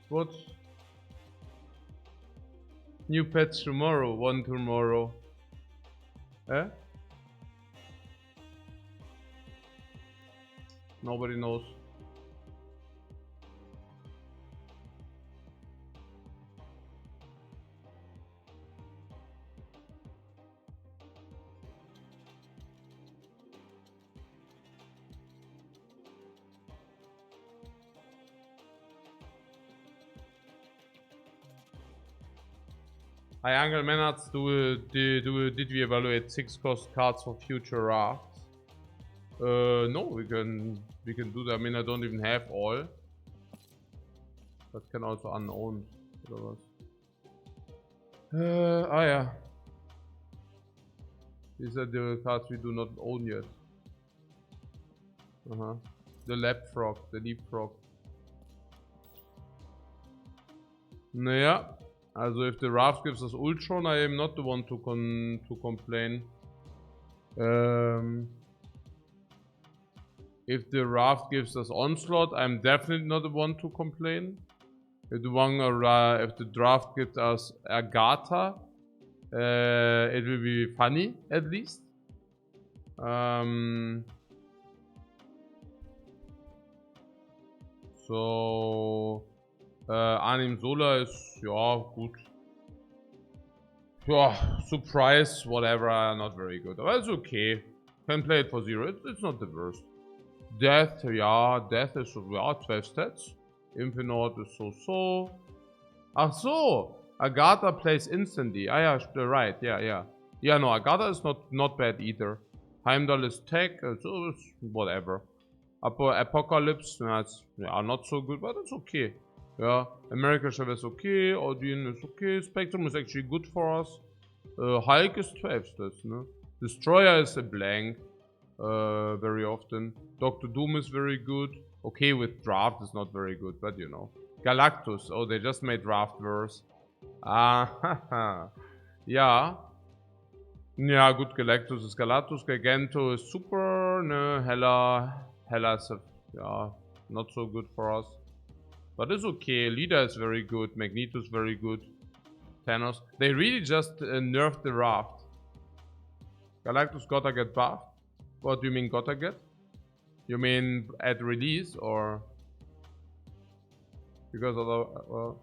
What? New pets tomorrow. One tomorrow. Eh? Nobody knows. Hi, Angel Menards, did we evaluate 6 cost cards for future rafts? No, we can do that. I mean, I don't even have all. That can also unowned. Yeah. These are the cards we do not own yet. The Leapfrog, the Leapfrog. Naja, also if the raft gives us Ultron, I am not the one to complain. If the raft gives us Onslaught, I'm definitely not the one to complain. If the draft gives us Agatha, it will be funny at least. So Anim Sola is, ja, gut. Yeah, surprise, whatever, not very good. But it's okay. Can play it for 0. It's not the worst. Death, yeah, Death is, yeah, 12 stats. Infinite is so. Ach so, Agatha plays instantly. Ah, yeah, right, yeah. Yeah, no, Agatha is not bad either. Heimdall is tech, so it's whatever. Apocalypse, yeah, not so good, but it's okay. Yeah, America Chef is okay, Odin is okay, Spectrum is actually good for us. Hulk is 12 stats, no? Destroyer is a blank, very often. Doctor Doom is very good. Okay, with draft is not very good, but you know. Galactus, oh, they just made draft worse. Ah, yeah. Ja, gut, Galactus ist Galactus, Gargento is super, ne, Hela is, yeah, not so good for us. But it's okay, Leader is very good, Magneto is very good. Thanos, they really just nerfed the raft. Galactus gotta get buffed? What do you mean gotta get? You mean at release or? Because of the, well,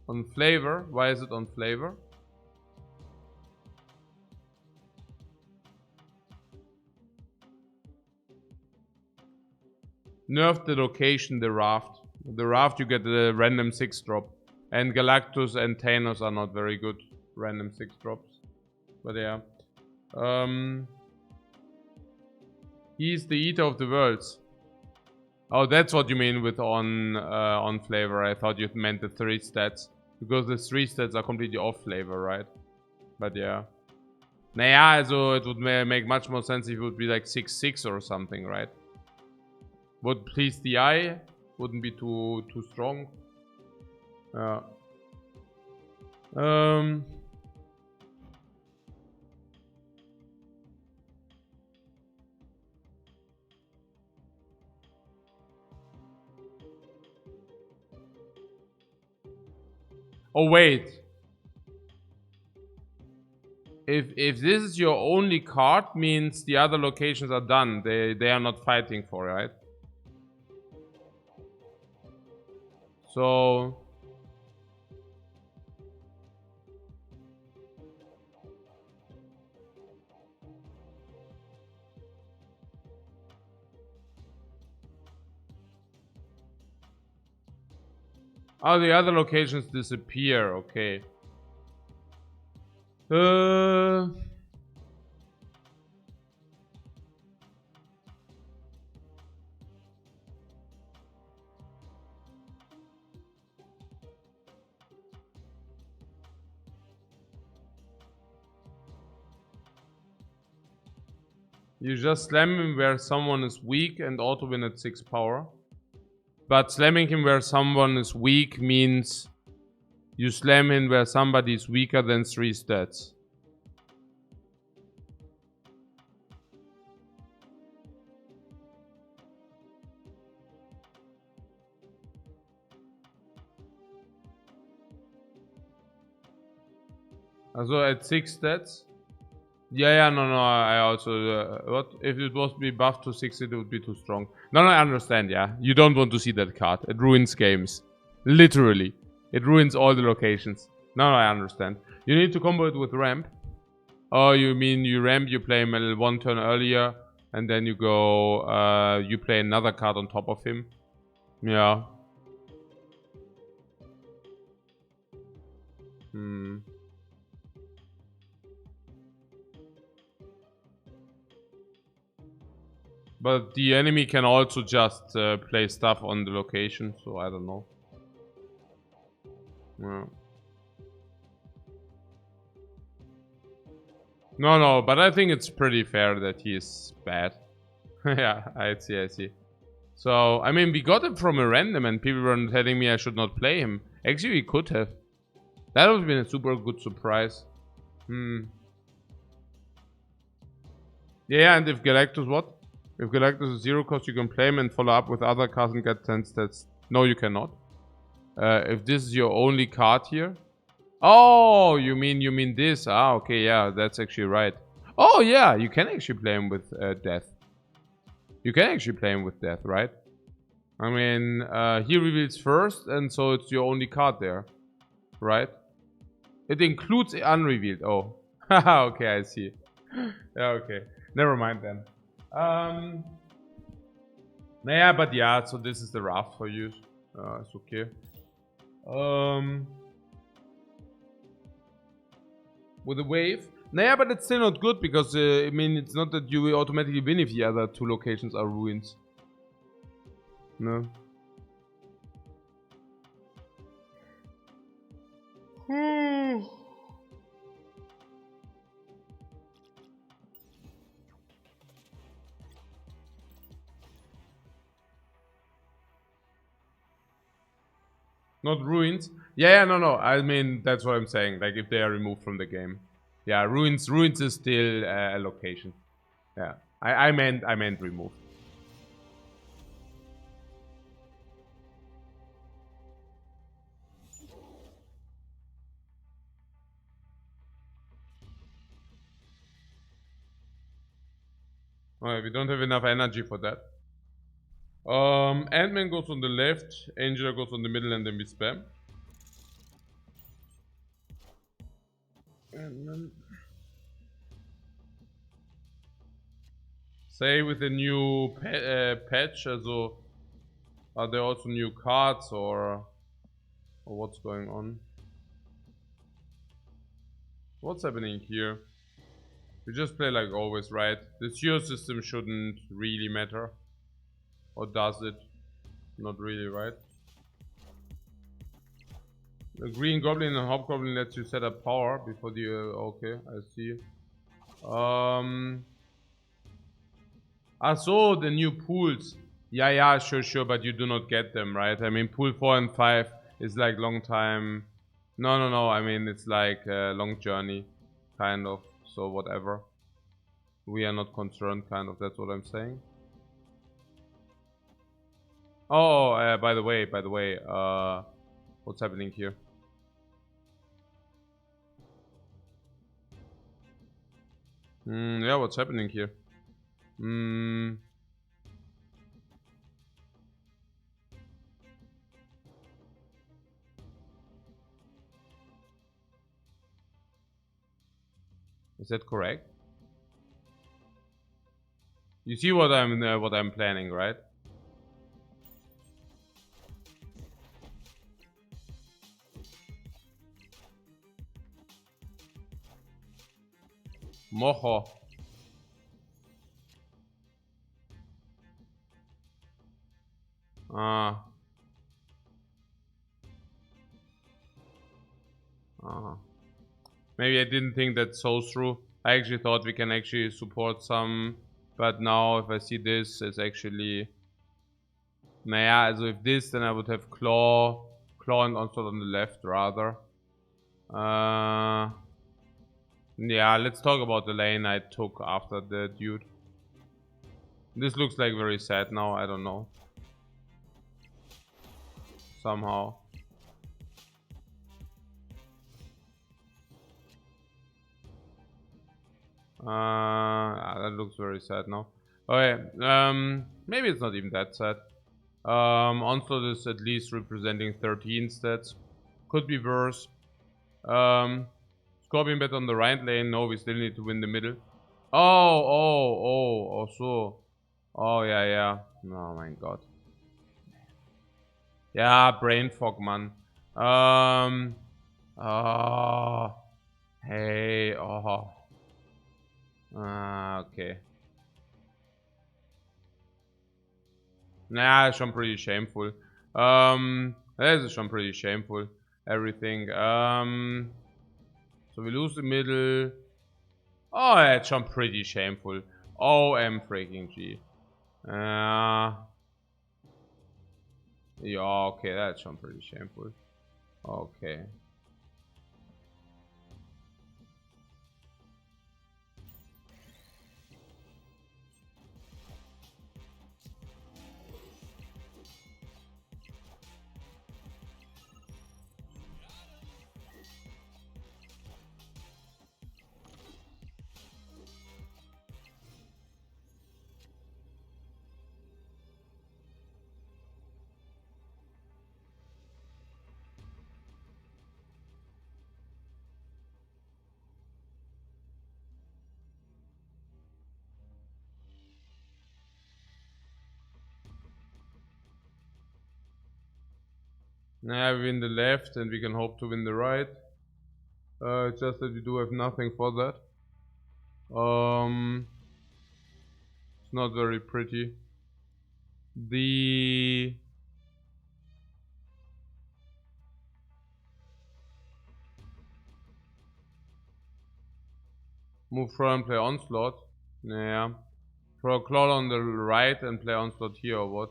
on flavor, why is it on flavor? Nerf the location, the raft. The raft you get the random 6 drop. And Galactus and Thanos are not very good random 6 drops. But yeah. He's the eater of the worlds. Oh, that's what you mean with on flavor. I thought you meant the 3 stats. Because the 3 stats are completely off flavor, right? But yeah. Naja, also it would make much more sense if it would be like 6/6 or something, right? Would please the eye. Wouldn't be too strong. Yeah. Oh wait. If this is your only card, means the other locations are done. They are not fighting for it, right? So oh, the other locations disappear. Okay. You just slam him where someone is weak and auto win at 6 power. But slamming him where someone is weak means you slam him where somebody is weaker than 3 stats. Also at 6 stats. Yeah, no, I also, what? If it was be buffed to 6, it would be too strong. No, I understand, yeah. You don't want to see that card. It ruins games. Literally. It ruins all the locations. No, I understand. You need to combo it with ramp. Oh, you mean you ramp, you play him a 1 turn earlier, and then you go, you play another card on top of him. Yeah. But the enemy can also just play stuff on the location, so I don't know. Yeah. No, but I think it's pretty fair that he is bad. Yeah, I see. So, I mean, we got him from a random and people were telling me I should not play him. Actually, we could have. That would have been a super good surprise. Yeah, and if Galactus what? If Galactus is 0 cost, you can play him and follow up with other cards and get 10 stats. No, you cannot. If this is your only card here. Oh, you mean this? Ah, okay, yeah, that's actually right. Oh, yeah, you can actually play him with death. You can actually play him with death, right? I mean, he reveals first, and so it's your only card there, right? It includes unrevealed. Oh, okay, I see. Yeah, okay, never mind then. Yeah, but yeah, so this is the raft for you. It's okay. With a wave. Naja, but it's still not good because, I mean, it's not that you will automatically win if the other 2 locations are ruins. No. Not ruins. Yeah, no. I mean, that's what I'm saying. Like, if they are removed from the game. Yeah, ruins is still a location. Yeah, I meant removed. Alright, we don't have enough energy for that. Ant-Man goes on the left, Angela goes on the middle, and then we spam. Ant-Man. Say with the new patch, also, are there also new cards or what's going on? What's happening here? We just play like always, right? The tier system shouldn't really matter. Or does it? Not really, right? The green goblin and hobgoblin lets you set up power before the... okay, I see. So the new pools. Yeah, sure, but you do not get them, right? I mean, pool 4 and 5 is like long time. No, I mean, it's like a long journey, kind of. So whatever. We are not concerned, kind of. That's what I'm saying. Oh, by the way, what's happening here? Yeah, what's happening here? Is that correct? You see what I'm planning, right? Mojo. Maybe I didn't think that so through. I actually thought we can actually support some, but now if I see this, it's actually... Naja, also if this, then I would have claw and onslaught on the left rather. Yeah, let's talk about the lane I took after the dude. This looks like very sad now, I don't know. Somehow. That looks very sad now. Okay, maybe it's not even that sad. Onslaught is at least representing 13 stats. Could be worse. Scorpion bet on the right lane. No, we still need to win the middle. Oh, so. Oh, yeah. Oh, my God. Yeah, brain fog, man. Oh. Hey, oh. Okay. Nah, it's schon pretty shameful. That is schon pretty shameful. Everything. So we lose the middle. Oh, that's schon pretty shameful. OM freaking G. Yeah, okay, that's schon pretty shameful. Okay. Now we win the left and we can hope to win the right. Just that we do have nothing for that. It's not very pretty. The move through and play onslaught. Yeah. Throw a claw on the right and play onslaught here or what?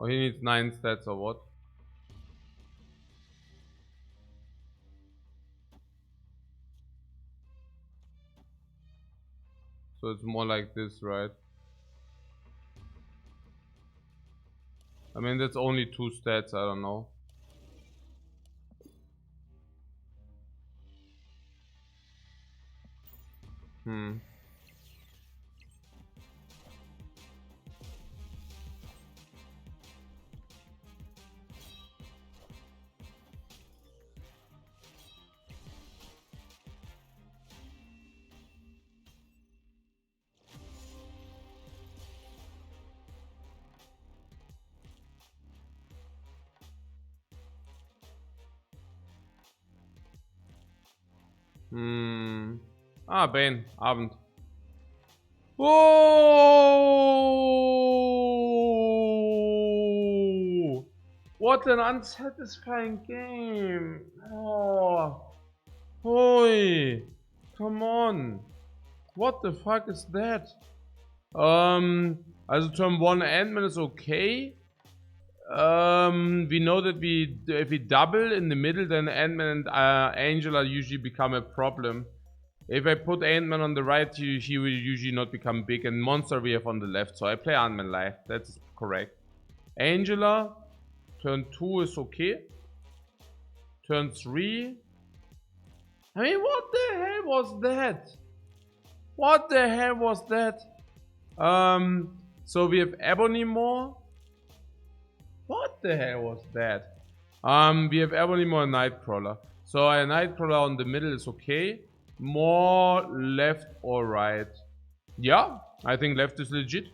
Oh, he needs 9 stats or what? So it's more like this, right? I mean, that's only 2 stats, I don't know. Bane, Abend. Oh! What an unsatisfying game. Oh. Holy. Come on. What the fuck is that? Also turn 1 Ant-Man is okay. We know that if we double in the middle, then Ant-Man and Angela usually become a problem. If I put Ant-Man on the right, he will usually not become big, and Monster we have on the left, so I play Ant-Man live. That's correct. Angela, turn 2 is okay. Turn 3. I mean, what the hell was that? What the hell was that? So we have Ebony more. What the hell was that? We have Ebony more and Nightcrawler. So a Nightcrawler on the middle is okay. More left or right? Yeah, I think left is legit.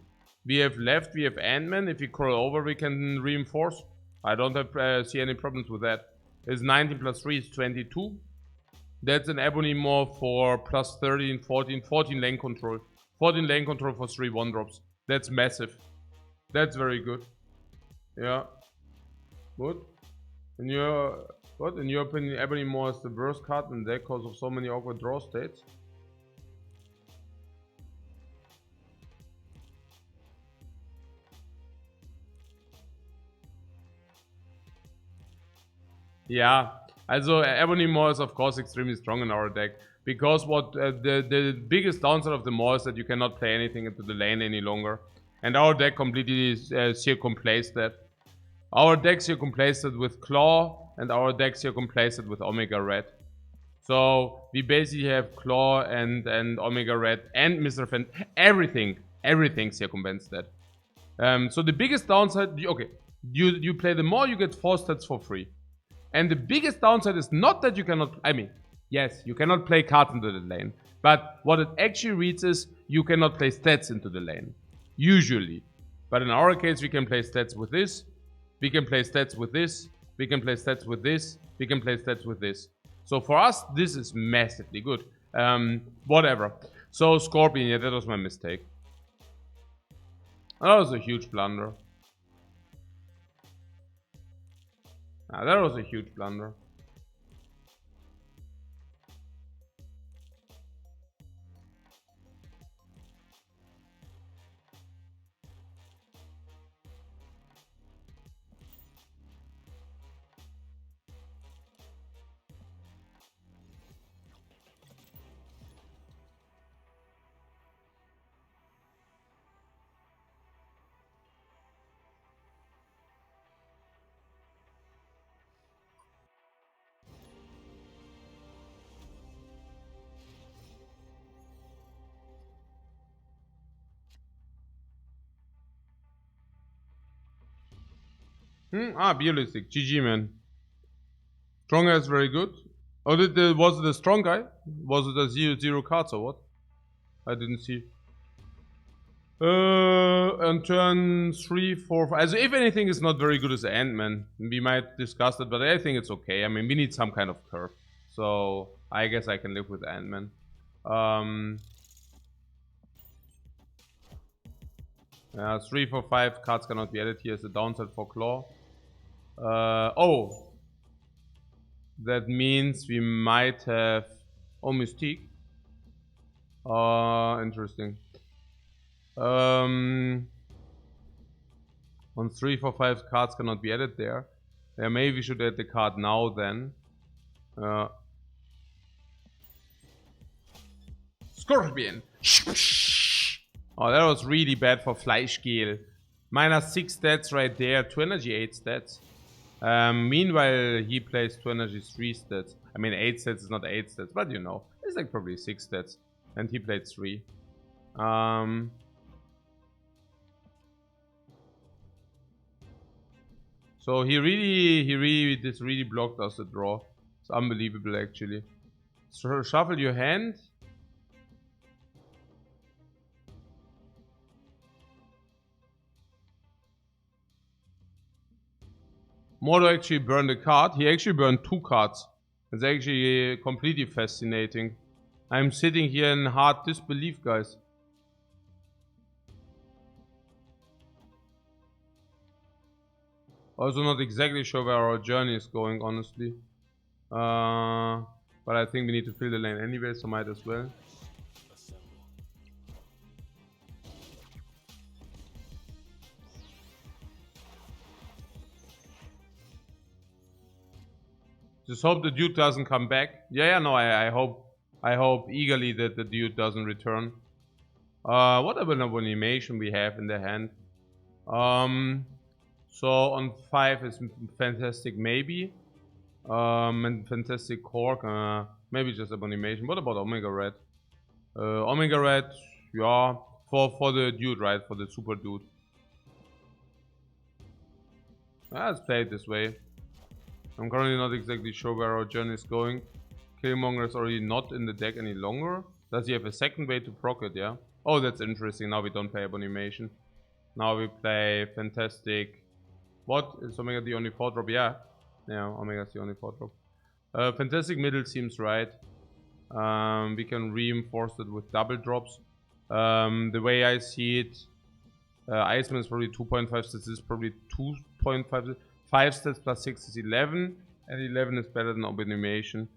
We have left, we have Ant-Man. If we crawl over, we can reinforce. I don't have see any problems with that. It's 19 plus 3 is 22. That's an Ebony more for plus 13, 14 lane control. 14 lane control for 3 1-drops. That's massive. That's very good. Yeah. What? In your opinion, Ebony Maw is the worst card in the deck because of so many awkward draw states? Yeah. Also Ebony Maw is of course extremely strong in our deck. Because what the biggest downside of the Maw is that you cannot play anything into the lane any longer. And our deck completely circumplays that. Our deck circumplays it with Claw, and our deck circumplays it with Omega Red. So we basically have Claw and Omega Red and Mr. Fent. Everything circumvents that. So the biggest downside, okay, you play the more, you get 4 stats for free. And the biggest downside is not that you cannot, I mean, yes, you cannot play cards into the lane. But what it actually reads is you cannot play stats into the lane. Usually. But in our case, we can play stats with this. We can play stats with this. We can play stats with this. We can play stats with this. So for us, this is massively good. Whatever. So Scorpion, yeah, that was my mistake. That was a huge blunder. That was a huge blunder. Realistic. GG, man. Strong guy is very good. Oh, was it a strong guy? Was it a 0/0 cards or what? I didn't see. On turn 3, 4, 5. So if anything is not very good as Ant-Man, we might discuss it, but I think it's okay. I mean, we need some kind of curve. So I guess I can live with Ant-Man. 3, 4, 5 cards cannot be added here as a downside for Claw. Oh. That means we might have... Oh, Mystique. Interesting. On 3, 4, 5 cards cannot be added there. Yeah, maybe we should add the card now then. Scorpion! Oh, that was really bad for Fleischgel. -6 stats right there, 2 energy, 8 stats. Meanwhile, he plays 2 energy, 3 stats. I mean, 8 stats is not 8 stats, but you know, it's like probably 6 stats. And he played 3. So he really blocked us the draw. It's unbelievable, actually. So shuffle your hand. Mordo actually burned a card. He actually burned 2 cards. It's actually completely fascinating. I'm sitting here in hard disbelief, guys. Also not exactly sure where our journey is going, honestly. But I think we need to fill the lane anyway, so might as well. Just hope the dude doesn't come back. Yeah, no, I hope eagerly that the dude doesn't return. What of an animation we have in the hand? So on 5 is Fantastic Maybe. And Fantastic Cork. Maybe just animation. What about Omega Red? Omega Red, yeah, for the dude, right? For the super dude. Let's play it this way. I'm currently not exactly sure where our journey is going. Killmonger is already not in the deck any longer. Does he have a second way to proc it, yeah? Oh, that's interesting. Now we don't play Abomination. Now we play Fantastic. What? Is Omega the only 4-drop? Yeah. Yeah, Omega's the only 4-drop. Fantastic Middle seems right. We can reinforce it with double drops. The way I see it, Iceman is probably 2.5 stats. This is probably 2.5. 5 stats plus 6 is 11. And 11 is better than Abomination.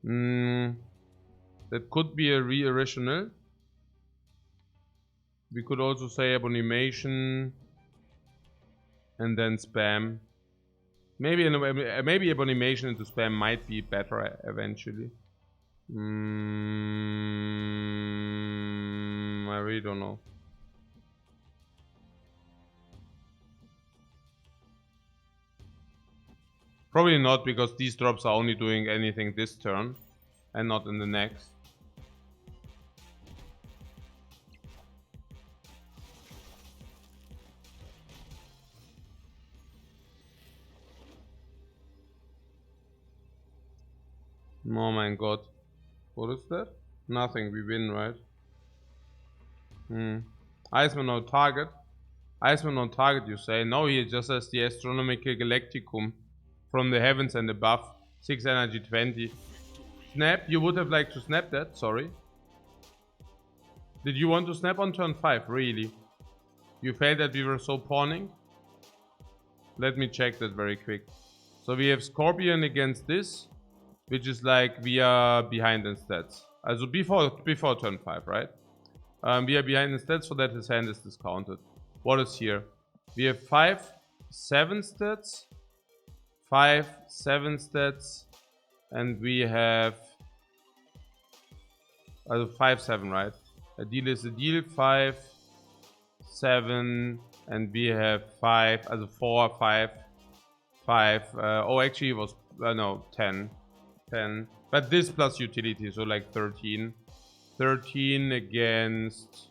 That could be a re-original. We could also say Abomination and then spam. Maybe Abomination into spam might be better eventually. I really don't know. Probably not, because these drops are only doing anything this turn and not in the next. Oh my god. What is that? Nothing, we win, right? Iceman on target. Iceman on target, you say? No, he just has the Astronomical Galacticum from the heavens and above. 6 energy 20. Snap? You would have liked to snap that, sorry. Did you want to snap on turn 5? Really? You felt that we were so pawning? Let me check that very quick. So we have Scorpion against this, which is like we are behind in stats. Also before turn 5, right? We are behind in stats, so that his hand is discounted. What is here? We have 5, 7 stats. 5, 7 stats. And we have... 5, 7, right? A deal is a deal. 5, 7, and we have 5, 4, 5, 5. Oh, actually it was, no, 10. 10. But this plus utility, so like 13. 13 against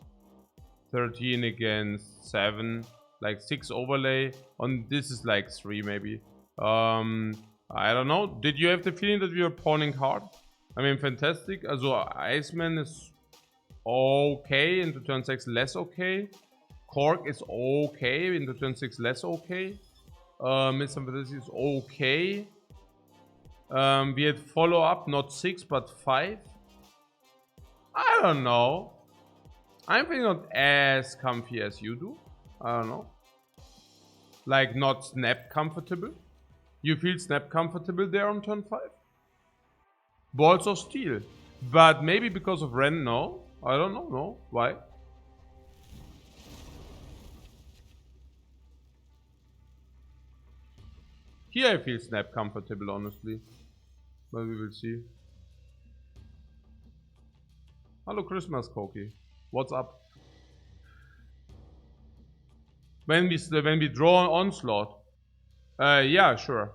7. Like 6 overlay. On this is like 3 maybe. I don't know. Did you have the feeling that we were pawning hard? I mean, fantastic. Also, Iceman is okay. Into turn 6, less okay. Cork is okay. Into turn 6, less okay. Mr. Fantasy is okay. We had follow up, not 6, but 5. I don't know. I'm feeling not as comfy as you do. I don't know. Like, not snap comfortable. You feel snap comfortable there on turn 5? Balls of Steel. But maybe because of Ren, no. I don't know, no. Why? Here I feel snap comfortable, honestly. But we will see. Hello, Christmas Cookie. What's up? When we draw an Onslaught. Yeah, sure.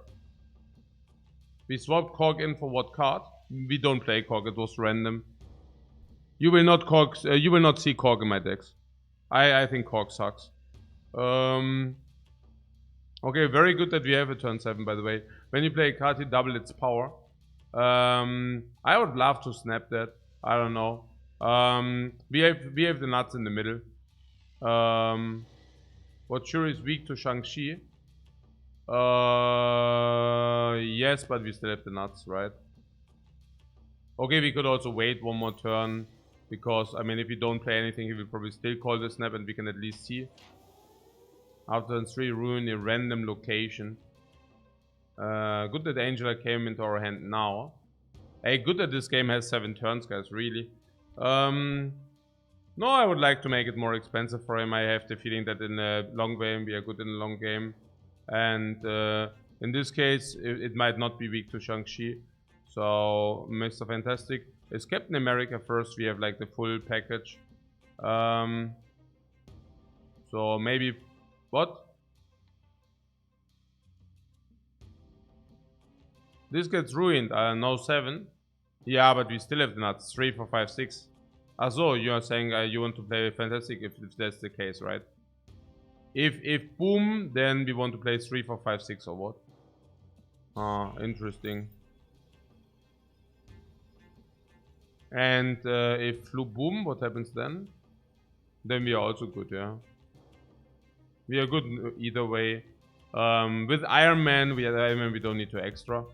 We swapped Cork in for what card? We don't play Cork, it was random. You will not see Cork in my decks. I think Cork sucks. Okay, very good that we have a turn 7, by the way. When you play a card, you double its power. I would love to snap that. I don't know. We have the nuts in the middle. What sure is weak to Shang-Chi? Yes, but we still have the nuts, right? Okay, we could also wait one more turn. Because, I mean, if we don't play anything, he will probably still call the snap and we can at least see. After turn 3, ruin a random location. Good that Angela came into our hand now. Hey, good that this game has 7 turns, guys, really. No, I would like to make it more expensive for him. I have the feeling that in the long game, we are good in the long game. And in this case, it might not be weak to Shang-Chi. So, Mr. Fantastic. Is Captain America first? We have like the full package. So maybe... What? This gets ruined. No 7. Yeah, but we still have the nuts. 3, 4, 5, 6. So you are saying you want to play Fantastic if that's the case, right? If boom, then we want to play 3, 4, 5, 6 or what? Interesting. And if flu boom, what happens then? Then we are also good, yeah. We are good either way. With Iron Man, we don't need to extra.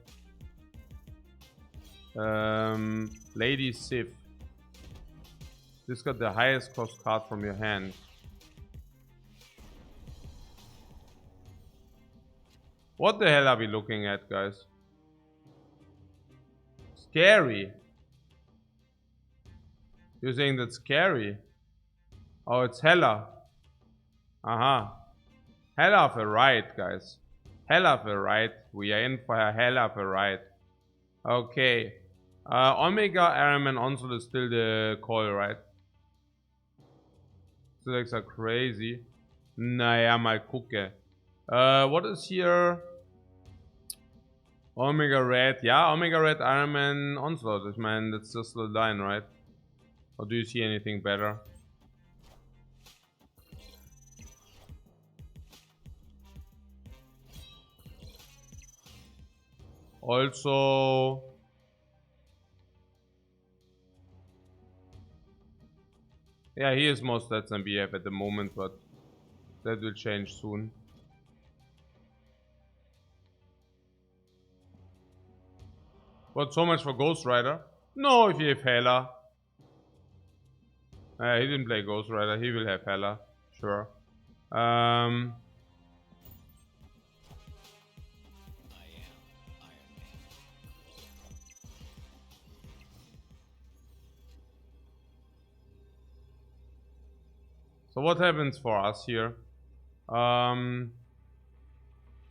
Lady Sif. This got the highest cost card from your hand. What the hell are we looking at, guys? Scary. You're saying that's scary? Oh, it's Hella. Hell of a ride, guys. Hell of a ride. We are in for a hell of a ride. Okay. Omega, Iron Man, Onslaught is still the call, right? Selects are crazy. Naja, mal gucke. What is here? Omega Red, yeah, Omega Red, Iron Man, Onslaught. I mean, that's just the line, right? Or do you see anything better? Also, yeah, he is more stats than we have at the moment, but that will change soon. But so much for Ghost Rider. No, if you have Hela. He didn't play Ghost Rider, he will have Hela. Sure. So what happens for us here?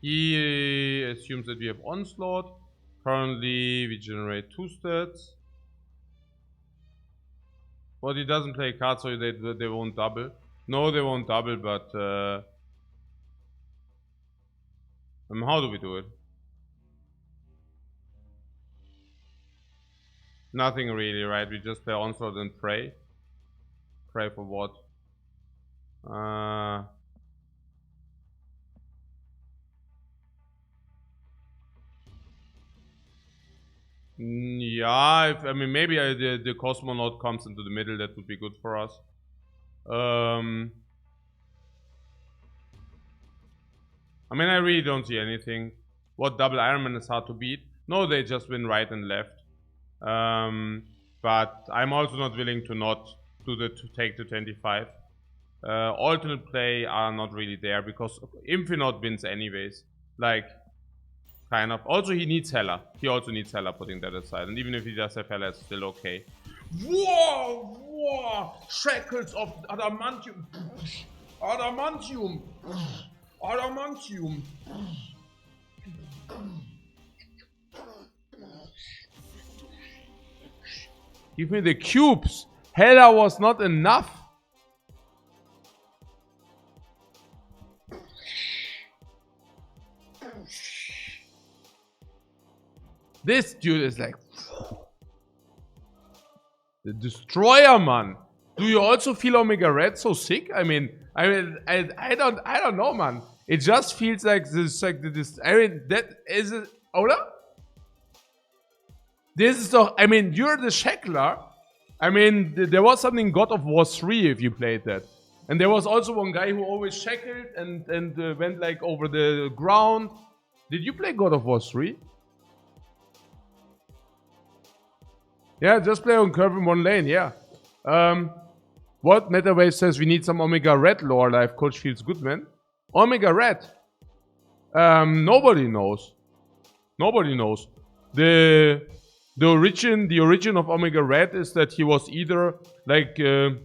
He assumes that we have Onslaught. Currently, we generate 2 stats. But he doesn't play cards, so they won't double. No, they won't double, but how do we do it? Nothing really, right? We just play Onslaught and pray. Pray for what? Yeah, I mean, maybe the Cosmonaut comes into the middle, that would be good for us. I mean, I really don't see anything. What double Iron Man is hard to beat? No, they just win right and left. But I'm also not willing to not do to take the 25. Alternate play are not really there because Infinite wins anyways. Like, kind of. Also, he needs Hela. He also needs Hela, putting that aside. And even if he does have Hela, it's still okay. Whoa! Whoa! Shackles of Adamantium! Adamantium! Adamantium! Give me the cubes! Hela was not enough! This dude is like the destroyer, man. Do you also feel Omega Red so sick? I don't know, man. It just feels like this, I mean, that is it. Ola? This is the. I mean, you're the Shackler. I mean, there was something God of War 3 if you played that. And there was also one guy who always shackled and went like over the ground. Did you play God of War 3? Yeah, just play on curve in one lane, yeah. What? MetaWave says we need some Omega Red lore. Lifecoach feels good, man. Omega Red? Nobody knows. Nobody knows. The origin of Omega Red is that he was either like a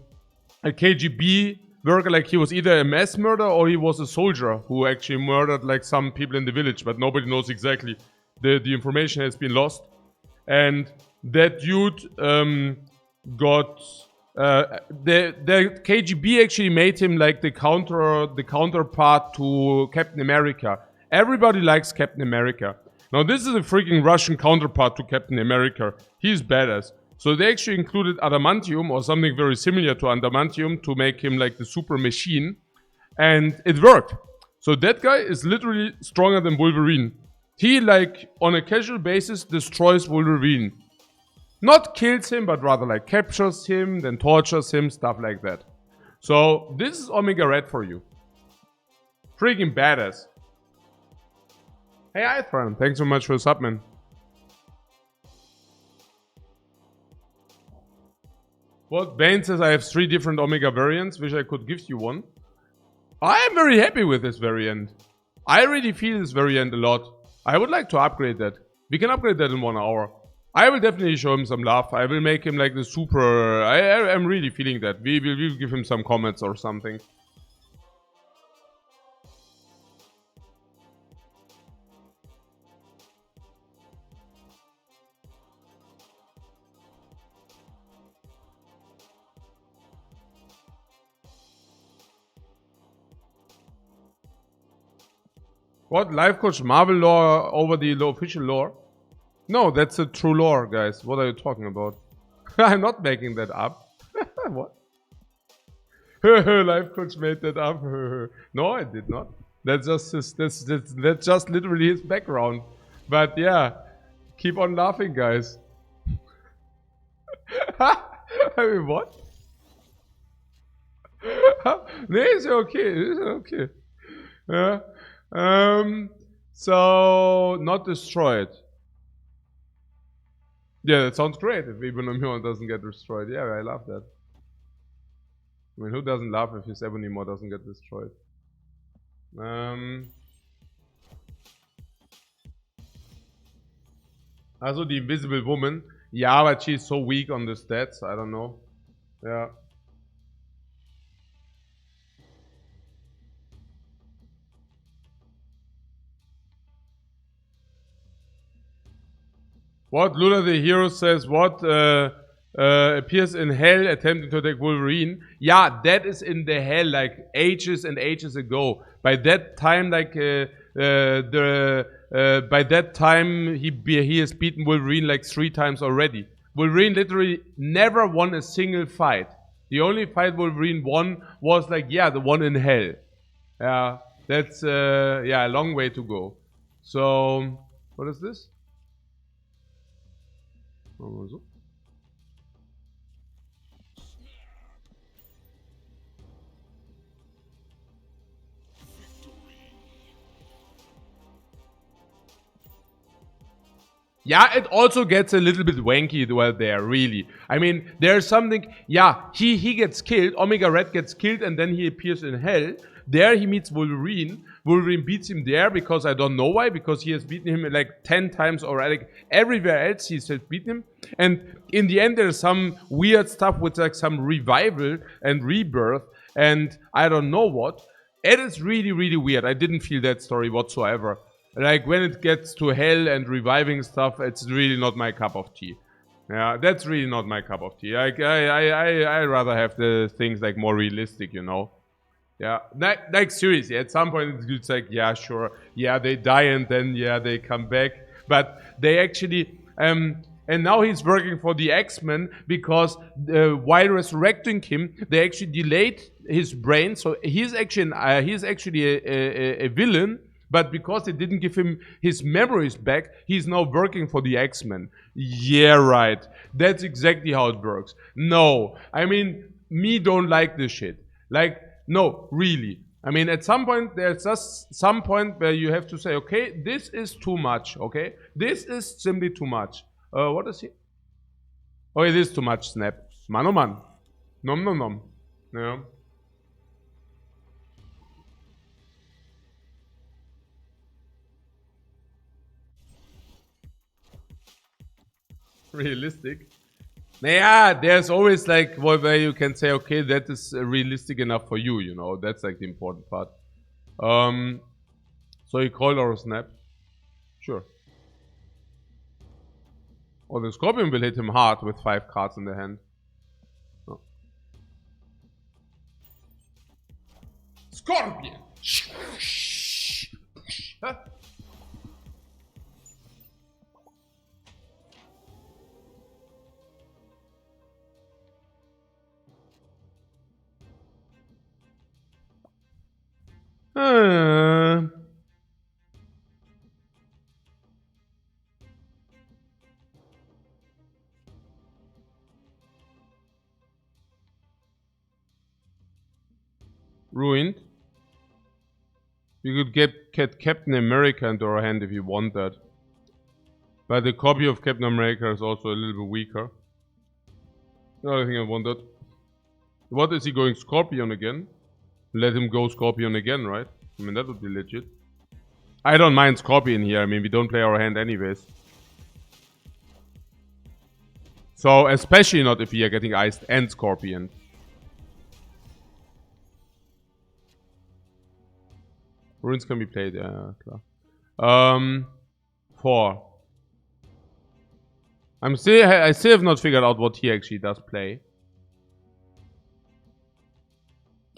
KGB worker, like he was either a mass murderer or he was a soldier who actually murdered like some people in the village, but nobody knows exactly. The information has been lost. And that dude got the KGB actually made him like the counterpart to Captain America. Everybody likes Captain America. Now this is a freaking Russian counterpart to Captain America. He's badass. So they actually included adamantium or something very similar to adamantium to make him like the super machine, and it worked. So that guy is literally stronger than Wolverine. He, like, on a casual basis, destroys Wolverine. Not kills him, but rather, like, captures him, then tortures him, stuff like that. So, this is Omega Red for you. Freaking badass. Hey, Ithran, thanks so much for the sub, man. Well, Bane says I have 3 different Omega variants. Wish I could give you one. I am very happy with this variant. I really feel this variant a lot. I would like to upgrade that. We can upgrade that in 1 hour. I will definitely show him some love. I will make him like the super... I'm really feeling that. We will give him some comments or something. What? Lifecoach Marvel lore over the official lore? No, that's a true lore, guys. What are you talking about? I'm not making that up. What? Lifecoach made that up. No, I did not. That's just literally his background. But yeah, keep on laughing, guys. I mean, what? Nee, ist ja okay. Ist ja okay. Yeah. So, not destroyed. Yeah, that sounds great if Ebonimon doesn't get destroyed. Yeah, I love that. I mean, who doesn't love if his Ebonimon doesn't get destroyed? Also, the Invisible Woman. Yeah, but she's so weak on the stats. I don't know. Yeah. What? Lula the Hero says what? Appears in hell attempting to attack Wolverine. Yeah, that is in the hell like ages and ages ago. By that time, like by that time he has beaten Wolverine like 3 times already. Wolverine literally never won a single fight. The only fight Wolverine won was like, yeah, the one in hell. Yeah, that's yeah, a long way to go. So, what is this? So. Yeah, it also gets a little bit wanky there, really. I mean, there's something, yeah, he gets killed, Omega Red gets killed, and then he appears in hell. There he meets Wolverine. Wolverine beats him there because I don't know why, because he has beaten him like 10 times already. Everywhere else he's beaten him. And in the end there's some weird stuff with like some revival and rebirth and I don't know what. It is really, really weird. I didn't feel that story whatsoever. Like when it gets to hell and reviving stuff, it's really not my cup of tea. Yeah, that's really not my cup of tea. Like I rather have the things like more realistic, you know. Yeah, like seriously, at some point it's like, yeah, sure, yeah, they die and then yeah, they come back, but they actually and now he's working for the X-Men because while resurrecting him, they actually delayed his brain, so he's actually a villain. But because they didn't give him his memories back, he's now working for the X-Men. Yeah, right. That's exactly how it works. No, I mean, me don't like this shit. Like, no, really. I mean, at some point, there's just some point where you have to say, okay, this is too much, okay? This is simply too much. What is he? Oh, it is too much, Snap. Man, oh man. Nom nom nom. Yeah. Realistic. Yeah, there's always like where you can say, okay, that is realistic enough for you, you know. That's like the important part. So you call or snap? Sure. Oh, the Scorpion will hit him hard with 5 cards in the hand. Oh. Scorpion! Huh? Ruined. You could get Captain America into our hand if you want that. But the copy of Captain America is also a little bit weaker. I think I want that. What is he going Scorpion again? Let him go Scorpion again, right? I mean, that would be legit. I don't mind Scorpion here. I mean, we don't play our hand anyways. So, especially not if we are getting Iced and Scorpion. Runes can be played, yeah, klar. 4. I still have not figured out what he actually does play.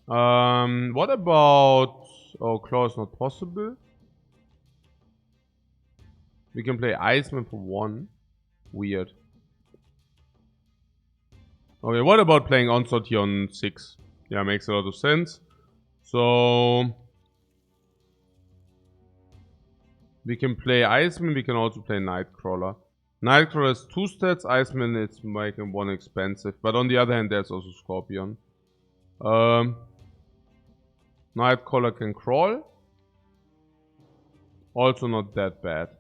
What about... Oh, claw is not possible. We can play Iceman for 1. Weird. Okay, what about playing Onslaught here on 6? Yeah, makes a lot of sense. So we can play Iceman, we can also play Nightcrawler. Nightcrawler has 2 stats, Iceman is making 1 expensive. But on the other hand, there's also Scorpion. Nightcrawler can crawl. Also not that bad.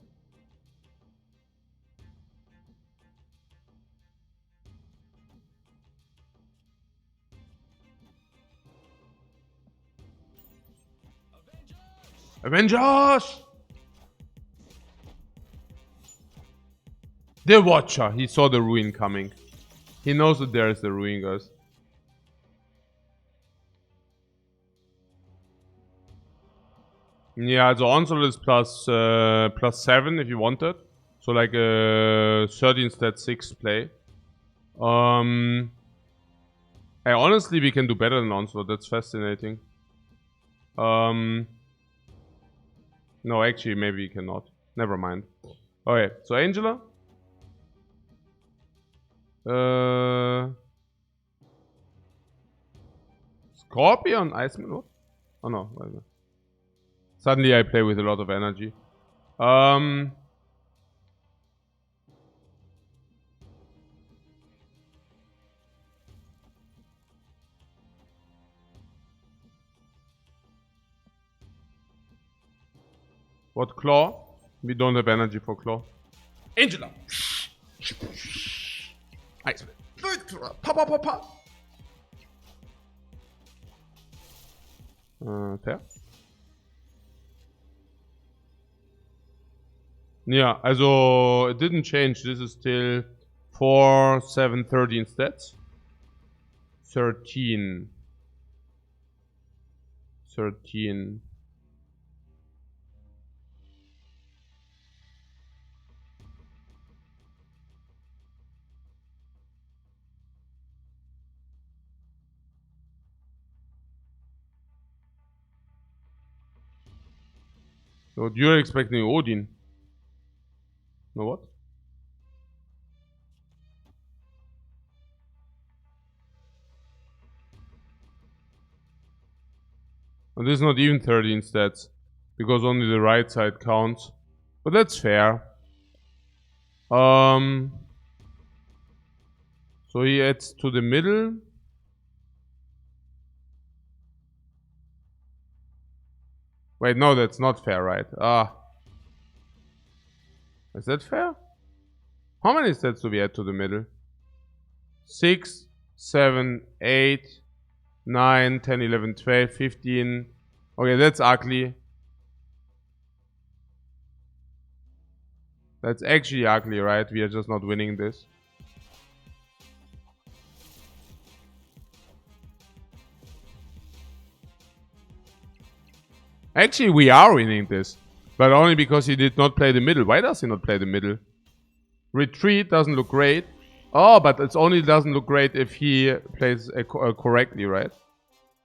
Avengers! The Watcher. He saw the ruin coming. He knows that there is the ruin, guys. Yeah, so Onslaught is plus 7 if you want it. So like a 13 stat 6 play. Honestly, we can do better than Onslaught. That's fascinating. No, actually, maybe we cannot. Never mind. Okay, so Angela. Scorpion, Iceman, what? Oh no, wait a minute. Suddenly I play with a lot of energy. What, Claw? We don't have energy for Claw. Angela! Iceman. Fair. Yeah, also it didn't change. This is still 4, 7, 13 stats. 13. So you're expecting Odin. No what? And this is not even 13 stats. Because only the right side counts. But that's fair. So he adds to the middle. Wait, no, that's not fair, right? Is that fair? How many stats do we add to the middle? 6, 7, 8, 9, 10, 11, 12, 15. Okay, that's ugly. That's actually ugly, right? We are just not winning this. Actually, we are winning this. But only because he did not play the middle. Why does he not play the middle? Retreat doesn't look great. Oh, but it only doesn't look great if he plays correctly, right?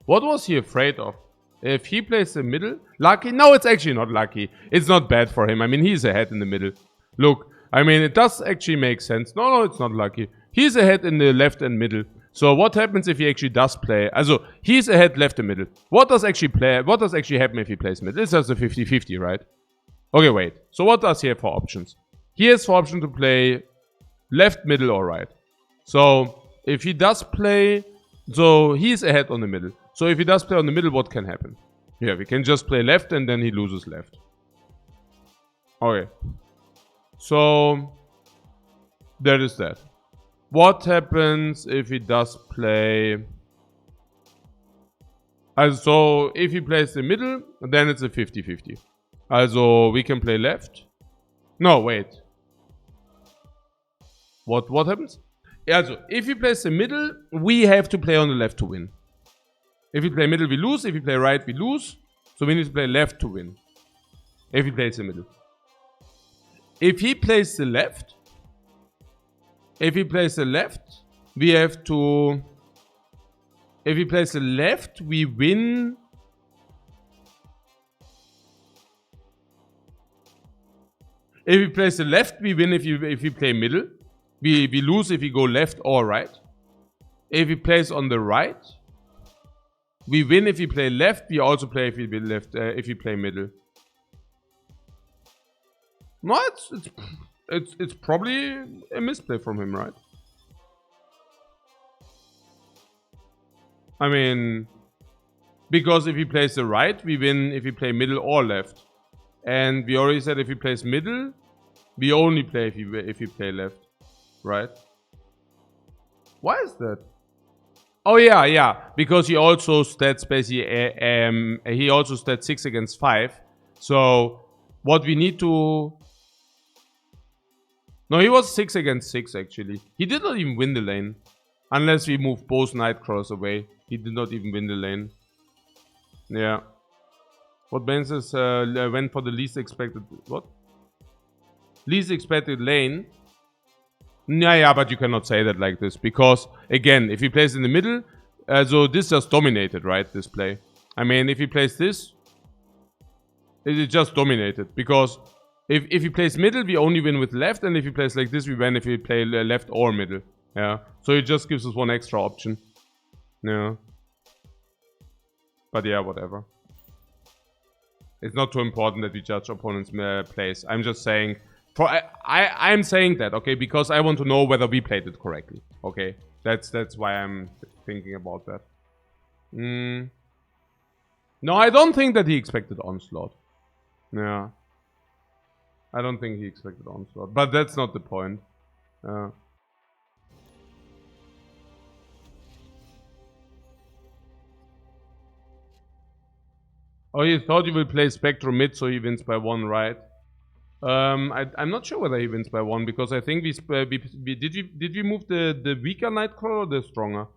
What was he afraid of? If he plays the middle? Lucky? No, it's actually not lucky. It's not bad for him. I mean, he's ahead in the middle. Look, I mean, it does actually make sense. No, it's not lucky. He's ahead in the left and middle. So what happens if he actually does play? Also, he's ahead left and middle. What does actually happen if he plays middle? This is a 50-50, right? Okay, wait. So what does he have for options? He has for option to play left, middle, or right. So if he does play, so he's ahead on the middle. So if he does play on the middle, what can happen? Yeah, we can just play left and then he loses left. Okay. So that is that. What happens if he does play? Also, if he plays the middle, then it's a 50-50. Also, we can play left. No, wait. What happens? Also, if he plays the middle, we have to play on the left to win. If we play middle, we lose. If we play right, we lose. So we need to play left to win. If he plays the middle. If he plays the left, we have to... If he plays the left, we win... If he plays the left, we win if we play middle. We lose if we go left or right. If he plays on the right, we win if we play left. We also play if we play middle. No, it's probably a misplay from him, right? I mean, because if he plays the right, we win if we play middle or left. And we already said if he plays middle, we only play if we play left, right? Why is that? Oh yeah, because he also stats basically he also stats 6 against 5. So what we need to... No, he was 6 against 6 actually. He did not even win the lane. Unless we move both Nightcrawlers away. He did not even win the lane. Yeah. What Ben says, went for the least expected... What? Least expected lane? Yeah, but you cannot say that like this. Because, again, if he plays in the middle... so this just dominated, right? This play. I mean, if he plays this... It just dominated. Because if he plays middle, we only win with left. And if he plays like this, we win if we play left or middle. Yeah. So it just gives us one extra option. Yeah. But yeah, whatever. It's not too important that we judge opponents' plays. I'm just saying... I'm saying that, okay? Because I want to know whether we played it correctly. Okay? That's why I'm thinking about that. No, I don't think that he expected Onslaught. Yeah. I don't think he expected Onslaught. But that's not the point. Oh, he thought he will play Spectrum mid, so he wins by 1, right? I'm not sure whether he wins by 1, because I think did we move the weaker Nightcrawler or the stronger?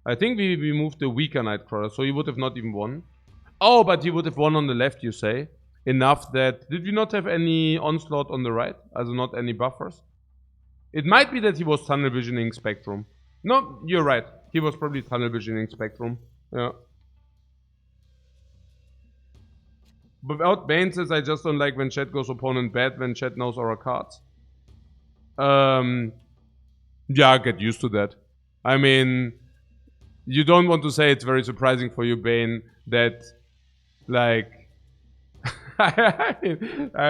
I think we moved the weaker Nightcrawler, so he would have not even won. Oh, but he would have won on the left, you say? Enough that... Did we not have any Onslaught on the right? Also not any buffers? It might be that he was tunnel visioning Spectrum. No, you're right. He was probably tunnel visioning Spectrum. Yeah. Without Bane says, I just don't like when chat goes opponent bad when chat knows our cards. Yeah, get used to that. I mean, you don't want to say it's very surprising for you, Bane, that, like... I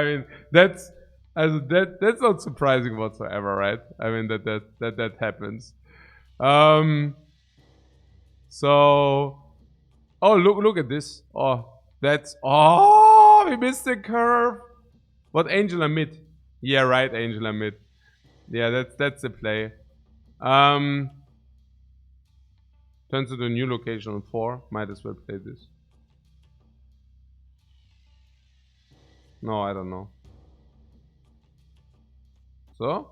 mean, that's not surprising whatsoever, right? I mean, that happens. So... Oh, look at this. Oh... That's... Oh, we missed the curve. What, Angela mid? Yeah, right, Angela mid. Yeah, that's the play. Turns to the new location on 4. Might as well play this. No, I don't know. So?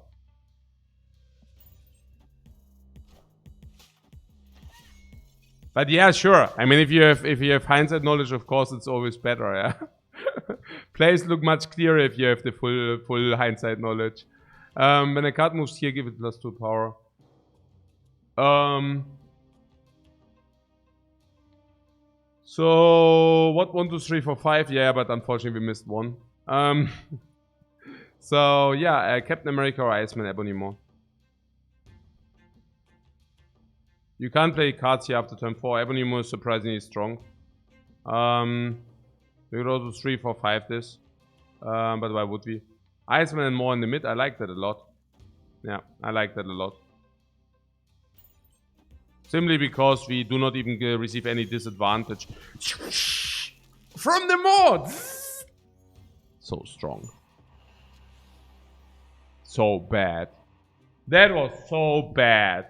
But yeah, sure. I mean, if you have hindsight knowledge, of course, it's always better. Yeah. Plays look much clearer if you have the full hindsight knowledge. When a card moves here, give it +2 power. So what? 1, 2, 3, 4, 5. Yeah, but unfortunately we missed 1. So yeah, Captain America or Iceman Ebonimo. You can't play cards here after turn 4. Ebonimo is surprisingly strong. We could also 3, 4, 5 this. But why would we? Iceman and more in the mid. I like that a lot. Yeah, I like that a lot. Simply because we do not even receive any disadvantage from the mods. So strong. So bad. That was so bad.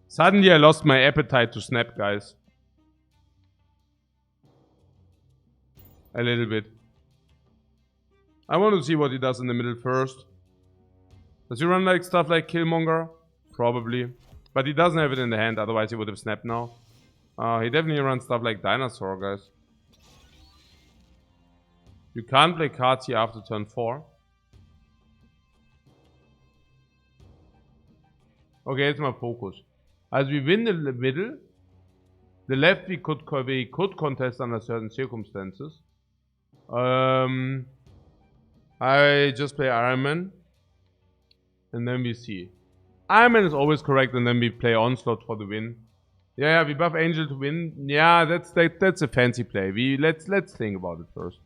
Suddenly I lost my appetite to snap, guys. A little bit. I want to see what he does in the middle first. Does he run like stuff like Killmonger? Probably. But he doesn't have it in the hand, otherwise he would have snapped now. He definitely runs stuff like Dinosaur, guys. You can't play cards here after turn 4. Okay, jetzt mal Focus. Also we win the middle. The left we could contest under certain circumstances. I just play Iron Man. And then we see. Iron Man is always correct, and then we play Onslaught for the win. Yeah, we buff Angel to win. Yeah, that's a fancy play. Let's think about it first.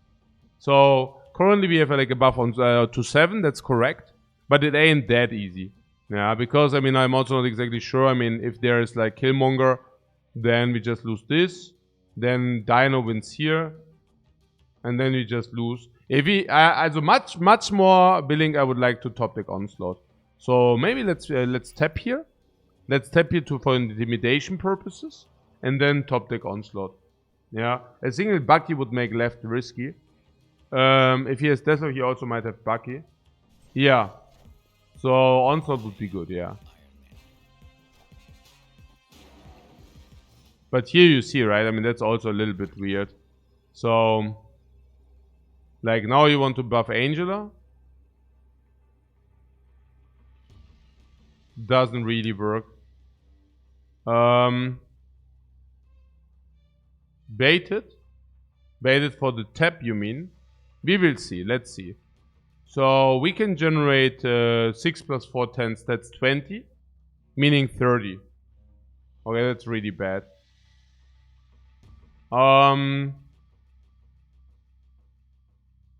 So currently we have like a buff on to 7. That's correct, but it ain't that easy. Yeah, because I mean I'm also not exactly sure. I mean if there is like Killmonger, then we just lose this. Then Dino wins here, and then we just lose. If we also much more willing, I would like to top deck Onslaught. So maybe let's tap here. Let's tap here for intimidation purposes, and then top deck Onslaught. Yeah, a single Bucky would make left risky. If he has Death, he also might have Bucky. Yeah, so Onslaught would be good. Yeah, but here you see, right? I mean that's also a little bit weird. So, like now you want to buff Angela. Doesn't really work. Baited for the tap, you mean? We will see. Let's see. So we can generate 6 plus 4 tens. That's 20, meaning 30. Okay, that's really bad. So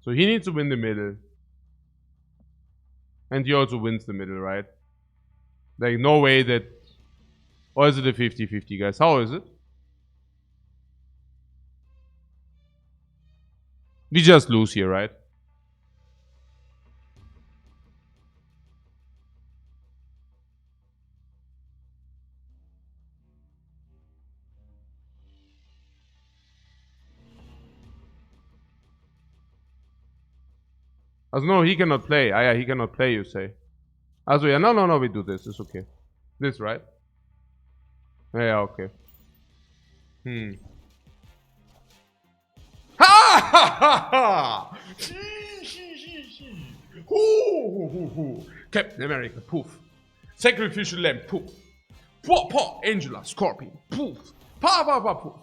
he needs to win the middle, and he also wins the middle, right? Like no way that. Or is it a 50-50, guys? How is it? We just lose here, right? Also, no, he cannot play. Ah, yeah, he cannot play, you say. Also, yeah, no, we do this. It's okay. This, right? Yeah, okay. Ha ha ha ha! Captain America, poof. Sacrificial lamb, poof. Paw, paw, Angela, Scorpion, poof. Pa, pa, pa, poof.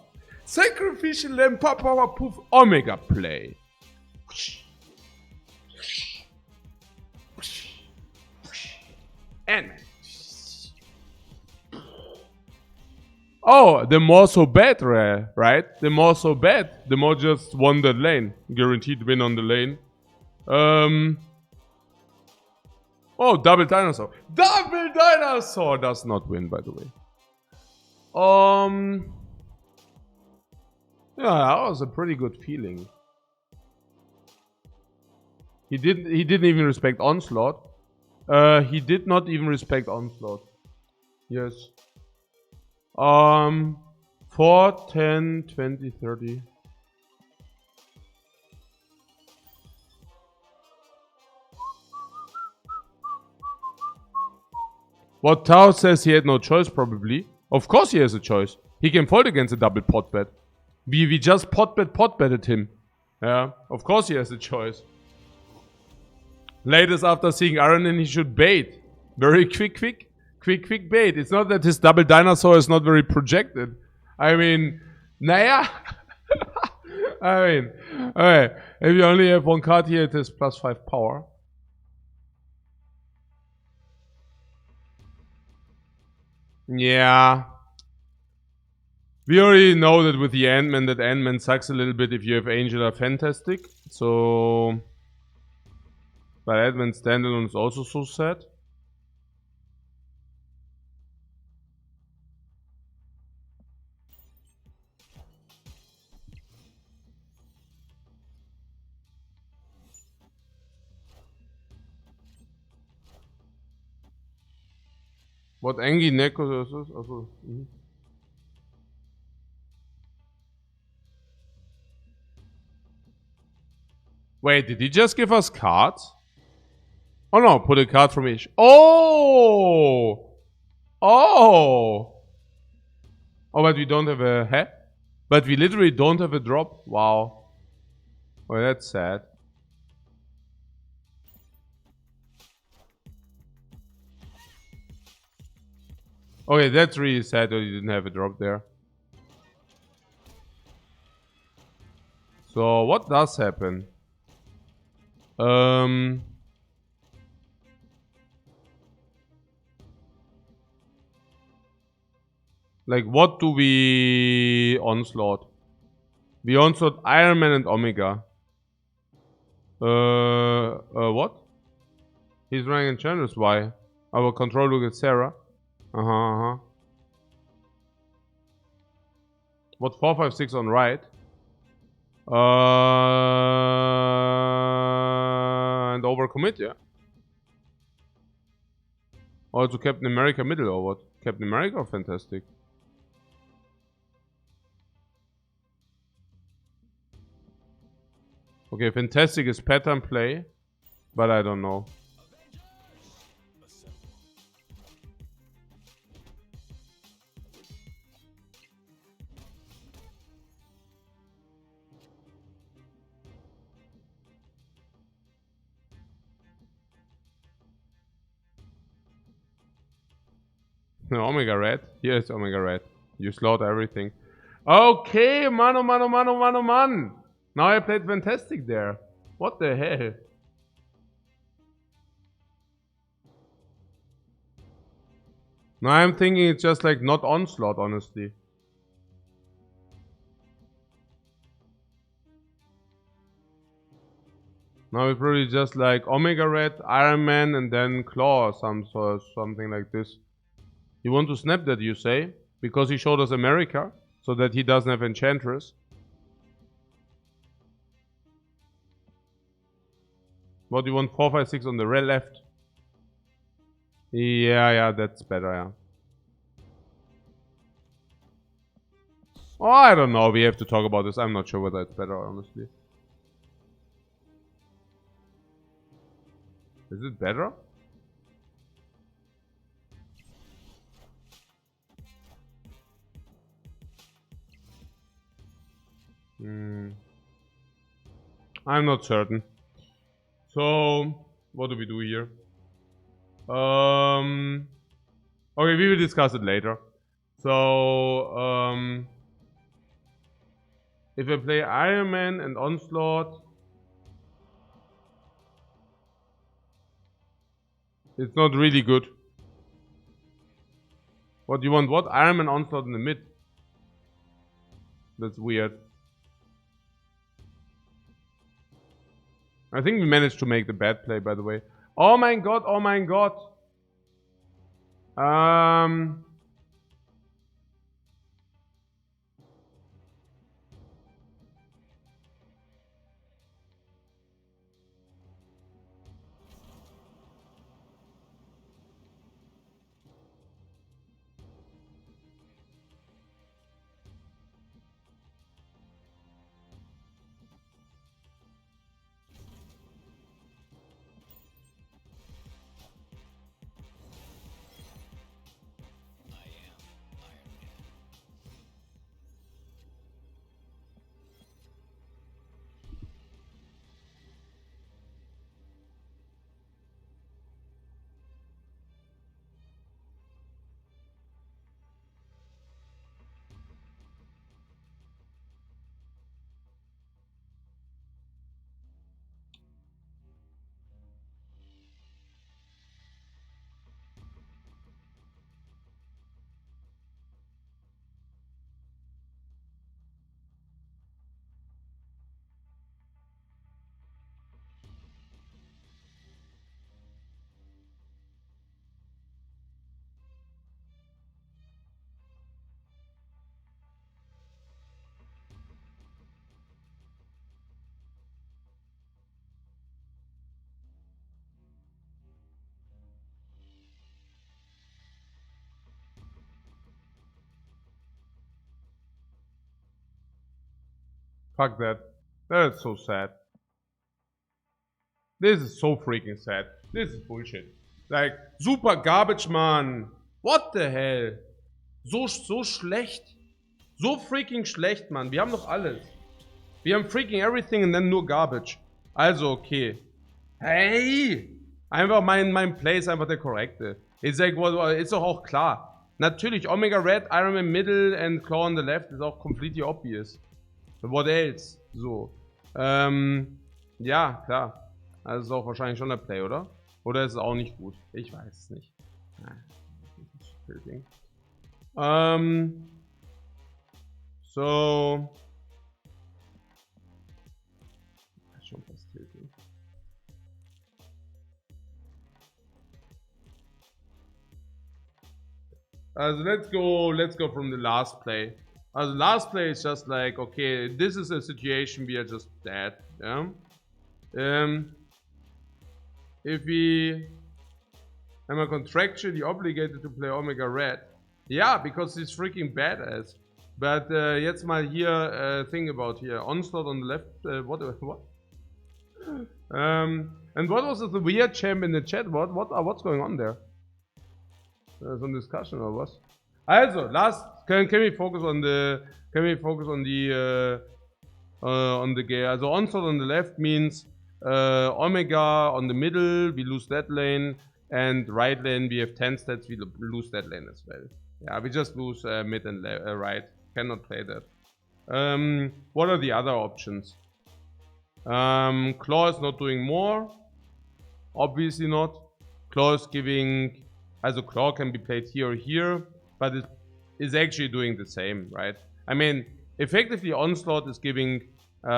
Sacrificial lamb, pa, pa, pa, poof. Omega play. And oh, the more so bad, right? The more so bad, the more just won that lane. Guaranteed win on the lane. Oh, double dinosaur. Double dinosaur does not win, by the way. Yeah, that was a pretty good feeling. He didn't even respect Onslaught. He did not even respect Onslaught. Yes. 4, 10, 20, 30. What Tao says he had no choice, probably. Of course he has a choice. He can fold against a double pot bet. We just pot betted him. Yeah, of course he has a choice. Latest after seeing Iron Man, he should bait. Very quick bait. It's not that his double dinosaur is not very projected. I mean, naja. I mean, alright. If you only have one card here, it is +5 power. Yeah. We already know that with the Ant-Man, that Ant-Man sucks a little bit if you have Angela Fantastic. So... But Ant-Man standalone is also so sad. What Angie Neko is this? Also, Wait, did he just give us cards? Oh no, put a card from each. Oh! Oh! Oh, but we don't have a hat? But we literally don't have a drop? Wow. Oh, that's sad. Okay, that's really sad that you didn't have a drop there. So what does happen? Like what do we onslaught? We onslaught Iron Man and Omega. What? He's running Enchantress, why? Our control look at Sarah. Uh-huh. What, 4, 5, 6 on right? And overcommit, yeah. Also Captain America middle or what? Captain America, fantastic. Okay, fantastic is pattern play, but I don't know. Omega Red? Yes, Omega Red. You slaughter everything. Okay, mano. Now I played fantastic there. What the hell? Now I'm thinking it's just like not onslaught, honestly. Now it's probably just like Omega Red, Iron Man, and then Claw or something like this. You want to snap that, you say? Because he showed us America, so that he doesn't have Enchantress. What do you want? 4, 5, 6 on the left? Yeah, that's better, yeah. Oh, I don't know. We have to talk about this. I'm not sure whether it's better, honestly. Is it better? I'm not certain. So, what do we do here? Okay, we will discuss it later. So, if I play Iron Man and Onslaught, it's not really good. What do you want? What? Iron Man Onslaught in the mid? That's weird. I think we managed to make the bad play, by the way. Oh my god, oh my god. Fuck that. That's so sad. This is so freaking sad. This is bullshit. Like, super garbage, man. What the hell? So schlecht. So freaking schlecht, man. Wir haben doch alles. Wir haben freaking everything und dann nur garbage. Also, okay. Hey! Einfach mein Play ist einfach der korrekte. Ist doch auch klar. Natürlich, Omega Red, Iron Man Middle and Claw on the left ist auch completely obvious. What else? So. Ja, klar. Also ist auch wahrscheinlich schon der Play, oder? Oder ist es auch nicht gut? Ich weiß es nicht. So. Schon fast tilting. Let's go from the last play. The last play is just like, okay, this is a situation we are just dead. Yeah. If we am I contractually obligated to play Omega Red? Yeah, because he's freaking badass. But jetzt mal hier think about here. Onslaught on the left. What? And what was the weird champ in the chat? What's going on there? Some discussion or what? Also, can we focus on the game? Also Onslaught on the left means Omega on the middle, we lose that lane, and right lane we have 10 stats, we lose that lane as well. Yeah, we just lose mid and right. Cannot play that. What are the other options? Claw is not doing more. Obviously not. Claw is giving... Also Claw can be played here or here, but it is actually doing the same, right? I mean, effectively Onslaught is giving 8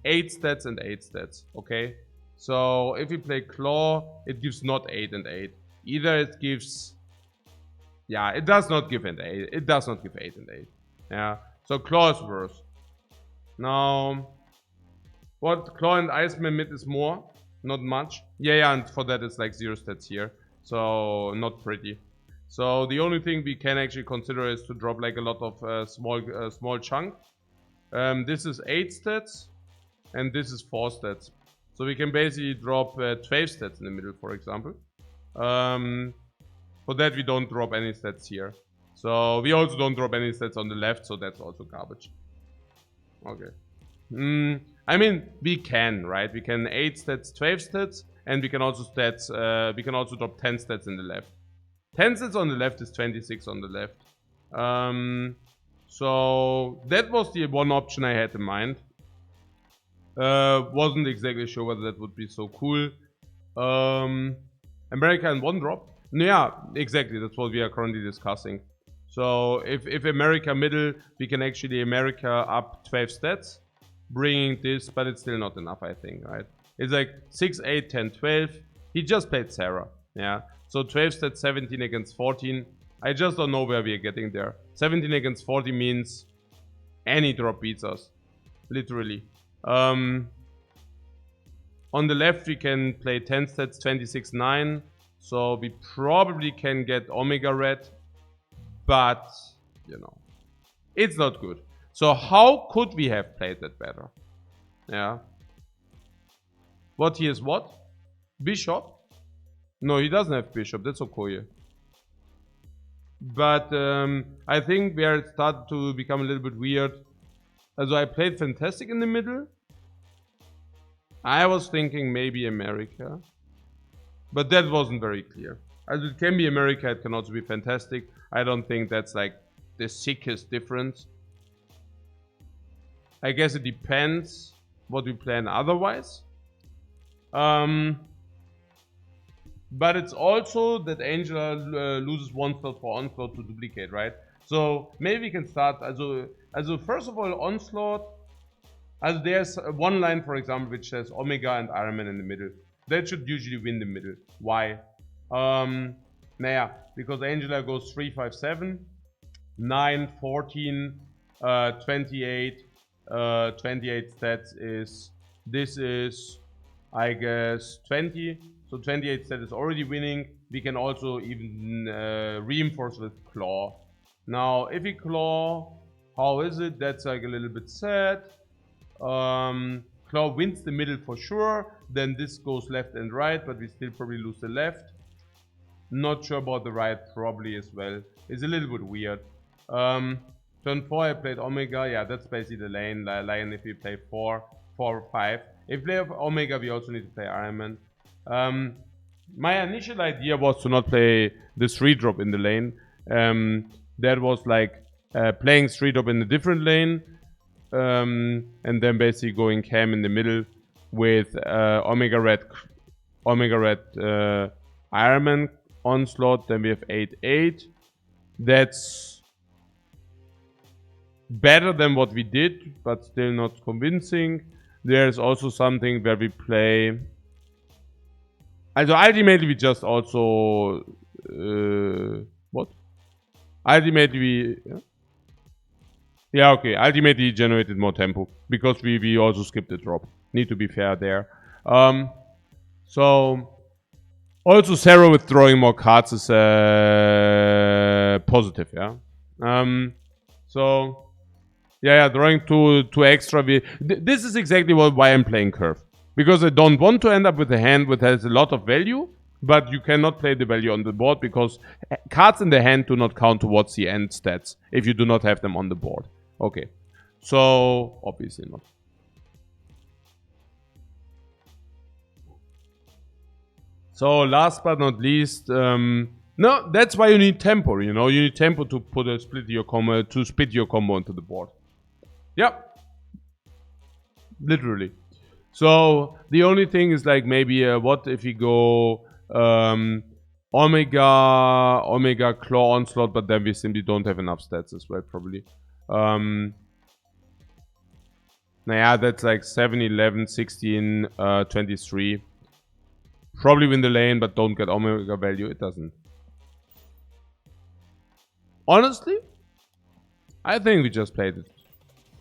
stats and 8 stats, okay? So if we play Claw, it gives not 8 and 8. Either it gives... Yeah, it does not give 8. It does not give 8 and 8. Yeah, so Claw is worse. Now, what Claw and Iceman mid is more? Not much. Yeah, and for that it's like 0 stats here. So, not pretty. So, the only thing we can actually consider is to drop like a lot of small chunk. This is 8 stats. And this is 4 stats. So, we can basically drop 12 stats in the middle, for example. For that, we don't drop any stats here. So, we also don't drop any stats on the left, so that's also garbage. Okay. I mean, we can, right? We can 8 stats, 12 stats. And we can also drop 10 stats in the left. 10 stats on the left is 26 on the left. So that was the one option I had in mind. Wasn't exactly sure whether that would be so cool. America in one drop? Yeah, exactly. That's what we are currently discussing. So if America middle, we can actually America up 12 stats, bringing this, but it's still not enough, I think, right? It's like 6, 8, 10, 12. He just played Sarah. Yeah. So 12 stats, 17 against 14. I just don't know where we are getting there. 17 against 40 means any drop beats us. Literally. On the left, we can play 10 stats, 26, 9. So we probably can get Omega Red. But, you know, it's not good. So how could we have played that better? Yeah. What he is what? Bishop? No, he doesn't have Bishop. That's Okoye. But I think where it started to become a little bit weird. Also I played Fantastic in the middle. I was thinking maybe America. But that wasn't very clear. As it can be America, it can also be Fantastic. I don't think that's like the sickest difference. I guess it depends what we plan otherwise. But it's also that Angela loses one slot for Onslaught to duplicate, right? So maybe we can start. Also first of all, Onslaught. As there's one line, for example, which says Omega and Iron Man in the middle. That should usually win the middle. Why? Naja, because Angela goes 3, 5, 7, 9, 14, 28, 28 stats is. This is, I guess, 20. So 28 stat is already winning. We can also even reinforce with Claw. Now, if we Claw, how is it? That's like a little bit sad. Claw wins the middle for sure. Then this goes left and right, but we still probably lose the left. Not sure about the right, probably as well. It's a little bit weird. Turn 4, I played Omega. Yeah, that's basically the lane. Lion if we play 4 or 5. If we play Omega, we also need to play Iron Man. My initial idea was to not play the 3 drop in the lane. that was like playing street up in a different lane, and then basically going cam in the middle with Omega Red Ironman onslaught. Then we have 8-8. That's better than what we did, but still not convincing. There's also something where we play. Also ultimately we just also what? Ultimately we yeah, okay. Ultimately generated more tempo because we also skipped the drop. Need to be fair there. So also Zero withdrawing more cards is positive, yeah. So yeah, drawing two extra. This is exactly why I'm playing curve, because I don't want to end up with a hand which has a lot of value, but you cannot play the value on the board because cards in the hand do not count towards the end stats if you do not have them on the board. Okay, so obviously not. So last but not least, no, that's why you need tempo. You know, you need tempo to put a split your combo onto the board. Yep, literally. So the only thing is like maybe what if you go Omega Claw Onslaught, but then we simply don't have enough stats as well, probably. Naja, that's like 7, 11, 16, 23. Probably win the lane, but don't get Omega value. It doesn't. Honestly, I think we just played it.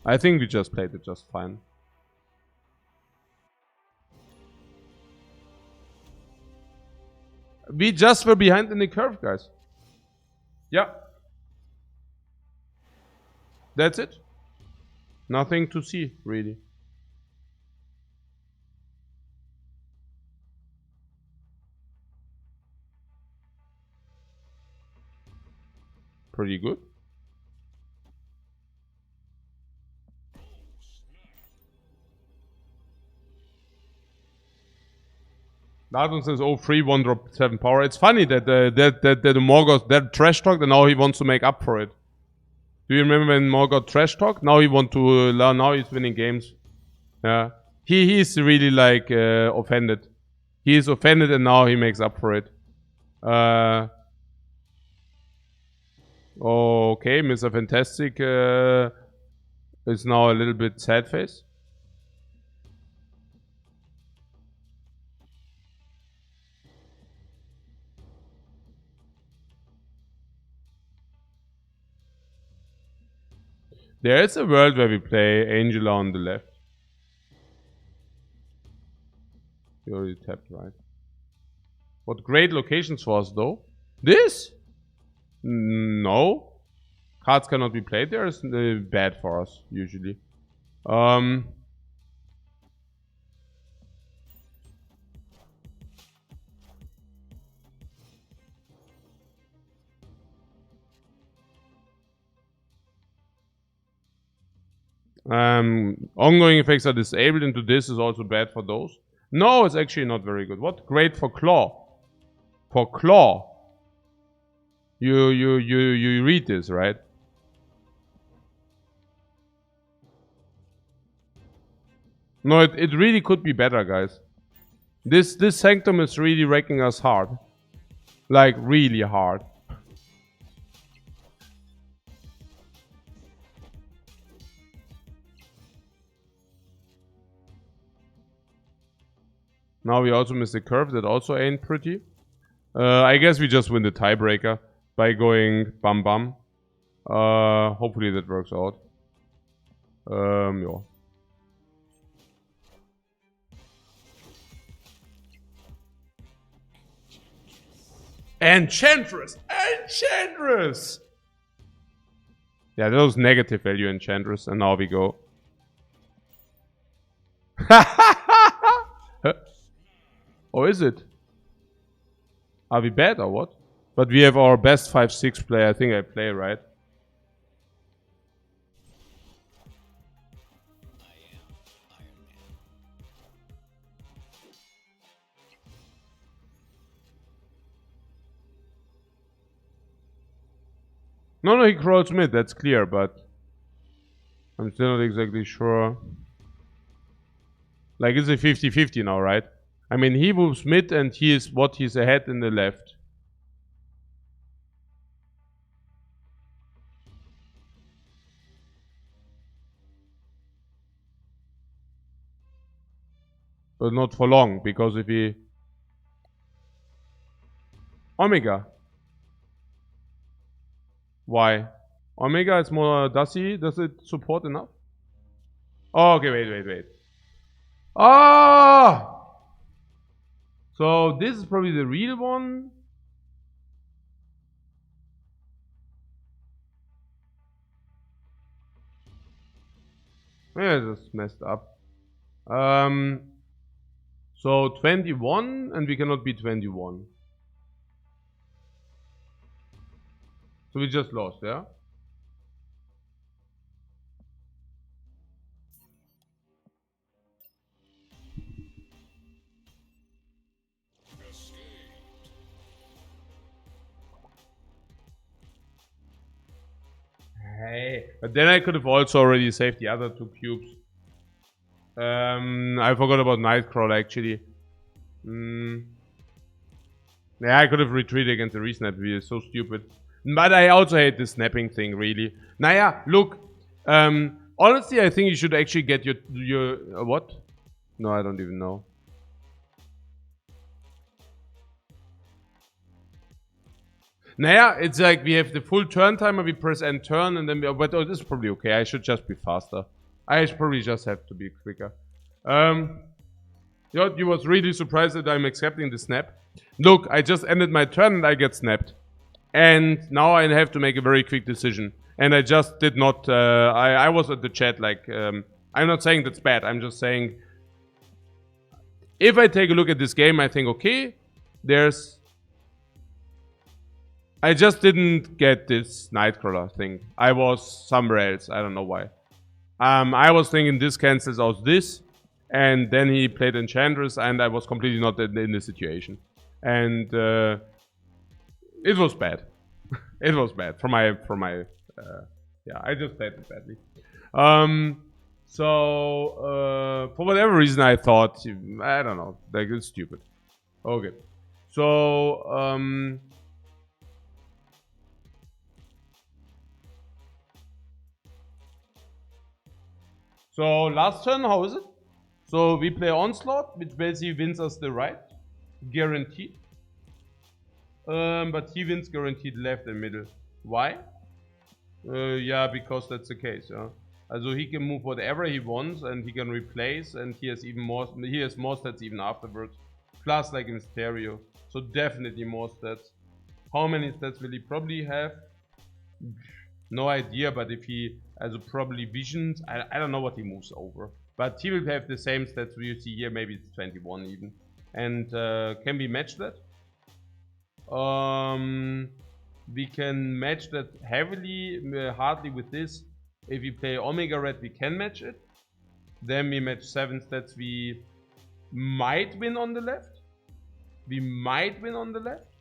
I think we just played it just fine. We just were behind in the curve, guys. Yeah. That's it. Nothing to see, really. Pretty good. That one says 03, 1 drop 7 power. It's funny that the Morgoth that trash talked and now he wants to make up for it. Do you remember when Morgoth trash talked? Now he want to now he's winning games. Yeah. He's really like offended. He is offended and now he makes up for it. Okay, Mr. Fantastic is now a little bit sad face. There is a world where we play Angela on the left. We already tapped, right? What great locations for us, though. This? No. Cards cannot be played there. Is bad for us, usually. Ongoing effects are disabled into this is also bad for those. No, it's actually not very good. What? Great for Claw. For Claw. You read this, right? No, it really could be better, guys. This Sanctum is really wrecking us hard. Like, really hard. Now we also miss the curve. That also ain't pretty. I guess we just win the tiebreaker by going bum bum. Hopefully that works out. Yeah. Enchantress! Enchantress! Yeah, that was negative value Enchantress, and now we go. Or is it? Are we bad or what? But we have our best 5-6 player. I think I play, right? No, he crawls mid, that's clear, but I'm still not exactly sure. Like, it's a 50-50 now, right? I mean, he moves mid and he's ahead in the left. But not for long, because if he... Omega. Why? Omega is more... Does it support enough? Oh, okay, wait. Ah! So this is probably the real one. Yeah, that's messed up. So 21, and we cannot be 21. So we just lost, yeah? Hey, but then I could have also already saved the other 2 cubes. I forgot about Nightcrawler actually. Yeah, I could have retreated against the resnap. It's so stupid. But I also hate the snapping thing, really. Naja, look. Honestly, I think you should actually get your what? No, I don't even know. Naja, it's like we have the full turn timer, we press end turn, and then but this is probably okay. I should just be faster. I should probably just have to be quicker. You was really surprised that I'm accepting the snap. Look, I just ended my turn and I get snapped. And now I have to make a very quick decision. And I just did not, I was at the chat like, I'm not saying that's bad. I'm just saying, if I take a look at this game, I think, okay, I just didn't get this Nightcrawler thing. I was somewhere else. I don't know why. I was thinking this cancels out this. And then he played Enchantress, and I was completely not in the situation. And it was bad. It was bad for my yeah, I just played it badly. So for whatever reason, I thought, I don't know, like it's stupid. Okay, so so last turn, how is it? So we play Onslaught, which basically wins us the right, guaranteed. But he wins guaranteed left and middle. Why? Yeah, because that's the case. Yeah. Also he can move whatever he wants, and he can replace, and he has even more. He has more stats even afterwards. Plus, like in stereo, so definitely more stats. How many stats will he probably have? No idea. But if he has probably visions, I don't know what he moves over. But he will have the same stats you see here. Maybe it's 21 even. And can we match that? We can match that heavily, hardly with this. If we play Omega Red, we can match it. Then we match 7 stats. We might win on the left. We might win on the left.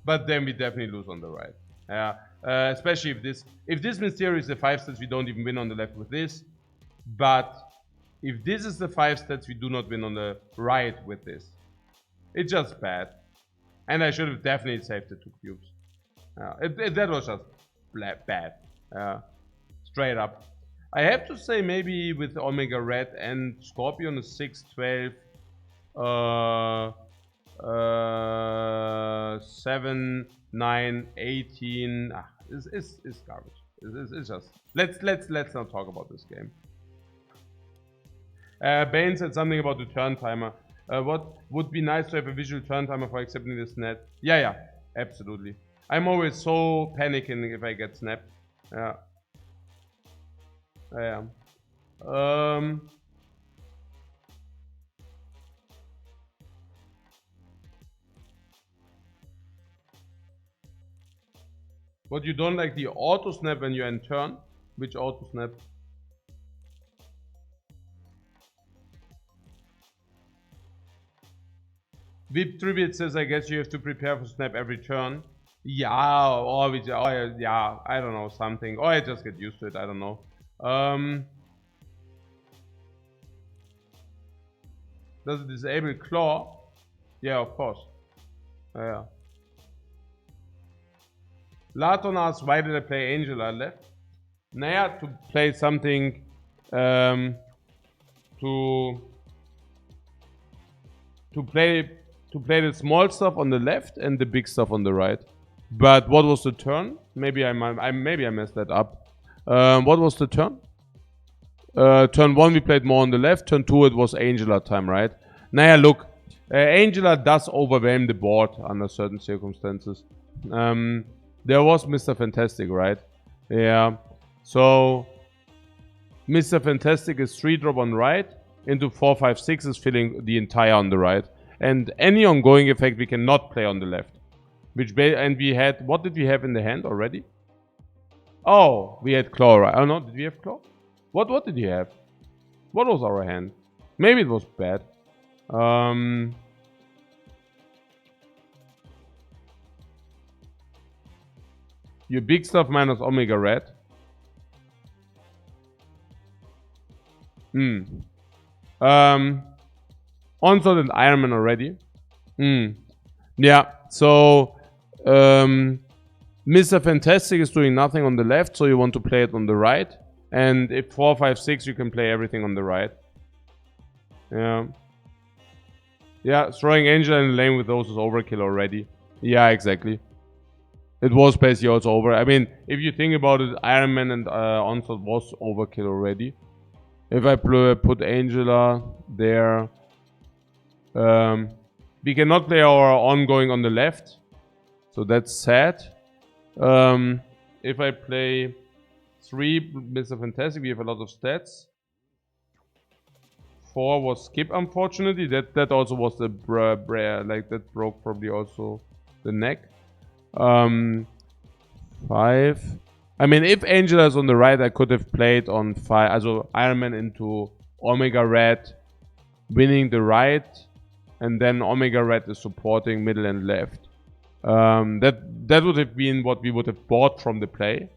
But then we definitely lose on the right. Yeah, especially if this Mysterio is the 5 stats, we don't even win on the left with this. But if this is the 5 stats, we do not win on the right with this. It's just bad. And I should have definitely saved the 2 cubes. That was just bad. Straight up. I have to say, maybe with Omega Red and Scorpion is 6, 12, 7, 9, 18. It's garbage. It's just let's not talk about this game. Bane said something about the turn timer. What would be nice to have a visual turn timer for accepting this net? Yeah, absolutely. I'm always so panicking if I get snapped. Yeah. I am. What, you don't like the auto snap when you end turn? Which auto snap? VIP Tribute says, I guess you have to prepare for snap every turn. Yeah, or yeah, I don't know, something. Or I just get used to it, I don't know. Does it disable claw? Yeah, of course. Yeah. Laton asks, why did I play Angela left? Naja, to play something, to play the small stuff on the left and the big stuff on the right. But what was the turn? Maybe I messed that up. What was the turn? Turn 1 we played more on the left. Turn 2 it was Angela time, right? Naja, look, Angela does overwhelm the board under certain circumstances. There was Mr. Fantastic, right? Yeah. So Mr. Fantastic is 3-drop on right into 4-5-6 is filling the entire on the right. And any ongoing effect we cannot play on the left. And we had, what did we have in the hand already? Oh, we had claw, right? Oh no, did we have claw? What did you have? What was our hand? Maybe it was bad. Your big stuff minus Omega Red. Onslaught and Iron Man already. Yeah, so Mr. Fantastic is doing nothing on the left, so you want to play it on the right. And if 4-5-6, you can play everything on the right. Yeah. Yeah, throwing Angel in the lane with those is overkill already. Yeah, exactly. It was basically also over. I mean, if you think about it, Iron Man and Onslaught was overkill already. If I put Angela there, we cannot play our ongoing on the left, so that's sad. If I play 3 Mr. Fantastic, we have a lot of stats. 4 was skip, unfortunately. That also was the like that broke probably also the neck. 5. I mean, if Angela is on the right, I could have played on 5. Also Iron Man into Omega Red, winning the right, and then Omega Red is supporting middle and left. That would have been what we would have bought from the play.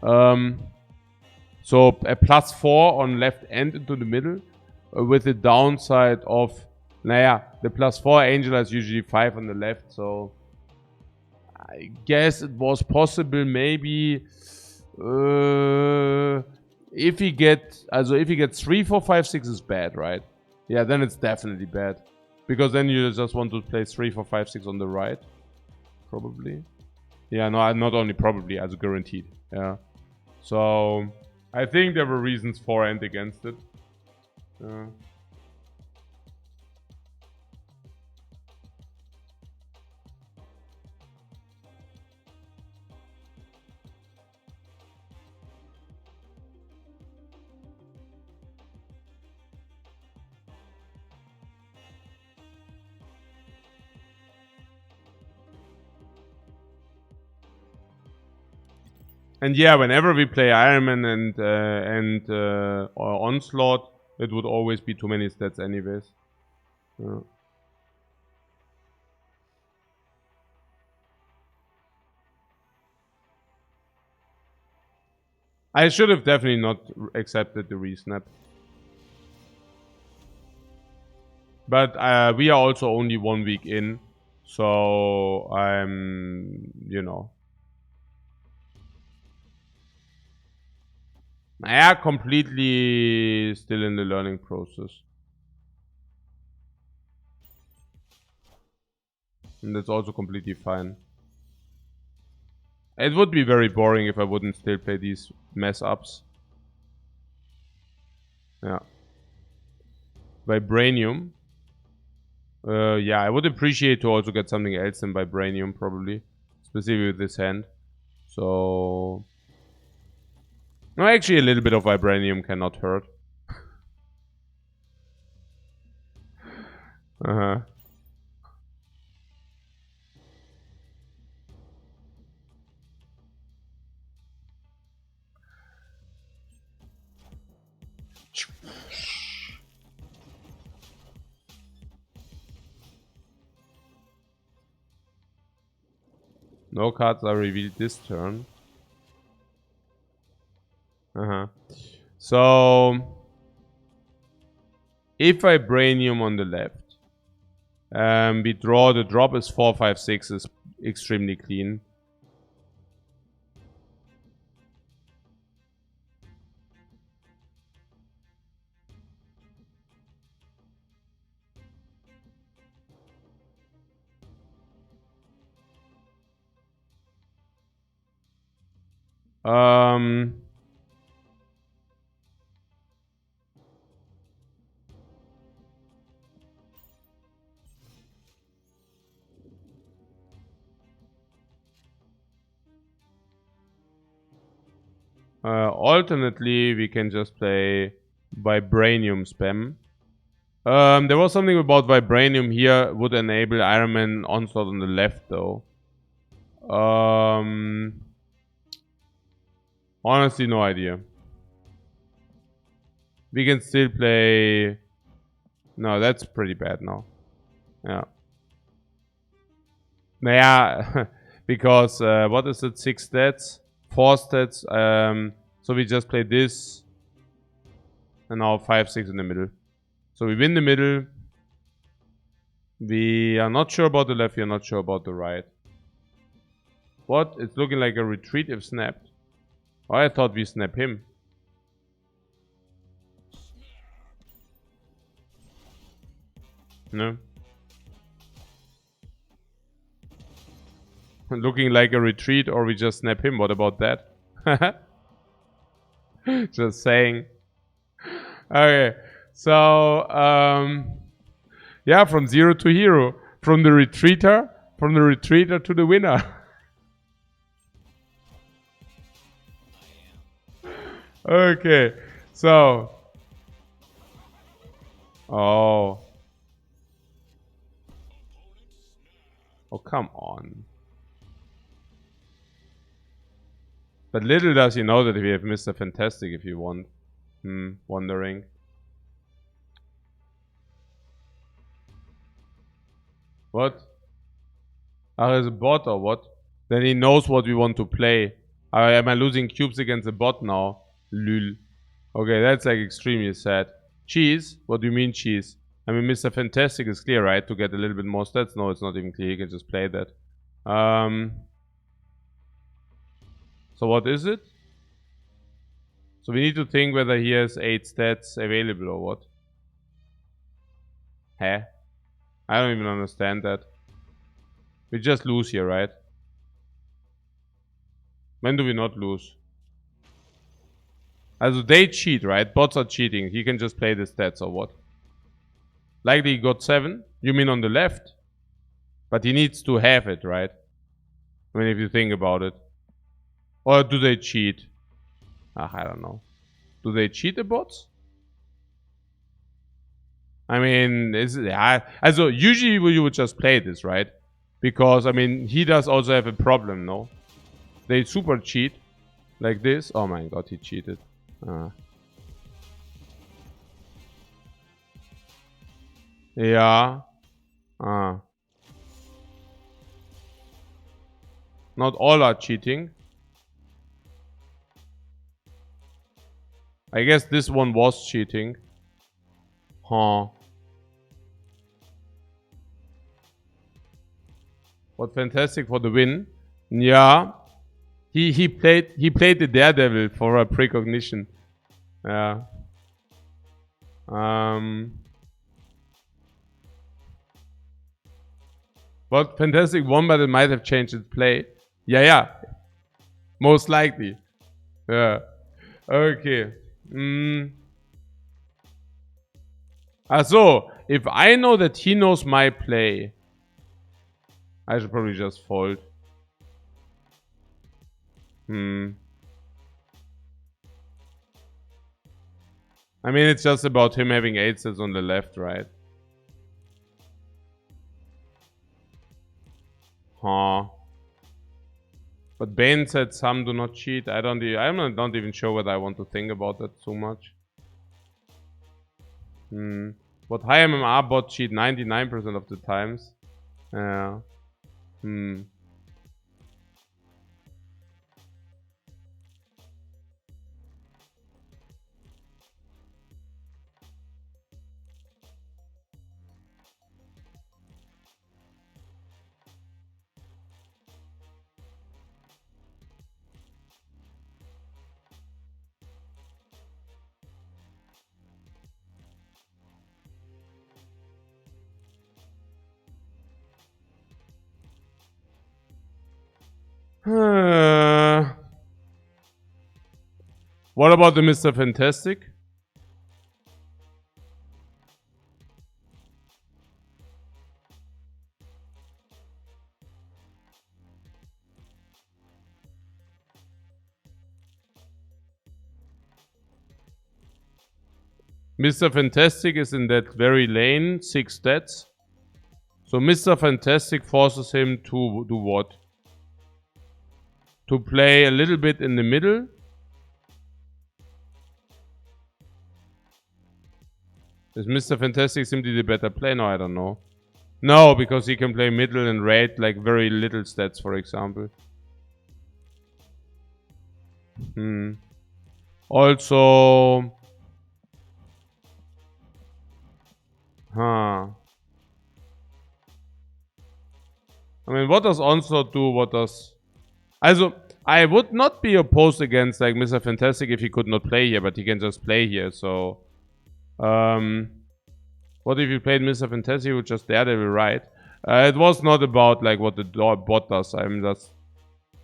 So a +4 on left and into the middle, with the downside of, naja, the +4 Angela is usually 5 on the left, so I guess it was possible maybe if he gets 3, 4, 5, 6 is bad, right? Yeah, then it's definitely bad. Because then you just want to play 3, 4, 5, 6 on the right. Probably. Yeah, no, not only probably, as guaranteed. Yeah. So I think there were reasons for and against it. And yeah, whenever we play Iron Man and Onslaught, it would always be too many stats anyways. Yeah. I should have definitely not accepted the resnap. But we are also only 1 week in, so I'm, you know. Yeah, completely still in the learning process. And that's also completely fine. It would be very boring if I wouldn't still play these mess ups. Yeah. Vibranium. Yeah, I would appreciate to also get something else than Vibranium, probably. Specifically with this hand. So... No, actually a little bit of Vibranium cannot hurt. Uh-huh. No cards are revealed this turn. So, if I Brainium on the left, we draw the drop is 4, 5, 6 is extremely clean. Alternately, we can just play Vibranium spam. There was something about Vibranium here would enable Iron Man onslaught on the left though. Honestly, no idea. We can still play... No, that's pretty bad now. Yeah. Naja, because what is it? 6 stats? 4 stats. So we just play this. And now 5, 6 in the middle. So we win the middle. We are not sure about the left. We are not sure about the right. What? It's looking like a retreat if snapped. Oh, I thought we snap him. No. Looking like a retreat or we just snap him. What about that? Just saying. Okay. So, yeah, from 0 to hero. From the retreater to the winner. Okay. So. Oh. Oh, come on. But little does he know that we have Mr. Fantastic if you want. Wondering. What? Ah, there's a bot or what? Then he knows what we want to play. Am I losing cubes against a bot now? Lul. Okay, that's like extremely sad. Cheese? What do you mean cheese? I mean, Mr. Fantastic is clear, right? To get a little bit more stats. No, it's not even clear. He can just play that. So what is it? So we need to think whether he has 8 stats available or what. Huh? I don't even understand that. We just lose here, right? When do we not lose? Also they cheat, right? Bots are cheating. He can just play the stats or what? Likely he got 7. You mean on the left? But he needs to have it, right? I mean, if you think about it. Or do they cheat? I don't know. Do they cheat the bots? I mean, also usually you would just play this, right? Because, I mean, he does also have a problem, no? They super cheat. Like this. Oh my god, he cheated. Yeah. Not all are cheating. I guess this one was cheating. Huh. What fantastic for the win. Yeah. He played the Daredevil for a precognition. Yeah. But fantastic won, but it might have changed its play. Yeah. Most likely. Yeah. Okay. So if I know that he knows my play, I should probably just fold. I mean, it's just about him having 8 sets on the left, right? Huh. But Bane said some do not cheat. I'm not even sure whether I want to think about that too much. But high MMR bot cheat 99% of the times. Yeah. What about the Mr. Fantastic? Mr. Fantastic is in that very lane, 6 stats. So Mr. Fantastic forces him to do what? To play a little bit in the middle. Is Mr. Fantastic simply the better play? No, I don't know. No, because he can play middle and raid like very little stats, for example. Also... Huh. I mean, what does Onslaught do? What does... Also, I would not be opposed against like Mr. Fantastic if he could not play here, but he can just play here, so... What if you played Mr. Fantastic with just Daredevil, right? It was not about like what the bot does.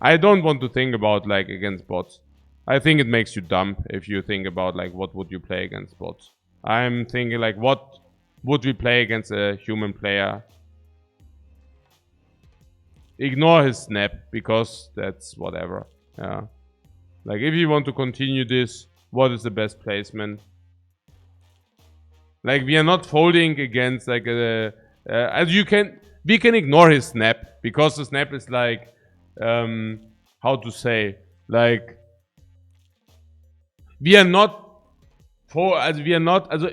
I don't want to think about like against bots. I think it makes you dumb if you think about like what would you play against bots. I'm thinking like what would we play against a human player? Ignore his snap because that's whatever. Yeah. Like if you want to continue this, what is the best placement? Like we are not folding against like as we can ignore his snap because the snap is like how to say, like we are not as we are not as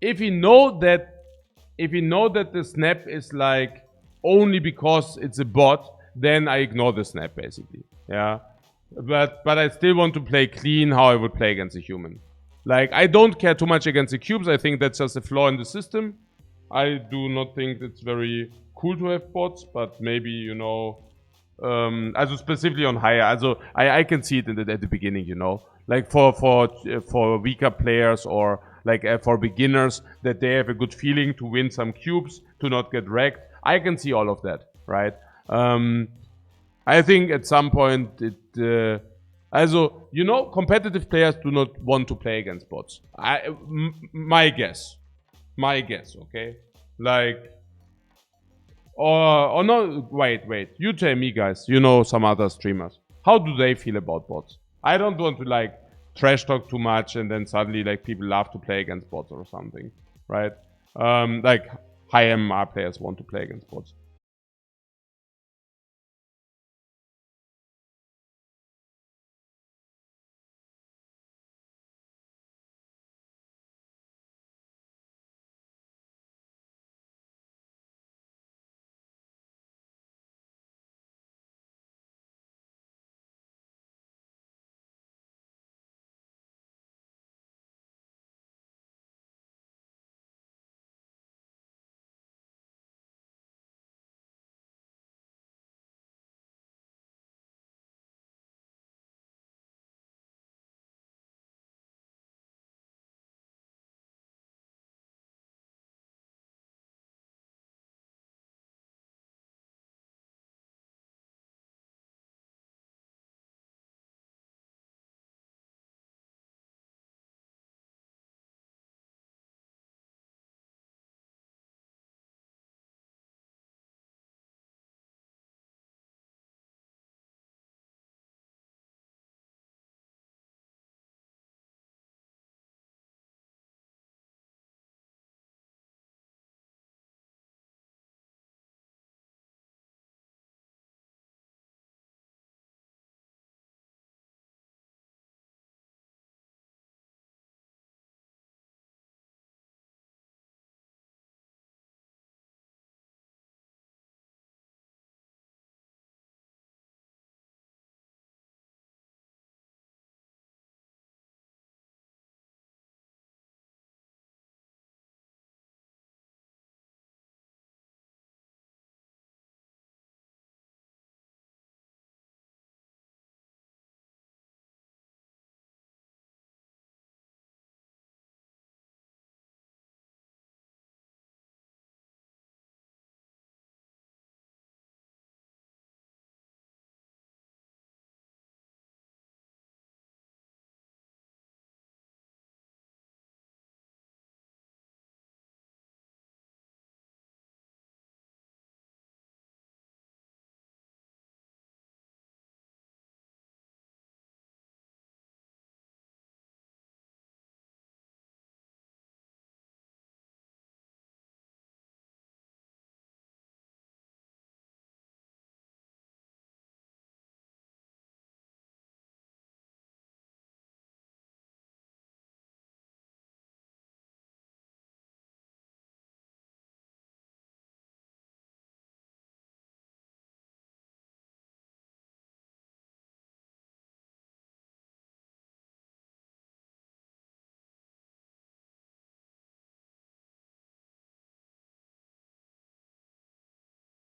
if we know that the snap is like only because it's a bot, then I ignore the snap basically. Yeah. But I still want to play clean how I would play against a human. Like I don't care too much against the cubes. I think that's just a flaw in the system. I do not think it's very cool to have bots, but maybe you know, also specifically on higher. Also I can see it at the beginning, you know, like for weaker players or like for beginners that they have a good feeling to win some cubes to not get wrecked. I can see all of that, right? I think at some point it. Also, you know, competitive players do not want to play against bots. My guess, okay? Like, or no, wait. You tell me, guys. You know some other streamers. How do they feel about bots? I don't want to like trash talk too much and then suddenly like people love to play against bots or something, right? Like high MMR players want to play against bots.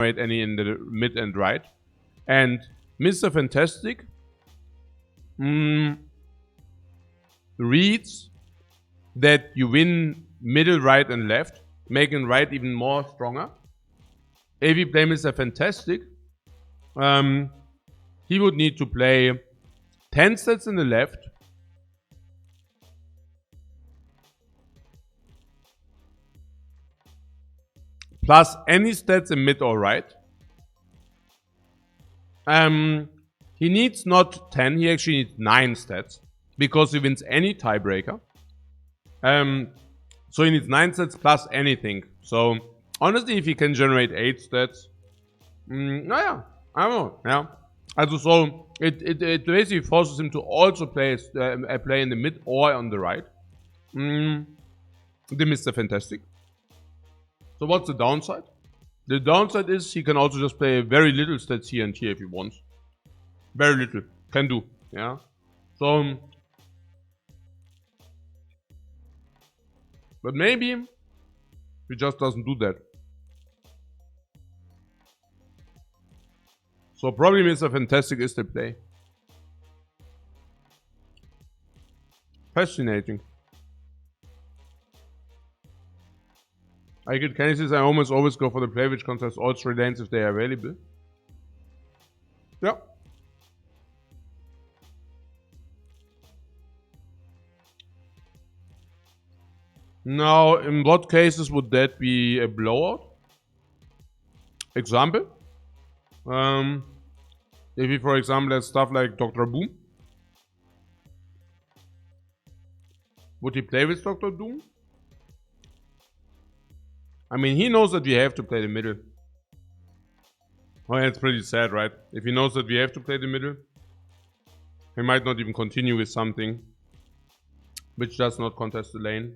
any in the mid and right. And Mr. Fantastic reads that you win middle, right, and left, making right even more stronger. If we play Mr. Fantastic, he would need to play 10 stats in the left, plus any stats in mid or right. He needs not 10, he actually needs 9 stats, because he wins any tiebreaker. So he needs 9 stats plus anything. So honestly, if he can generate 8 stats, naja, I don't know, yeah. Also, so it basically forces him to also play in the mid or on the right. The Mr. Fantastic. So what's the downside? The downside is he can also just play very little stats here and here if he wants. Very little. Can do, yeah. So, but maybe he just doesn't do that. So probably Mr. Fantastic is the play. Fascinating. I get cases, I almost always go for the play which contests all 3 lanes if they are available. Yeah. Now, in what cases would that be a blowout? Example? If we, for example, have stuff like Dr. Boom. Would he play with Dr. Doom? I mean, he knows that we have to play the middle. Well, it's pretty sad, right? If he knows that we have to play the middle, he might not even continue with something which does not contest the lane.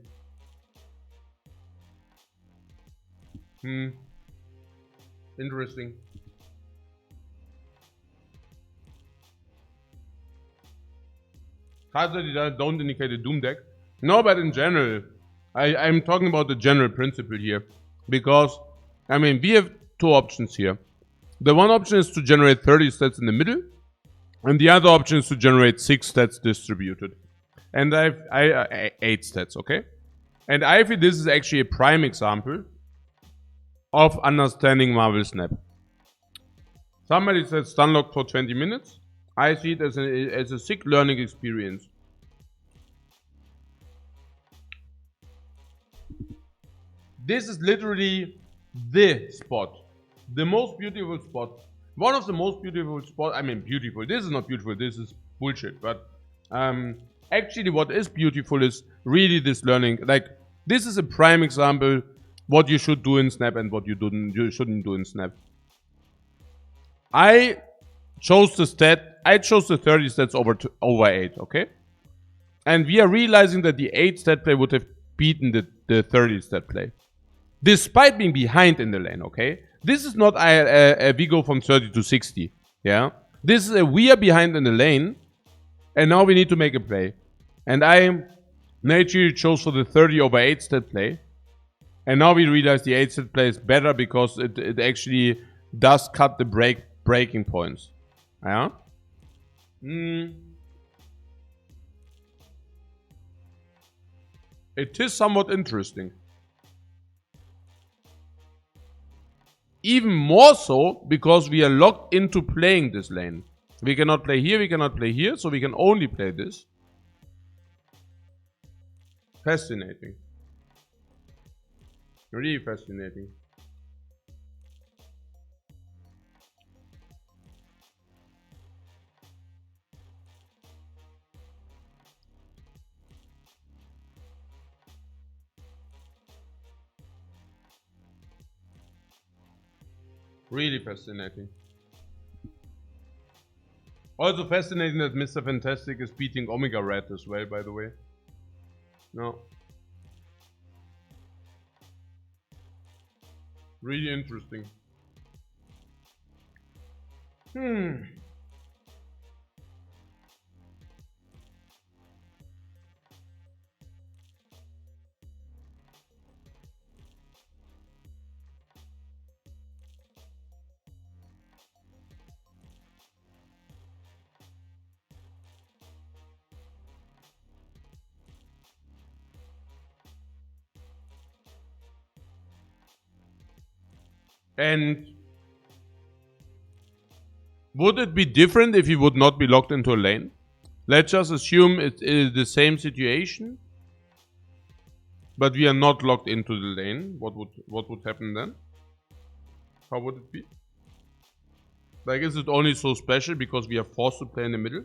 Interesting. Cards that don't indicate a Doom deck. No, but in general, I'm talking about the general principle here. Because, I mean, we have 2 options here. The one option is to generate 30 stats in the middle. And the other option is to generate 6 stats distributed. And I have 8 stats, okay? And I feel this is actually a prime example of understanding Marvel Snap. Somebody said stunlock for 20 minutes. I see it as a sick learning experience. This is literally the spot. The most beautiful spot. One of the most beautiful spots. I mean, beautiful. This is not beautiful. This is bullshit. But actually what is beautiful is really this learning. Like, this is a prime example what you should do in Snap and what you shouldn't do in Snap. I chose the 30 stats over 8, okay? And we are realizing that the 8 stat play would have beaten the 30 stat play. Despite being behind in the lane, okay? This is not we go from 30 to 60, yeah? This is we are behind in the lane, and now we need to make a play. And I naturally chose for the 30 over 8 stat play. And now we realize the 8 stat play is better because it actually does cut the breaking points. Yeah? It is somewhat interesting. Even more so because we are locked into playing this lane. We cannot play here, we cannot play here, so we can only play this. Fascinating. Really fascinating. Really fascinating. Also fascinating that Mr. Fantastic is beating Omega Red as well, by the way. No. Really interesting. And would it be different if he would not be locked into a lane? Let's just assume it is the same situation, but we are not locked into the lane. What would happen then? How would it be? Like, is it only so special because we are forced to play in the middle?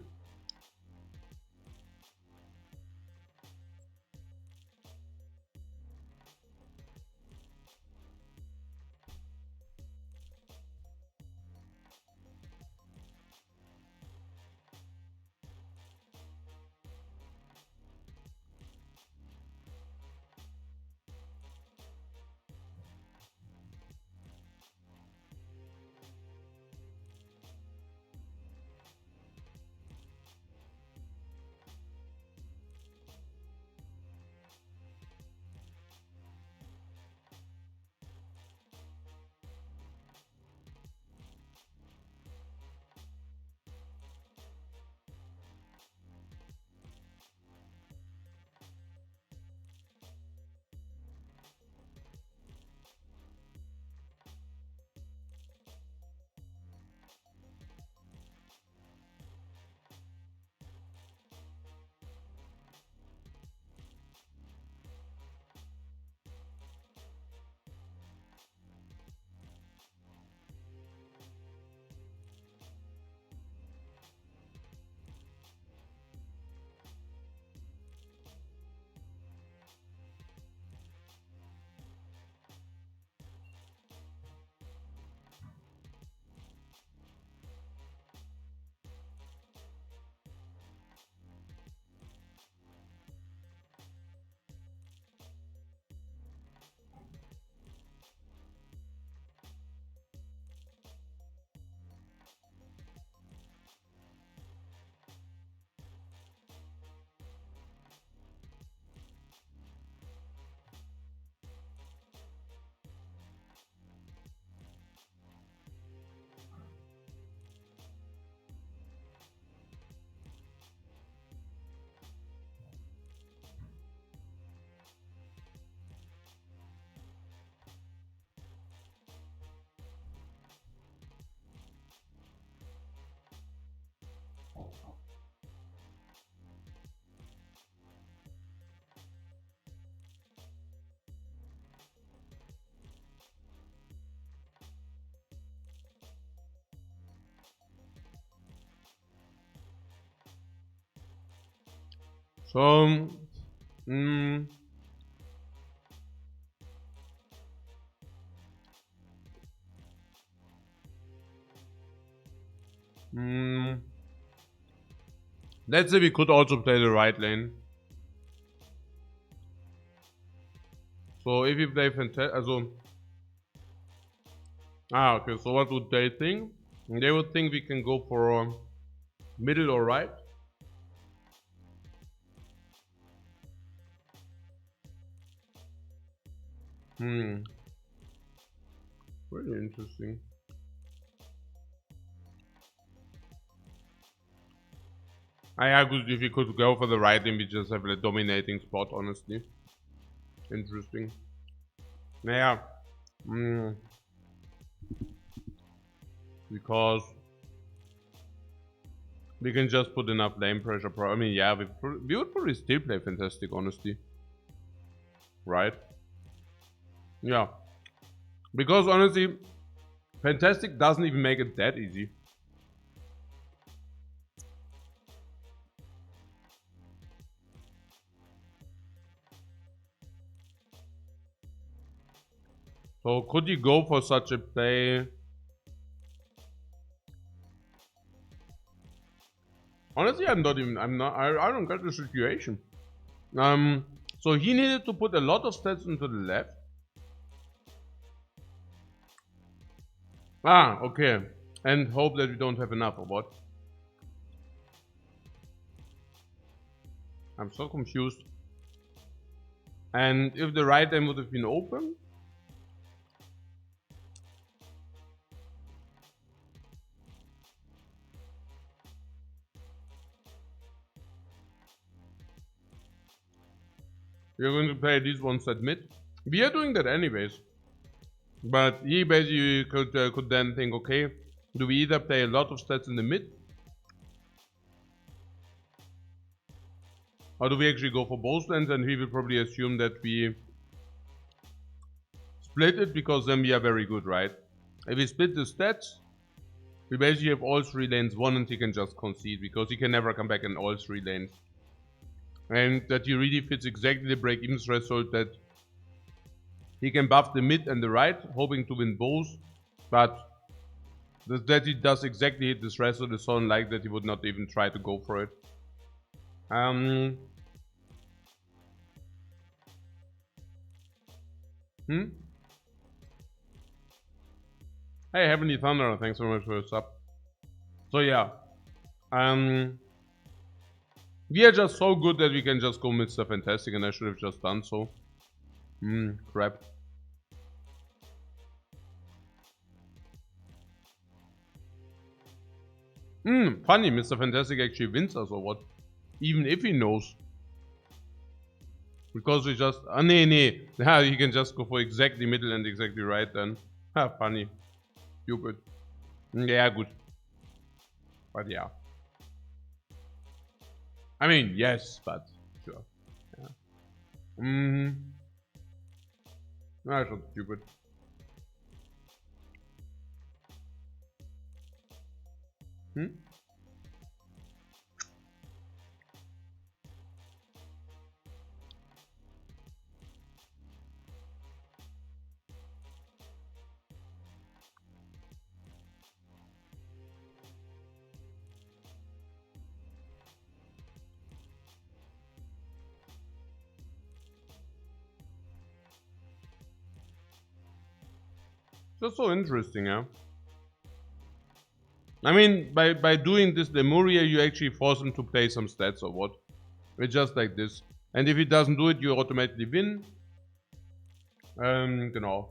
So, let's say we could also play the right lane. So if we play okay, so what would they think? They would think we can go for middle or right. Really interesting. I argued if we could go for the right, then we just have a dominating spot, honestly. Interesting. Naja. Because we can just put enough lane pressure. I mean, yeah, we would probably still play Fantastic, honestly. Right? Yeah. Because honestly, Fantastic doesn't even make it that easy. So could you go for such a play? Honestly, I don't get the situation. So he needed to put a lot of stats into the left. Ah, okay. And hope that we don't have enough, or what? I'm so confused. And if the right lane would have been open? We're going to play these ones at mid. We are doing that anyways. But he basically could then think, okay, do we either play a lot of stats in the mid, or do we actually go for both lanes? And he will probably assume that we split it, because then we are very good, right? If we split the stats, we basically have all 3 lanes won, and he can just concede, because he can never come back in all 3 lanes. And that he really fits exactly the break-even threshold, that he can buff the mid and the right, hoping to win both, but that he does exactly hit this threshold is so unlike that he would not even try to go for it. Hey, Heavenly Thunder, thanks so much for your sub. So yeah, we are just so good that we can just go Mr. Fantastic, and I should have just done so. Crap. Funny, Mr. Fantastic actually wins us or what? Even if he knows. Because we just... nee. Yeah, he can just go for exactly middle and exactly right then. Ha, funny. Stupid. Yeah, good. But yeah. I mean, yes, but sure. Yeah. That's not stupid. That's so interesting, yeah. I mean, by doing this Lemuria, you actually force him to play some stats or what? It's just like this. And if he doesn't do it, you automatically win. Genau.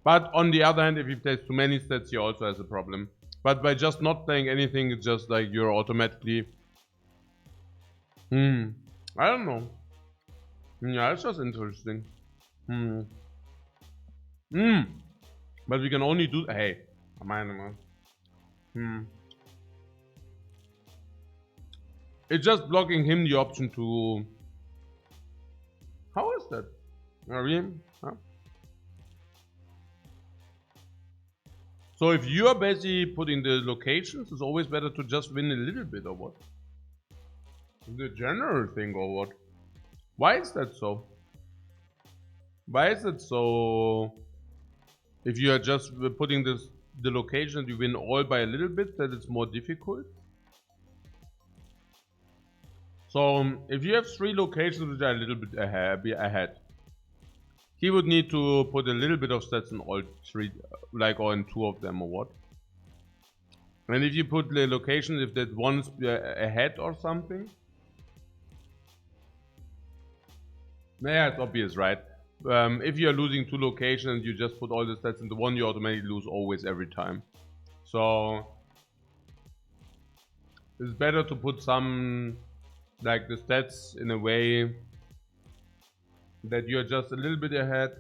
But on the other hand, if he plays too many stats, he also has a problem. But by just not playing anything, it's just like you're automatically... I don't know. Yeah, it's just interesting. But we can only do... Hey, man. It's just blocking him the option to... How is that? Really? Huh? So if you are basically putting the locations, it's always better to just win a little bit or what? The general thing or what? Why is that so? Why is it so... If you are just putting the location, you win all by a little bit, that it's more difficult? So if you have 3 locations which are a little bit ahead, he would need to put a little bit of stats in all 3, like, or in 2 of them or what. And if you put the location, if that one's ahead or something, yeah, it's obvious, right? If you are losing 2 locations, you just put all the stats into one, you automatically lose always every time. So it's better to put some, like, the stats in a way that you're just a little bit ahead,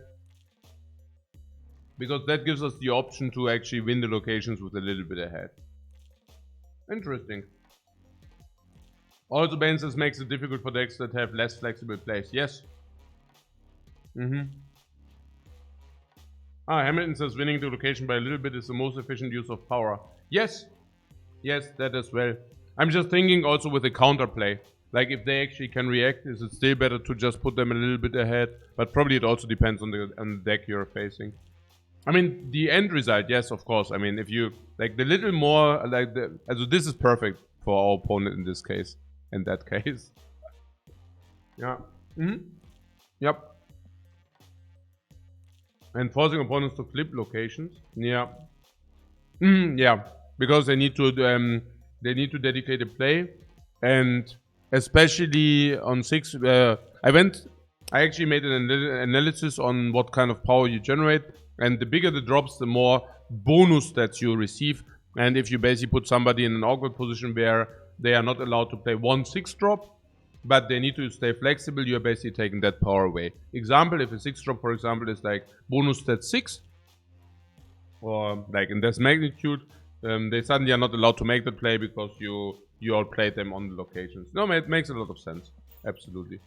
because that gives us the option to actually win the locations with a little bit ahead. Interesting. Also, Benz makes it difficult for decks that have less flexible plays. Yes. Hamilton says winning the location by a little bit is the most efficient use of power. Yes, that as well. I'm just thinking also with the counterplay. Like, if they actually can react, is it still better to just put them a little bit ahead? But probably it also depends on the deck you're facing. I mean, the end result, yes, of course. I mean, if you, like, the little more, like, also this is perfect for our opponent in this case. In that case. Yeah. Yep. And forcing opponents to flip locations. Yeah. Yeah. Because they need to dedicate a play. And especially on 6, I actually made an analysis on what kind of power you generate. And the bigger the drops, the more bonus that you receive. And if you basically put somebody in an awkward position where they are not allowed to play 1 6 drop, but they need to stay flexible, you're basically taking that power away. Example, if a 6 drop, for example, is like bonus stat 6, or like in this magnitude, they suddenly are not allowed to make the play because you all played them on the locations. No, it makes a lot of sense. Absolutely.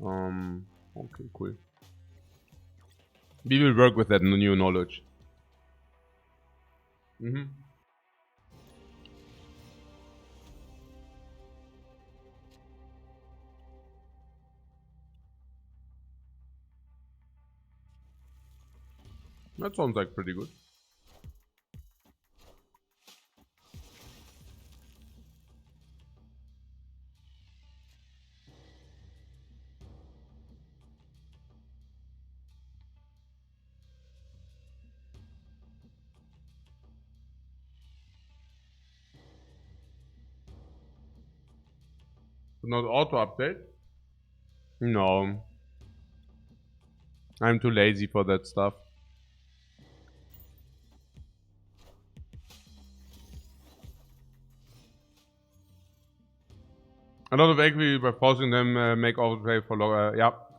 Okay, cool. We will work with that new knowledge. That sounds like pretty good. Not auto update? No. I'm too lazy for that stuff. A lot of equity by forcing them make autoplay for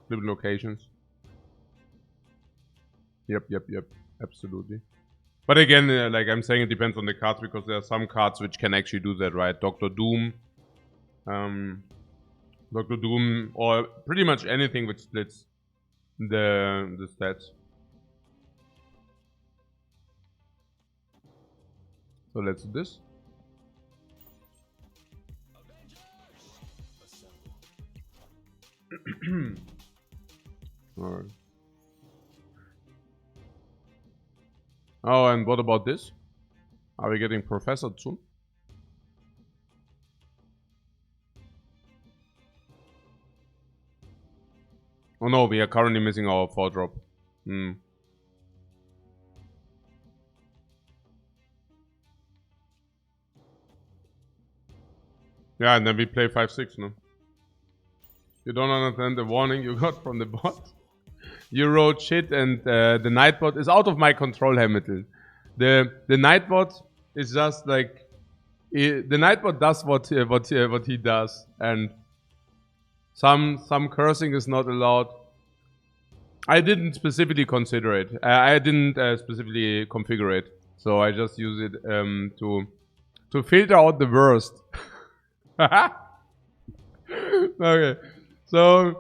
flip locations. Yep. Absolutely. But again, like I'm saying, it depends on the cards because there are some cards which can actually do that, right? Dr. Doom. Dr. Doom, or pretty much anything which splits the stats. So let's do this. Alright. Oh, and what about this? Are we getting Professor soon? Oh no, we are currently missing our 4-drop. Yeah, and then we play 5-6, no? You don't understand the warning you got from the bot? You wrote shit and the Nightbot is out of my control, Hamilton. The Nightbot is just like... the Nightbot does what he does, and some cursing is not allowed. I didn't specifically consider it. I didn't specifically configure it, so I just use it to filter out the worst. Okay, so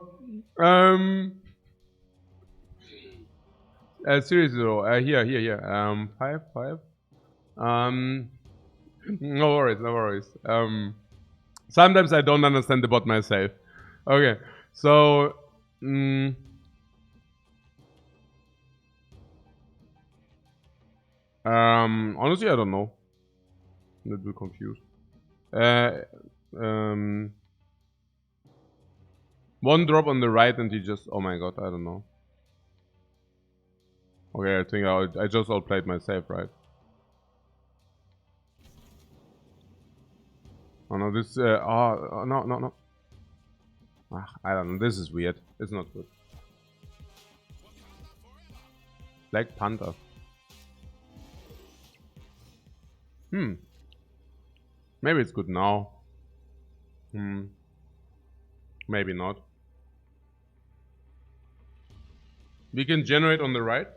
seriously though, here, 5. No worries. Sometimes I don't understand the bot myself. Okay, so honestly, I don't know. I'm a little confused. 1 drop on the right and he just... Oh my god, I don't know. Okay, I think I just outplayed myself, right? Oh no, this... no. I don't know, this is weird. It's not good. Black Panther. Maybe it's good now. Maybe not. We can generate on the right.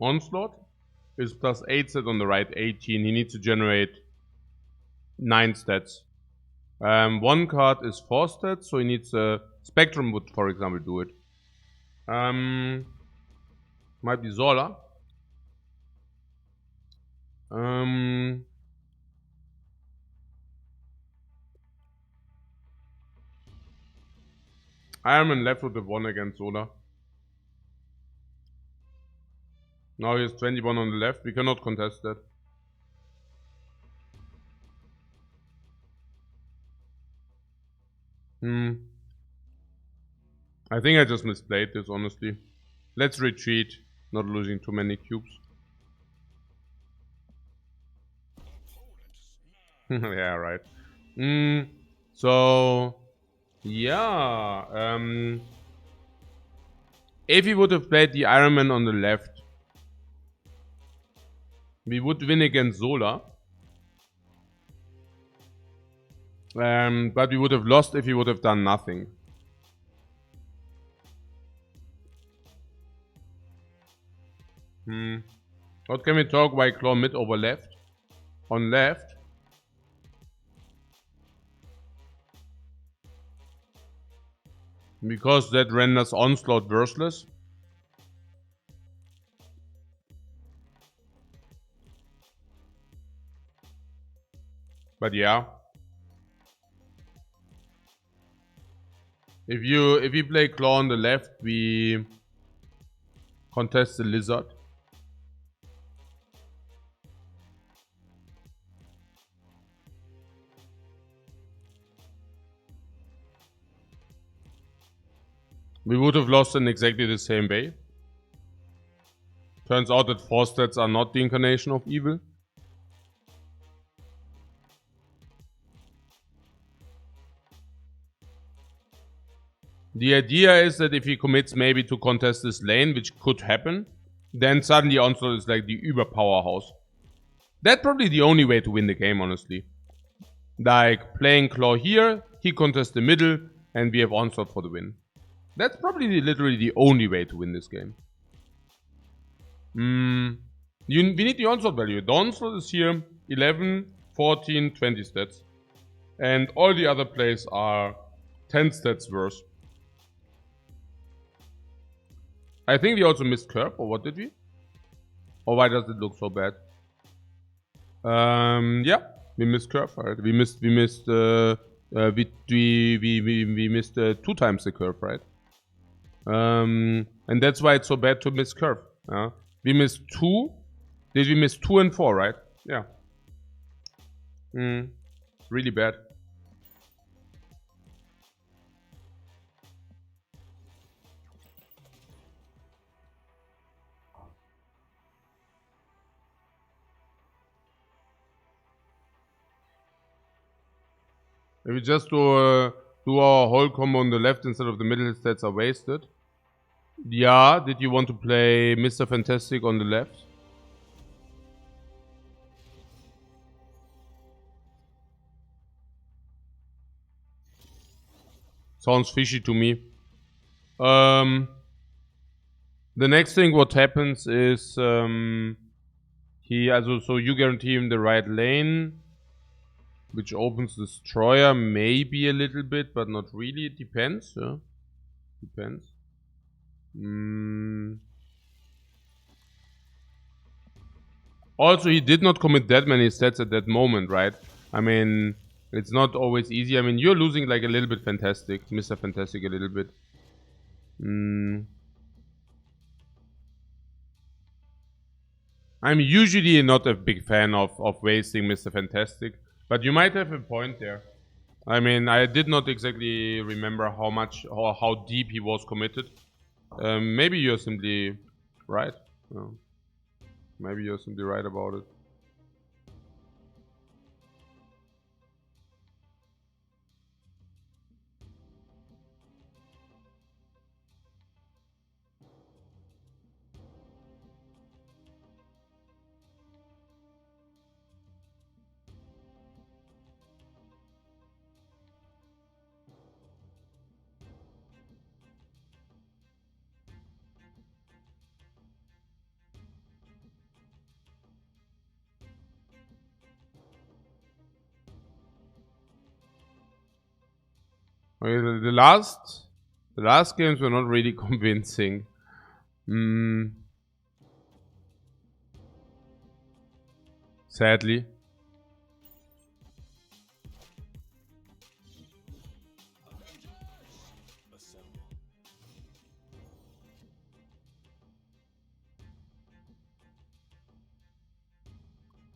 Onslaught is plus 8 stat on the right, 18. He needs to generate 9 stats. 1 card is 4 stats, so he needs a Spectrum would, for example, do it. Might be Zola. Iron Man left with the 1 against Zola. Now he has 21 on the left. We cannot contest that. I think I just misplayed this, honestly. Let's retreat, not losing too many cubes. Yeah, right. So, yeah. If he would have played the Iron Man on the left, we would win against Zola. But we would have lost if he would have done nothing. What can we talk? Why claw mid over left? On left. Because that renders onslaught worthless. But yeah. If we play claw on the left, we contest the lizard. We would have lost in exactly the same way. Turns out that 4 stats are not the incarnation of evil. The idea is that if he commits maybe to contest this lane, which could happen, then suddenly Onslaught is like the uber powerhouse. That's probably the only way to win the game, honestly. Like, playing Claw here, he contests the middle, and we have Onslaught for the win. That's probably literally the only way to win this game. We need the Onslaught value. The Onslaught is here, 11, 14, 20 stats. And all the other plays are 10 stats worse. I think we also missed curve, or what did we? Or why does it look so bad? Yeah, we missed curve, right? We missed 2 times the curve, right? And that's why it's so bad to miss curve. We missed 2. Did we miss 2 and 4, right? Yeah. Really bad. If we just do our whole combo on the left instead of the middle, his stats are wasted. Yeah, did you want to play Mr. Fantastic on the left? Sounds fishy to me. The next thing what happens is so you guarantee him the right lane, which opens Destroyer maybe a little bit, but not really. It depends. Yeah. Depends. Also, he did not commit that many stats at that moment, right? I mean, it's not always easy. I mean, you're losing like a little bit Fantastic, Mr. Fantastic a little bit. I'm usually not a big fan of wasting Mr. Fantastic, but you might have a point there. I mean, I did not exactly remember how much or how deep he was committed. Maybe you're simply right. Maybe you're simply right about it. Okay, the last games were not really convincing. Sadly.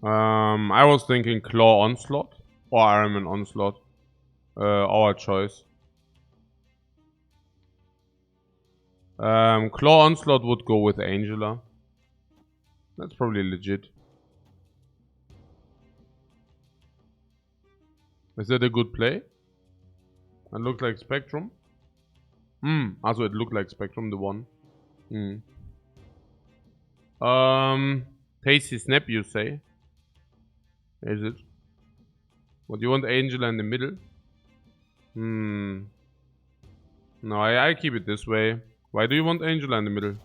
I was thinking Claw Onslaught or Iron Man Onslaught. Our choice. Claw Onslaught would go with Angela. That's probably legit. Is that a good play? It looked like Spectrum. Also it looked like Spectrum, the one. Tasty Snap, you say? Is it? What, you want Angela in the middle? No, I keep it this way. Why do you want Angela in the middle?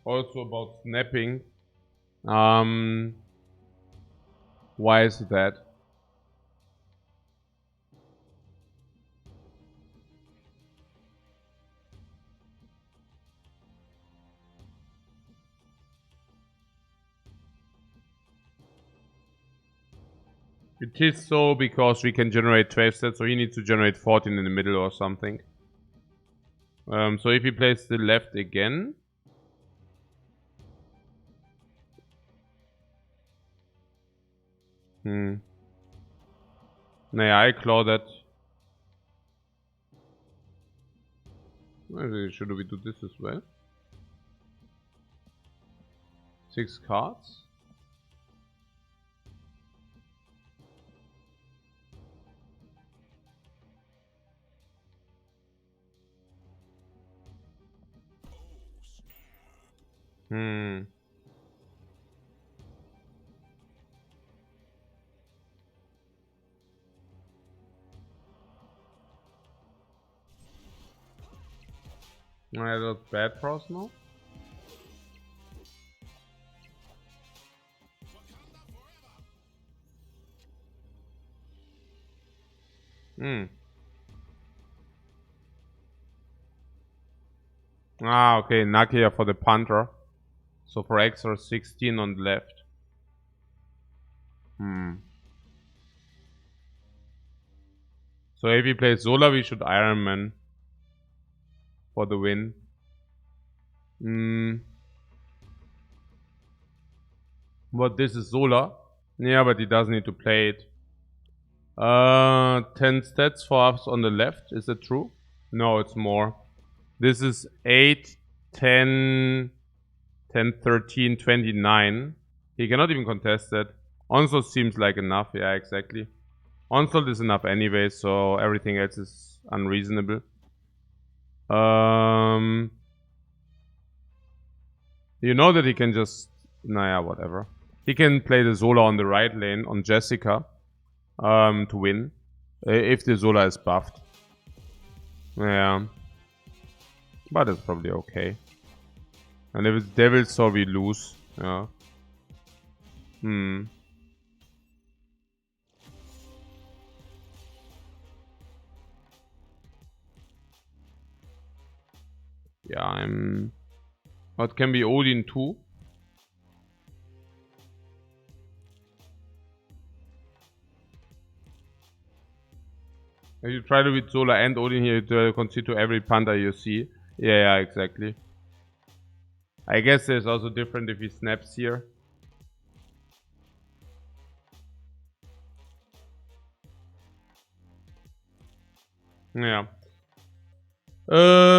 also about snapping. Why is that? It is so because we can generate 12 sets, so he needs to generate 14 in the middle or something. So if he plays the left again. Naja, I claw that. Should we do this as well? 6 cards. That's bad for us now. Ah, okay, Nakia for the punter. So for extra 16 on the left. So if he plays Zola, we should Iron Man for the win. But this is Zola. Yeah, but he doesn't need to play it. 10 stats for us on the left. Is that true? No, it's more. This is 8, 10, 10, 13, 29. He cannot even contest that. Onslaught seems like enough. Yeah, exactly. Onslaught is enough anyway, so everything else is unreasonable. You know that he can just... Naja, whatever. He can play the Zola on the right lane on Jessica to win. If the Zola is buffed. Yeah. But it's probably okay. And if it's Devil's Soul, we lose. Yeah. Yeah, I'm... What can be Odin too? If you try to beat Zola and Odin here, you concede to every panda you see. Yeah, exactly. I guess there's also different if he snaps here. Yeah.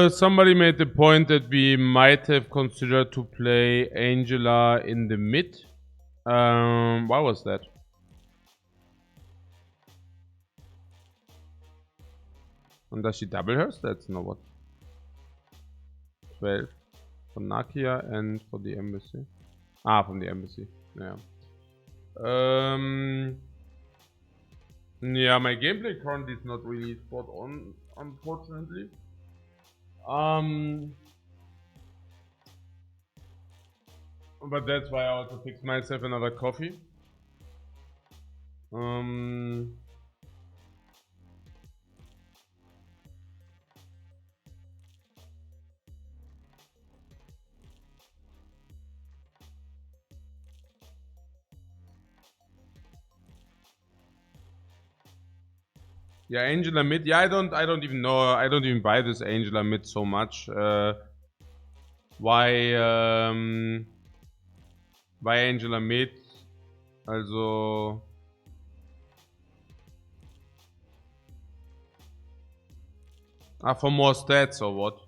Somebody made the point that we might have considered to play Angela in the mid. Why was that? And does she double hers? That's not what. 12 for Nakia and for the embassy. Ah, from the embassy. Yeah. Yeah, my gameplay currently is not really spot on, unfortunately. But that's why I also fixed myself another coffee. Yeah, Angela mid. Yeah, I don't even know. I don't even buy this Angela mid so much. Why Angela mid? Also for more stats or what?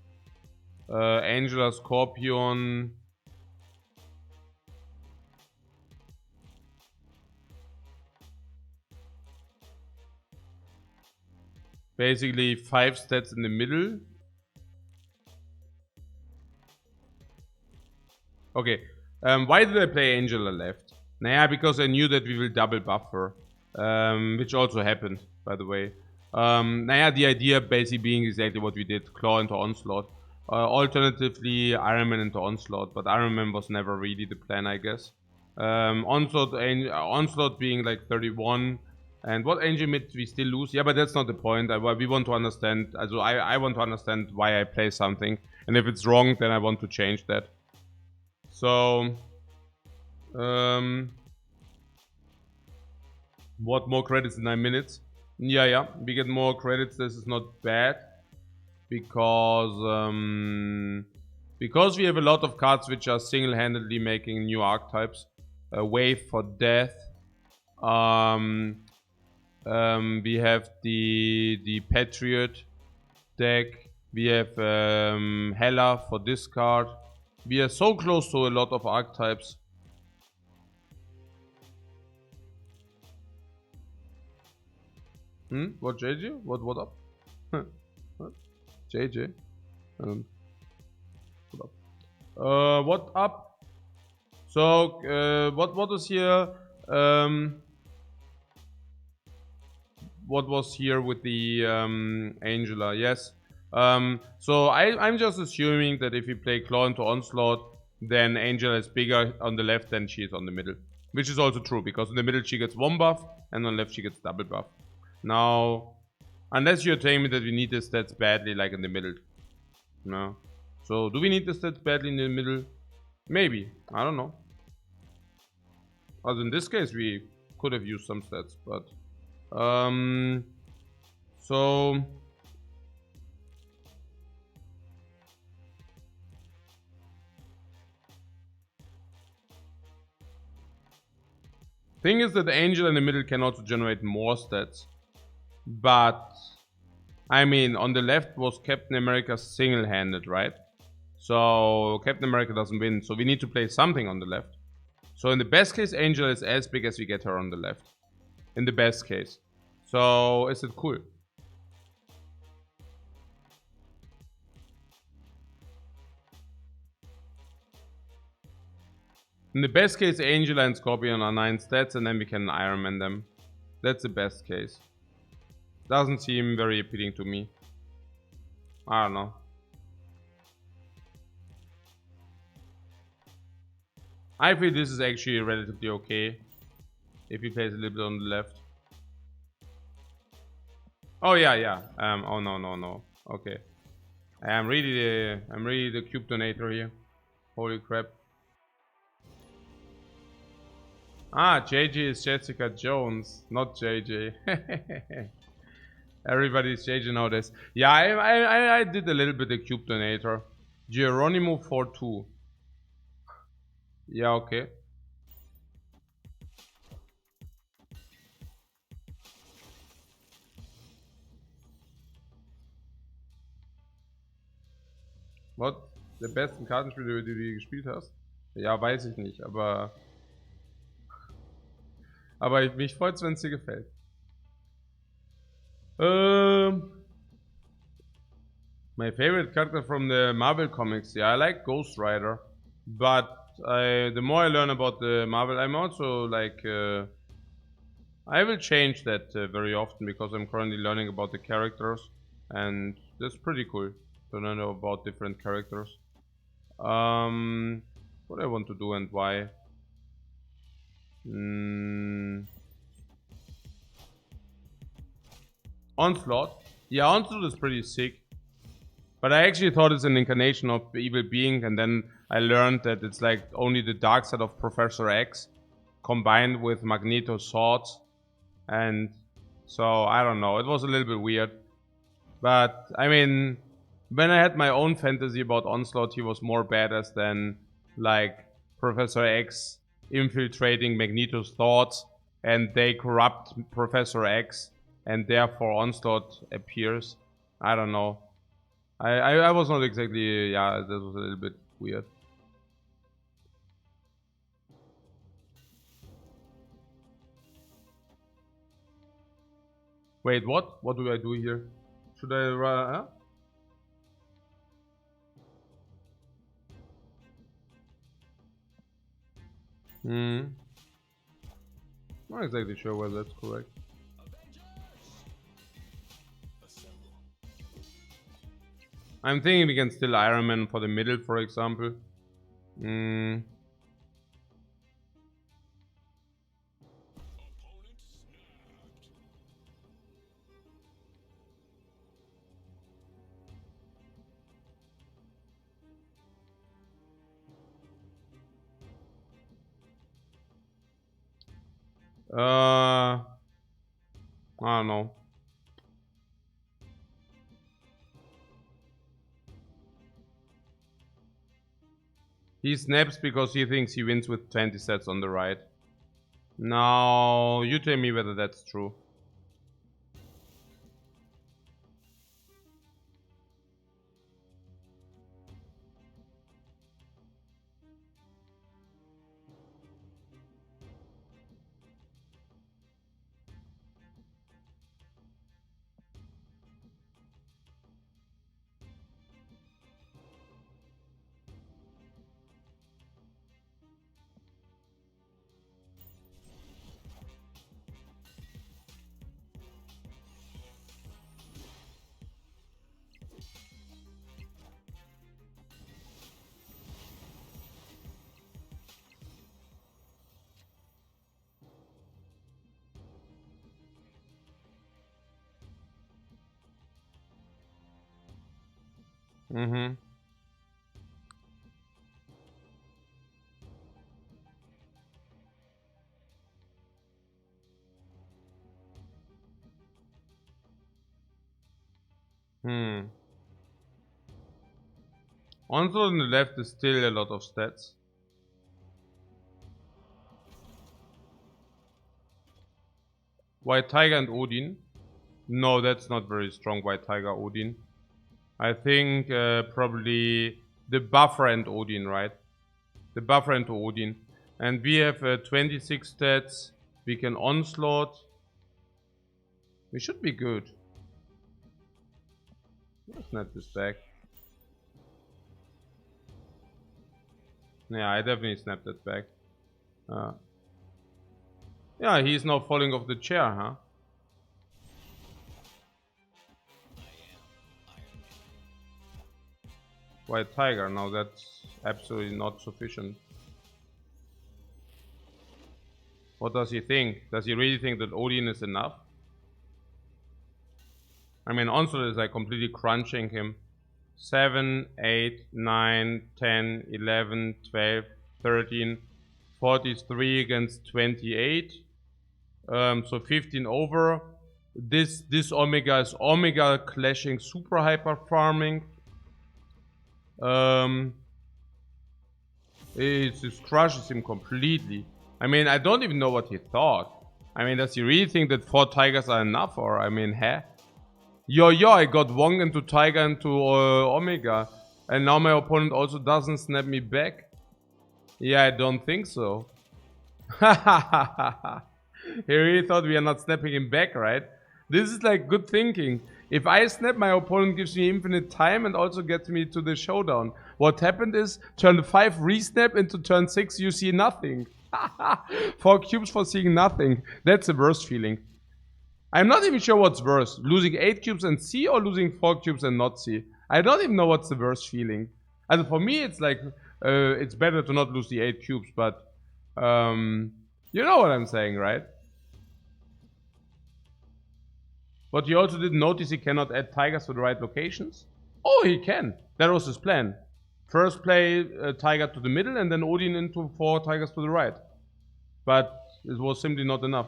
Angela Scorpion. Basically 5 stats in the middle. Okay. Why did I play Angela left? Naja, because I knew that we will double buff her. Which also happened, by the way. Naja, the idea basically being exactly what we did. Claw into Onslaught. Alternatively, Iron Man into Onslaught, but Iron Man was never really the plan, I guess. Onslaught being like 31. And what Angel mid we still lose? Yeah, but that's not the point. We want to understand. Also, I want to understand why I play something. And if it's wrong, then I want to change that. So, what more credits in 9 minutes? Yeah, we get more credits. This is not bad. Because we have a lot of cards which are single-handedly making new archetypes. Wave for Death. We have the Patriot deck. We have Hela for discard. We are so close to a lot of archetypes. What JJ? What up? What? JJ? What up? What up? So what is here? What was here with the Angela? Yes. So I'm just assuming that if you play Claw into Onslaught, then Angela is bigger on the left than she is on the middle. Which is also true, because in the middle she gets 1 buff, and on the left she gets double buff. Now, unless you're telling me that we need the stats badly, like in the middle. No. So, do we need the stats badly in the middle? Maybe. I don't know. Also, in this case, we could have used some stats, but... So... Thing is that the Angel in the middle can also generate more stats. But... I mean, on the left was Captain America single-handed, right? So, Captain America doesn't win, so we need to play something on the left. So in the best case, Angel is as big as we get her on the left. In the best case. So, is it cool? In the best case, Angel and Scorpion are 9 stats, and then we can Iron Man them. That's the best case. Doesn't seem very appealing to me. I don't know. I feel this is actually relatively okay. If he plays a little bit on the left. Oh yeah. Oh no. Okay. I'm really the cube donator here. Holy crap. Ah, JJ is Jessica Jones, not JJ. Everybody's JJ nowadays. Yeah, I did a little bit of cube donator. Geronimo 42. Yeah, okay. What? Der besten Kartenspiele, die du gespielt hast? Ja, weiß ich nicht, aber mich freut's, wenn es dir gefällt. My favorite character from the Marvel comics. Yeah, I like Ghost Rider, but the more I learn about the Marvel, I'm also like I will change that very often, because I'm currently learning about the characters, and that's pretty cool to learn about different characters. What I want to do and why. Onslaught. Yeah, Onslaught is pretty sick. But I actually thought it's an incarnation of Evil Being, and then I learned that it's like only the dark side of Professor X combined with Magneto's swords. And so, I don't know, it was a little bit weird. But, I mean, when I had my own fantasy about Onslaught, he was more badass than, like, Professor X infiltrating Magneto's thoughts, and they corrupt Professor X, and therefore Onslaught appears. I don't know. I was not exactly, yeah, that was a little bit weird. Wait, what? What do I do here? Should I run? Huh? Not exactly sure whether that's correct. I'm thinking we can still Iron Man for the middle, for example. I don't know. He snaps because he thinks he wins with 20 sets on the right. Now, you tell me whether that's true. Mm-hmm. Also on the left is still a lot of stats. White Tiger and Odin. No, that's not very strong, White Tiger, Odin. I think probably the buffer and Odin, right? The buffer and Odin. And we have 26 stats. We can onslaught. We should be good. Let's snap this back. Yeah, I definitely snapped that back. Yeah, he's now falling off the chair, huh? White Tiger, now that's absolutely not sufficient. What does he think? Does he really think that Odin is enough? I mean, Onslaught is like completely crunching him. 7, 8, 9, 10, 11, 12, 13, 43 against 28. So 15 over. This Omega is Omega clashing super hyper farming. It just crushes him completely. I mean, I don't even know what he thought. I mean, does he really think that 4 tigers are enough? Or, I mean, heh? Yo, I got Wong into Tiger into Omega. And now my opponent also doesn't snap me back? Yeah, I don't think so. He really thought we are not snapping him back, right? This is like good thinking. If I snap, my opponent gives me infinite time and also gets me to the showdown. What happened is, turn 5 resnap into turn 6 you see nothing. 4 cubes for seeing nothing. That's the worst feeling. I'm not even sure what's worse. Losing 8 cubes and C or losing 4 cubes and not C. I don't even know what's the worst feeling. And for me it's like, it's better to not lose the 8 cubes, but you know what I'm saying, right? But you also didn't notice he cannot add tigers to the right locations? Oh, he can. That was his plan. First play tiger to the middle and then Odin into 4 tigers to the right. But it was simply not enough.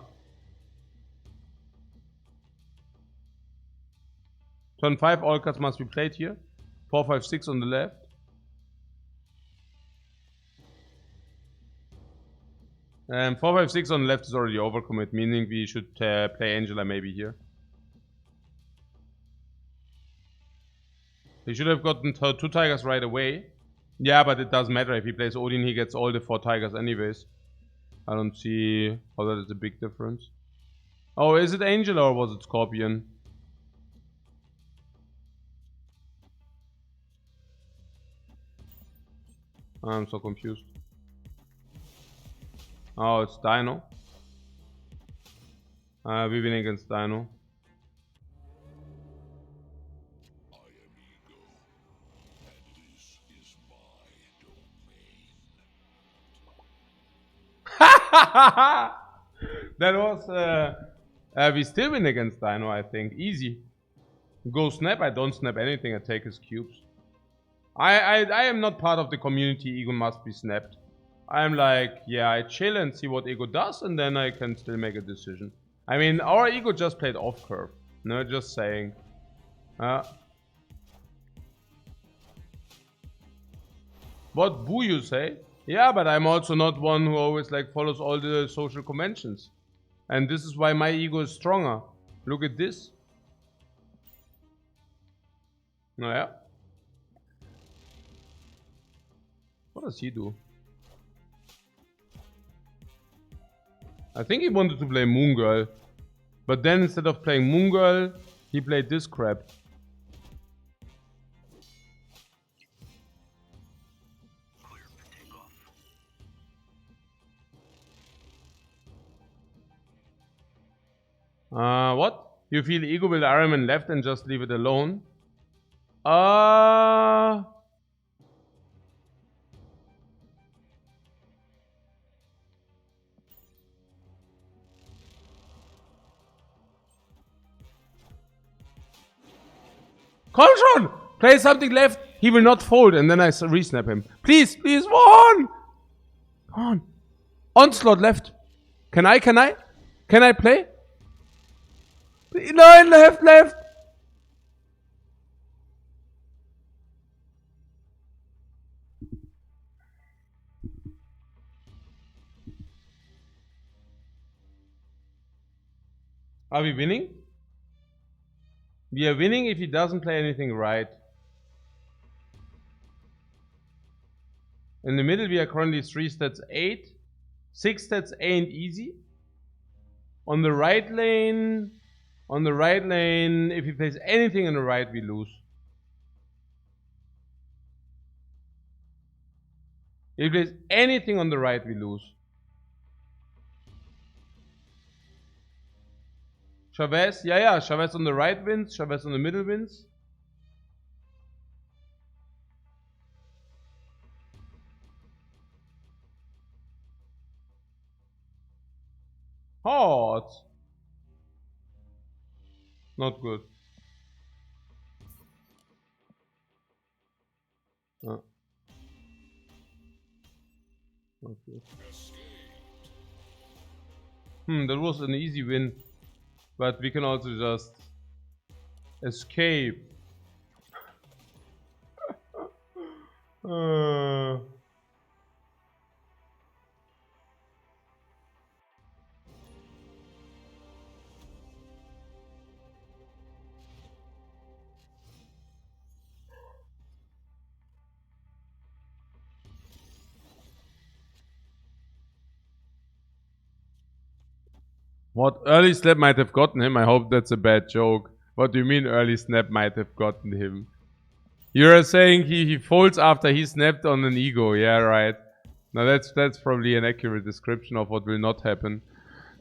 Turn 5, all cards must be played here. 4, 5, 6 on the left. And 4, 5, 6 on the left is already overcommit, meaning we should play Angela maybe here. He should have gotten 2 tigers right away. Yeah, but it doesn't matter. If he plays Odin, he gets all the 4 tigers anyways. I don't see how that is a big difference. Oh, is it Angela or was it Scorpion? I'm so confused. Oh, it's Dino. We win against Dino. That was, we still win against Dino, I think. Easy. Go snap, I don't snap anything, I take his cubes. I am not part of the community, Ego must be snapped. I'm like, yeah, I chill and see what Ego does, and then I can still make a decision. I mean, our Ego just played off curve. No, just saying. What boo you say? Yeah, but I'm also not one who always like follows all the social conventions. And this is why my ego is stronger. Look at this. Naja. What does he do? I think he wanted to play Moon Girl. But then instead of playing Moon Girl, he played this crap. What? You feel Ego will Ironman left and just leave it alone? Control! Play something left. He will not fold, and then I re-snap him. Please, please, one! Come on. Onslaught left. Can I play? No, left. Are we winning? We are winning if he doesn't play anything right. In the middle, we are currently 3 stats 8. 6 stats ain't easy. On the right lane, if he plays anything on the right, we lose. If he plays anything on the right, we lose. Chavez, yeah, Chavez on the right wins, Chavez on the middle wins. Hot. Not good. Not good. That was an easy win. But we can also just escape. What early snap might have gotten him? I hope that's a bad joke. What do you mean early snap might have gotten him? You're saying he folds after he snapped on an ego. Yeah, right. Now that's probably an accurate description of what will not happen.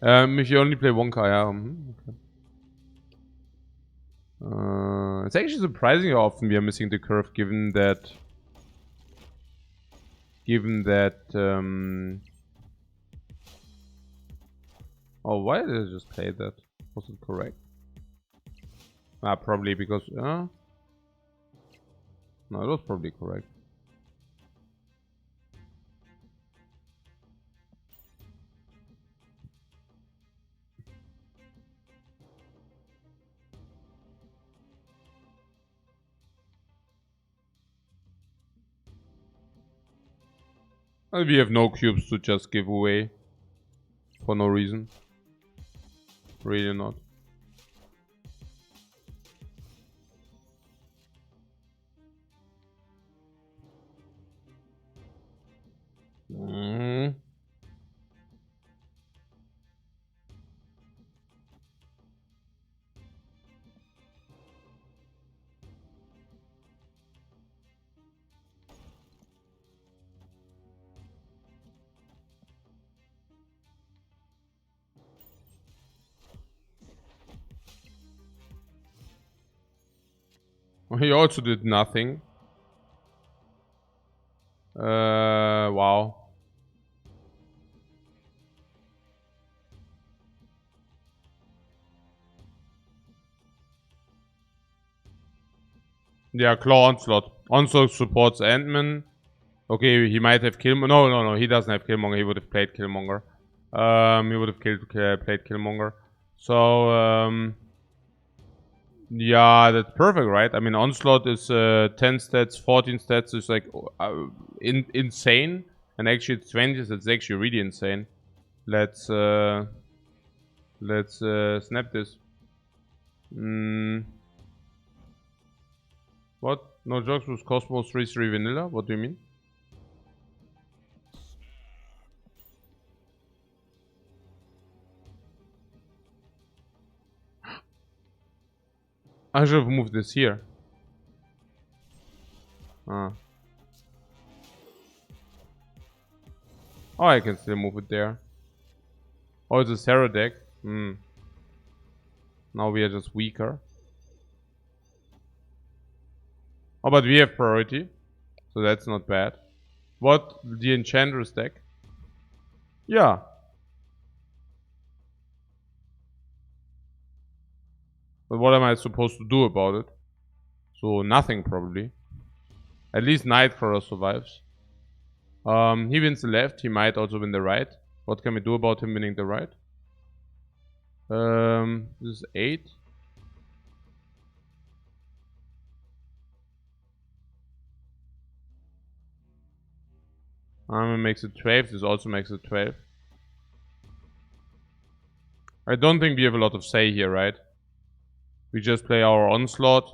If you only play one car, yeah. Okay. It's actually surprising how often we are missing the curve, given that. Oh, why did I just play that? Was it correct? Probably because... No, it was probably correct. And we have no cubes to just give away. For no reason. Really not. He also did nothing. Wow. Yeah, Claw Onslaught. Onslaught supports Ant-Man. Okay, he might have Killmonger. No, he doesn't have Killmonger. He would have played Killmonger. He would have played Killmonger. So, yeah, that's perfect, right? I mean, Onslaught is 10 stats, 14 stats. Is like insane. And actually, it's 20. It's actually really insane. Let's snap this. What? No jokes with Cosmos 3-3 vanilla? What do you mean? I should have moved this here. Ah. Oh, I can still move it there. Oh, it's a Sarah deck. Now we are just weaker. Oh, but we have priority. So that's not bad. What? The Enchantress deck? Yeah. But what am I supposed to do about it? So nothing probably. At least Nightcrawler survives. He wins the left. He might also win the right. What can we do about him winning the right? This is 8. It makes it 12. This also makes it 12. I don't think we have a lot of say here, right? We just play our Onslaught,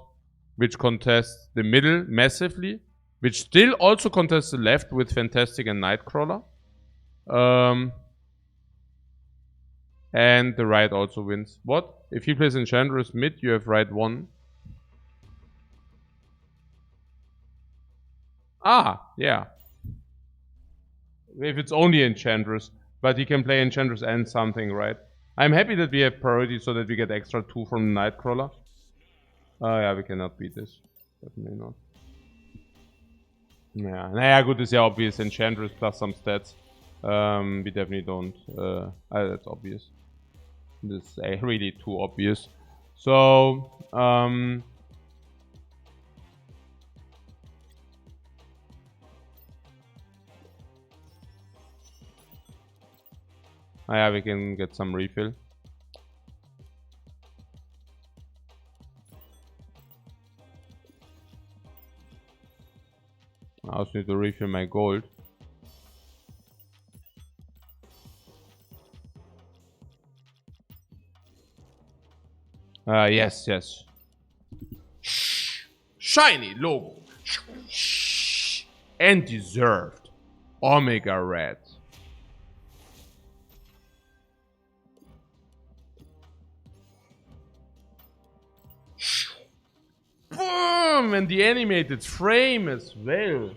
which contests the middle massively, which still also contests the left with Fantastic and Nightcrawler. And the right also wins. What? If he plays Enchantress mid, you have right 1. Ah, yeah. If it's only Enchantress, but he can play Enchantress and something, right? I'm happy that we have priority so that we get extra 2 from the Nightcrawler. Oh yeah, we cannot beat this. Definitely not. Yeah, naja, good, is ja obvious. Enchantress plus some stats. We definitely don't. That's obvious. This is really too obvious. So, yeah, we can get some refill. I also need to refill my gold. Yes. Shiny logo. And deserved. Omega Red. Boom! And the animated frame as well.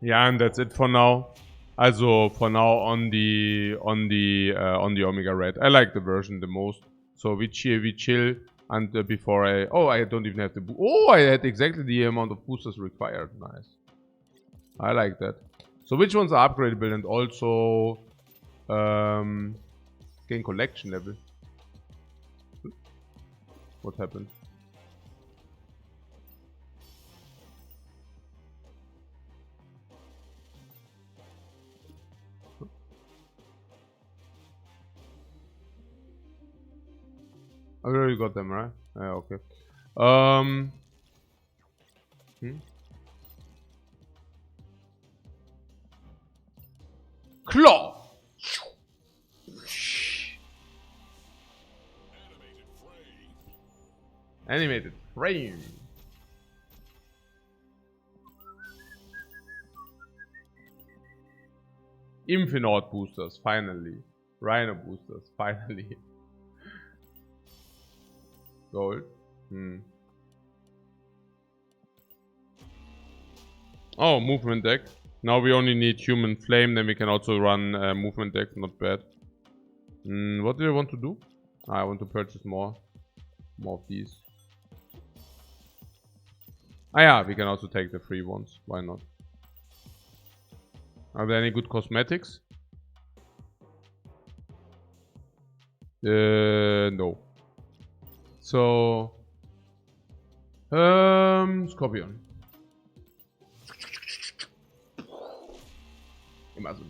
Yeah, and that's it for now. Also for now on the Omega Red. I like the version the most. So we chill and before I don't even have to I had exactly the amount of boosters required. Nice. I like that. So which ones are upgradable and also gain collection level? What happened? I already got them, right? Yeah, okay. Claw! Animated frame. Infinite boosters, finally. Rhino boosters, finally. Gold. Oh, movement deck. Now we only need human flame, then we can also run movement deck, not bad. What do I want to do? I want to purchase more of these. Ah yeah, we can also take the free ones, why not? Are there any good cosmetics? No. So Scorpion. Immer so.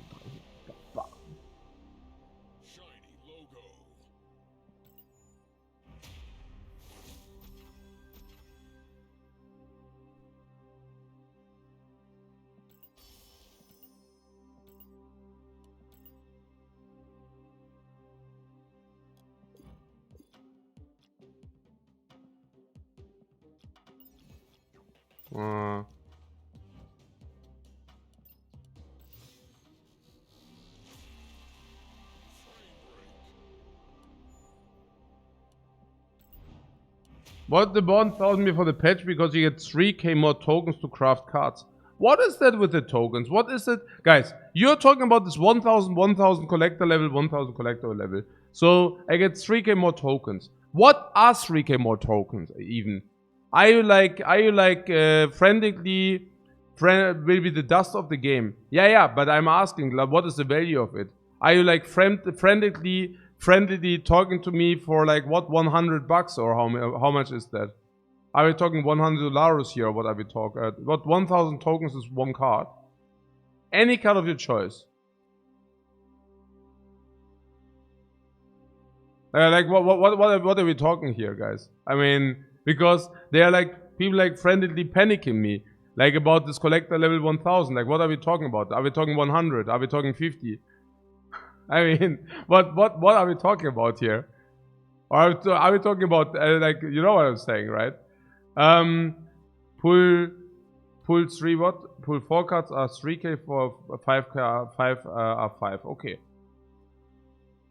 What the bond told me for the patch because you get 3k more tokens to craft cards. What is that with the tokens? What is it? Guys, you're talking about this 1000 collector level, 1000 collector level. So I get 3k more tokens. What are 3k more tokens even? Are you like frantically will be the dust of the game? Yeah, but I'm asking, like, what is the value of it? Are you like frantically talking to me for like what, $100 or how much is that? Are we talking $100 here or what are we talking? What 1000 tokens is one card? Any card of your choice. Like what are we talking here, guys? I mean, because they are like people like frantically panicking me, like about this collector level 1000. Like, what are we talking about? Are we talking 100? Are we talking 50? I mean, what are we talking about here? Or are we talking about like, you know what I'm saying, right? Pull 3 what? Pull 4 cards are 3k, for 5 are 5. Okay.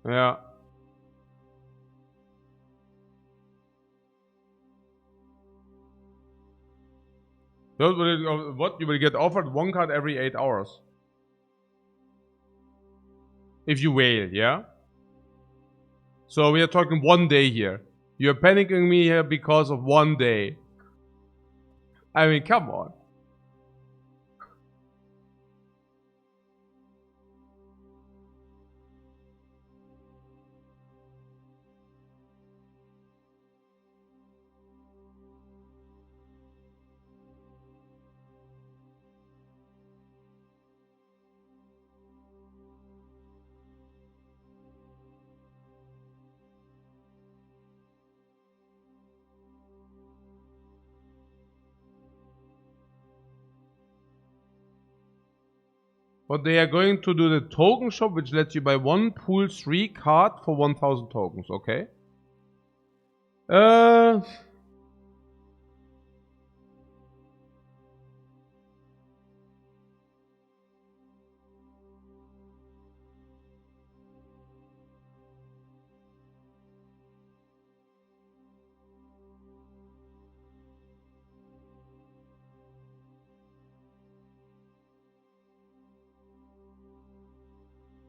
Yeah. What? You will get offered 1 card every 8 hours. If you whale, yeah? So we are talking 1 day here. You're panicking me here because of 1 day. I mean, come on. But they are going to do the token shop, which lets you buy 1 pool 3 card for 1000 tokens, okay?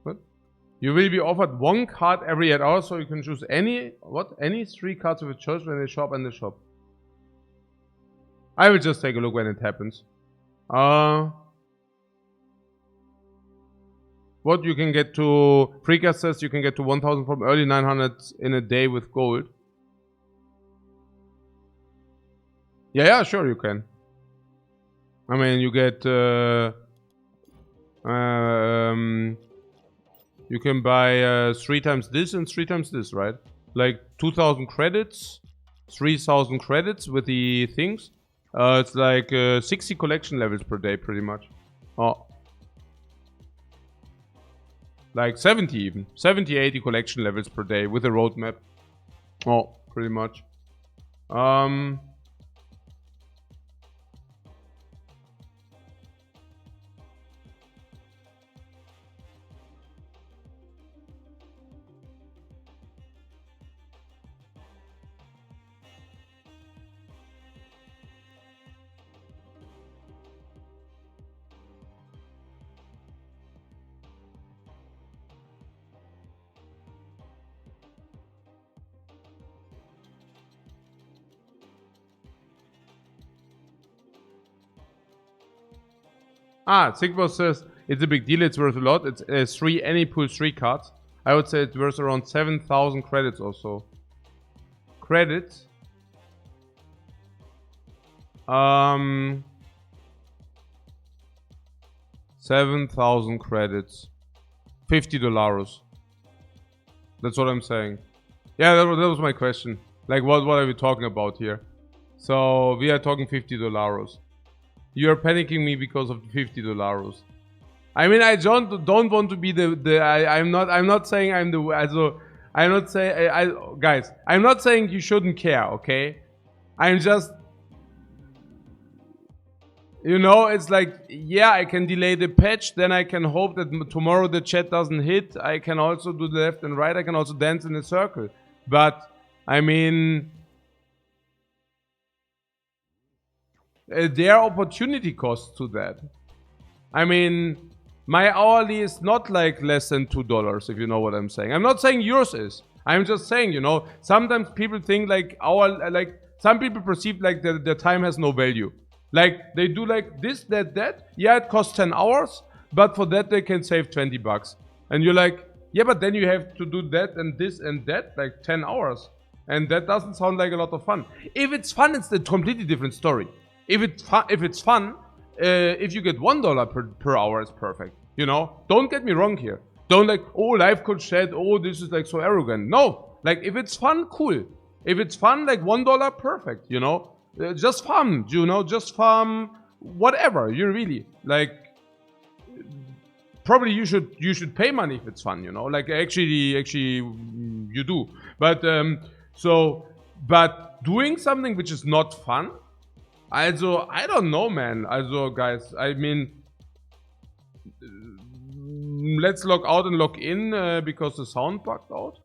What? You will be offered 1 card every 8 hours, so you can choose any 3 cards of your choice when they show up in the shop. I will just take a look when it happens. What you can get to, Freecast says you can get to 1000 from early 900s in a day with gold. Yeah, sure you can. I mean, you get, you can buy 3 times this and 3 times this, right? Like 2000 credits, 3000 credits with the things. It's like 60 collection levels per day, pretty much. Oh. Like 70 even. 70, 80 collection levels per day with a roadmap. Oh, pretty much. Sigbo says it's a big deal, it's worth a lot. It's 3 any pool 3 cards. I would say it's worth around 7000 credits or so. Credits? $7,000 credits. $50. That's what I'm saying. Yeah, that was my question. Like, what are we talking about here? So we are talking $50. You are panicking me because of $50. I mean, I don't want to be I'm not saying I'm the also I'm not saying guys, I'm not saying you shouldn't care, okay? I'm just, you know, it's like, yeah, I can delay the patch, then I can hope that tomorrow the chat doesn't hit. I can also do the left and right. I can also dance in a circle. But I mean, there are opportunity costs to that. I mean, my hourly is not like less than $2, if you know what I'm saying. I'm not saying yours is. I'm just saying, you know, sometimes people think like some people perceive like the time has no value. Like they do like this, that. Yeah, it costs 10 hours, but for that they can save $20. And you're like, yeah, but then you have to do that and this and that, like 10 hours. And that doesn't sound like a lot of fun. If it's fun, it's a completely different story. If it's fun, if you get $1 per hour, it's perfect. You know, don't get me wrong here. Don't like, oh, Lifecoach said, oh, this is like so arrogant. No, like if it's fun, cool. If it's fun, like $1, perfect. You know, just fun. You know, just fun. Whatever. You really like. Probably you should pay money if it's fun. You know, like actually you do. But but doing something which is not fun. Also, I don't know, man. Also, guys, I mean, let's log out and log in because the sound bugged out.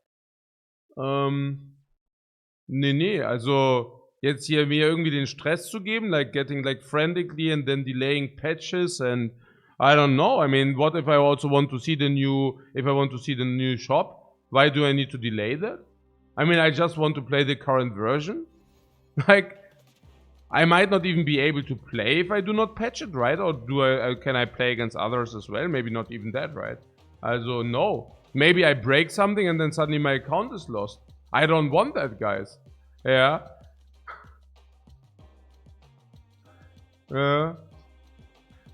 Nee, also jetzt hier mir irgendwie den Stress zu geben, like getting like frantically and then delaying patches and I don't know. I mean, what if I also want to see the new shop? Why do I need to delay that? I mean, I just want to play the current version. Like, I might not even be able to play if I do not patch it, right? Or can I play against others as well? Maybe not even that, right? Also, no. Maybe I break something and then suddenly my account is lost. I don't want that, guys. Yeah.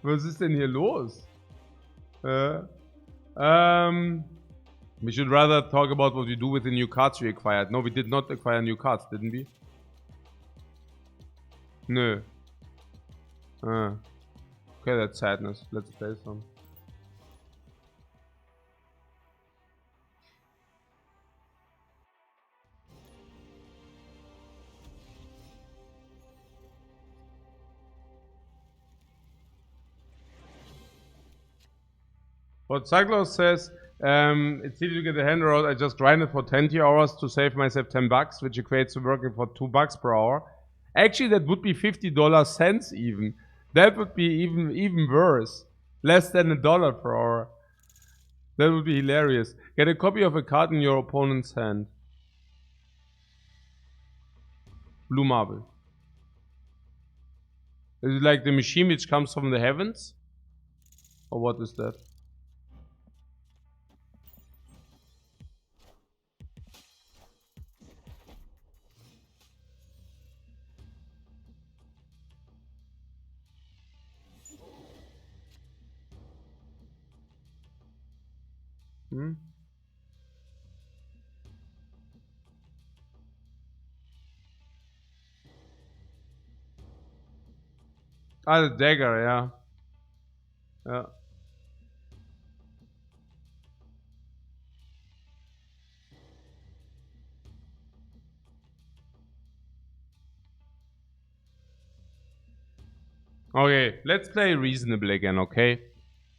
Was ist denn hier los? We should rather talk about what we do with the new cards we acquired. No, we did not acquire new cards, didn't we? Nö. Okay, that's sadness. Let's play some. What Cyclos says, it's easy to get a hand roll. I just grinded for 20 hours to save myself $10, which equates to working for $2 per hour. Actually, that would be $50 even. That would be even worse. Less than $1 per hour. That would be hilarious. Get a copy of a card in your opponent's hand. Blue marble. Is it like the machine which comes from the heavens? Or what is that? Ah, the dagger, yeah. Yeah. Okay, let's play reasonable again, okay?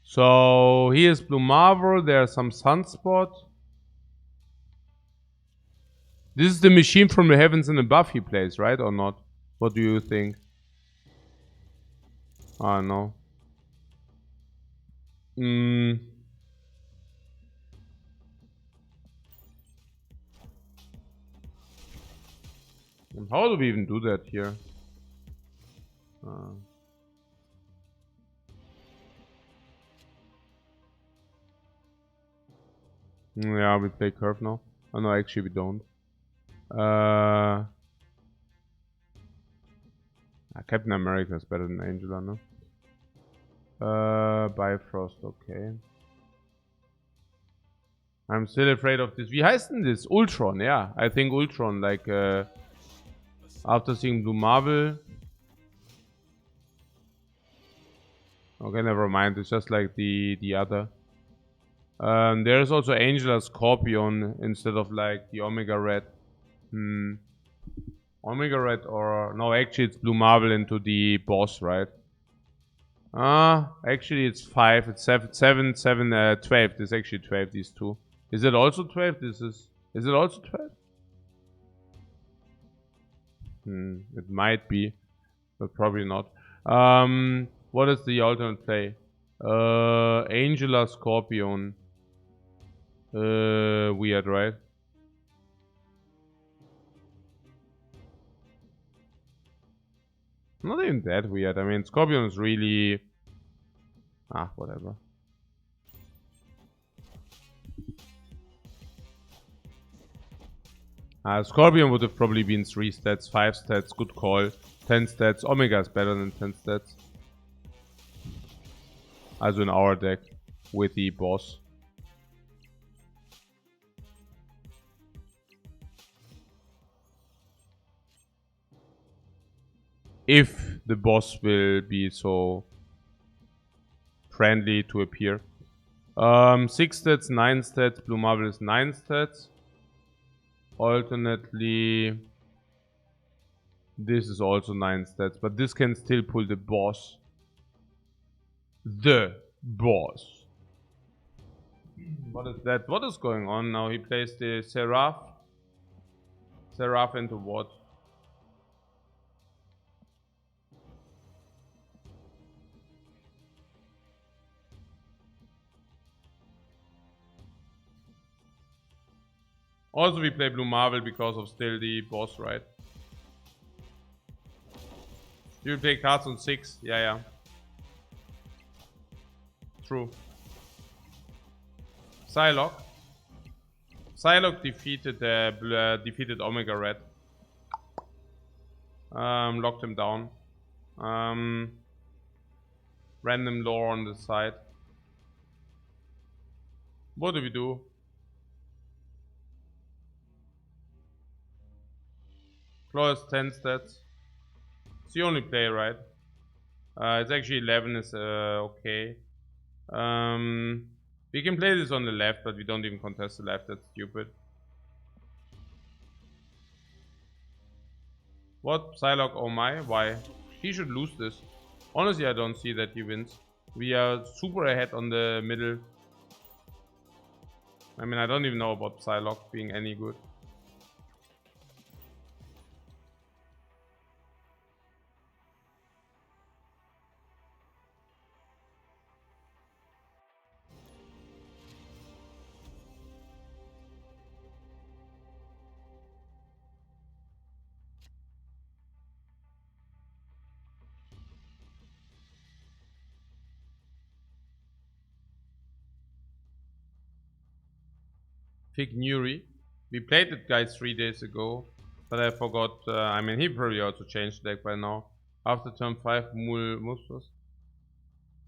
So here's Blue Marvel, there's some Sunspot. This is the machine from the heavens and above he plays, right? Or not? What do you think? Ah, no. How do we even do that here? Yeah, we play curve now. Oh no, actually we don't. Captain America is better than Angela, no? Bifrost, okay. I'm still afraid of this. Wie heißt denn this? Ultron, yeah. I think Ultron, like, after seeing Blue Marvel. Okay, never mind. It's just like the other. There's also Angela Scorpion instead of like the Omega Red. Omega Red or... No, actually it's Blue Marvel into the boss, right? Actually it's 5. It's 7, 12. This is actually 12, these two. Is it also 12? Is it also 12? It might be, but probably not. What is the alternate play? Angela Scorpion. Weird, right? Not even that weird. I mean, Scorpion is really... whatever. Scorpion would have probably been 3 stats, 5 stats, good call. 10 stats. Omega is better than 10 stats. Also in our deck with the boss. If the boss will be so friendly to appear. 6 stats, 9 stats. Blue Marvel is 9 stats. Alternately, this is also 9 stats, but this can still pull the boss. The boss. What is that? What is going on now? He plays the Seraph. Seraph into what? Also, we play Blue Marvel because of still the boss, right? You play cards on 6. Yeah. True. Psylocke. Psylocke defeated defeated Omega Red. Locked him down. Random lore on the side. What do we do? Claw has 10 stats. It's the only play, right? It's actually 11 is okay. We can play this on the left, but we don't even contest the left. That's stupid. What? Psylocke, oh my, why? He should lose this. Honestly, I don't see that he wins. We are super ahead on the middle. I mean, I don't even know about Psylocke being any good. Fig Nuri. We played that guy 3 days ago, but I forgot. I mean, he probably also changed the deck by now. After turn 5, Mustos.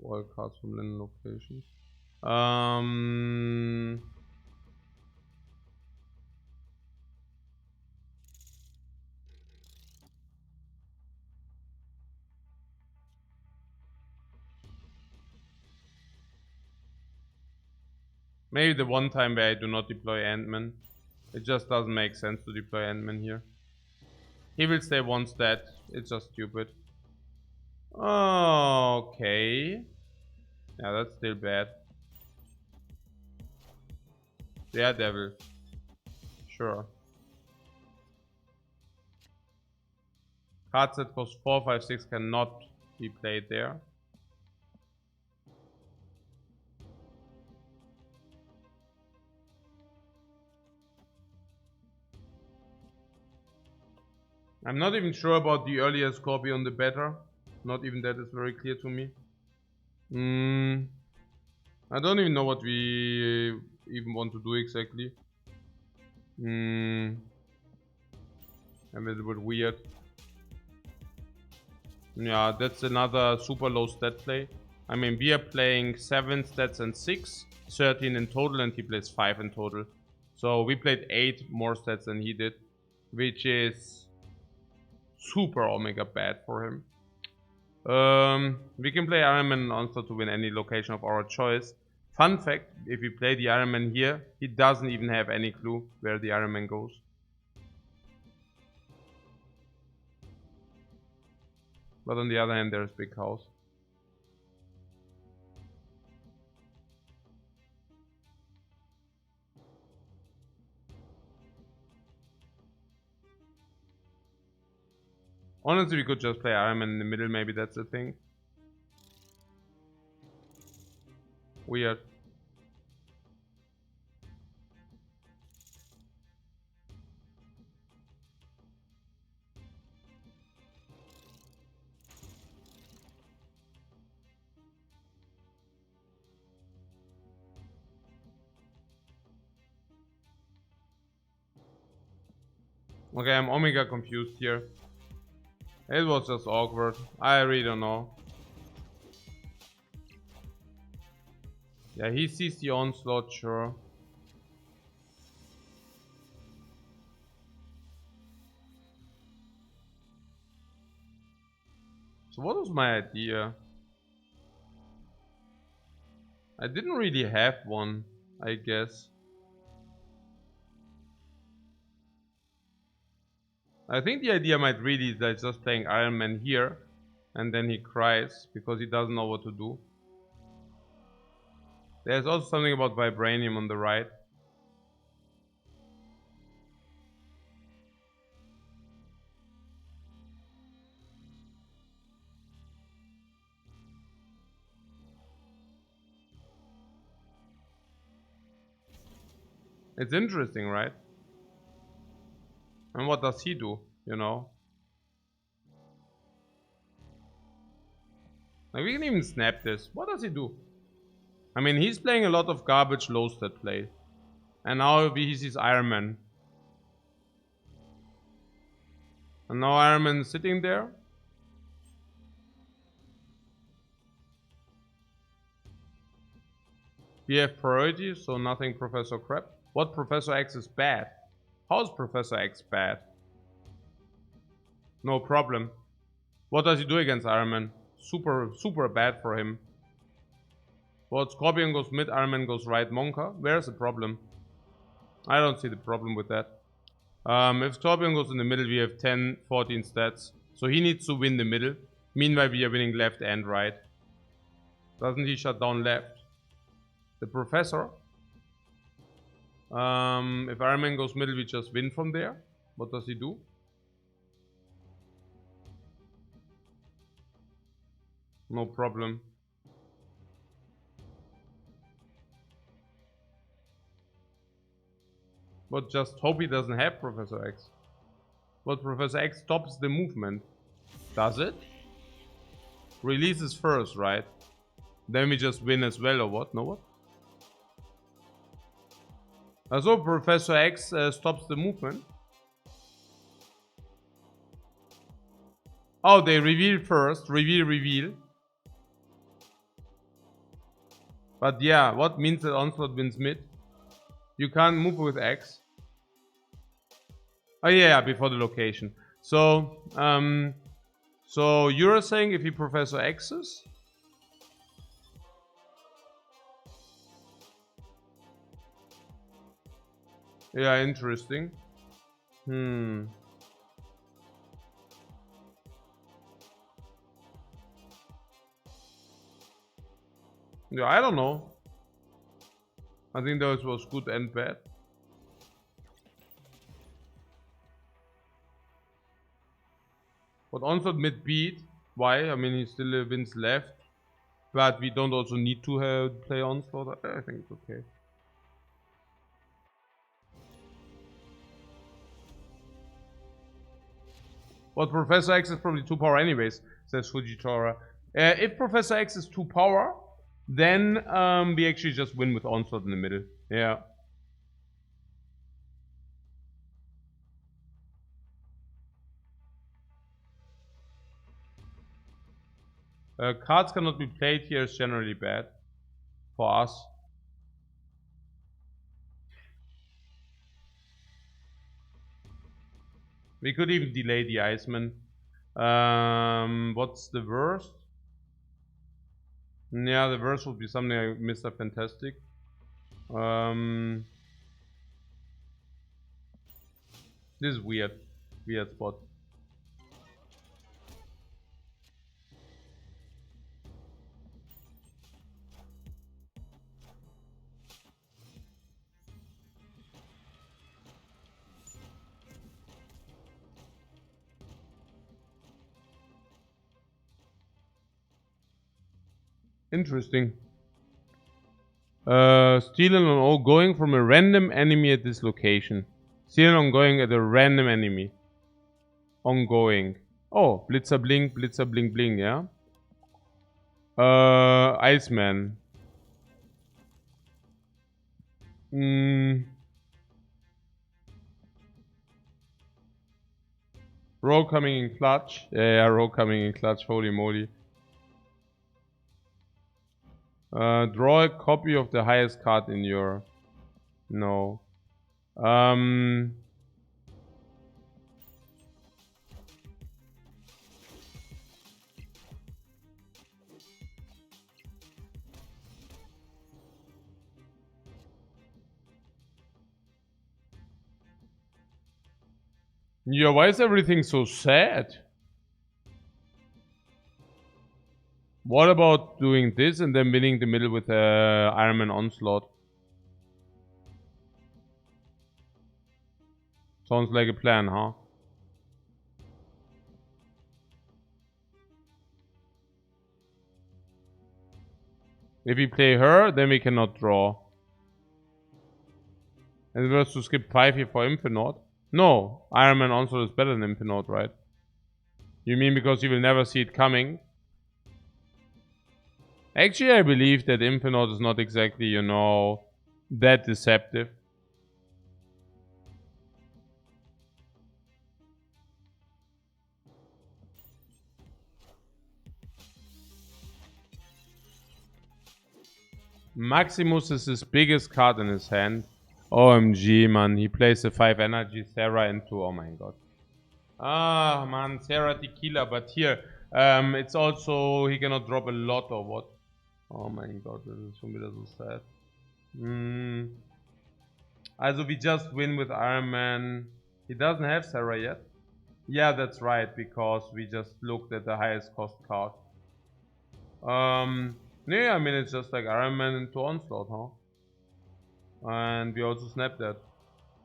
All cards from Linen locations. Maybe the one time where I do not deploy Ant-Man. It just doesn't make sense to deploy Ant-Man here. He will stay 1 stat. It's just stupid. Okay. Yeah, that's still bad. Daredevil. Sure. Card set cost 4, 5, 6 cannot be played there. I'm not even sure about the earlier Scorpion, the better. Not even that is very clear to me. I don't even know what we even want to do exactly. A little bit weird. Yeah, that's another super low stat play. I mean, we are playing 7 stats and 6, 13 in total, and he plays 5 in total. So we played 8 more stats than he did, which is super omega bad for him. We can play Iron Man and Onslaught to win any location of our choice. Fun fact, if we play the Iron Man here, he doesn't even have any clue where the Iron Man goes. But on the other hand, there's Big House. Honestly, we could just play Iron Man in the middle, maybe that's the thing. Weird. Okay, I'm omega confused here. It was just awkward. I really don't know. Yeah, he sees the onslaught, sure. So what was my idea? I didn't really have one, I guess. I think the idea might really is that just playing Iron Man here, and then he cries because he doesn't know what to do. There's also something about Vibranium on the right. It's interesting, right? And what does he do, you know? Like, we can even snap this. What does he do? I mean, he's playing a lot of garbage low stat play. And now he sees Iron Man. And now Iron Man is sitting there. We have priority, so nothing Professor Crab. What Professor X is bad? How is Professor X bad? No problem. What does he do against Iron Man? Super bad for him. Well, Scorpion goes mid, Iron Man goes right, Monka. Where's the problem? I don't see the problem with that. If Scorpion goes in the middle, we have 10, 14 stats. So he needs to win the middle. Meanwhile, we are winning left and right. Doesn't he shut down left? The Professor. If Iron Man goes middle, we just win from there. What does he do? No problem. But just hope he doesn't have Professor X. But Professor X stops the movement. Does it? Releases first, right? Then we just win as well, or what? No what? Also, Professor X stops the movement. Oh, they reveal first. Reveal. But yeah, what means that Onslaught wins mid? You can't move with X. Oh yeah, before the location. So, so you're saying if he Professor X's? Yeah, interesting. Yeah, I don't know. I think those was good and bad. But Onslaught mid beat. Why? I mean, he still wins left. But we don't also need to play Onslaught. I think it's okay. But Professor X is probably 2 power anyways, says Fujitora. If Professor X is 2 power, then we actually just win with Onslaught in the middle. Yeah. Cards cannot be played here is generally bad for us. We could even delay the Iceman. What's the worst? Yeah, the worst would be something like Mr. Fantastic. This is weird. Weird spot. Interesting. Steal an ongoing from a random enemy at this location. Steal an ongoing at a random enemy. Ongoing. Oh, Blitzer Blink, Blitzer Blink Bling, yeah? Iceman. Row coming in clutch. Yeah, row coming in clutch, holy moly. Draw a copy of the highest card in your... No. Yeah, why is everything so sad? What about doing this and then winning the middle with Iron Man Onslaught? Sounds like a plan, huh? If we play her, then we cannot draw. And we have to skip 5 here for Infinite. No, Iron Man Onslaught is better than Infinite, right? You mean because you will never see it coming? Actually, I believe that Infinite is not exactly, you know, that deceptive. Maximus is his biggest card in his hand. OMG, man. He plays a 5 energy Sarah into... Oh my god. Ah, man. Sarah Tequila. But here, it's also... He cannot drop a lot or what? Oh my god. This is schon wieder so sad. Also, we just win with Iron Man. He doesn't have Sarah yet. Yeah, that's right. Because we just looked at the highest cost card. Yeah, I mean, it's just like Iron Man into Onslaught, huh? And we also snap that.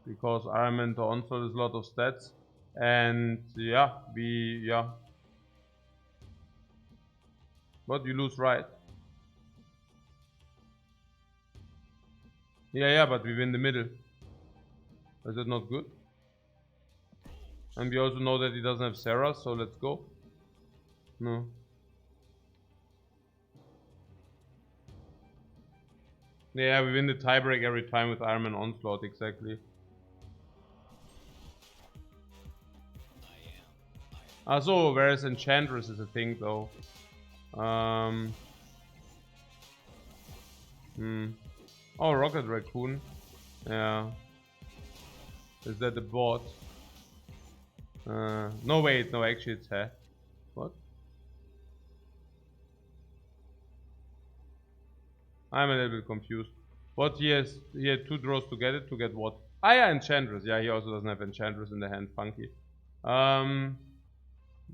Because Iron Man into Onslaught is a lot of stats. And yeah, yeah. But you lose right. Yeah, but we win the middle. Is that not good? And we also know that he doesn't have Sarah, so let's go. No. Yeah, we win the tiebreak every time with Iron Man Onslaught, exactly. So whereas Enchantress is a thing though. Oh, Rocket Raccoon. Yeah. Is that the bot? No, wait, no, actually it's her. What? I'm a little bit confused. What he had 2 draws to get it, to get what? Ah yeah, Enchantress. Yeah, he also doesn't have Enchantress in the hand, funky.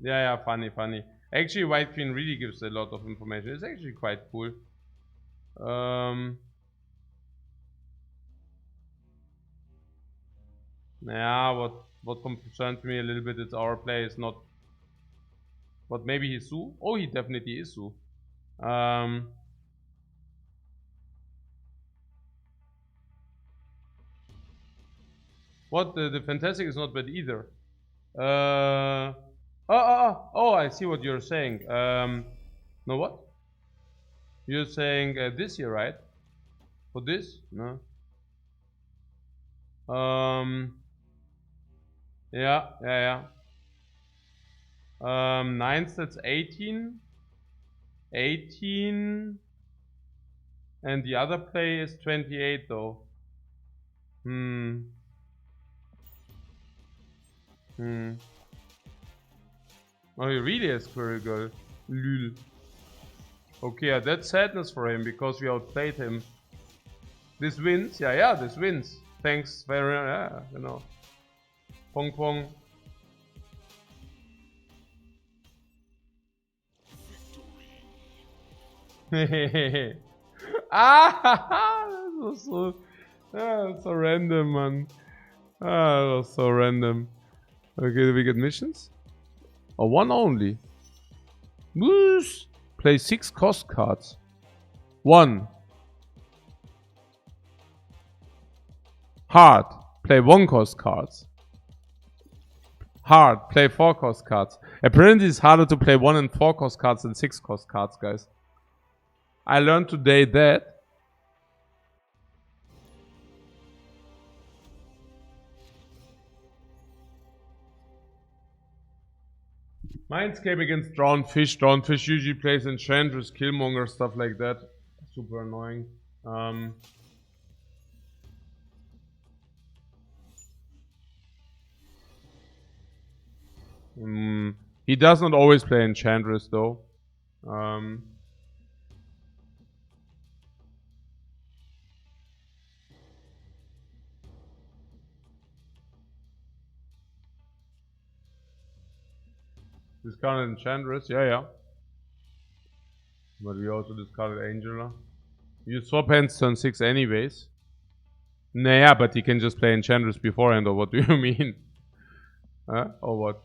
Yeah, funny. Actually, White Queen really gives a lot of information. It's actually quite cool. Yeah, what concerns me a little bit is our play is not... But maybe he's Su? Oh, he definitely is Su. What? The Fantastic is not bad either. Oh, I see what you're saying. No, what? You're saying this here, right? For this? No. Yeah. 9, that's 18. 18. And the other play is 28 though. Oh, he really has Squirrel Girl. Lul. Okay, yeah, that's sadness for him because we outplayed him. This wins? Yeah, this wins. Thanks very much. Yeah, you know. Pong pong. Ah, that was so random, man. Ah, that was so random. Okay, do we get missions? Oh, one only. Moose. Play 6 cost cards. 1. Hard. Play 1 cost cards. Hard. Play 4 cost cards. Apparently it's harder to play 1 and 4 cost cards than 6 cost cards, guys. I learned today that. Mindscape against Drownfish. Drownfish usually plays Enchantress, Killmonger, stuff like that. Super annoying. He does not always play Enchantress though. Discarded Enchantress, yeah. But we also discarded Angela. You swap hands turn 6 anyways. Nah, but he can just play Enchantress beforehand, or what do you mean? Or what?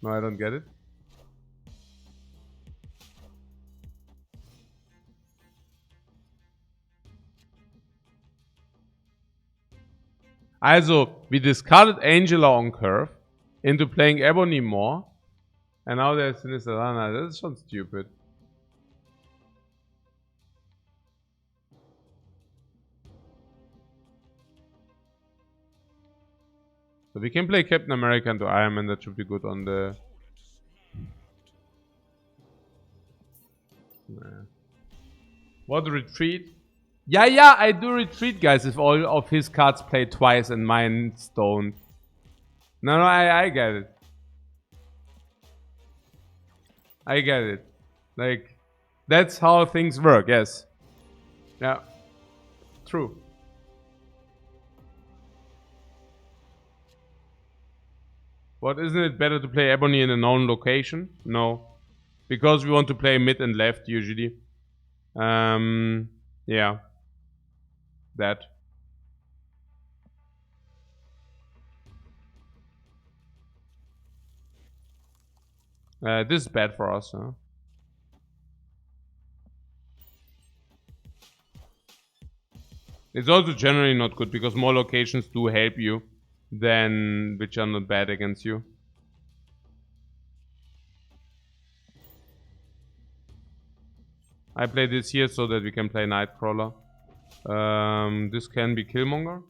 No, I don't get it. Also, we discarded Angela on curve into playing Ebony more. And now there's Sinister Lana. That's schon stupid. So we can play Captain America into Iron Man. That should be good on the... Nah. What, retreat? Yeah, I do retreat, guys, if all of his cards play twice and mine don't. No, I get it. I get it. Like, that's how things work, yes. Yeah. True. What, isn't it better to play Ebony in a known location? No. Because we want to play mid and left, usually. Yeah. That. This is bad for us, huh? It's also generally not good because more locations do help you than which are not bad against you. I play this here so that we can play Nightcrawler. This can be Killmonger.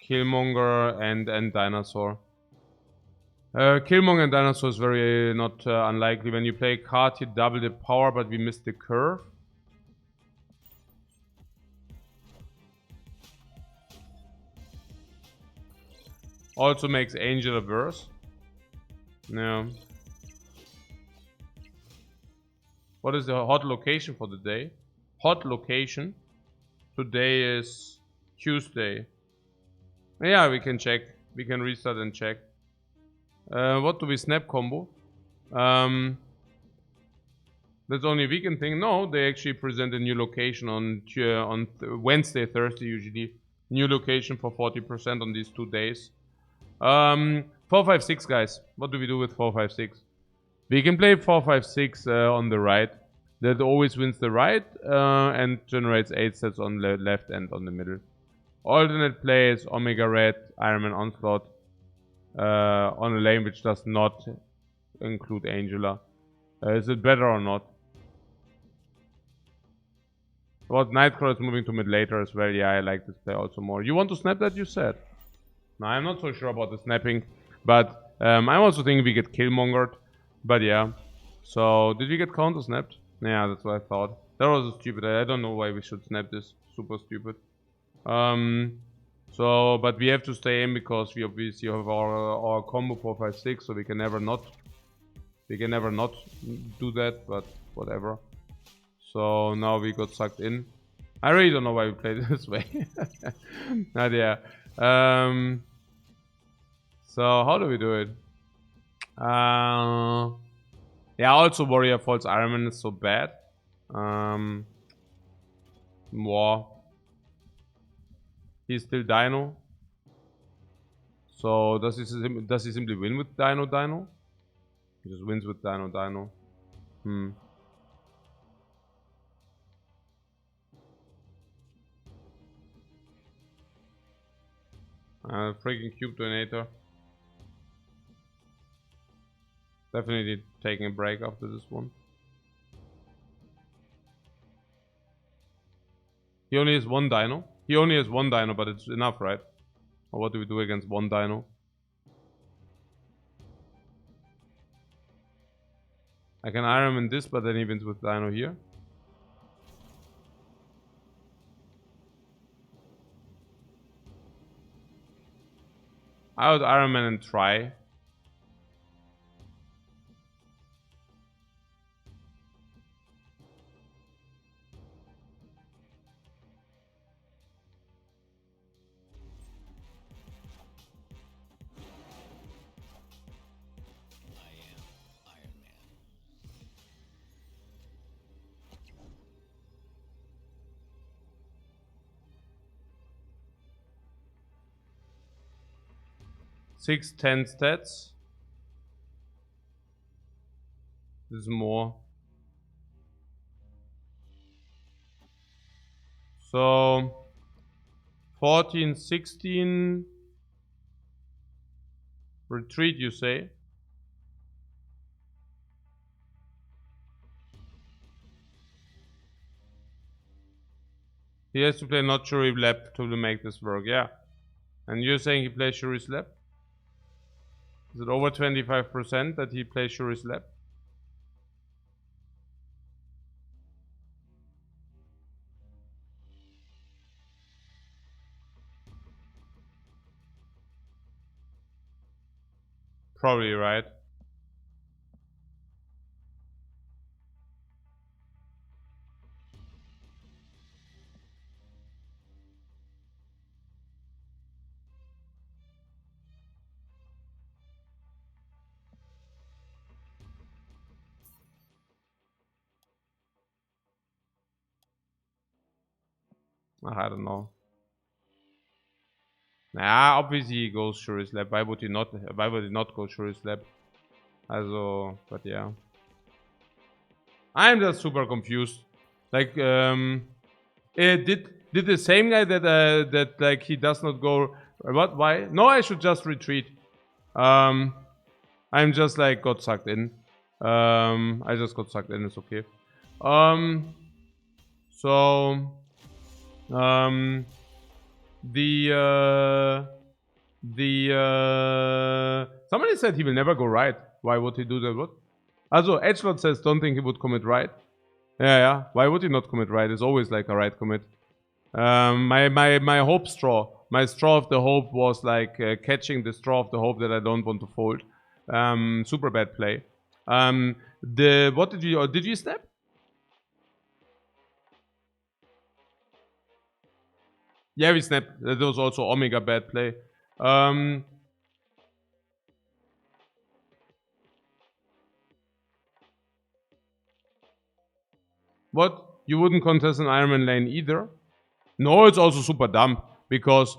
Killmonger and Dinosaur. Killmonger and Dinosaur is very not unlikely. When you play a card, you double the power, but we missed the curve. Also makes Angel a verse. Yeah. What is the hot location for the day? Hot location. Today is Tuesday. Yeah, we can check. We can restart and check. What do we snap combo? That's only a weekend thing. No, they actually present a new location on Wednesday, Thursday usually. New location for 40% on these 2 days. 4-5-6, guys. What do we do with 4-5-6? We can play 4-5-6 on the right. That always wins the right and generates 8 sets on the left and on the middle. Alternate plays, Omega Red, Iron Man Onslaught. On a lane which does not include Angela. Is it better or not? What, Nightcrawler is moving to mid later as well. Yeah, I like this play also more. You want to snap that, you said? No, I'm not so sure about the snapping. But I'm also thinking we get Killmongered. But yeah. So, did we get counter snapped? Yeah, that's what I thought. That was stupid. I don't know why we should snap this. Super stupid. So, but we have to stay in because we obviously have our combo 4-5-6, so we can never not do that, but whatever. So now we got sucked in. I really don't know why we played it this way. Not yeah. So how do we do it? Yeah, also Warrior Falls Ironman is so bad. More. He's still Dino. So does he simply win with Dino? He just wins with Dino. Freaking Cube Donator. Definitely taking a break after this one. He only has one Dino. But it's enough, right? Or what do we do against one Dino? I can Iron Man this, but then he wins with Dino here. I would Iron Man and try. Six, 10 stats. This is more. So 14, 16. Retreat, you say? He has to play not Shuri Lab to make this work, yeah. And you're saying he plays Shuri's Lab? Is it over 25% that he plays Shuri's Lab? Probably, right? I don't know. Nah, obviously he goes Shuri's Lab. Why would he not go Shuri's Lab? Also, but yeah. I'm just super confused. Like, did the same guy that like he does not go what? Why? No, I should just retreat. I'm just like got sucked in. I just got sucked in. It's okay. So somebody said he will never go right. Why would he do that? What? Also, Edgelord says don't think he would commit right. Yeah. Why would he not commit right? It's always like a right commit. My hope straw. My straw of the hope was like catching the straw of the hope that I don't want to fold. Super bad play. What did you snap? Yeah, we snapped. That was also Omega bad play. What? You wouldn't contest an Ironman lane either? No, it's also super dumb because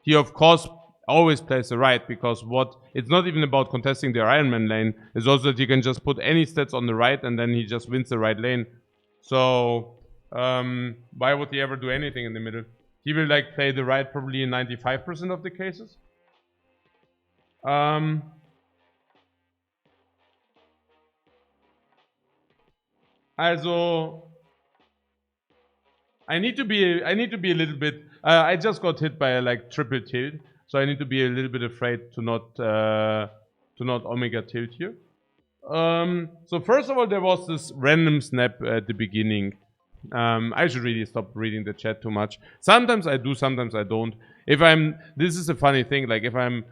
he of course always plays the right because it's not even about contesting the Ironman lane. It's also that you can just put any stats on the right and then he just wins the right lane. So why would he ever do anything in the middle? He will like play the right probably in 95% of the cases. Also, I need to be a little bit. I just got hit by like triple tilt, so I need to be a little bit afraid to not Omega tilt here. So first of all, there was this random snap at the beginning. I should really stop reading the chat too much. Sometimes I do, sometimes I don't. This is a funny thing. Like if I'm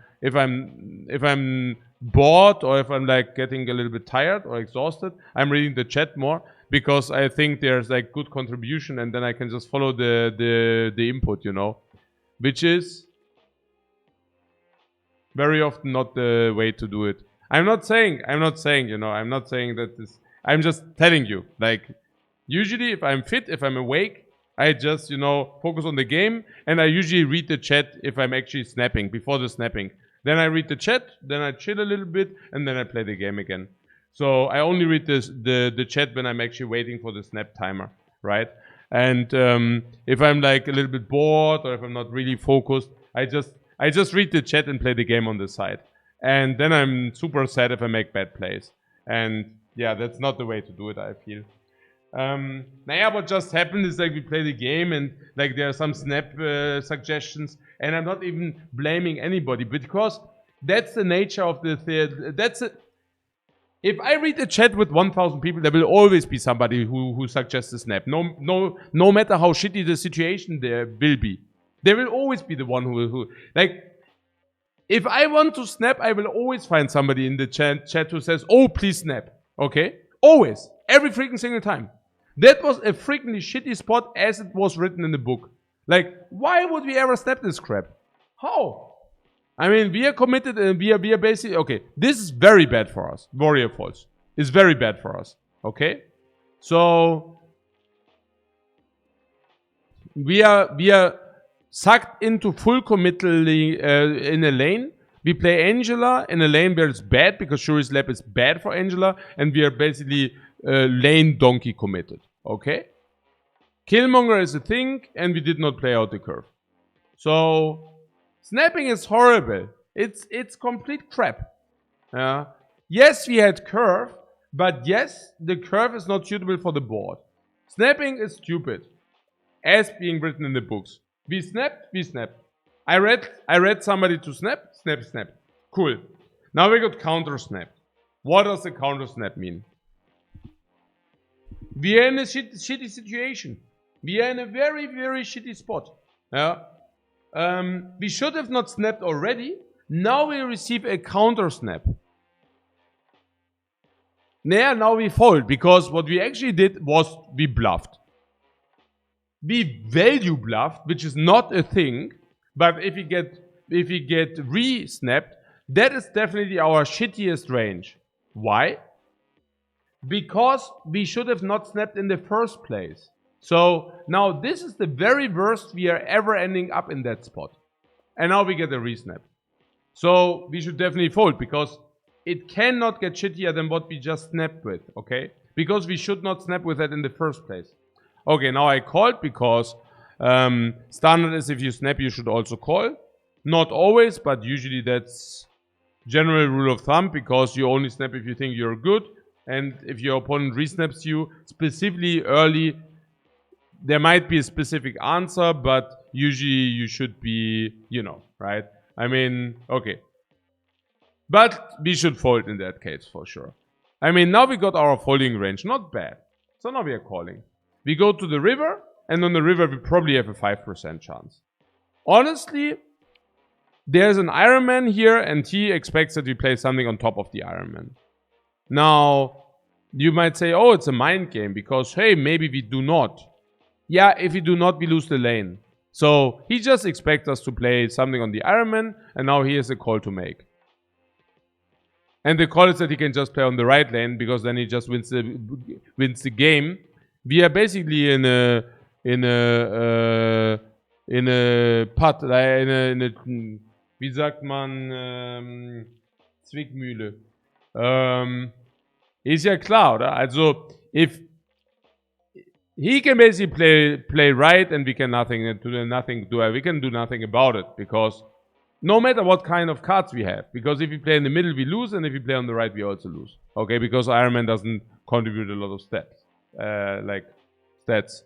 bored or if I'm like getting a little bit tired or exhausted, I'm reading the chat more because I think there's like good contribution, and then I can just follow the input, you know, which is very often not the way to do it. I'm not saying, you know, I'm not saying that this, I'm just telling you, like, usually if I'm fit, if I'm awake, I just, you know, focus on the game, and I usually read the chat if I'm actually snapping, before the snapping. Then I read the chat, then I chill a little bit, and then I play the game again. So I only read the chat when I'm actually waiting for the snap timer, right? And if I'm like a little bit bored or if I'm not really focused, I just read the chat and play the game on the side. And then I'm super sad if I make bad plays. And yeah, that's not the way to do it, I feel. What just happened is like we play the game and like there are some snap suggestions, and I'm not even blaming anybody because that's the nature of the thing. If I read a chat with 1,000 people, there will always be somebody who suggests a snap. No matter how shitty the situation there will be. There will always be the one who like, if I want to snap, I will always find somebody in the chat who says, oh, please snap. Okay? Always. Every freaking single time. That was a freaking shitty spot as it was written in the book. Like, why would we ever snap this crap? How? I mean, we are committed and we are basically, okay, this is very bad for us. Warrior Falls is very bad for us. Okay? So, we are sucked into full committal in a lane. We play Angela in a lane where it's bad because Shuri's Lab is bad for Angela, and we are basically lane donkey committed. Okay? Killmonger is a thing, and we did not play out the curve. So, snapping is horrible. It's complete crap. Yes, we had curve, but yes, the curve is not suitable for the board. Snapping is stupid, as being written in the books. We snapped, we snapped. I read somebody to snap, snap, snap. Cool. Now we got counter snap. What does the counter snap mean? We are in a shitty situation. We are in a very, very shitty spot. We should have not snapped already. Now we receive a counter snap. Now we fold, because what we actually did was we bluffed. We value bluffed, which is not a thing, but if we get re-snapped, that is definitely our shittiest range. Why? Because we should have not snapped in the first place. So now this is the very worst we are ever ending up in that spot. And now we get a re-snap. So we should definitely fold, because it cannot get shittier than what we just snapped with, okay? Because we should not snap with that in the first place. Okay, now I called because standard is if you snap, you should also call. Not always, but usually that's general rule of thumb, because you only snap if you think you're good. And if your opponent resnaps you specifically early, there might be a specific answer, but usually you should be, you know, right? I mean, okay. But we should fold in that case for sure. I mean, now we got our folding range. Not bad. So now we are calling. We go to the river, and on the river we probably have a 5% chance. Honestly, there's an Iron Man here, and he expects that we play something on top of the Iron Man. Now, you might say, oh, it's a mind game, because, hey, maybe we do not. Yeah, if we do not, we lose the lane. So, he just expects us to play something on the Iron Man, and now he has a call to make. And the call is that he can just play on the right lane, because then he just wins the game. We are basically in a Putt, wie sagt man, Zwickmühle. Ist ja klar, oder? Also, if he can basically play right, and we can we can do nothing about it, because no matter what kind of cards we have, because if we play in the middle, we lose, and if we play on the right, we also lose. Okay, because Iron Man doesn't contribute a lot of stats. Stats.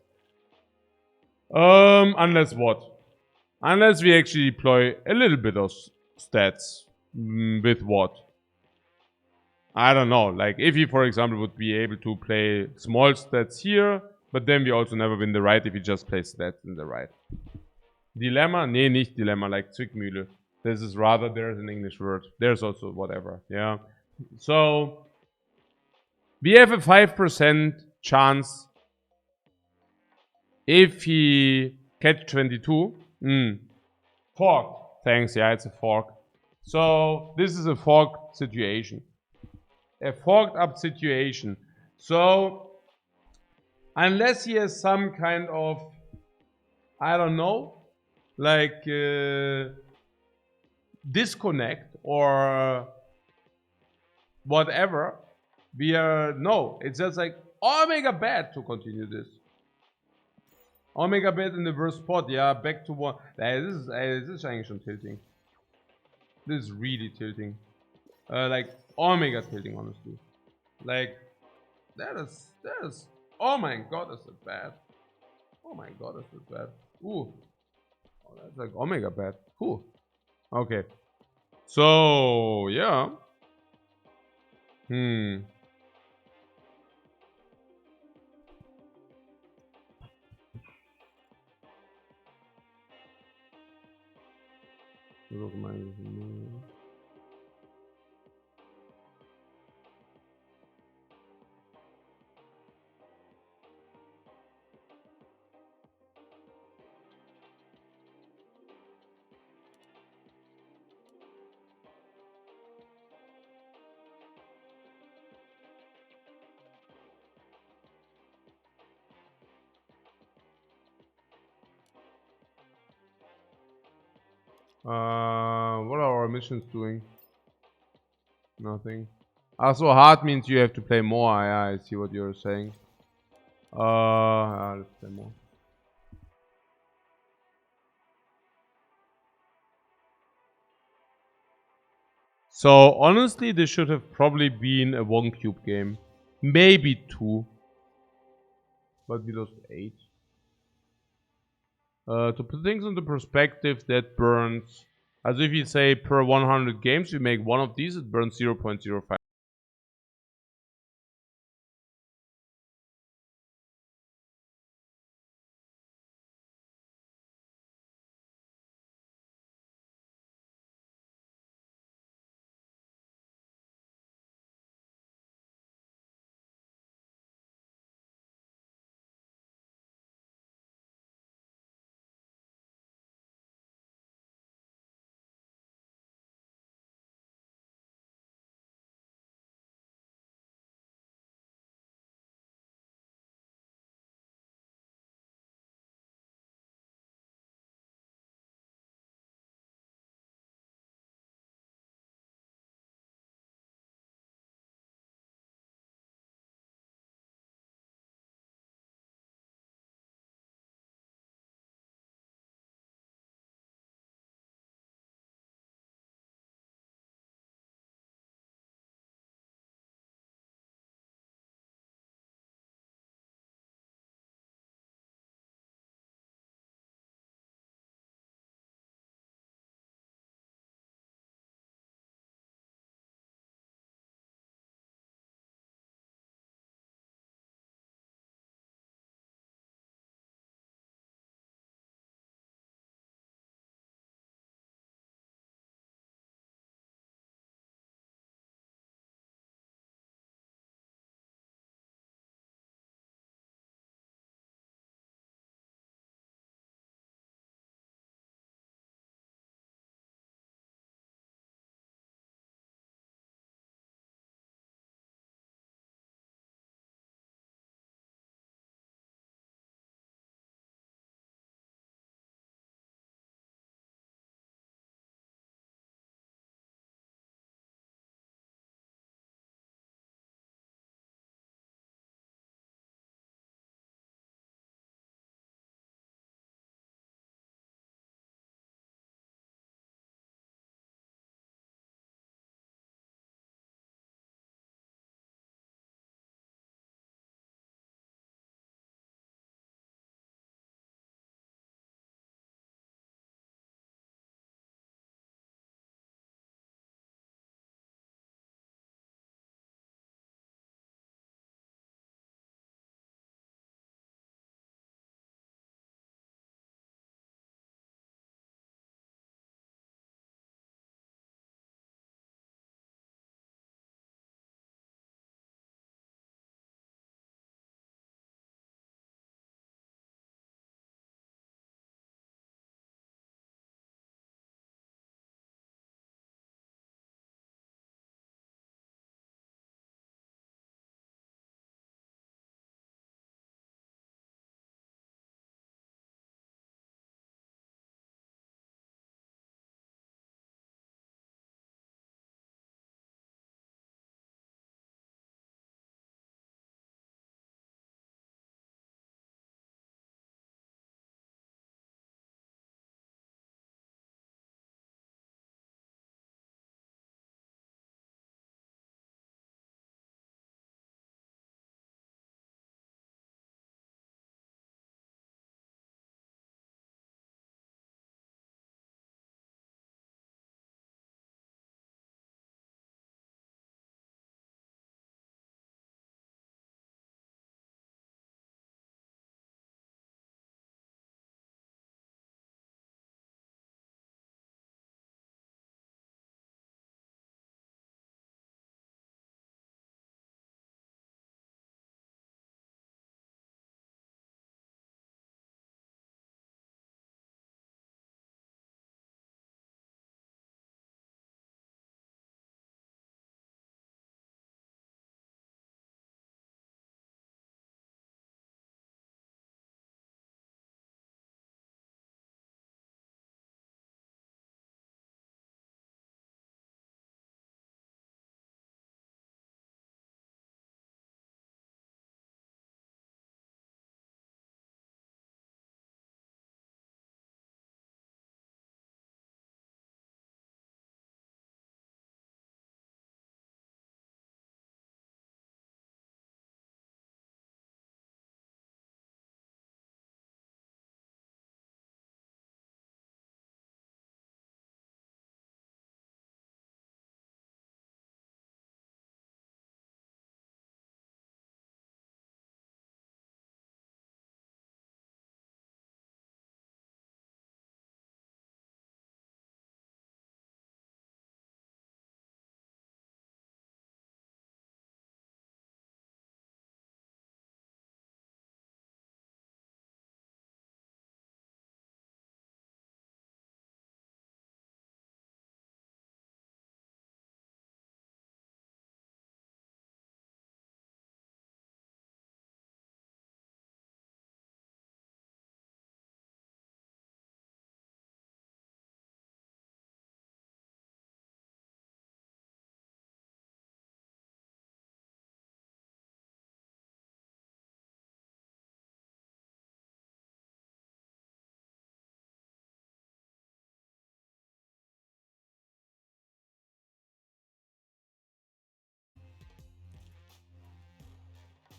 Unless what? Unless we actually deploy a little bit of stats. With what? I don't know. Like, if he, for example, would be able to play small stats here, but then we also never win the right if he just plays stats in the right. Dilemma? Nee, nicht Dilemma, like Zwickmühle. This is rather, there's an English word. There's also whatever, yeah. So, we have a 5% chance if he catch 22. Fork. Thanks, yeah, it's a fork. So, this is a fork situation. A forked up situation. So, unless he has some kind of, I don't know, like disconnect or whatever, we are, no, it's just like omega bad to continue this. Omega bad in the worst spot, yeah, back to one. This is eigentlich schon tilting. This is really tilting. Like omega tilting, honestly. Like, that is, oh my god, is it bad. Oh my god, is it bad. Ooh. Oh, that's like omega bad. Cool. Okay. So, yeah. What are our missions doing? Nothing. So hard means you have to play more. Yeah, I see what you're saying. Let's play more. So honestly, this should have probably been a 1 cube game. Maybe 2. But we lost 8. To put things into perspective, that burns, as if you say per 100 games, you make one of these, it burns 0.05.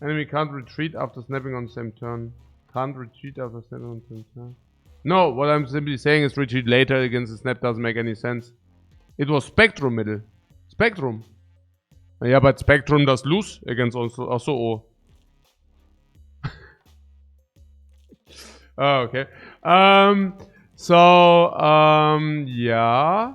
Enemy can't retreat after snapping on the same turn. Can't retreat after snapping on the same turn. No, what I'm simply saying is retreat later against the snap doesn't make any sense. It was Spectrum middle. Spectrum. Yeah, but Spectrum does lose against also. Oh. Oh, okay. Yeah.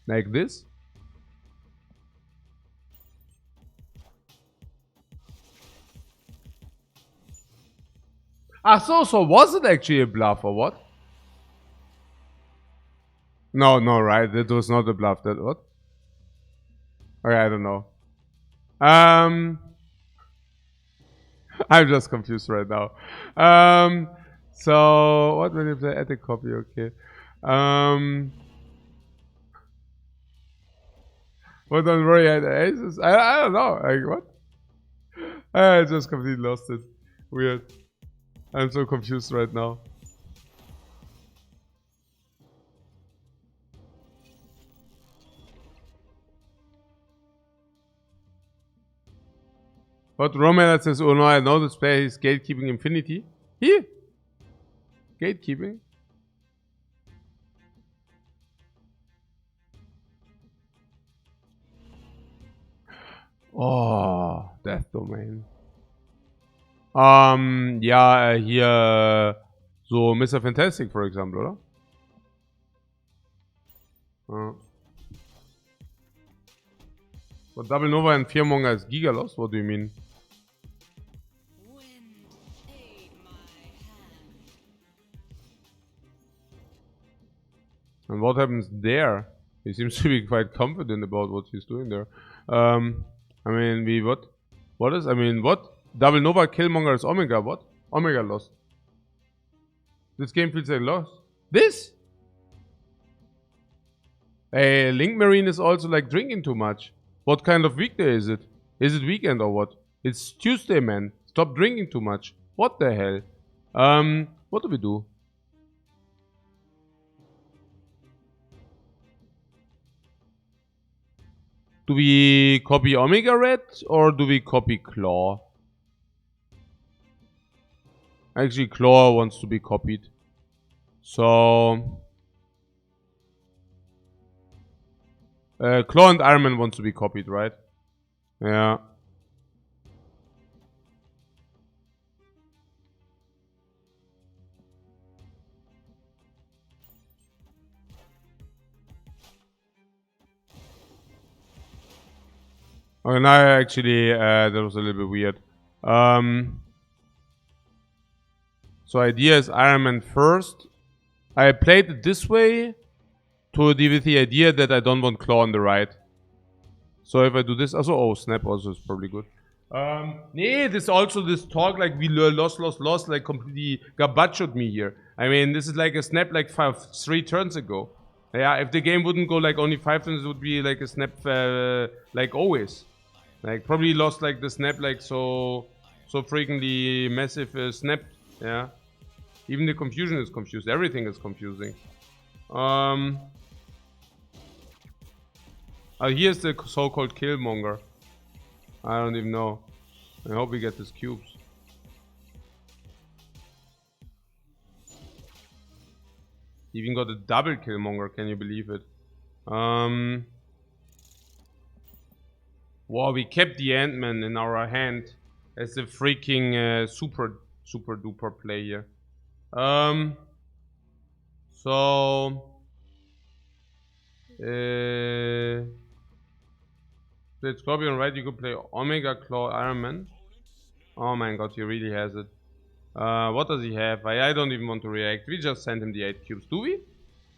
Like this? Ah, so was it actually a bluff or what? No, right. That was not a bluff. That what? Okay, I don't know. I'm just confused right now. So what when you play attic copy? Okay. Well, don't worry, I had aces. I don't know. Like what? I just completely lost it. Weird. I'm so confused right now. But Roman says, oh no, I know this player, he's gatekeeping infinity. Here? Gatekeeping? Oh, Death Domain. Ja, hier so Mr. Fantastic, for example, oder? But Double Nova and Fearmonger is Gigalos? What do you mean? And what happens there? He seems to be quite confident about what he's doing there. I mean, what? What is? I mean, what? Double Nova Killmonger is Omega. What? Omega lost. This game feels like lost. This? Hey, Link Marine is also like drinking too much. What kind of weekday is it? Is it weekend or what? It's Tuesday, man. Stop drinking too much. What the hell? What do we do? Do we copy Omega Red or do we copy Claw? Actually, Claw wants to be copied. So... Claw and Iron Man wants to be copied, right? Yeah. Okay, now actually, that was a little bit weird. So idea is Iron Man first. I played it this way with the idea that I don't want Claw on the right. So if I do this, also, oh, Snap also is probably good. Nee, this talk like we lost, like completely gabachod me here. I mean, this is like a Snap like 3 turns ago. Yeah, if the game wouldn't go like only 5 turns, it would be like a Snap like always. Like probably lost like the Snap like so freakingly massive Snap. Yeah. Even the confusion is confused. Everything is confusing. Here's the so-called Killmonger. I don't even know. I hope we get these cubes. Even got a double Killmonger, can you believe it? Wow, we kept the Ant-Man in our hand as a freaking super duper player. So... Played Scorpion, right? You could play Omega Claw Iron Man. Oh my god, he really has it. What does he have? I don't even want to react. We just send him the 8 cubes. Do we?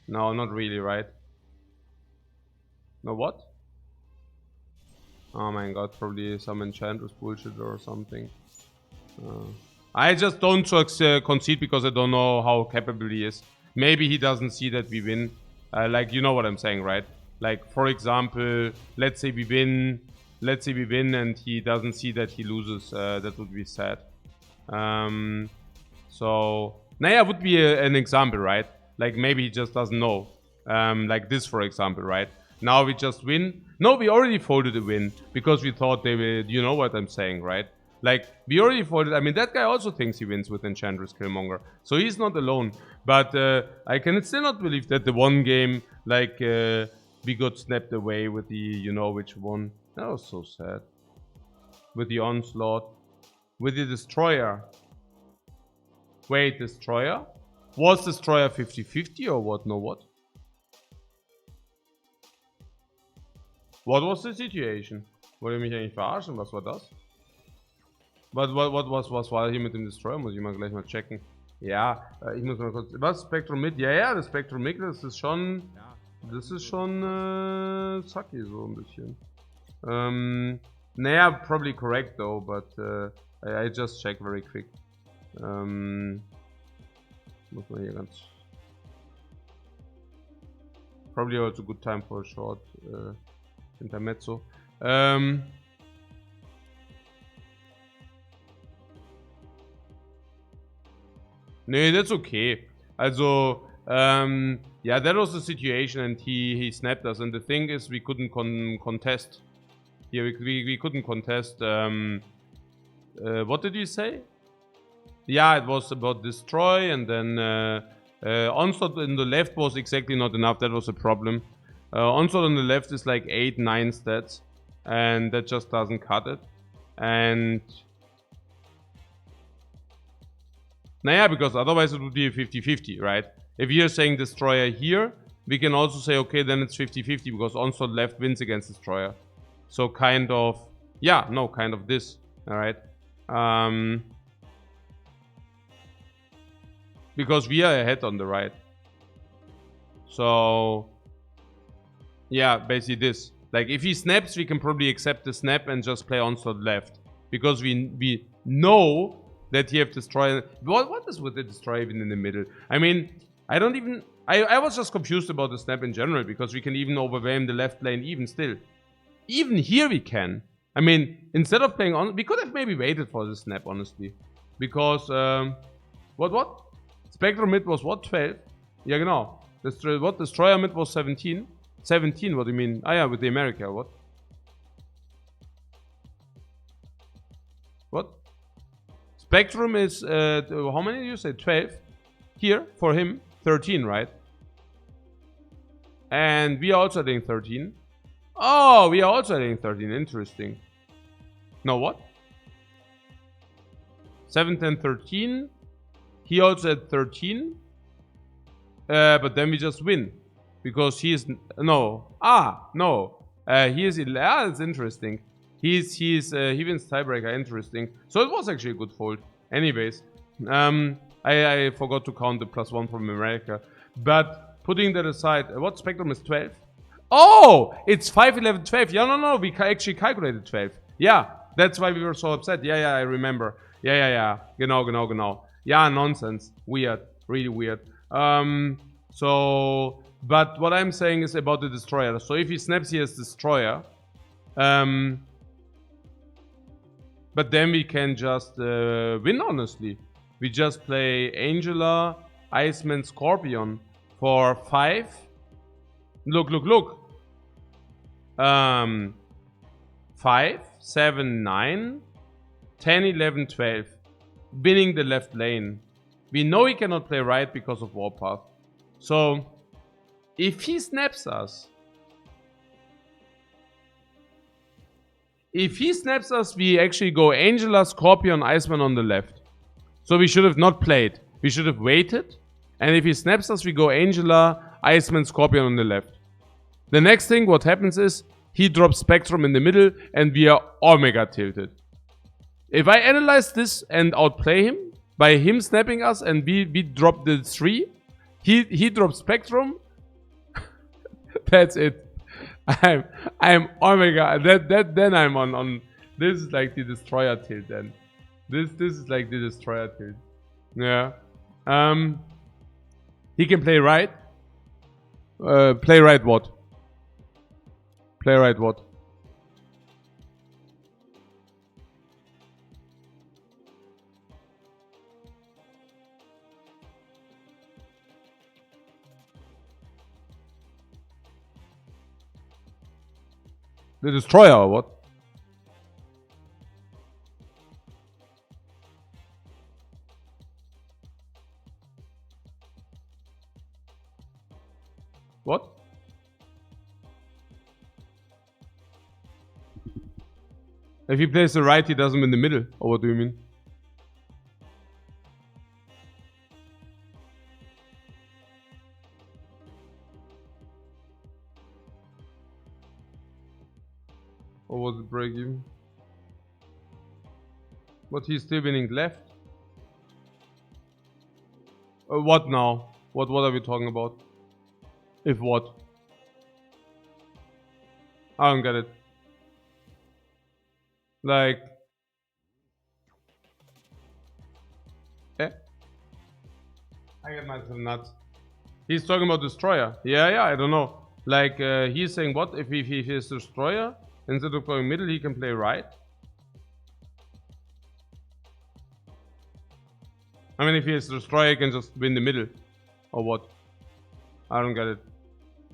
No, not really, right? No, what? Oh my god, probably some enchantress bullshit or something. I just don't concede because I don't know how capable he is. Maybe he doesn't see that we win. Like, you know what I'm saying, right? Like, for example, let's say we win and he doesn't see that he loses. That would be sad. So, Naya would be an example, right? Like, maybe he just doesn't know. Like this, for example, right? Now we just win. No, we already folded a win because we thought they would, you know what I'm saying, right? Like, we already folded. I mean, that guy also thinks he wins with Enchantress Killmonger. So he's not alone. But I can still not believe that the one game, like, we got snapped away with the, you know which one. That was so sad. With the Onslaught. With the Destroyer. Wait, Destroyer? Was Destroyer 50-50 or what? No, what? What was the situation? Wollt ihr mich eigentlich verarschen? Was war das? Was war hier mit dem Destroyer? Muss ich mal gleich mal checken. Ja, ich muss mal kurz... Was? Spektrum mit? Ja, das Spektrum mit, das ist schon... Das ist schon... sucky so ein bisschen. Naja, probably correct though, but I just check very quick. Muss man hier ganz... Probably also a good time for a short intermezzo. Nee, that's okay. Also, yeah, that was the situation, and he snapped us. And the thing is, we couldn't contest. Yeah, we couldn't contest. What did you say? Yeah, it was about destroy, and then onslaught in the left was exactly not enough. That was a problem. Onslaught on the left is like 8-9 stats, and that just doesn't cut it. And naja, because otherwise it would be a 50-50, right? If you're saying Destroyer here, we can also say, okay, then it's 50-50 because Onslaught left wins against Destroyer. So kind of, yeah, no, kind of this, alright? Because we are ahead on the right. So, yeah, basically this. Like, if he snaps, we can probably accept the snap and just play Onslaught left. Because we know that he have Destroyer. What is with the Destroyer even in the middle? I mean, I don't even... I was just confused about the snap in general, because we can even overwhelm the left lane even still. Even here we can. I mean, instead of playing on... We could have maybe waited for the snap, honestly. Because, what? Spectrum mid was what? 12? Yeah, genau. What? Destroyer mid was 17? 17, what do you mean? Ah, yeah, with the America, what? What? Spectrum is, how many did you say? 12? Here, for him, 13, right? And we are also adding 13. Oh, we are also adding 13, interesting. No, what? 7, 10, 13. He also had 13. But then we just win. Because he is... No. Ah, no. He is... Ah, that's interesting. He wins tiebreaker. Interesting. So it was actually a good fold. Anyways. I forgot to count the +1 from America. But putting that aside... What spectrum is 12? Oh! It's 5, 11, 12. Yeah, no. We actually calculated 12. Yeah. That's why we were so upset. Yeah, I remember. Yeah. Genau. Yeah, nonsense. Weird. Really weird. So... But what I'm saying is about the Destroyer. So if he snaps here as Destroyer, but then we can just win, honestly. We just play Angela, Iceman, Scorpion for 5. Look. 5, 7, 9, 10, 11, 12. Winning the left lane. We know he cannot play right because of Warpath. So... If he snaps us, we actually go Angela, Scorpion, Iceman on the left. So we should have not played. We should have waited. And if he snaps us, we go Angela, Iceman, Scorpion on the left. The next thing, what happens is, he drops Spectrum in the middle, and we are Omega tilted. If I analyze this and outplay him, by him snapping us, and we drop the 3. He drops Spectrum. That's it. I'm oh my god, then I'm on this is like the destroyer tilt then. This is like the destroyer tilt. Yeah. He can play right. Play right what? Play right what? The destroyer or what? What? If he plays the right, he does him in the middle. Or what do you mean? Or was it break even? But he's still winning left. What now? What are we talking about? If what? I don't get it. Like... Eh? I get myself nuts. He's talking about destroyer. Yeah, I don't know. Like, he's saying what? If he is destroyer, instead of going middle, he can play right. I mean, if he is destroyer, he can just win the middle. Or what? I don't get it.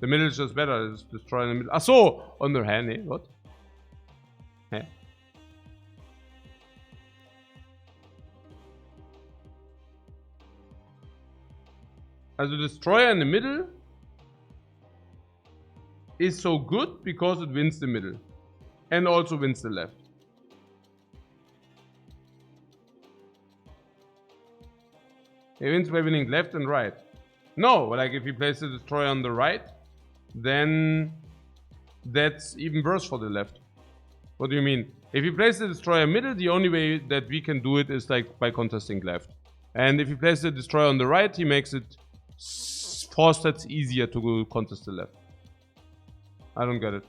The middle is just better. It's destroyer in the middle. Ah, so! On their hand, eh? What? Eh? As a destroyer in the middle is so good because it wins the middle. And also wins the left. He wins by winning left and right. No, like if he plays the destroyer on the right, then that's even worse for the left. What do you mean? If he plays the destroyer middle, the only way that we can do it is like by contesting left. And if he plays the destroyer on the right, he makes it 4 stats easier to go contest the left. I don't get it.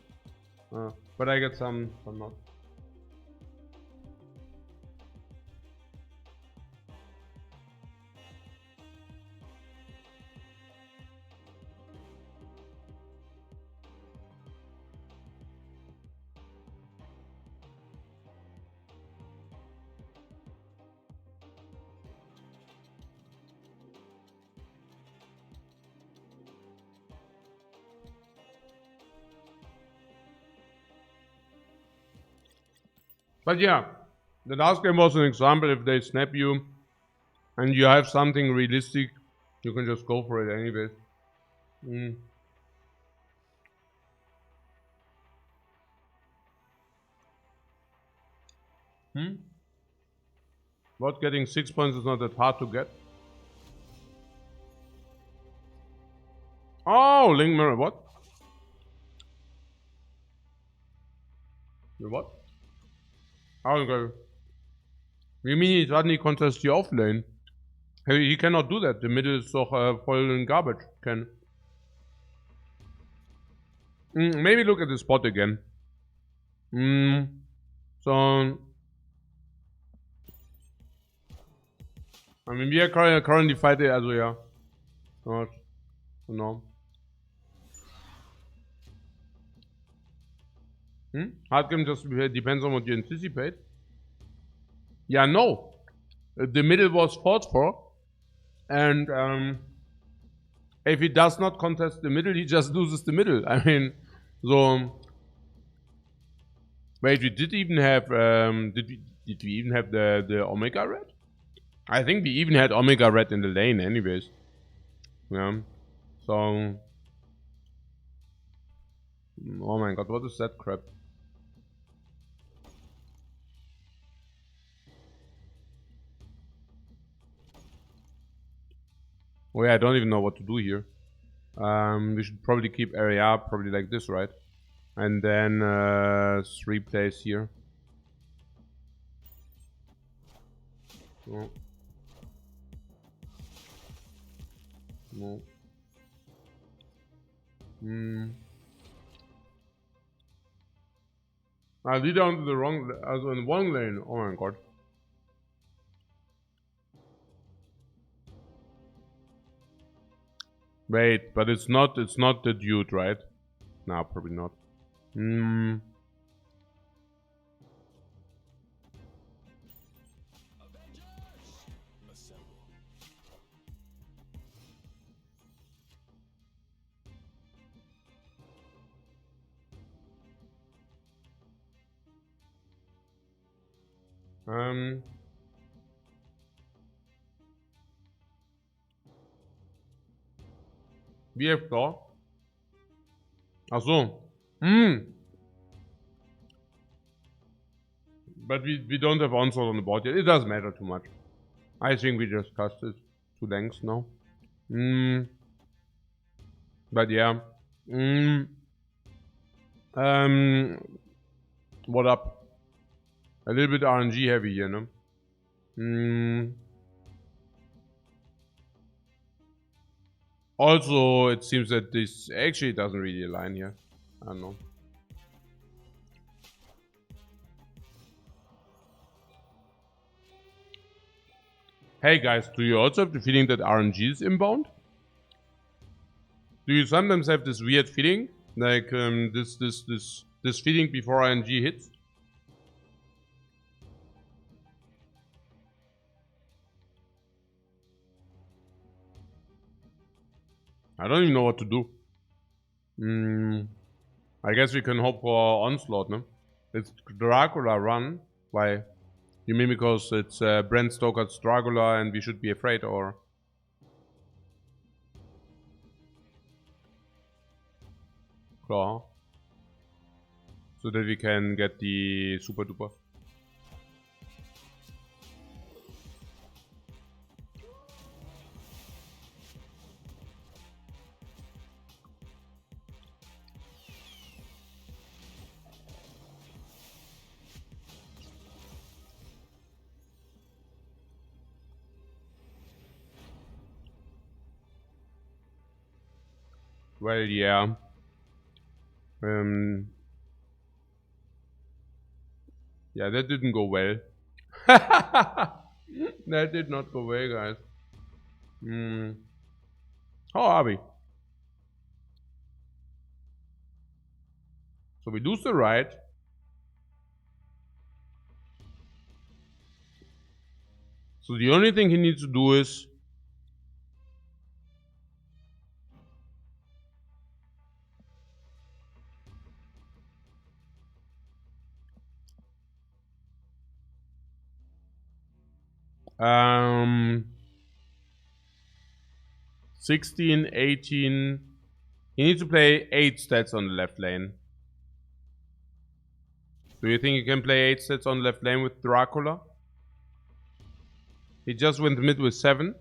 But I get some not. But yeah, the last game was an example. If they snap you and you have something realistic, you can just go for it anyway. What, getting 6 points is not that hard to get? Oh, Link Mirror, what? What? Okay. You mean he suddenly contests the off lane? He cannot do that. The middle is doch voll in garbage. Can. Maybe look at the spot again. So. I mean, we are currently fighting, also yeah. Not. No. Hard game just depends on what you anticipate. Yeah, no. The middle was fought for. And if he does not contest the middle, he just loses the middle. I mean, so... Wait, we did even have... did we even have the Omega Red? I think we even had Omega Red in the lane anyways. Yeah. So... Oh my god, what is that crap? Oh yeah, I don't even know what to do here. We should probably keep area probably like this, right? And then 3 plays here. Oh. No. Hmm. I lead down to the wrong, also in one lane. Oh my god. Wait, but it's not the dude, right? No, probably not. Hmm. We have Claw. Ach so. But we don't have onslaught on the board yet. It doesn't matter too much. I think we just cast it to lengths now. But yeah. What up? A little bit RNG heavy here, no? Also, it seems that this actually doesn't really align here. I don't know. Hey guys, do you also have the feeling that RNG is inbound? Do you sometimes have this weird feeling? Like this feeling before RNG hits? I don't even know what to do. I guess we can hope for onslaught, no? It's Dracula run. Why? You mean because it's Bram Stoker's Dracula and we should be afraid, or? Claw. So that we can get the super duper. Well, yeah. Yeah, that didn't go well. That did not go well, guys. How are we? So we lose the right. So the only thing he needs to do is... 16, 18. He needs to play 8 stats on the left lane. Do you think he can play 8 stats on the left lane with Dracula? He just went mid with 7.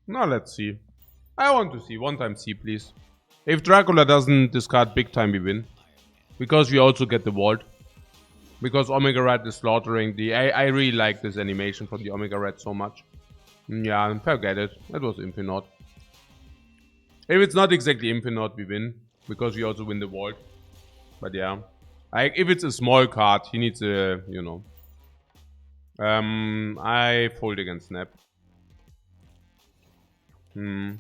Now let's see. I want to see. One time see, please. If Dracula doesn't discard big time, we win. Because we also get the vault. Because Omega Red is slaughtering the... I really like this animation from the Omega Red so much. Yeah, forget it. That was Infinite. If it's not exactly Infinite, we win. Because we also win the vault. But yeah. If it's a small card, he needs a, you know. I fold against Snap. Hmm.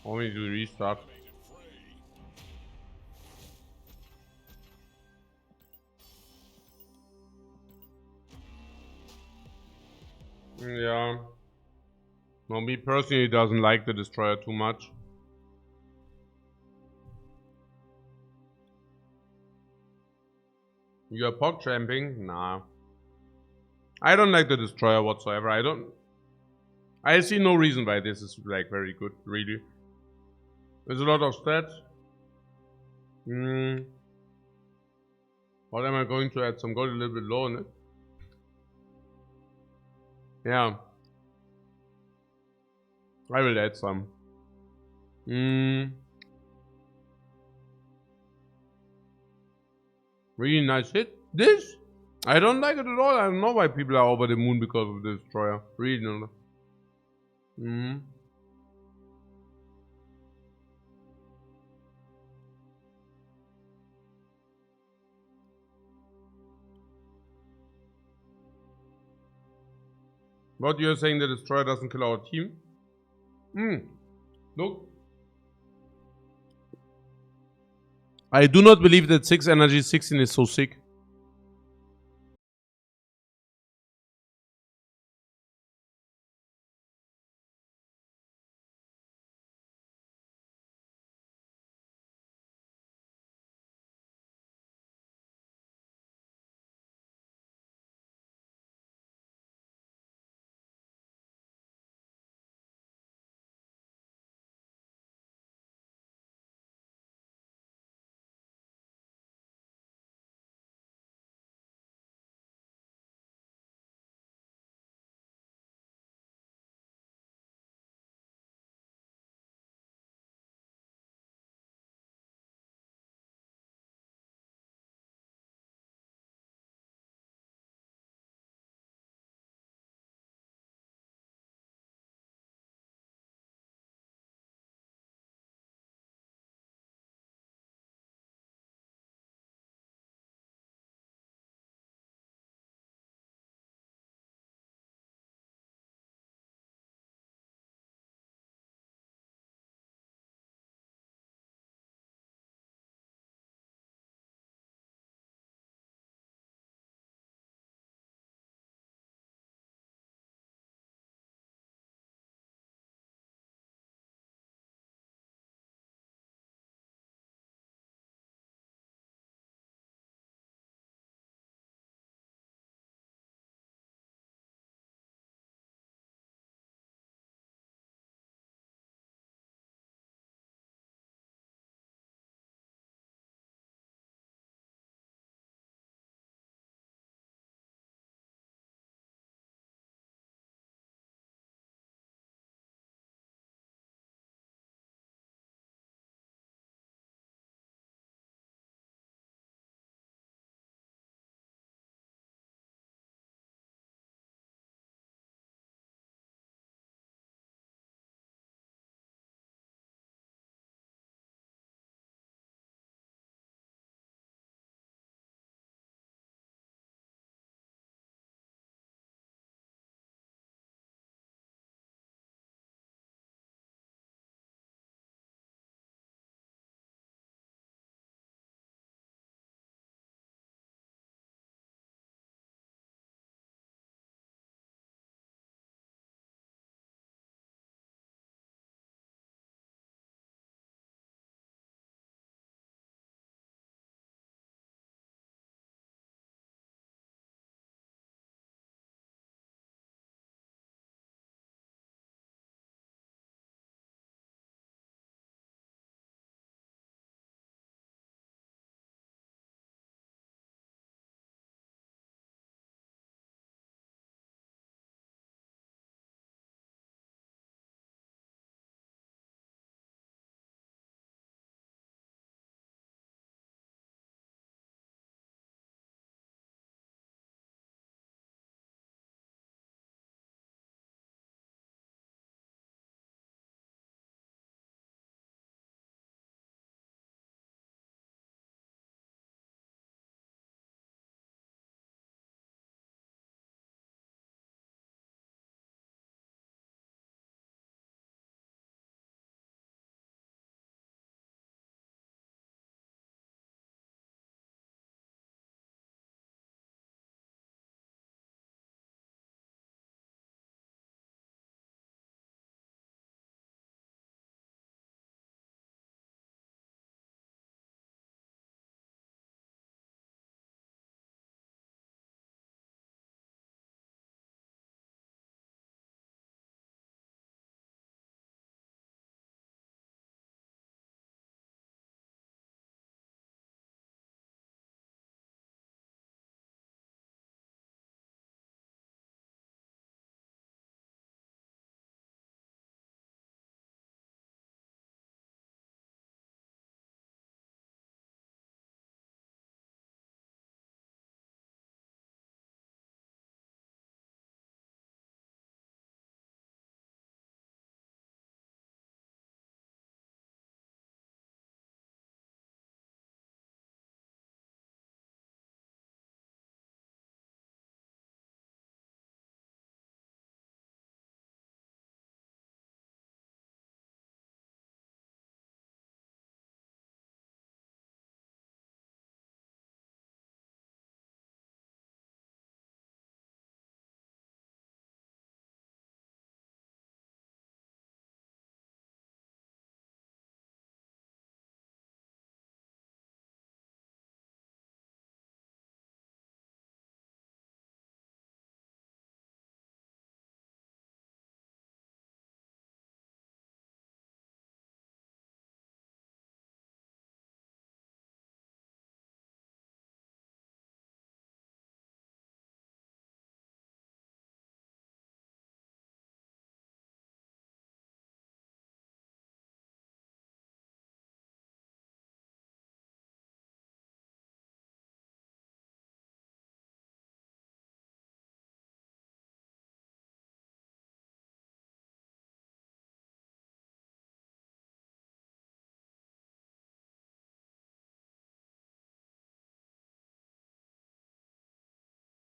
Only to restart. Yeah. No, me personally doesn't like the Destroyer too much. You are pog tramping? Nah. I don't like the Destroyer whatsoever. I don't... I see no reason why this is like very good, really. There's a lot of stats. What am I going to add? Some gold a little bit low on it. Yeah. I will add some. Really nice hit. This? I don't like it at all. I don't know why people are over the moon because of the destroyer. Really not. What, you're saying the destroyer doesn't kill our team? Look. I do not believe that 6 energy 16 is so sick.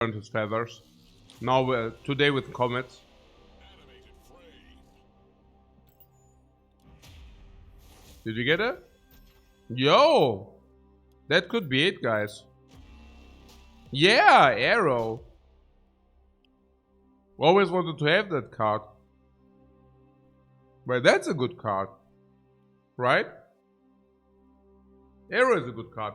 earned his feathers. Now, today with comets. Did you get it? Yo! That could be it, guys. Yeah, arrow. Always wanted to have that card. But that's a good card. Right? Arrow is a good card.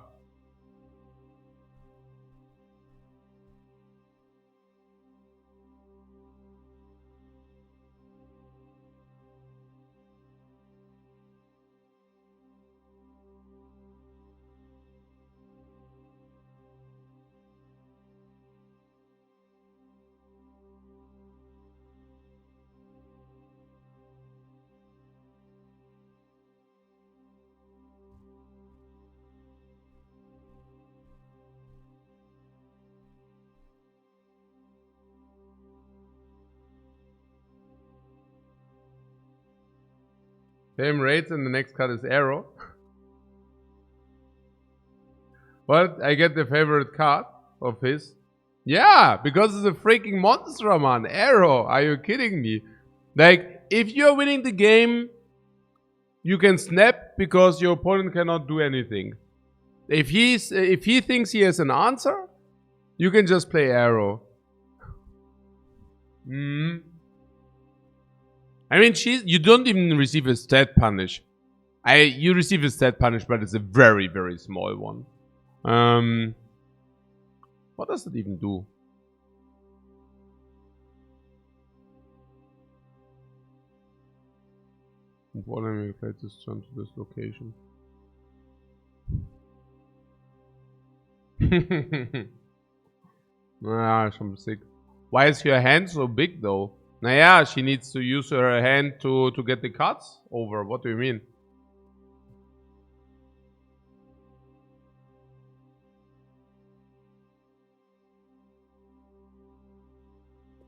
Same rates and the next card is arrow. But I get the favorite card of his. Yeah, because it's a freaking monster, man. Arrow, are you kidding me? Like, if you're winning the game, you can snap because your opponent cannot do anything. If he thinks he has an answer, you can just play arrow. I mean, you don't even receive a stat punish. You receive a stat punish, but it's a very, very small one. What does it even do? What am I play this turn to this location? I'm sick. Why is your hand so big though? Naja, she needs to use her hand to get the cards over. What do you mean?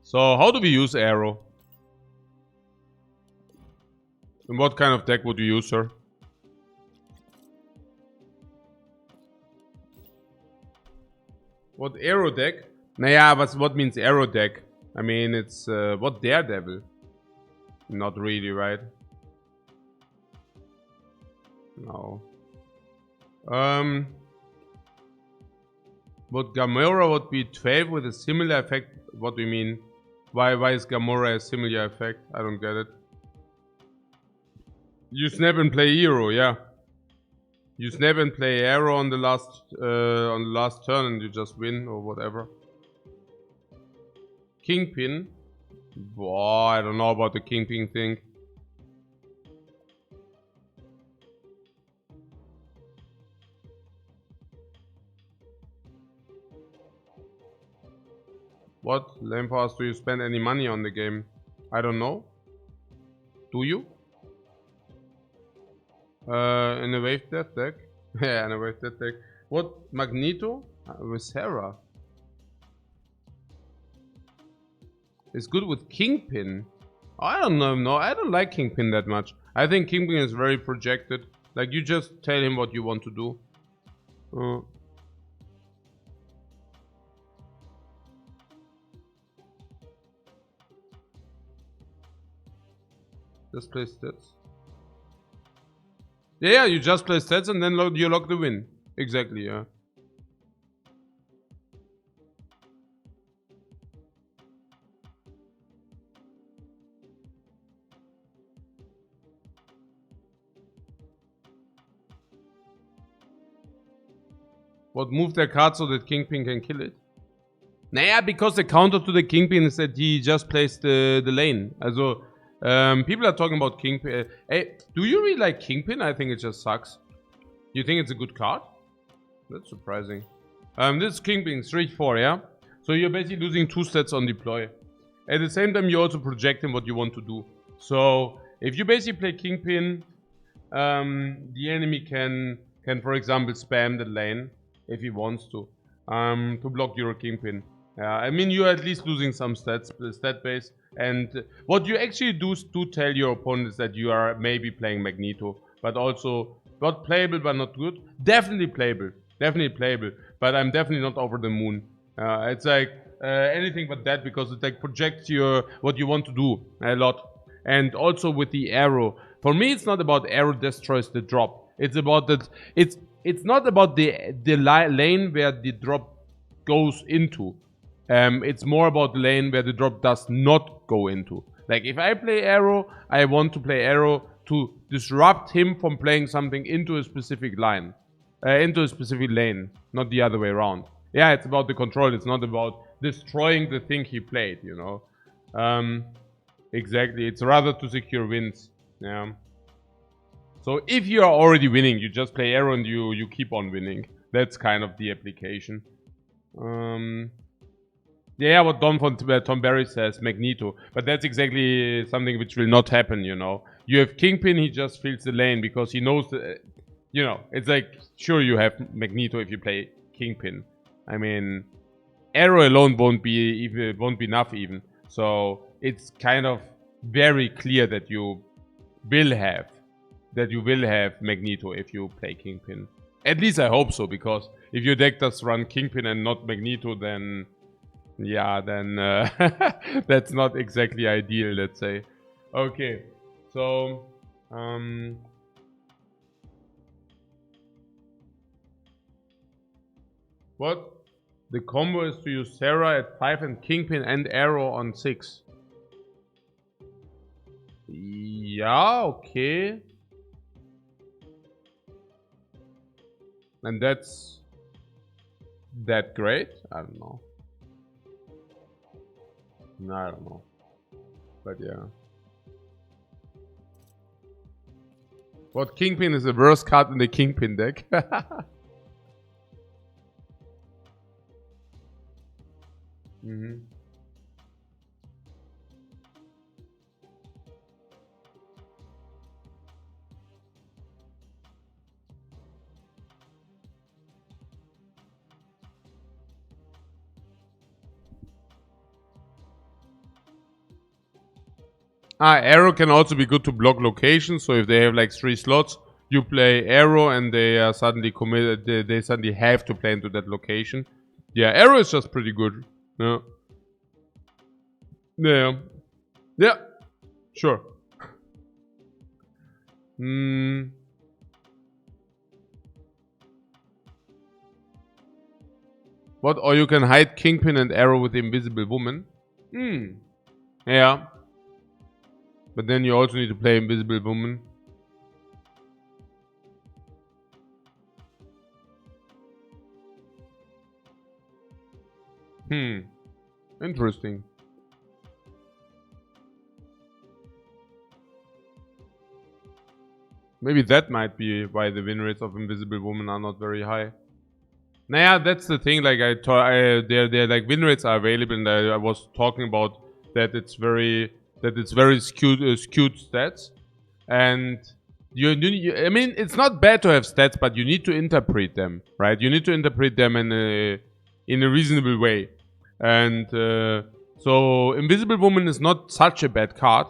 So, how do we use arrow? In what kind of deck would you use her? What arrow deck? Naja, what means arrow deck? I mean, it's what Daredevil? Not really, right? No. But Gamora would be 12 with a similar effect. What do you mean? Why is Gamora a similar effect? I don't get it. You snap and play hero, yeah. You snap and play arrow on the last turn and you just win or whatever. Kingpin. Boah, I don't know about the Kingpin thing. What? Lane pass, do you spend any money on the game? I don't know. Do you? In a wave death deck? Yeah, in a wave death deck. What? Magneto? With Sarah. It's good with Kingpin. I don't know, no, I don't like Kingpin that much. I think Kingpin is very projected. Like, you just tell him what you want to do. Just play stats. Yeah, you just play stats and then you lock the win. Exactly, yeah. What, move their card so that Kingpin can kill it? Naja, because the counter to the Kingpin is that he just plays the lane. Also, people are talking about Kingpin. Hey, do you really like Kingpin? I think it just sucks. You think it's a good card? That's surprising. This is Kingpin, 3-4, yeah? So you're basically losing 2 stats on deploy. At the same time, you're also projecting what you want to do. So, if you basically play Kingpin, the enemy can, for example, spam the lane if he wants to block your Kingpin. I mean, you're at least losing some stat base. And what you actually do tell your opponent is that you are maybe playing Magneto, but also not playable but not good. Definitely playable, but I'm definitely not over the moon. It's like anything but that, because it like projects your what you want to do a lot. And also with the arrow, for me, it's not about arrow destroys the drop. It's about that. It's not about the lane where the drop goes into. It's more about the lane where the drop does not go into. Like if I play arrow, I want to play arrow to disrupt him from playing something into a specific line, into a specific lane, not the other way around. Yeah, it's about the control. It's not about destroying the thing he played, you know. Exactly. It's rather to secure wins. Yeah. So if you are already winning, you just play arrow and you keep on winning. That's kind of the application. Yeah, what Tom Barry says, Magneto. But that's exactly something which will not happen, you know. You have Kingpin, he just fills the lane because he knows, you know, it's like, sure, you have Magneto if you play Kingpin. I mean, arrow alone won't be enough even. So it's kind of very clear that you will have Magneto if you play Kingpin. At least I hope so, because if your deck does run Kingpin and not Magneto, then yeah, then that's not exactly ideal, let's say. Okay, so what? The combo is to use Sarah at 5 and Kingpin and Arrow on 6. Yeah, okay. And that's that great? I don't know. No, I don't know. But yeah. What Kingpin is the worst card in the Kingpin deck? Mm-hmm. Arrow can also be good to block locations. So if they have like 3 slots, you play Arrow and they are suddenly committed. They suddenly have to play into that location. Yeah, Arrow is just pretty good. Yeah. Yeah. Yeah. Sure. What? Or you can hide Kingpin and Arrow with the Invisible Woman. Yeah. But then you also need to play Invisible Woman. Interesting. Maybe that might be why the win rates of Invisible Woman are not very high. Naja, that's the thing. Like their like win rates are available, and I was talking about that it's very skewed stats, and you I mean, it's not bad to have stats, but you need to interpret them, right? You need to interpret them in a reasonable way, and so Invisible Woman is not such a bad card.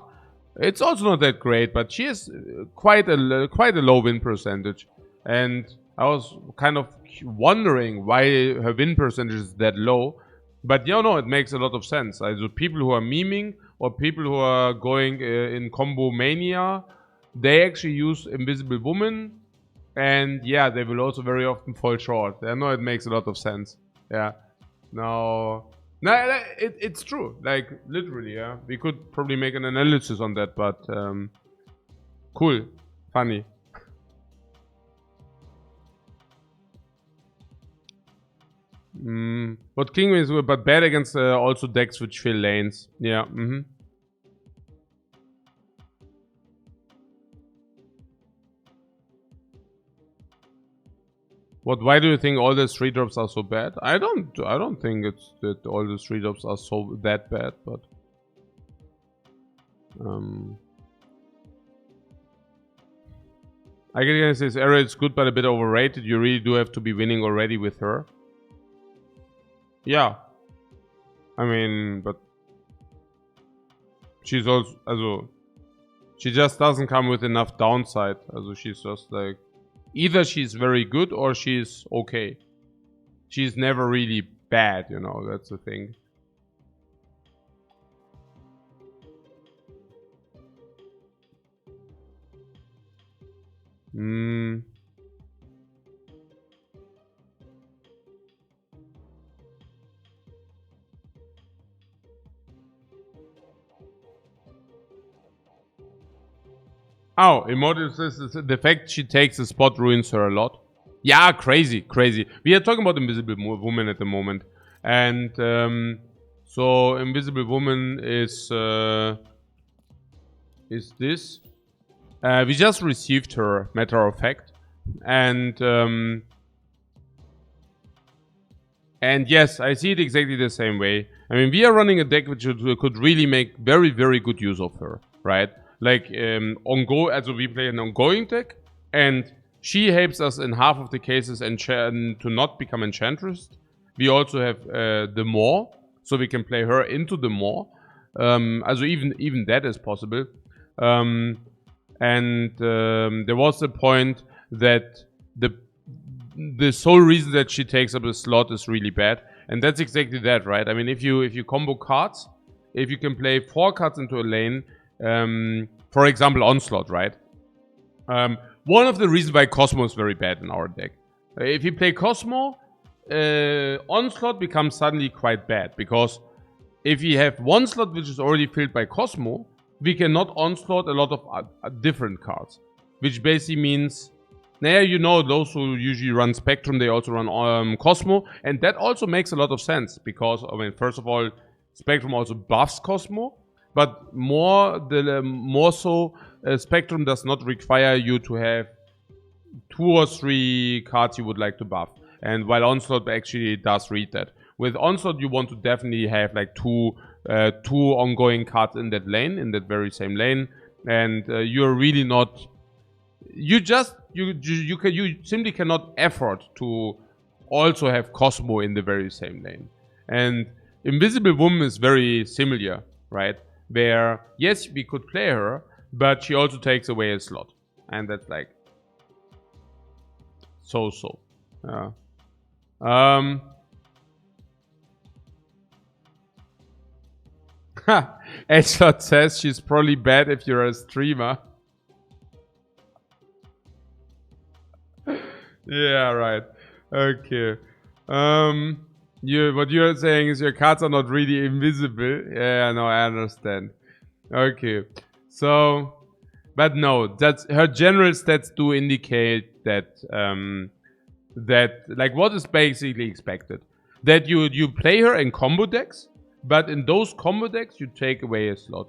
It's also not that great, but she has quite a low win percentage, and I was kind of wondering why her win percentage is that low. But you know, it makes a lot of sense. Also people who are memeing or people who are going in combo mania, they actually use Invisible Woman, and yeah, they will also very often fall short. I know it makes a lot of sense. Yeah. No, it's true. Like literally, yeah. We could probably make an analysis on that, but cool, funny. What King is but bad against also decks which fill lanes. Yeah. What? Why do you think all the 3-drops are so bad? I don't think it's that all the 3-drops are so that bad, but I guess this era is good but a bit overrated. You really do have to be winning already with her. Yeah. I mean, but she's also she just doesn't come with enough downside. Also she's just like either she's very good or she's okay. She's never really bad, you know, that's the thing. Oh, Immortal says the fact she takes the spot ruins her a lot. Yeah, crazy. We are talking about Invisible Woman at the moment. And so Invisible Woman is this. We just received her, matter of fact. And yes, I see it exactly the same way. I mean, we are running a deck which could really make very, very good use of her, right? Like, also we play an ongoing deck, and she helps us in half of the cases to not become Enchantress. We also have the Maw, so we can play her into the Maw. Also even that is possible. There was a point that the sole reason that she takes up a slot is really bad, and that's exactly that, right? I mean, if you combo cards, if you can play 4 cards into a lane, for example, Onslaught, right? One of the reasons why Cosmo is very bad in our deck. If you play Cosmo, Onslaught becomes suddenly quite bad, because if you have one slot which is already filled by Cosmo, we cannot Onslaught a lot of different cards, which basically means, now you know, those who usually run Spectrum, they also run Cosmo, and that also makes a lot of sense, because, I mean, first of all, Spectrum also buffs Cosmo, but more so, Spectrum does not require you to have 2 or 3 cards you would like to buff, and while Onslaught actually does read that. With Onslaught, you want to definitely have like two ongoing cards in that lane, in that very same lane, and you're really not. You simply cannot afford to also have Cosmo in the very same lane. And Invisible Woman is very similar, right? Where, yes, we could play her, but she also takes away a slot. And that's like so. Yeah. Edgelot says she's probably bad if you're a streamer. Yeah, right. Okay. What you're saying is your cards are not really invisible. Yeah, no, I understand. Okay. So, but no, that's her general stats do indicate that like what is basically expected. That you play her in combo decks, but in those combo decks you take away a slot.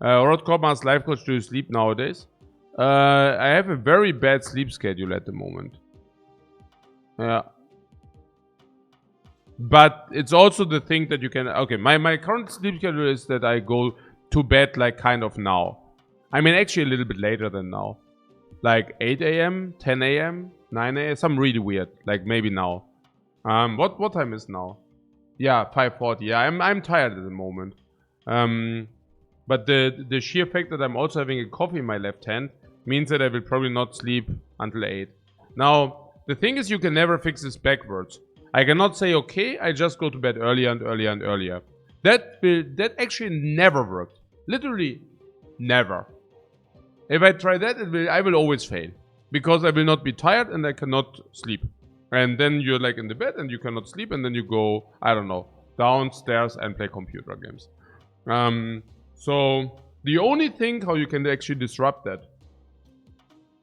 Rod Corman's Lifecoach, do you sleep nowadays? I have a very bad sleep schedule at the moment. Yeah. But it's also the thing that you can... Okay, my current sleep schedule is that I go to bed like kind of now. I mean, actually a little bit later than now. Like 8 a.m., 10 a.m., 9 a.m., some really weird. Like maybe now. What time is now? Yeah, 5:40. Yeah, I'm tired at the moment. But the sheer fact that I'm also having a coffee in my left hand means that I will probably not sleep until 8. Now, the thing is, you can never fix this backwards. I cannot say, okay, I just go to bed earlier and earlier and earlier. That actually never worked. Literally never. If I try that, I will always fail. Because I will not be tired and I cannot sleep. And then you're like in the bed and you cannot sleep, and then you go, I don't know, downstairs and play computer games. So the only thing how you can actually disrupt that.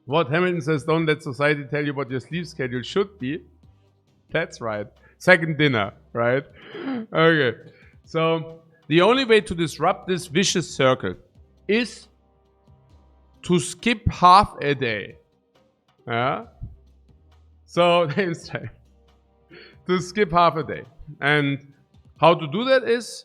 What Hamilton says, don't let society tell you what your sleep schedule should be. That's right. Second dinner, right? Okay. So the only way to disrupt this vicious circle is to skip half a day. Yeah. So to skip half a day. And how to do that is,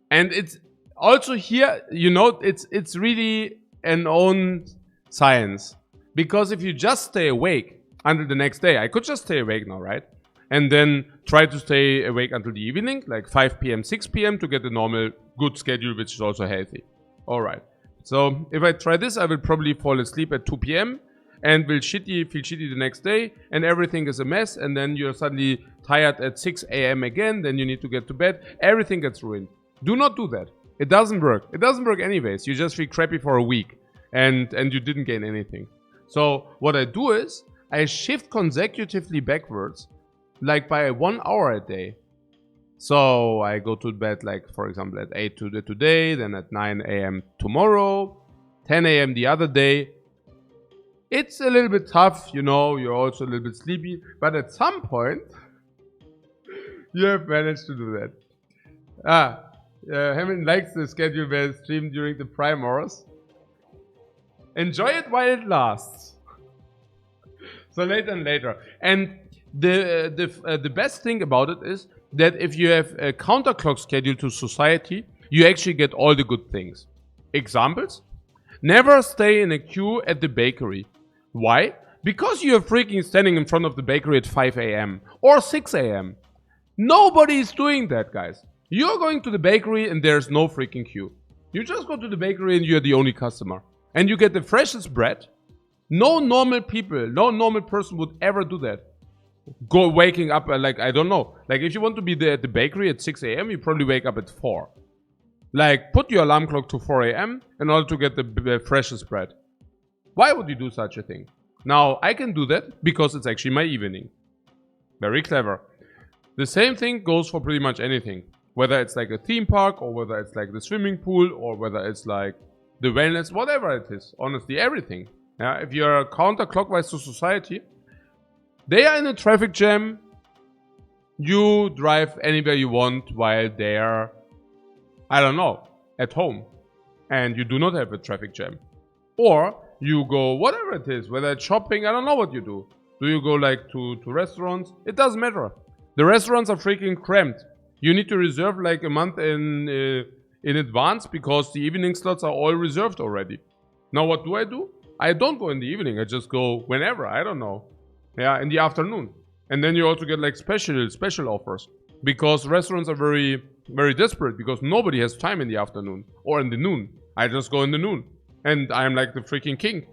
and it's also here, you know, it's really an own science. Because if you just stay awake until the next day, I could just stay awake now, right? And then try to stay awake until the evening, like 5 p.m., 6 p.m. to get a normal good schedule, which is also healthy. All right. So if I try this, I will probably fall asleep at 2 p.m. and will feel shitty the next day, and everything is a mess, and then you're suddenly tired at 6 a.m. again, then you need to get to bed. Everything gets ruined. Do not do that. It doesn't work. It doesn't work anyways. You just feel crappy for a week, and you didn't gain anything. So what I do is I shift consecutively backwards, like by 1 hour a day. So I go to bed, like for example at 8 today, then at 9 a.m. tomorrow, 10 a.m. the other day. It's a little bit tough, you know, you're also a little bit sleepy, but at some point, you have managed to do that. Hammond likes the schedule where it's streamed during the prime hours. Enjoy it while it lasts. So later and later. And the best thing about it is that if you have a counterclock schedule to society, you actually get all the good things. Examples? Never stay in a queue at the bakery. Why? Because you're freaking standing in front of the bakery at 5 a.m. or 6 a.m. Nobody is doing that, guys. You're going to the bakery and there's no freaking queue. You just go to the bakery and you're the only customer. And you get the freshest bread. No normal people, no normal person would ever do that. Go waking up like, I don't know. Like if you want to be there at the bakery at 6 a.m., you probably wake up at 4. Like put your alarm clock to 4 a.m. in order to get the freshest bread. Why would you do such a thing? Now, I can do that because it's actually my evening. Very clever. The same thing goes for pretty much anything. Whether it's like a theme park, or whether it's like the swimming pool, or whether it's like the wellness, whatever it is. Honestly, everything. Yeah, if you're counterclockwise to society, they are in a traffic jam. You drive anywhere you want while they're, I don't know, at home. And you do not have a traffic jam. Or you go, whatever it is, whether it's shopping, I don't know what you do. Do you go like to restaurants? It doesn't matter. The restaurants are freaking cramped. You need to reserve like a month in advance because the evening slots are all reserved already. Now what do? I don't go in the evening. I just go whenever. I don't know. Yeah, in the afternoon. And then you also get like special offers because restaurants are very, very desperate because nobody has time in the afternoon or in the noon. I just go in the noon and I'm like the freaking king.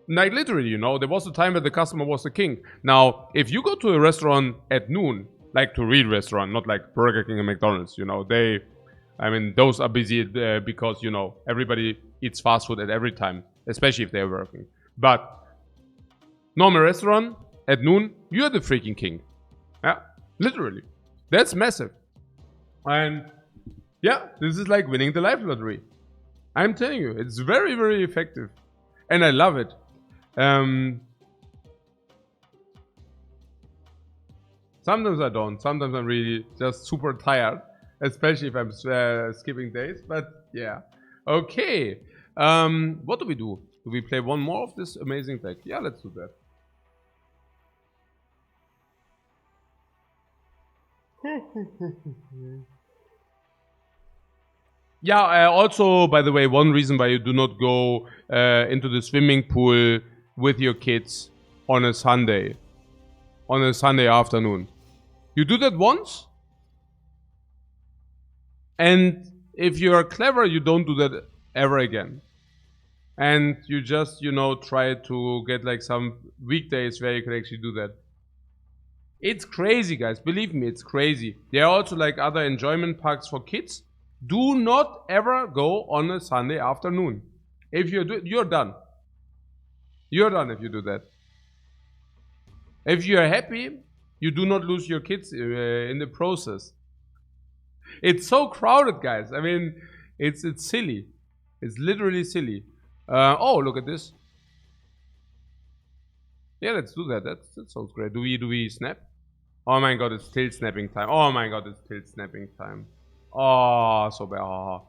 Like literally, you know, there was a time where the customer was the king. Now, if you go to a restaurant at noon, like to a real restaurant, not like Burger King and McDonald's, you know, those are busy because, you know, everybody eats fast food at every time, especially if they're working. But normal restaurant at noon, you're the freaking king. Yeah, literally. That's massive. And yeah, this is like winning the life lottery. I'm telling you, it's very, very effective. And I love it. Sometimes I don't. Sometimes I'm really just super tired. Especially if I'm skipping days. But yeah. Okay. What do we do? Do we play one more of this amazing deck? Yeah, let's do that. Yeah, also, by the way, one reason why you do not go into the swimming pool with your kids on a Sunday afternoon. You do that once, and if you are clever, you don't do that ever again. And you just, you know, try to get like some weekdays where you can actually do that. It's crazy, guys. Believe me, it's crazy. There are also like other enjoyment parks for kids. Do not ever go on a Sunday afternoon. If you do, you're done. You're done if you do that. If you're happy, you do not lose your kids in the process. It's so crowded, guys. I mean, it's silly. It's literally silly. Oh, look at this. Yeah, let's do that. That sounds great. Do we snap? Oh my god, it's tilt snapping time. Oh my god, it's tilt snapping time. Oh, so bad. Oh.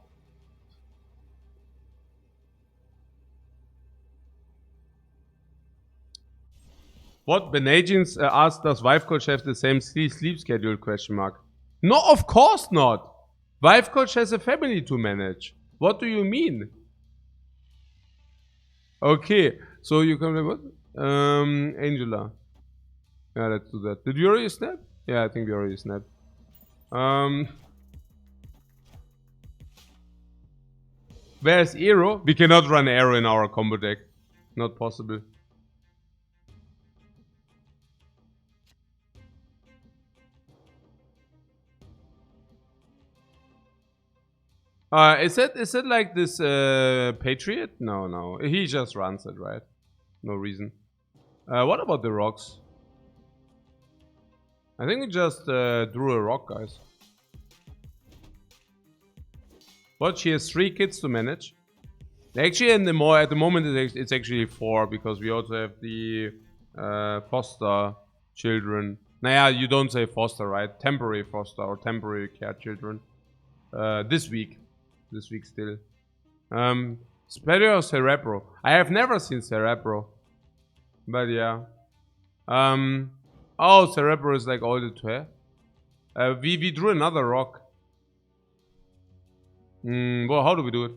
What? Benagins asked, does Lifecoach have the same sleep schedule? Question mark. No, of course not. Lifecoach has a family to manage. What do you mean? Okay, so you can what? Angela. Yeah, let's do that. Did you already snap? Yeah, I think we already snapped. Where's Aero? We cannot run Aero in our combo deck. Not possible. Is it like this Patriot? No. He just runs it, right? No reason. What about the rocks? I think we just drew a rock, guys. But she has 3 kids to manage. Actually, at the moment it's actually 4 because we also have the foster children. Naja, you don't say foster, right? Temporary foster or temporary care children. This week still. Spedio or Cerebro? I have never seen Cerebro. But yeah. Oh, Cerebro is like all the 12. We drew another rock. Well, how do we do it?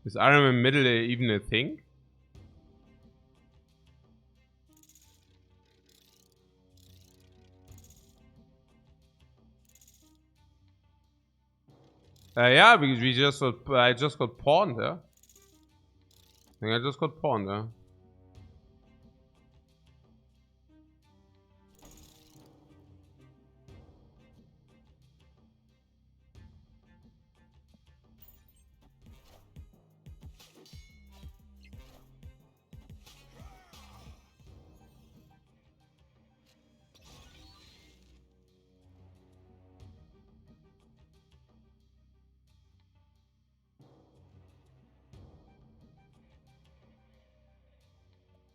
Is Iron Man middle even a thing? Yeah, because I just got pawned, yeah? I think I just got pawned, yeah?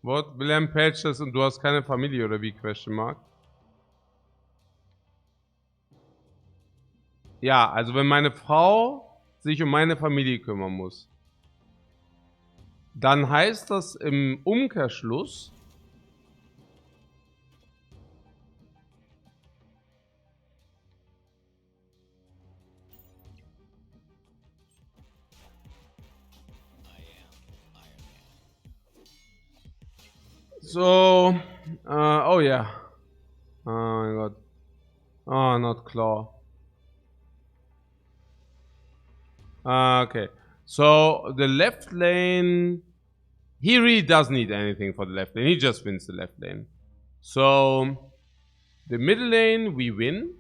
What? William Patches und du hast keine Familie oder wie? Question mark? Ja, also wenn meine Frau sich um meine Familie kümmern muss, dann heißt das im Umkehrschluss, so, oh yeah. Oh my god. Oh, not Claw. Okay. So, the left lane, he really doesn't need anything for the left lane. He just wins the left lane. So, the middle lane, we win.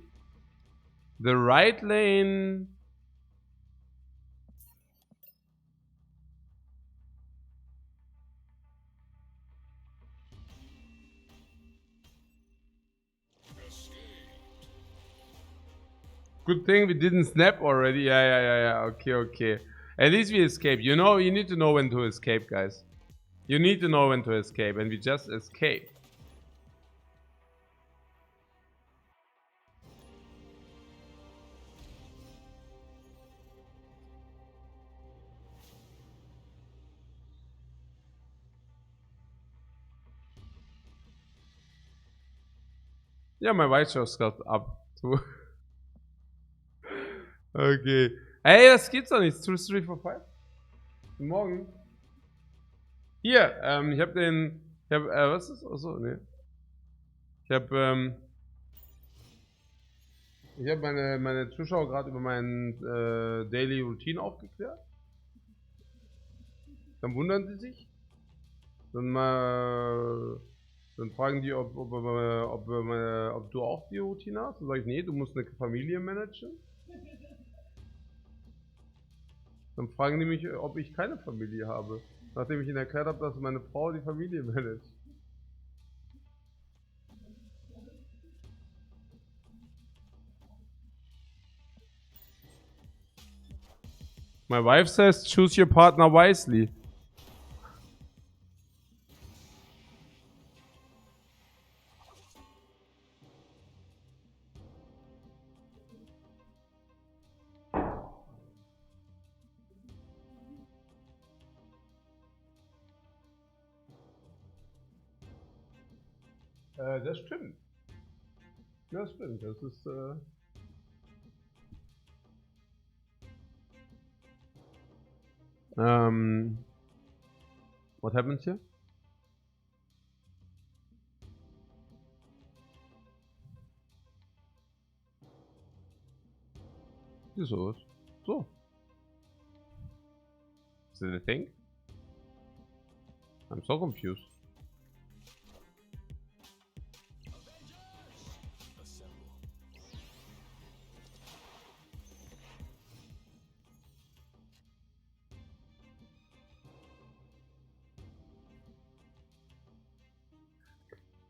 The right lane... Good thing we didn't snap already. Yeah. Okay. At least we escaped. You know, you need to know when to escape, guys. You need to know when to escape, and we just escaped. Yeah, my white just got up too. Okay. Hey, das gibt's doch nicht. 2, 3, 4, 5. Guten Morgen. Hier, was ist das? Achso, ne. Ich hab meine Zuschauer gerade über meinen Daily Routine aufgeklärt. Dann wundern sie sich. Dann fragen die, ob du auch die Routine hast. Dann sage ich, nee, du musst eine Familie managen. Dann fragen die mich, ob ich keine Familie habe. Nachdem ich ihnen erklärt habe, dass meine Frau die Familie managt. My wife says, choose your partner wisely. Das stimmt. Das stimmt. Das ist what happens here? Wieso? So. Is it a thing? I'm so confused.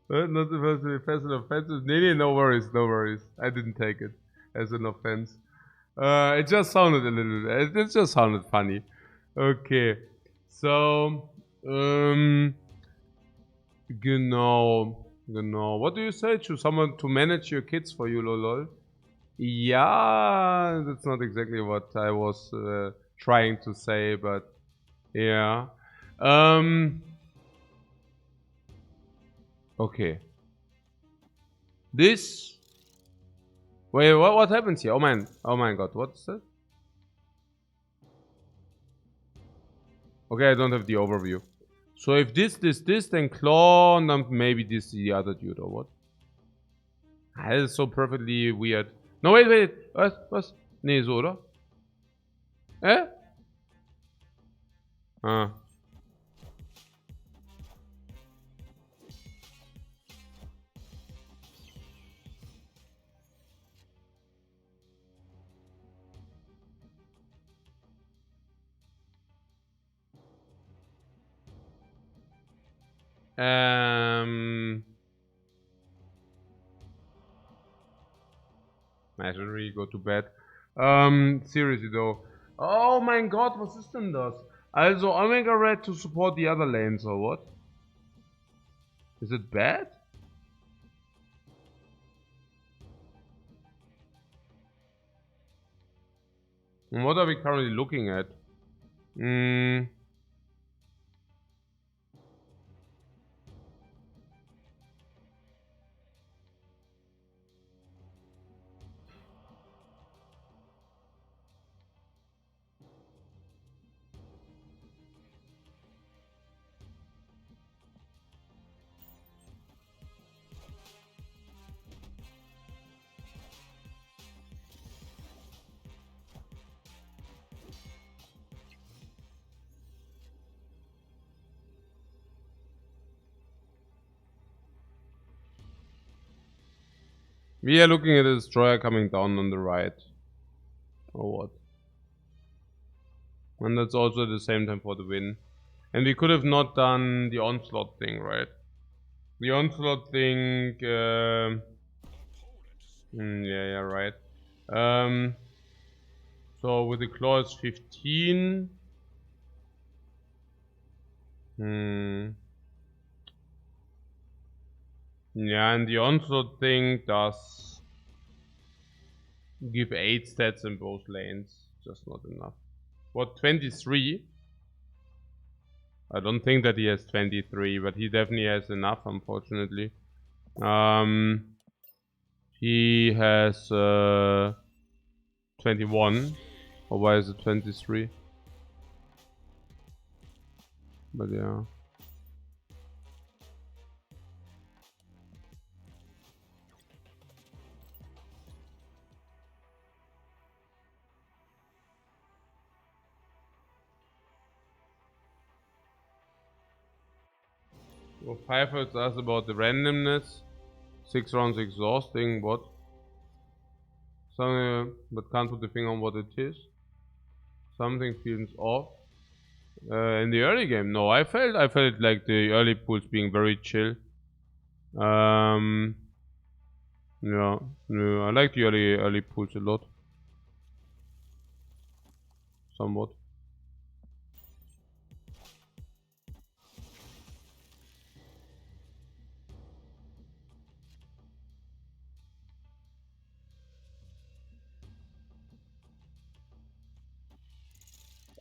But not supposed to be passive offensive. Nee, no worries, no worries. I didn't take it as an offense. It just sounded a little. It just sounded funny. Okay, so genau. What do you say? To someone to manage your kids for you, lol. Yeah, that's not exactly what I was trying to say, but yeah. Okay. This. Wait, what happens here? Oh man. Oh my god, what's that? Okay, I don't have the overview. So if this, then Claw, and then maybe this is the other dude, or what? That is so perfectly weird. No, wait. Was? Nee, so, oder? Ah. I should really go to bed. Seriously though. Oh mein Gott, was ist denn das? Also Omega Red to support the other lanes or what? Is it bad? And what are we currently looking at? Hmm. We are looking at a destroyer coming down on the right. Or what? And that's also at the same time for the win. And we could have not done the onslaught thing, right? The onslaught thing, yeah, right. So with the claw it's 15. Yeah, and the onslaught thing does give 8 stats in both lanes. Just not enough. What, 23? I don't think that he has 23, but he definitely has enough, unfortunately. He has 21. Or why is it 23? But yeah. Well, 5 hurts us about the randomness. 6 rounds exhausting, what? Something, but can't put the finger on what it is. Something feels off. In the early game, no, I felt like the early pools being very chill. Yeah, I like the early pools a lot. Somewhat.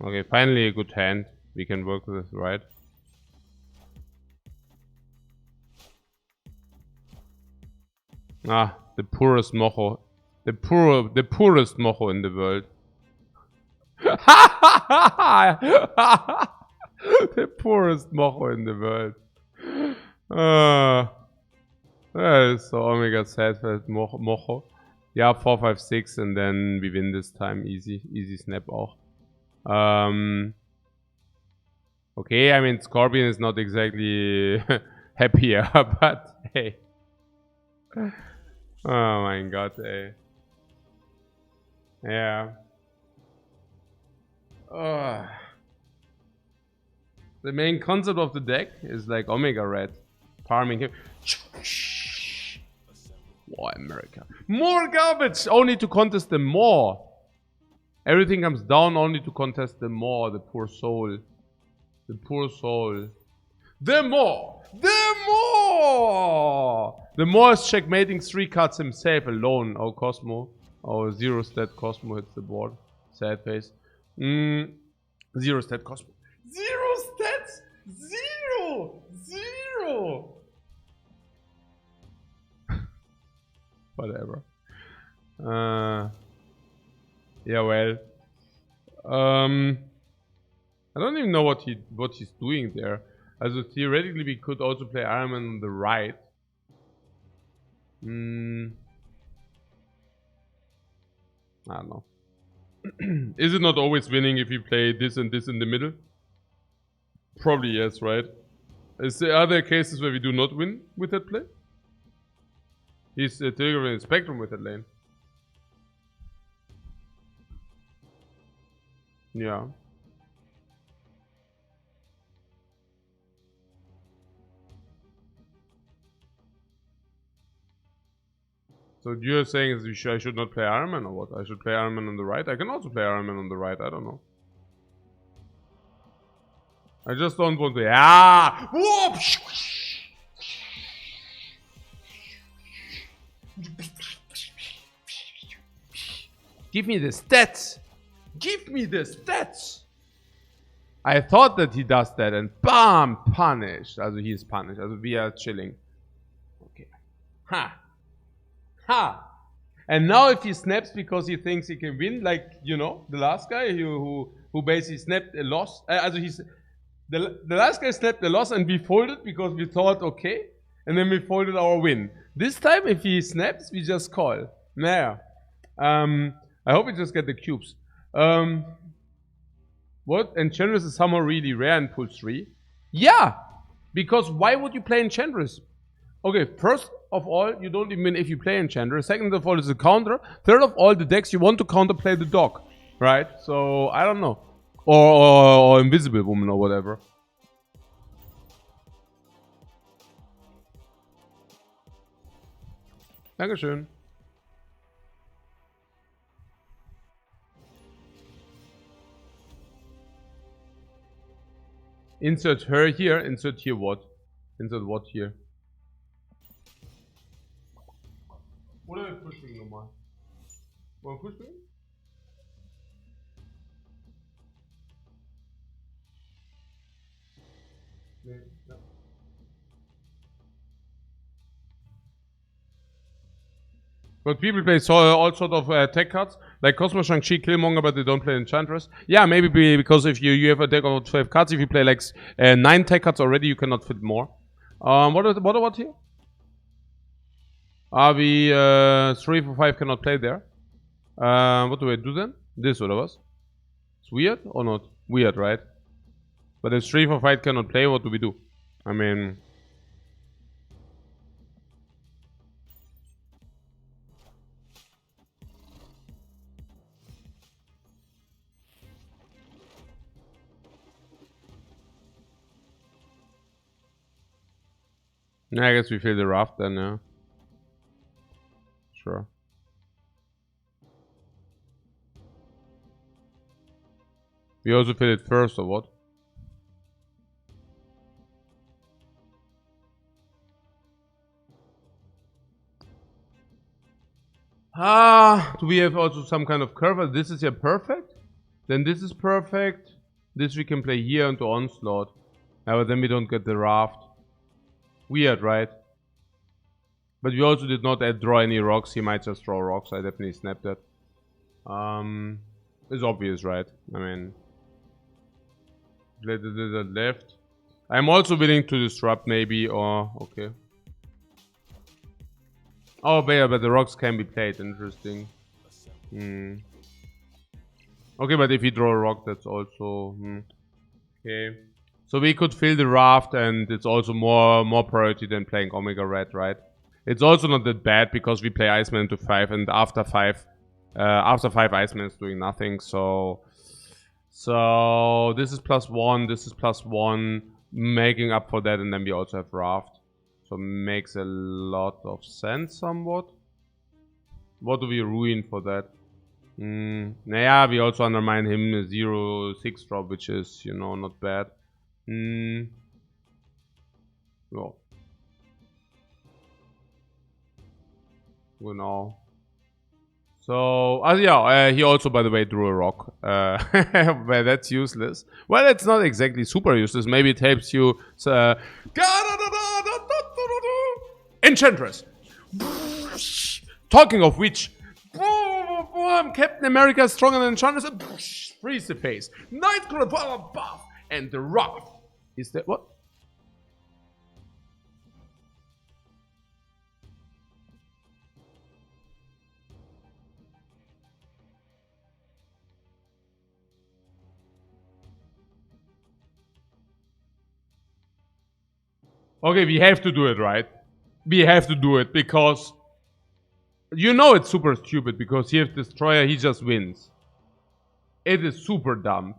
Okay, finally a good hand. We can work with this, right? Ah, the poorest mocho. The poorest mocho in the world. The poorest mocho in the world. That is so omega sad for mocho. Yeah, 4, 5, 6 and then we win this time. Easy snap auch. Okay, I mean Scorpion is not exactly happier, but hey. Oh my god, ey. Yeah. The main concept of the deck is like Omega Red. farming him. War America. More garbage! Only to contest them more. Everything comes down only to contest them more. The poor soul. The poor soul. The more! The more! The more is checkmating 3 cards himself alone. Oh, Cosmo. Oh, 0 stat Cosmo hits the board. Sad face. 0 stat Cosmo. 0 stats! 0! 0! Whatever. Yeah, well. I don't even know what he's doing there. Also theoretically we could also play Iron Man on the right. I don't know. Is it not always winning if you play this and this in the middle? Probably yes, right? Are there cases where we do not win with that play? He's triggering Spectrum with that lane. Yeah. So you're saying is I should not play Iron Man or what? I should play Iron Man on the right? I can also play Iron Man on the right, I don't know. I just don't want to... Ah! Whoop! Give me the stats! Give me the stats! I thought that he does that and BAM! Punished. Also he is punished. Also we are chilling. Okay. Ha! Ha! And now if he snaps because he thinks he can win, like, you know, the last guy who basically snapped a loss. The last guy snapped a loss and we folded because we thought, okay. And then we folded our win. This time if he snaps, we just call. Nah. I hope we just get the cubes. What? Enchantress is somehow really rare in pool 3? Yeah! Because why would you play Enchantress? Okay, first of all, you don't even win if you play Enchantress. Second of all, it's a counter. Third of all, the decks you want to counter play the dog. Right? So, I don't know. Or Invisible Woman or whatever. Dankeschön. Insert her here. Insert here what? Insert what here? Oder wir frühstücken nochmal. Wollen wir frühstücken? Nee, ja. But people play all sort of tech cards, like Cosmo, Shang-Chi, Killmonger, but they don't play Enchantress. Yeah, maybe because if you have a deck of 12 cards, if you play like 9 tech cards already, you cannot fit more. What about here? We 3 for 5 cannot play there. What do I do then? This or was? It's weird or not? Weird, right? But if 3 for 5 cannot play, what do we do? I mean... I guess we fill the raft then, yeah. Sure. We also fill it first, or what? Do we have also some kind of curve? This is here perfect. Then this is perfect. This we can play here into Onslaught. But then we don't get the raft. Weird, right? But we also did not draw any rocks. He might just draw rocks. I definitely snapped that. It's obvious, right? I mean... left. I'm also willing to disrupt maybe, or... Okay. Oh, but the rocks can be played. Interesting. Okay, but if you draw a rock, that's also... Okay. So we could fill the raft, and it's also more priority than playing Omega Red, right? It's also not that bad because we play Iceman to 5, and after 5 Iceman is doing nothing. So this is +1, this is +1, making up for that, and then we also have raft. So makes a lot of sense somewhat. What do we ruin for that? Naja, we also undermine him a 0-6 drop, which is, you know, not bad. No. Genau. So, yeah, he also, by the way, drew a rock. Well, that's useless. Well, it's not exactly super useless. Maybe it helps you. Enchantress. Talking of which, Captain America is stronger than Enchantress. Freeze the face. Nightcrawler buff. And the Wrath. Is that what? Okay, we have to do it, right? We have to do it because you know it's super stupid because he has Destroyer, he just wins. It is super dumb.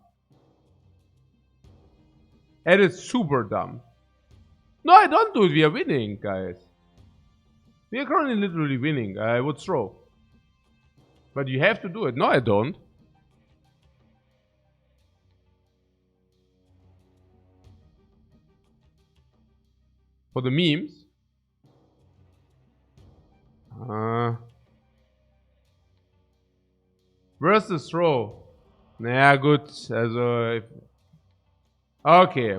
It is super dumb. No, I don't do it. We are winning, guys. We are currently literally winning. I would throw. But you have to do it. No, I don't. For the memes. Where's the throw? Naja, gut. Also. Okay,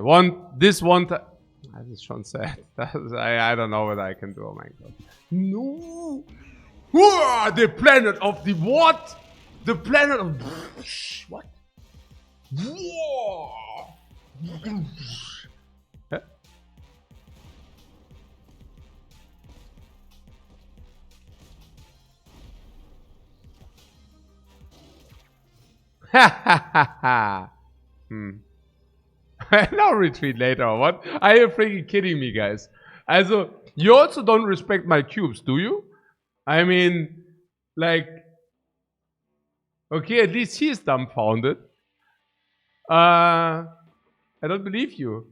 this one time. That is schon sad. I don't know what I can do. Oh my god. No! Whoa, the planet of the what? The planet of. What? Whoa! Ha ha ha ha. No retreat later or what? Are you freaking kidding me, guys? Also, you also don't respect my cubes, do you? I mean, like, okay, at least he is dumbfounded. I don't believe you.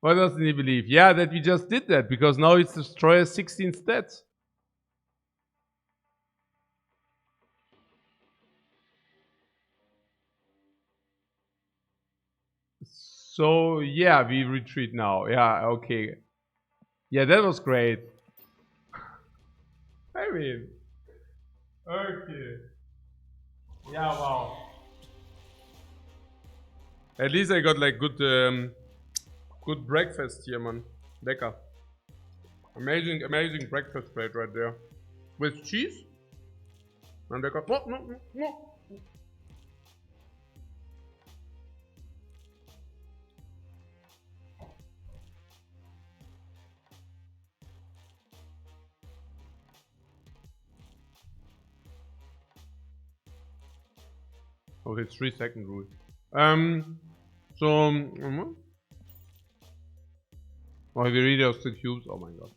What doesn't he believe? Yeah, that we just did that because now it's Destroyer 16 stats. So, yeah, we retreat now. Yeah, okay. Yeah, that was great. I mean, okay. Yeah, wow. At least I got like good breakfast here, man. Lecker. Amazing, amazing breakfast plate right there. With cheese. And lecker. No. Okay, 3-second rule. Oh, we really have the cubes. Oh my god.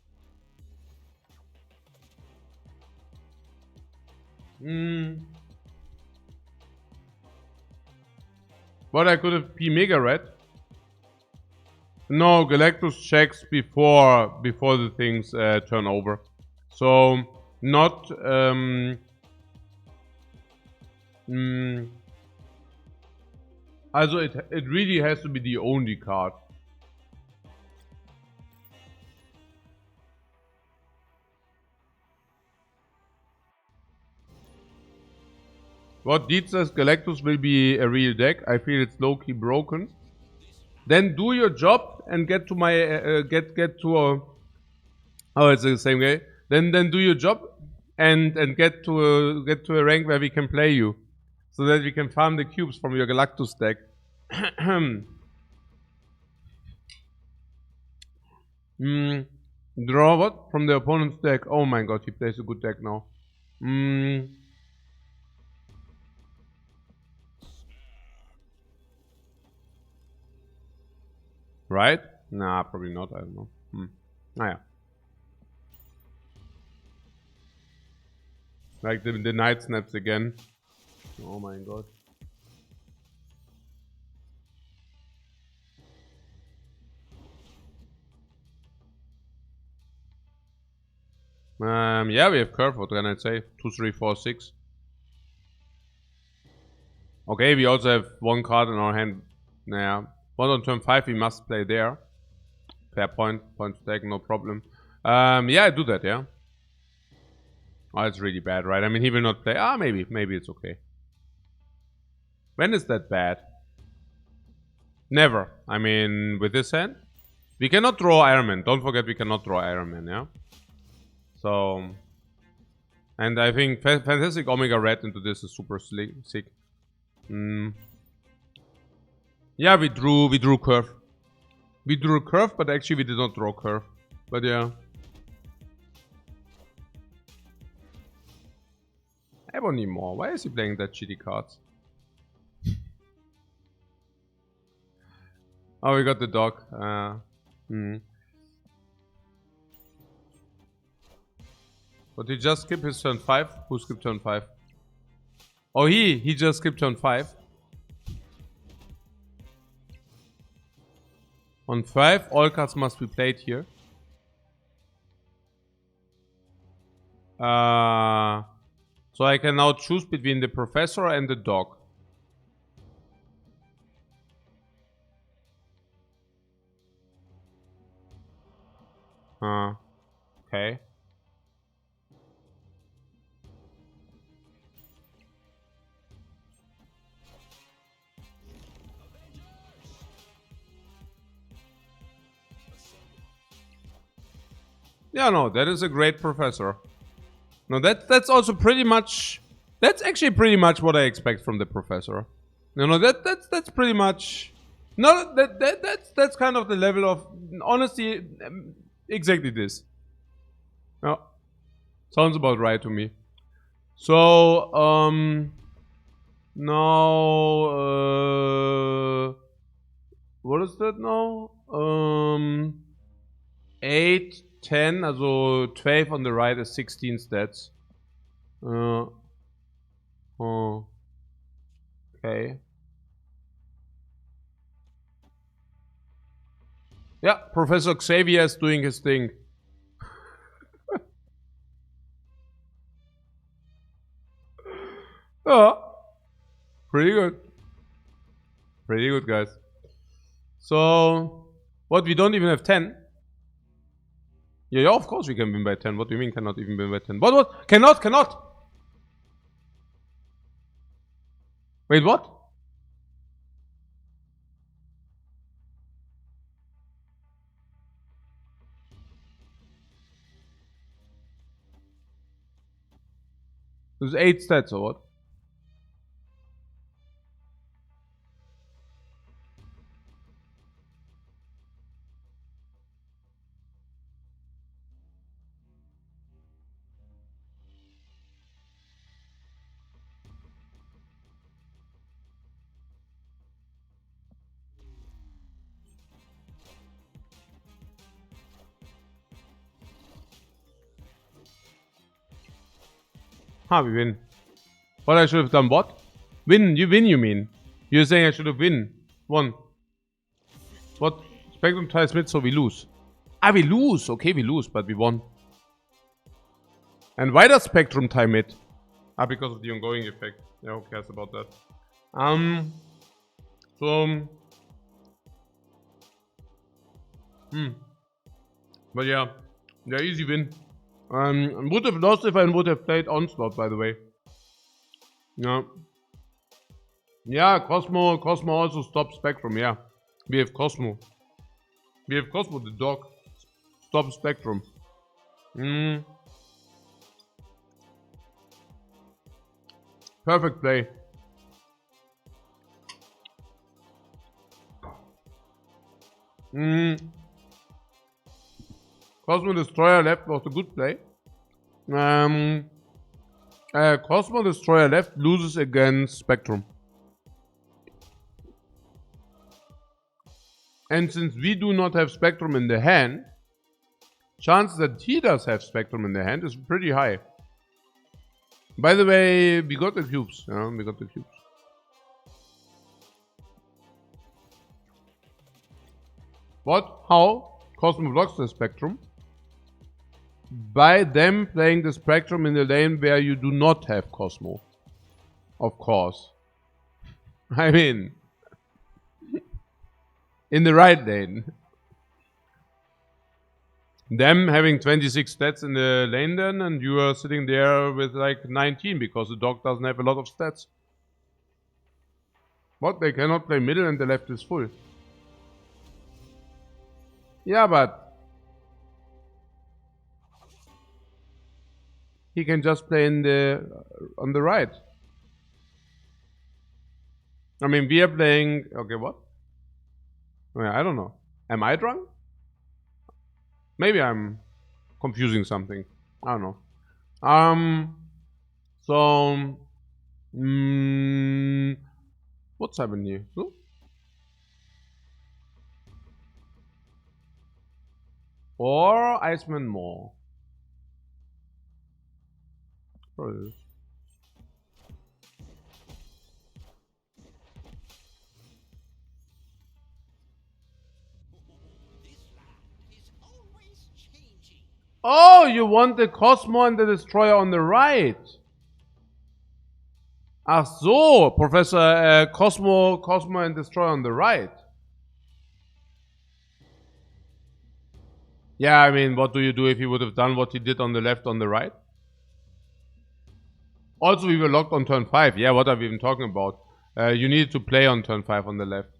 But I could have P Mega Red. No, Galactus checks before the things turn over. So not also it really has to be the only card. What Deed says Galactus will be a real deck. I feel it's low-key broken. Then do your job and get to my get to a. Oh, it's the same guy. Then do your job and get to a rank where we can play you, so that we can farm the cubes from your Galactus deck. Draw what from the opponent's deck? Oh my god, he plays a good deck now. Right? Nah, probably not. I don't know. Naja. Like the night snaps again. Oh my god. Yeah, we have curve. What can I say? 2, 3, 4, 6. Okay, we also have one card in our hand. Yeah, one on turn 5. We must play there. Fair point. Point taken. No problem. Yeah, I do that. Yeah. Oh, it's really bad, right? I mean, he will not play. Ah, maybe it's okay. When is that bad? Never. I mean, with this hand, we cannot draw Iron Man. Don't forget, we cannot draw Iron Man. Yeah. So, and I think Fantastic Omega Red into this is super sick. Yeah, we drew curve. We drew curve, but actually we did not draw curve. But yeah. Ebony more. Why is he playing that shitty cards? Oh, we got the dog. But he just skipped his turn 5? Who skipped turn 5? Oh, he just skipped turn 5. On 5, all cards must be played here. So I can now choose between the professor and the dog. Okay. Yeah, no, that is a great professor. No, that's also pretty much. That's actually pretty much what I expect from the professor. No, that's pretty much. No, that's kind of the level of honesty. Exactly this. No, sounds about right to me. So now what is that now? 8, 10, also 12 on the right is 16 stats. Okay. Yeah, Professor Xavier is doing his thing. Oh, pretty good. Pretty good, guys. So, what, we don't even have 10? Yeah, of course we can win by 10. What do you mean cannot even win by 10? What? Cannot! Wait, what? There's 8 stats or what? We win. What I should have done, what? Win, you mean? You're saying I should have won. What? Spectrum ties mid, so we lose. We lose. Okay, we lose, but we won. And why does Spectrum tie mid? Because of the ongoing effect. Yeah, who cares about that? But yeah, easy win. Would have lost if I would have played Onslaught, by the way. Yeah. Yeah, Cosmo also stops Spectrum, yeah. We have Cosmo. The dog. Stop Spectrum. Perfect play. Cosmo Destroyer left was a good play. Cosmo Destroyer left loses against Spectrum. And since we do not have Spectrum in the hand, chance that he does have Spectrum in the hand is pretty high. By the way, we got the cubes. What? How? Cosmo blocks the Spectrum. by them playing the Spectrum in the lane where you do not have Cosmo. Of course. I mean, in the right lane. Them having 26 stats in the lane then, and you are sitting there with like 19 because the dog doesn't have a lot of stats. What? They cannot play middle and the left is full. Yeah, but he can just play in the on the right. I mean, we are playing. Okay, what? Oh, yeah, I don't know. Am I drunk? Maybe I'm confusing something. I don't know. So, what's happening here? So? Or Iceman more. Probably. Oh, you want the Cosmo and the Destroyer on the right. Ach so, Professor Cosmo and Destroyer on the right. Yeah, I mean, what do you do if he would have done what he did on the left on the right? Also, we were locked on turn 5. Yeah, what are we even talking about? You need to play on turn 5 on the left.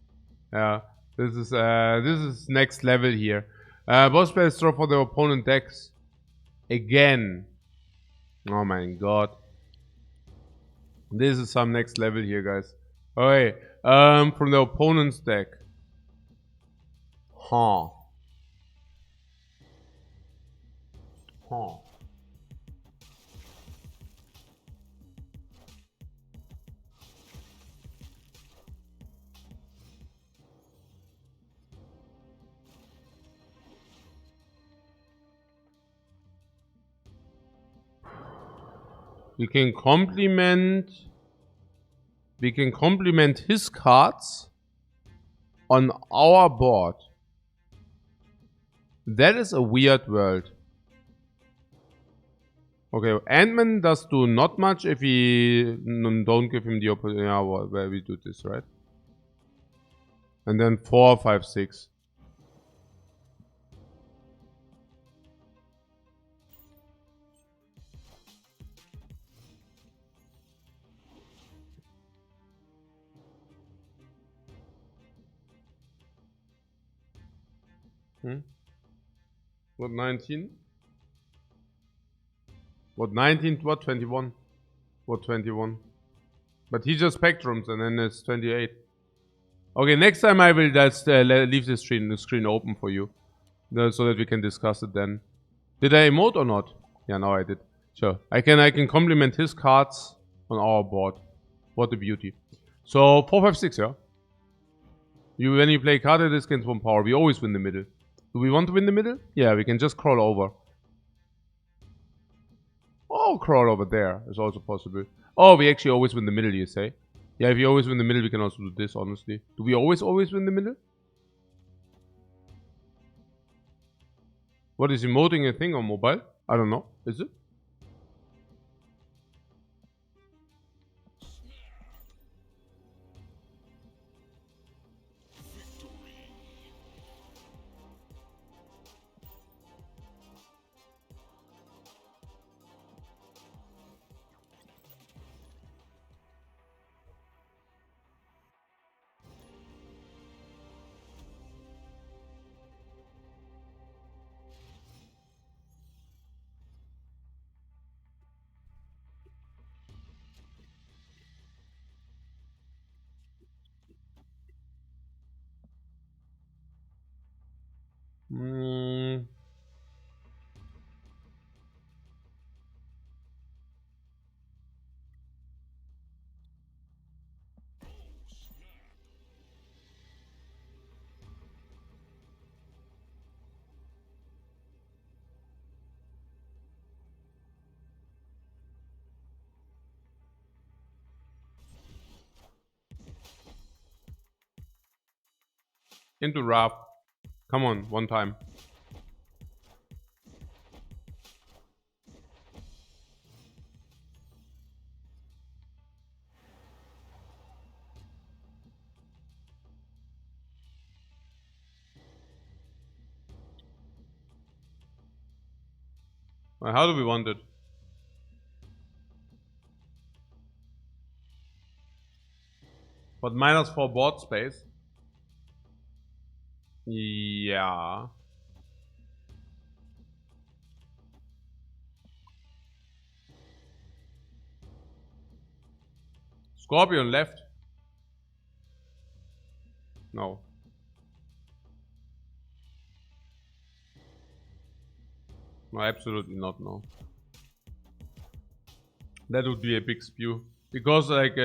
Yeah, this is next level here. Boss players draw for the opponent decks. Again. Oh my god. This is some next level here, guys. Okay, from the opponent's deck. Huh. Huh. We can complement his cards on our board. That is a weird world. Okay, Ant-Man does do not much if we don't give him the opportunity. Yeah, where we do this, right? And then 4, 5, 6. What, 19? What, 19? What, 21? What, 21? But he just spectrums and then it's 28. Okay, next time I will just leave the screen open for you. So that we can discuss it then. Did I emote or not? Yeah, now I did. Sure. I can complement his cards on our board. What a beauty. So 4, 5, 6, yeah? When you play card, this gains 1 power. We always win the middle. Do we want to win the middle? Yeah, we can just crawl over. Oh, crawl over there is also possible. Oh, we actually always win the middle, you say? Yeah, if you always win the middle, we can also do this, honestly. Do we always win the middle? What is emoting a thing on mobile? I don't know. Is it? Into Raph. Come on, one time. Well, how do we want it? But -4 board space. Yeah. Scorpion left. No. No, absolutely not, no. That would be a big spew. Because, like,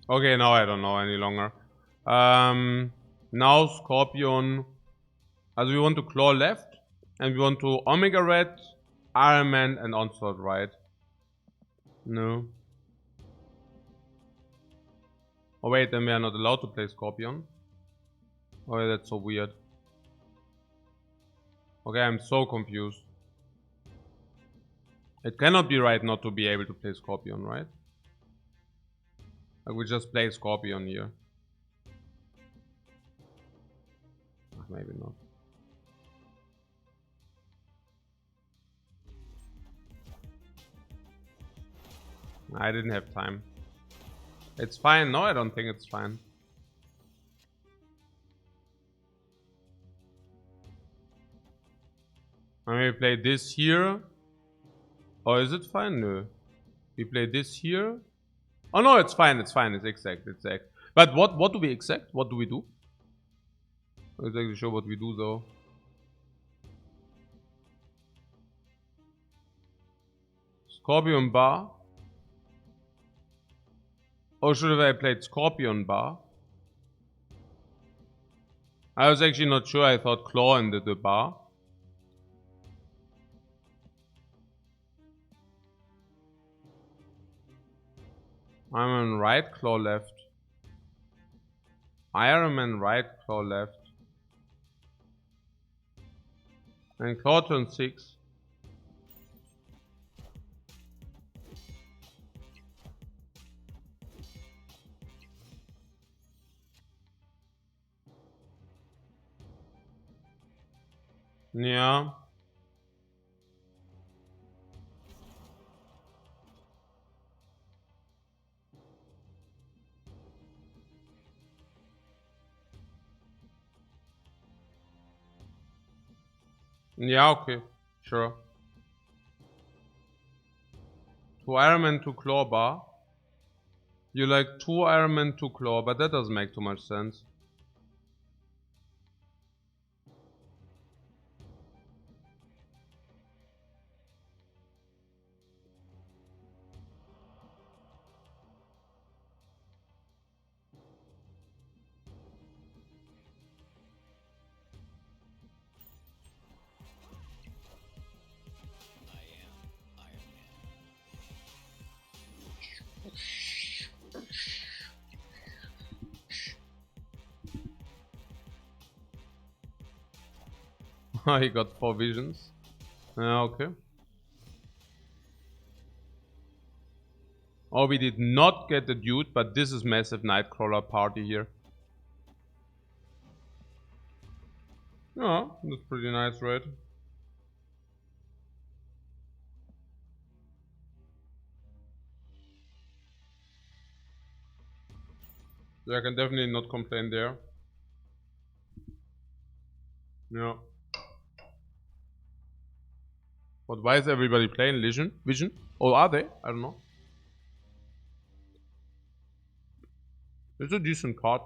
okay, now I don't know any longer. Now Scorpion. Also we want to Claw left. And we want to Omega Red, Iron Man, and Onslaught right. No. Oh wait, then we are not allowed to play Scorpion. Oh, that's so weird. Okay, I'm so confused. It cannot be right not to be able to play Scorpion, right? Like we just play Scorpion here. Maybe not. I didn't have time. It's fine. No, I don't think it's fine. I mean, we play this here. Or is it fine? No. We play this here. Oh no, it's fine. It's fine. It's exact. It's exact. But what do we exact? What do we do? I'm not exactly sure what we do though. Scorpion bar. Or should have I played Scorpion bar? I was actually not sure. I thought Claw in the bar. I'm on right, Claw left. Iron Man right, Claw left. And Claw turn 6. Yeah. Yeah, okay. Sure. 2 Iron Man, 2 Claw bar. You like 2 Iron Man, 2 Claw, but that doesn't make too much sense. He got 4 visions. Yeah, okay. Oh, we did not get the dude, but this is massive Nightcrawler party here. Yeah, that's pretty nice, right? So I can definitely not complain there. Yeah. But why is everybody playing Vision? Or are they? I don't know. It's a decent card.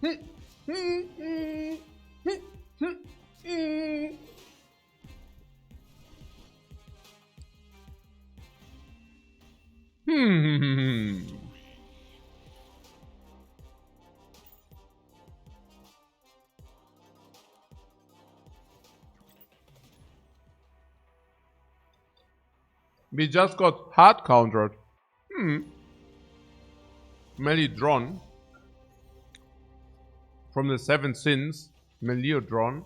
We just got hard countered. Melidron. From the Seven Sins. Meliodron.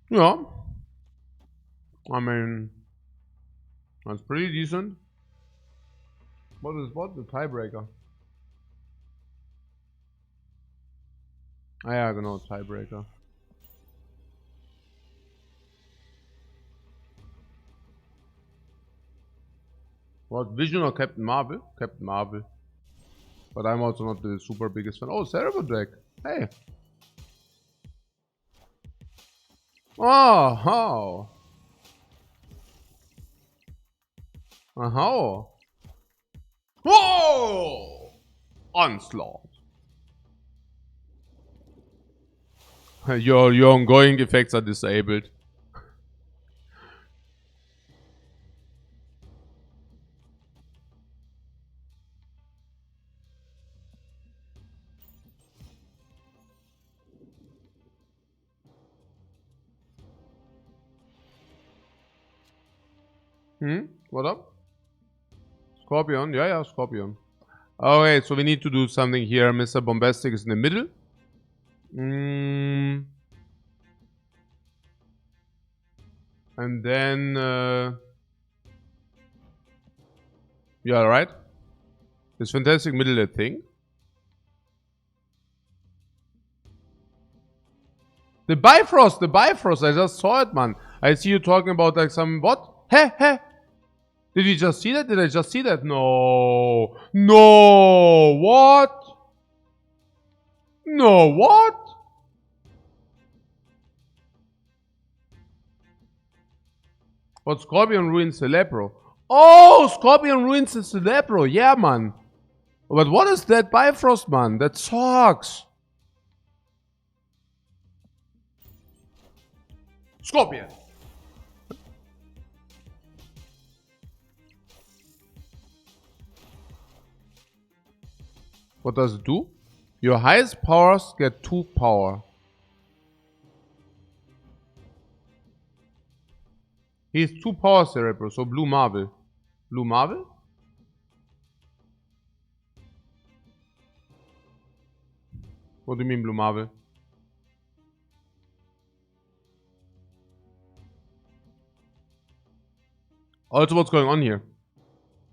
Yeah. I mean, that's pretty decent. What is the tiebreaker? Ah ja, genau, tiebreaker. What, Vision or Captain Marvel? Captain Marvel. But I'm also not the super biggest fan. Oh, Cerebral deck. Hey. Oh, how? How? Whoa! Onslaught. Your ongoing effects are disabled. What up? Scorpion? Yeah, Scorpion. Okay, so we need to do something here. Mr. Bombastic is in the middle. And then... yeah, right? Is Fantastic Middle a thing? The Bifrost, I just saw it, man. I see you talking about like some... What? Heh? Did you just see that? Did I just see that? No. No. What? No, what? But Scorpion ruins Celebro. Oh, Scorpion ruins the Celebro. Yeah, man. But what is that Bifrost, man? That sucks. Scorpion. What does it do? Your highest powers get 2 power. He's 2 power Cerebro, so Blue Marvel. Blue Marvel? What do you mean Blue Marvel? Also, what's going on here?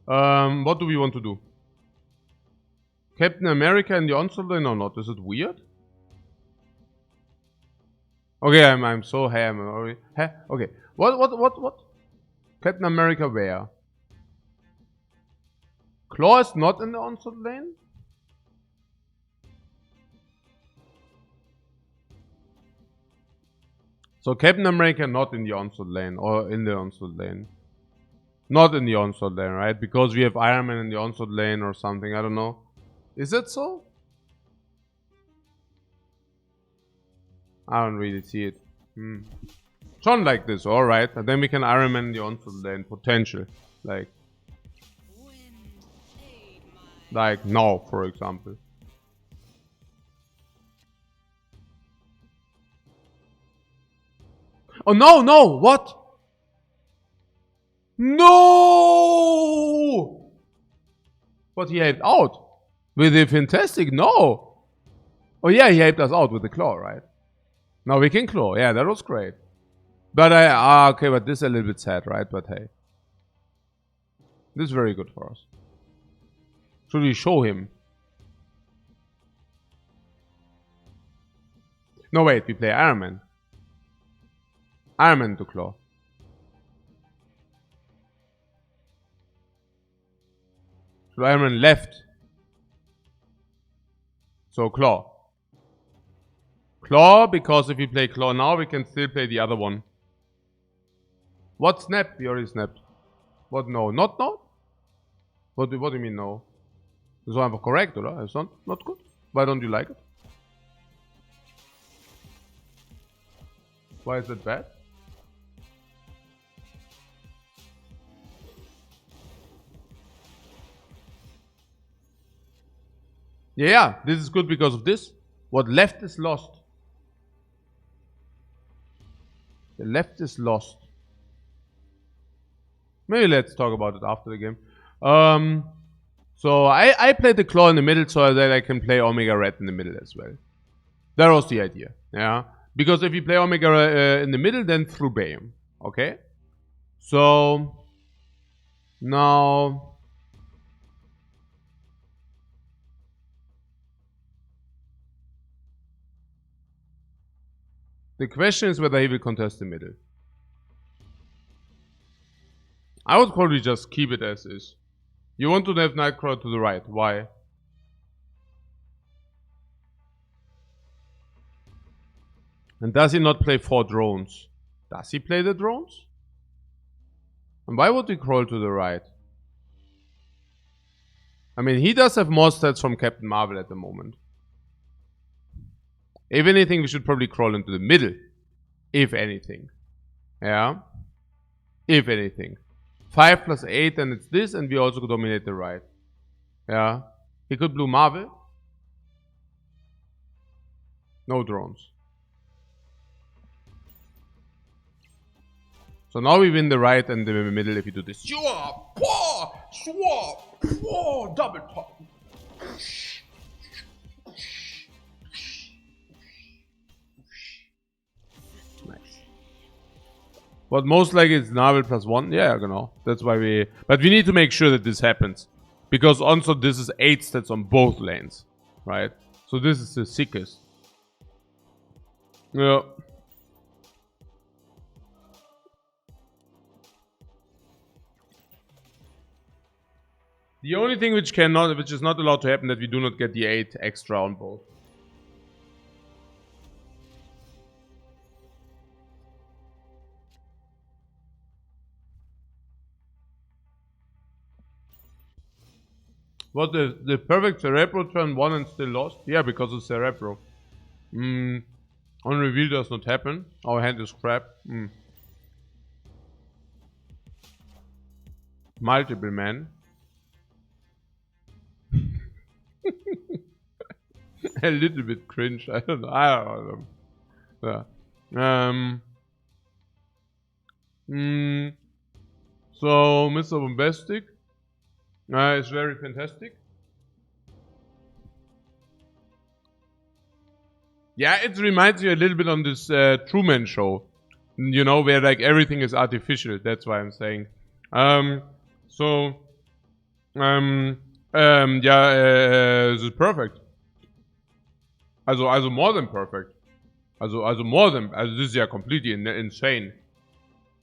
What do we want to do? Captain America in the onslaught lane or not? Is it weird? Okay, I'm so ham. Okay. What? Captain America where? Claw is not in the onslaught lane? So Captain America not in the onslaught lane or in the onslaught lane? Not in the onslaught lane, right? Because we have Iron Man in the onslaught lane or something, I don't know. Is it so? I don't really see it. John like this, alright. And then we can Iron Man the onslaught lane. Potential. Like now, for example. Oh no! What? No! But he helped out. With the Fantastic? No! Oh yeah, he helped us out with the claw, right? Now we can claw. Yeah, that was great. But okay, but this is a little bit sad, right? But hey. This is very good for us. Should we show him? No, wait, we play Iron Man. Iron Man to claw. So Iron Man left. So claw. Claw, because if we play claw now, we can still play the other one. What snap? We already snapped. What? No, not now? What do you mean no? Das war einfach correct, oder? It's not good. Why don't you like it? Why is it bad? Yeah, this is good because of this. What left is lost. The left is lost. Maybe let's talk about it after the game. So I played the claw in the middle so that I can play Omega Red in the middle as well. That was the idea, yeah. Because if you play Omega in the middle, then through Bayam, okay? So now the question is whether he will contest the middle. I would probably just keep it as is. You want to have Nightcrawler to the right. Why? And does he not play 4 drones? Does he play the drones? And why would he crawl to the right? I mean, he does have more stats from Captain Marvel at the moment. If anything, we should probably crawl into the middle. If anything. Yeah. If anything. 5 plus 8 and it's this, and we also could dominate the right. Yeah. He could blue Marvel. No drones. So now we win the right and the middle if you do this. Double pop. Nice. But most likely it's Marvel plus 1. Yeah, genau. That's why we... But we need to make sure that this happens. Because also this is 8 stats on both lanes. Right? So this is the sickest. Yeah. The only thing which is not allowed to happen, that we do not get the 8 extra on both. What, the perfect Cerebro turn 1 and still lost? Yeah, because of Cerebro. On reveal does not happen. Our hand is crap. Multiple man. A little bit cringe. I don't know. Yeah. So Mr. Bombastic is very fantastic. Yeah, it reminds me a little bit on this Truman Show, you know, where like everything is artificial. That's why I'm saying. This is perfect. Also more than perfect. Also more than. This is ja completely insane.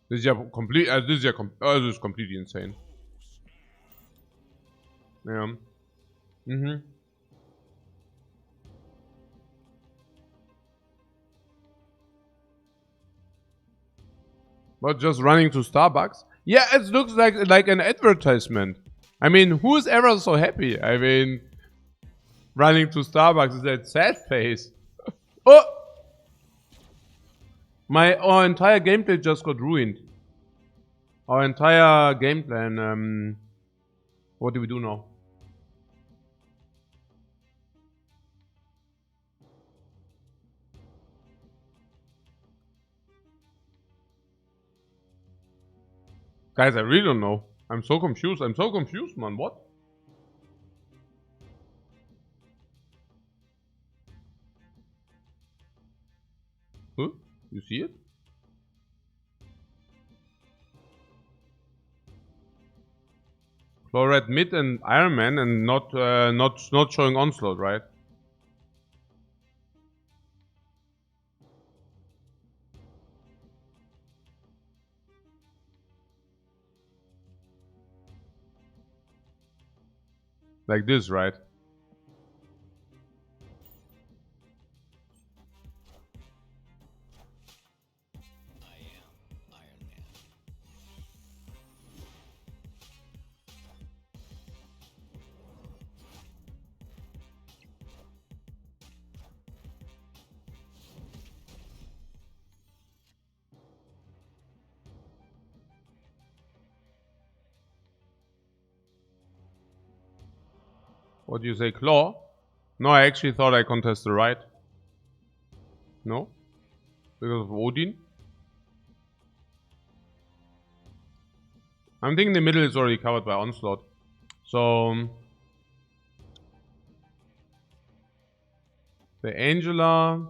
This is ja this is completely insane. Yeah. But just running to Starbucks? Yeah, it looks like an advertisement. I mean, who is ever so happy? I mean, running to Starbucks is that sad face. Oh! Our entire gameplay just got ruined. Our entire game plan. What do we do now? Guys, I really don't know. I'm so confused. Man. What? Huh? You see it? Chloride mid and Iron Man and not showing Onslaught, right? Like this, right? What do you say, Claw? No, I actually thought I contest the right. No? Because of Odin? I'm thinking the middle is already covered by Onslaught. So... the Angela...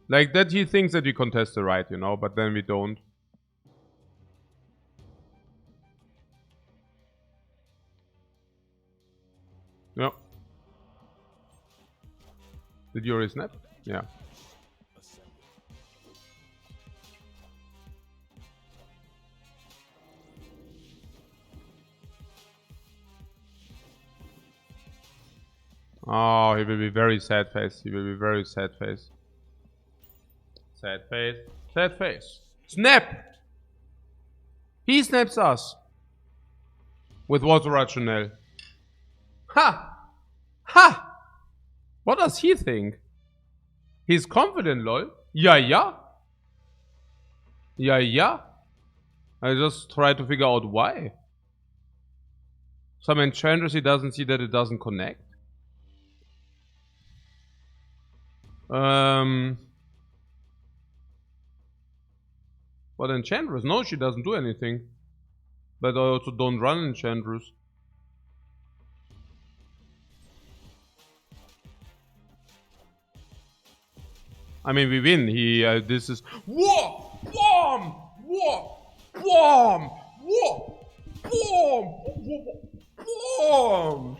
like that he thinks that we contest the right, you know, but then we don't. Yeah. Did you already snap? Yeah. Oh, he will be very sad face. He will be very sad face. Sad face. Sad face. Snap! He snaps us. With what rationale? Ha! Ha! What does he think? He's confident, lol. Yeah, yeah. Yeah, yeah. I just try to figure out why. Some enchanters he doesn't see that it doesn't connect. But enchantress, no, she doesn't do anything. But I also don't run enchantress. I mean, we win. This is... Whoa! Boom! Whoa! Boom! Whoa! Boom! Boom!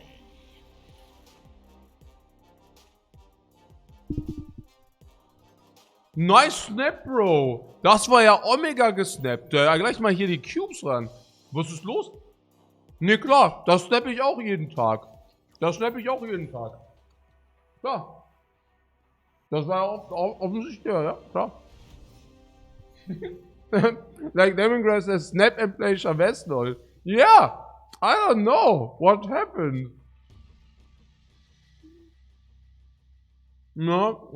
Nice Snap, Bro. Das war ja Omega gesnappt. Gleich mal hier die Cubes ran. Was ist los? Ne, klar. Das snap ich auch jeden Tag. Das snap ich auch jeden Tag. Klar. Das war ja offensichtlich, ja, klar. Like Lemongrass says, snap and play Chavez, lol. Yeah, I don't know what happened. No.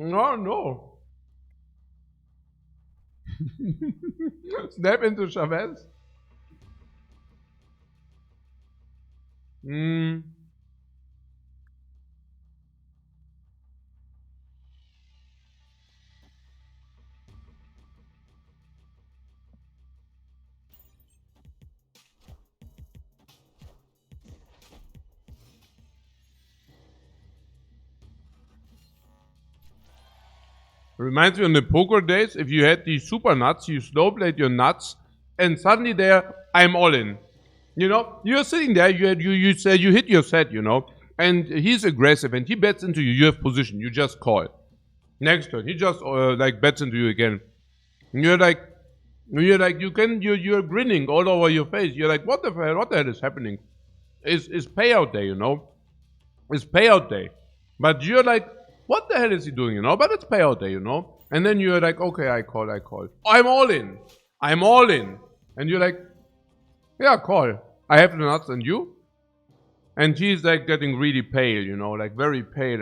Snap into Chavez. Reminds me on the poker days, if you had these super nuts, you slow played your nuts, and suddenly there, I'm all in. You know, you're sitting there, you say you hit your set, you know, and he's aggressive and he bets into you. You have position, you just call. Next turn, he just like bets into you again. And you're grinning all over your face. You're like, what the hell is happening? It's payout day, you know. It's payout day, but you're like, what the hell is he doing, you know? But it's payout day, you know? And then you're like, okay, I call. I'm all in. And you're like, yeah, call. I have the nuts and you? And she's like getting really pale, you know, like very pale.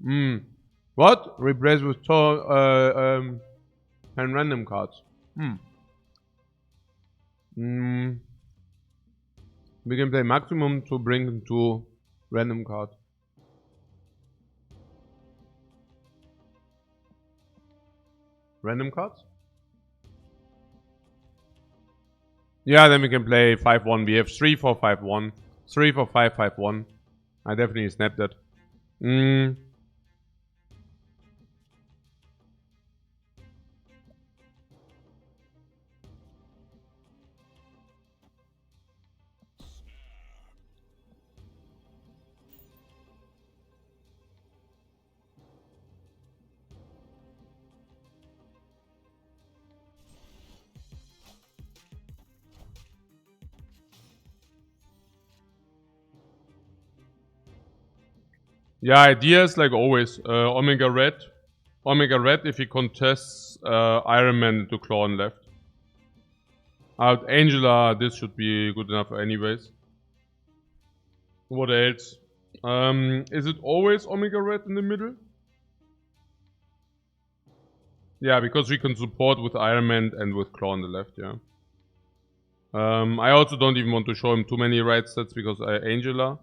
And what? Replace with 10 random cards. We can play maximum to bring them to random card. Random cards? Yeah, then we can play 5-1. We have 3-4-5-1. 3-4-5-5-1. I definitely snapped that. Yeah, ideas like always. Omega Red if he contests Iron Man to Claw on left. Angela, this should be good enough anyways. What else? Is it always Omega Red in the middle? Yeah, because we can support with Iron Man and with Claw on the left, yeah. I also don't even want to show him too many right stats because Angela.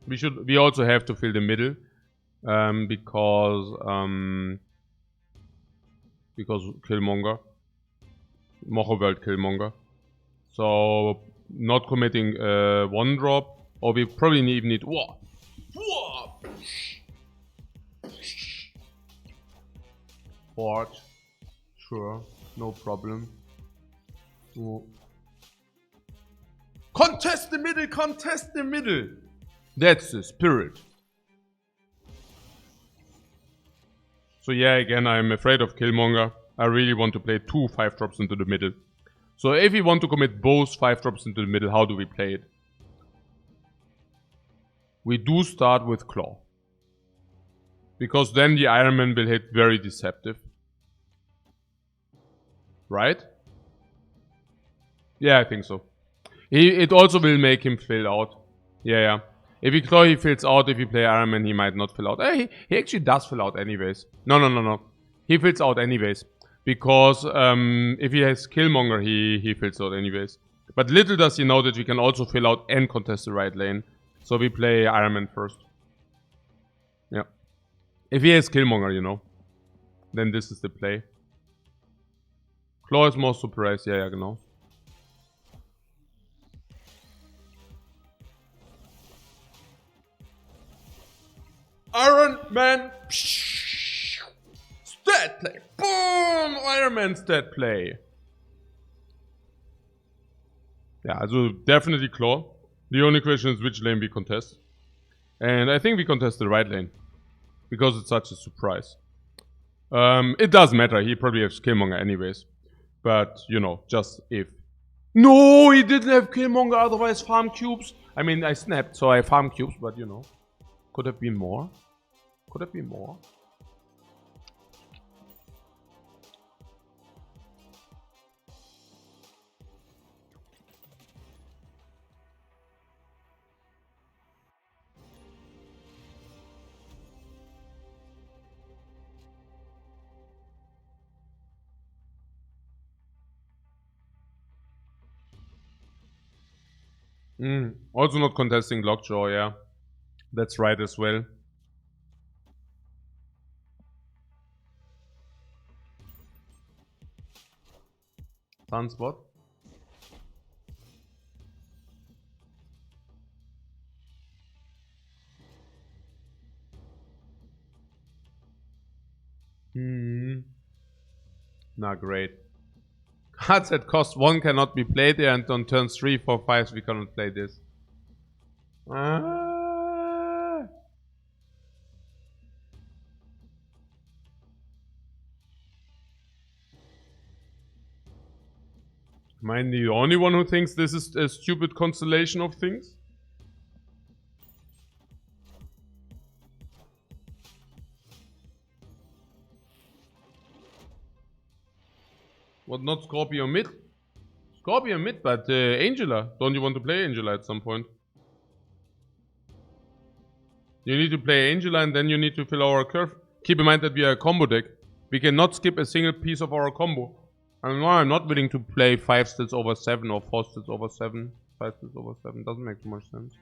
We also have to fill the middle. Because Killmonger. World Killmonger. So not committing one drop. Or we probably even need Fort. Sure, no problem. Oh. Contest the middle, contest the middle. That's the spirit. So yeah, again, I'm afraid of Killmonger. I really want to play 2 5-drops into the middle. So if we want to commit both 5-drops into the middle, how do we play it? We do start with Claw. Because then the Iron Man will hit very deceptive. Right? Yeah, I think so. It also will make him fill out. Yeah. If he Claw, he fills out. If you play Iron Man, he might not fill out. He actually does fill out anyways. No. He fills out anyways. Because if he has Killmonger, he fills out anyways. But little does he know that we can also fill out and contest the right lane. So we play Iron Man first. Yeah. If he has Killmonger, you know. Then this is the play. Claw is more surprise. Yeah, genau. Iron Man. Stat play. Boom! Iron Man stat play. Yeah, also definitely Claw. The only question is which lane we contest. And I think we contest the right lane. Because it's such a surprise. It does matter. He probably has Killmonger anyways. But, you know, just if. No, he didn't have Killmonger, otherwise farm cubes. I mean, I snapped, so I farm cubes, but you know. Could have been more. Could have been more. Also not contesting Lockjaw, yeah. That's right as well. Sunspot. Not great. Cards that cost 1 cannot be played there, and on turns 3, 4, 5 we cannot play this. I mean, the only one who thinks this is a stupid constellation of things? What, not Scorpio mid? Scorpio mid, but Angela. Don't you want to play Angela at some point? You need to play Angela and then you need to fill our curve. Keep in mind that we are a combo deck. We cannot skip a single piece of our combo. I'm not willing to play 5 stills over 7 or 4 stills over 7. 5 stills over 7 doesn't make too much sense.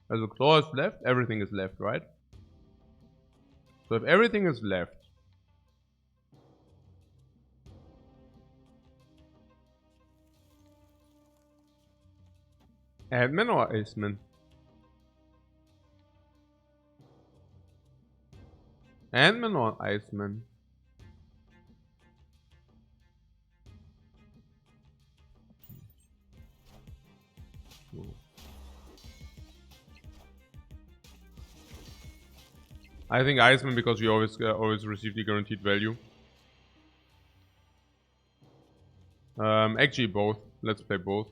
As a claw is left, everything is left, right? So if everything is left, Ant-Man or Iceman? Ant-Man or Iceman? I think Iceman because we always receive the guaranteed value. Actually both. Let's play both.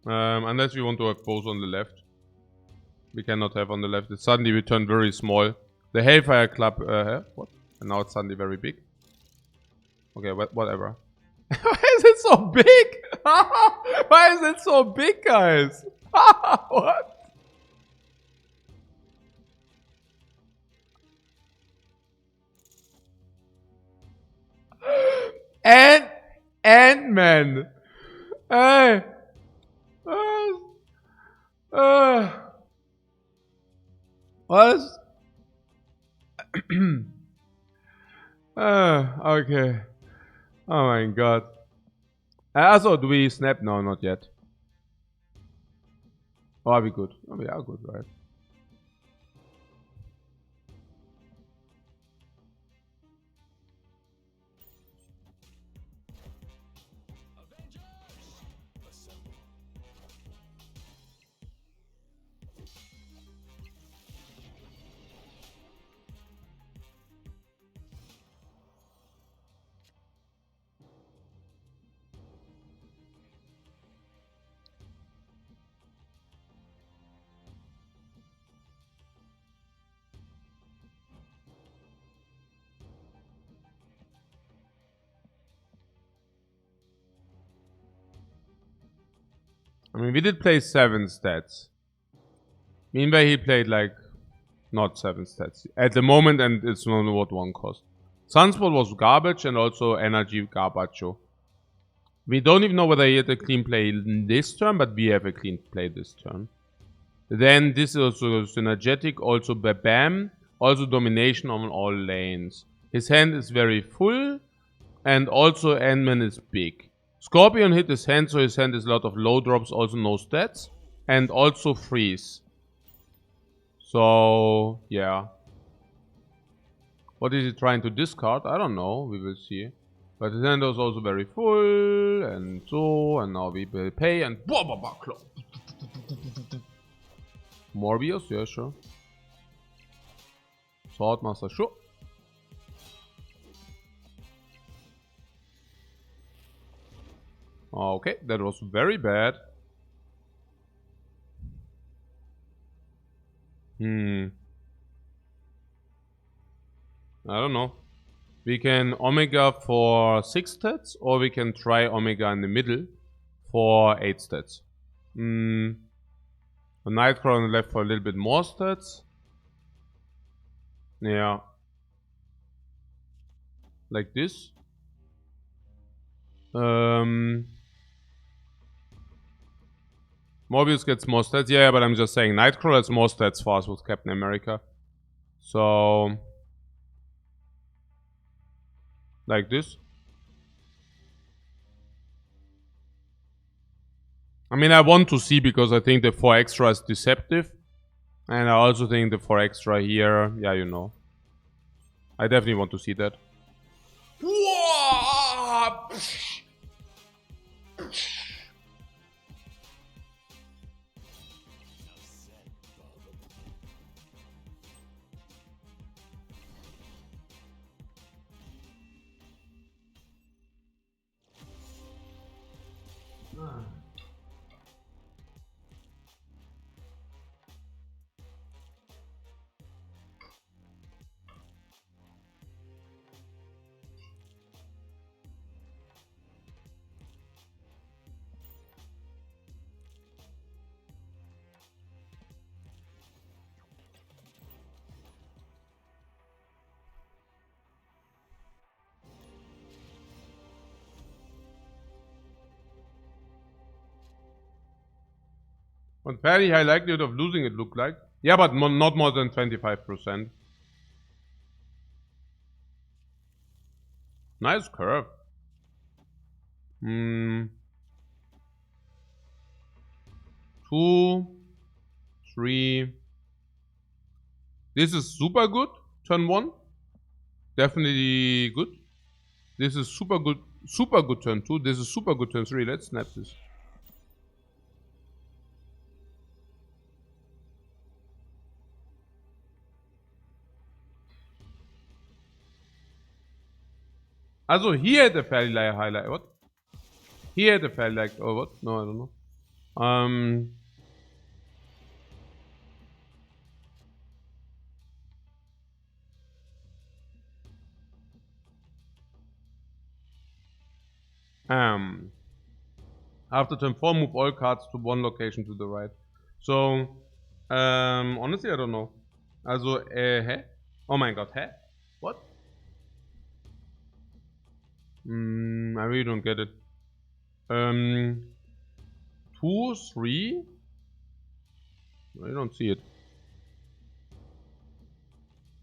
Unless we want to have both on the left. We cannot have on the left. It suddenly will turn very small. The Hellfire Club what? And now it's suddenly very big. Okay, whatever. Why is it so big? Why is it so big, guys? What? Ant-Man. Hey. Uh, what? Okay. Oh my god. Also, do we snap? No, not yet. Oh, are we good? Oh, we are good, right? I mean, we did play 7 stats. Meanwhile, he played like not 7 stats at the moment, and it's not what 1 cost. Sunspot was garbage and also energy garbaggio. We don't even know whether he had a clean play this turn, but we have a clean play this turn. Then this is also synergetic, also Bam, also domination on all lanes. His hand is very full, and also Ant-Man is big. Scorpion hit his hand, so his hand is a lot of low drops, also no stats, and also freeze. So, yeah. What is he trying to discard? I don't know, we will see. But his hand is also very full, and so, and now we will pay, and Morbius, yeah, sure. Swordmaster, sure. Okay, that was very bad. I don't know. We can Omega for 6 stats, or we can try Omega in the middle for 8 stats. A Nightcrawler on the left for a little bit more stats. Yeah. Like this. Morbius gets more stats. Yeah, but I'm just saying Nightcrawler has more stats for us with Captain America. So... like this. I mean, I want to see because I think the 4 extra is deceptive. And I also think the 4 extra here, yeah, you know. I definitely want to see that. But very high likelihood of losing it looked like. Yeah, but not more than 25%. Nice curve. 2, 3. This is super good. Turn 1. Definitely good. This is super good. Super good turn 2. This is super good turn 3. Let's snap this. Also, he had a fairly high light. What? He had a fairly like. Oh, what? No, I don't know. After turn 4, move all cards to one location to the right. So, honestly, I don't know. Also, hä? Oh mein Gott, hä? What? I really don't get it. 2, 3? I don't see it.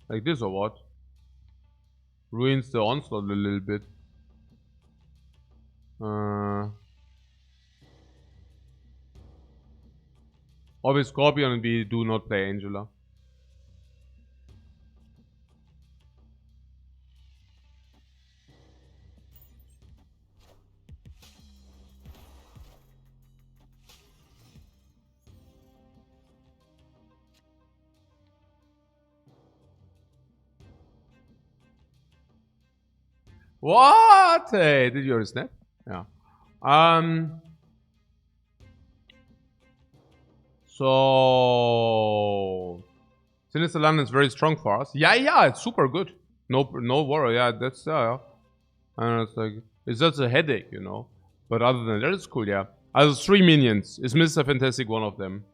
Like this or what? Ruins the onslaught a little bit. Always Scorpion and we do not play Angela. What? Hey, did you already snap? Yeah. So Sinister London is very strong for us. Yeah, it's super good. No worry. Yeah, that's and it's like it's just a headache, you know. But other than that, it's cool. Yeah. Also 3 minions. Is Mr. Fantastic one of them?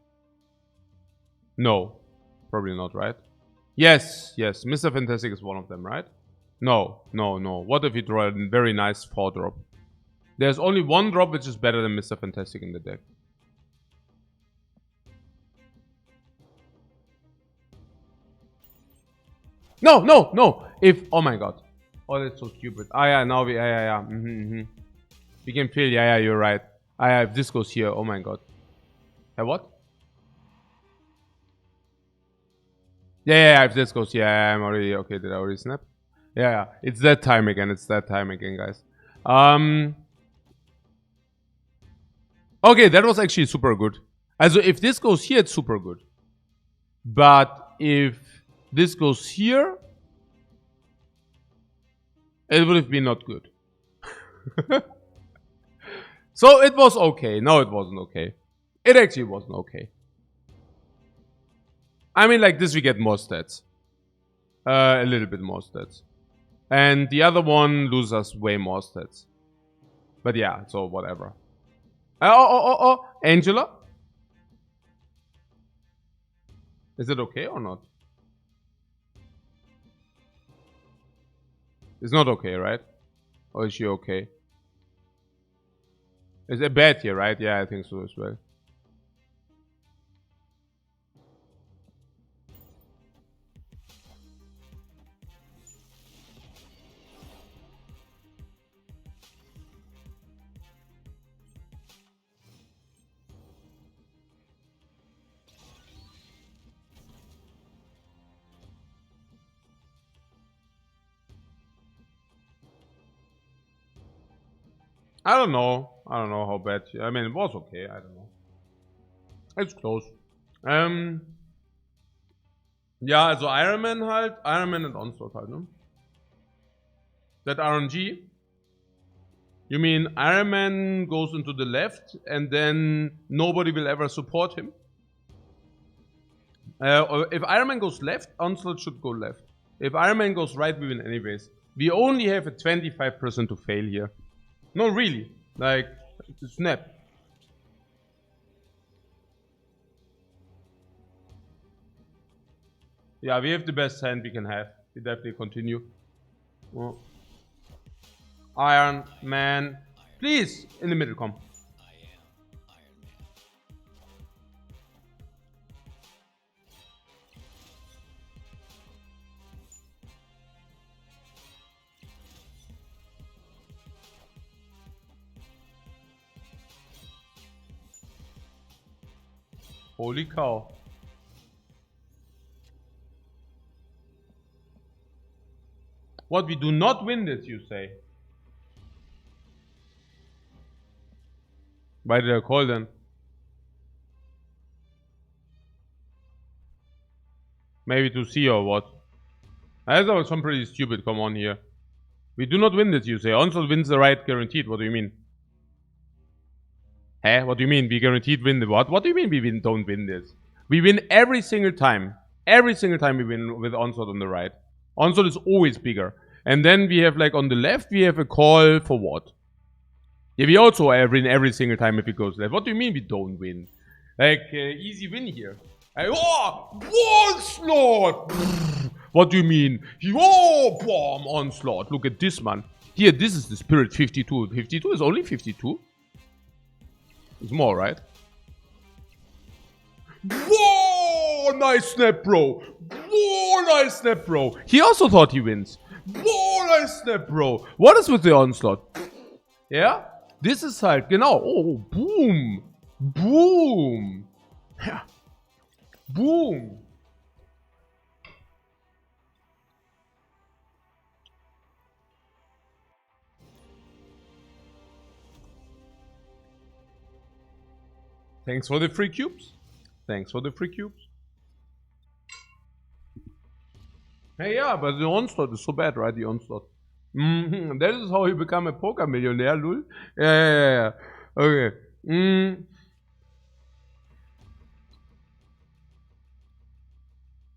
No, probably not. Right? Yes. Mr. Fantastic is one of them, right? No. What if you draw a very nice 4-drop? There's only one drop which is better than Mr. Fantastic in the deck. No. If, oh my god. Oh, that's so stupid. Yeah, now we, yeah. We can feel, yeah, you're right. If this goes here, oh my god. What? Yeah, if this goes here, I'm already, okay, did I already snap? Yeah, it's that time again, guys. Okay, that was actually super good. Also, if this goes here, it's super good. But if this goes here, it would have been not good. So it was okay. No, it wasn't okay. It actually wasn't okay. I mean, like this, we get more stats. A little bit more stats. And the other one loses way more stats. But yeah, so whatever. Oh, Angela? Is it okay or not? It's not okay, right? Or is she okay? Is it bad here, right? Yeah, I think so as well. I don't know how bad. I mean, it was okay. I don't know. It's close. Ja, also Iron Man and Onslaught halt, ne? That RNG? You mean Iron Man goes into the left and then nobody will ever support him? If Iron Man goes left, Onslaught should go left. If Iron Man goes right, we win anyways. We only have a 25% to fail here. No, really. Like, snap. Yeah, we have the best hand we can have. We definitely continue. Oh. Iron Man. Please, in the middle, come. Holy cow. What, we do not win this, you say? Why did I call then? Maybe to see or what? That's some pretty stupid, come on here. We do not win this, you say. Onslaught wins the right guaranteed, what do you mean? Hey, what do you mean? We guaranteed win the what? What do you mean we don't win this? We win every single time. Every single time we win with Onslaught on the right. Onslaught is always bigger. And then we have like on the left, we have a call for what? Yeah, we also win every single time if it goes left. What do you mean we don't win? Like, easy win here. Oh, onslaught! What do you mean? Bomb, onslaught. Look at this, man. Here, this is the spirit 52. 52 is only 52? It's more, right? Whoa! Nice snap, bro. Whoa, nice snap, bro. He also thought he wins. Whoa, nice snap, bro. What is with the onslaught? Yeah? This is halt, genau. Oh, boom. Boom. Ja. Boom. Thanks for the free cubes. Thanks for the free cubes. Hey, yeah, but the onslaught is so bad, right? The onslaught. That is how he become a poker millionaire, lul. Yeah. Okay.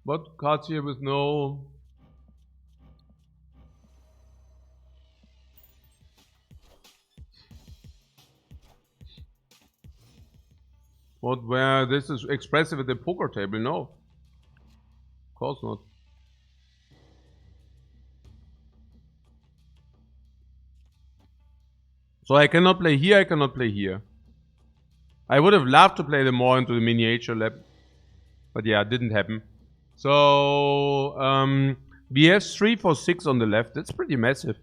What cards here with no... What, where this is expressive at the poker table? No. Of course not. So I cannot play here, I cannot play here. I would have loved to play them more into the miniature lab. But yeah, it didn't happen. So, we have 3 for 6 on the left. That's pretty massive.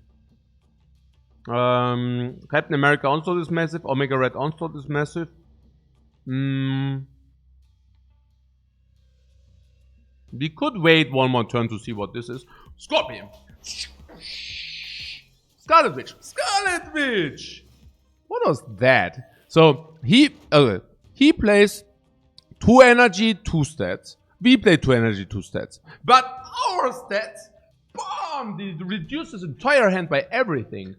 Captain America Onslaught is massive. Omega Red Onslaught is massive. We could wait one more turn to see what this is. Scorpion! Scarlet Witch! Scarlet Witch! What was that? So, he plays 2 energy, 2 stats. We play 2 energy, 2 stats. But our stats, bomb! It reduces entire hand by everything.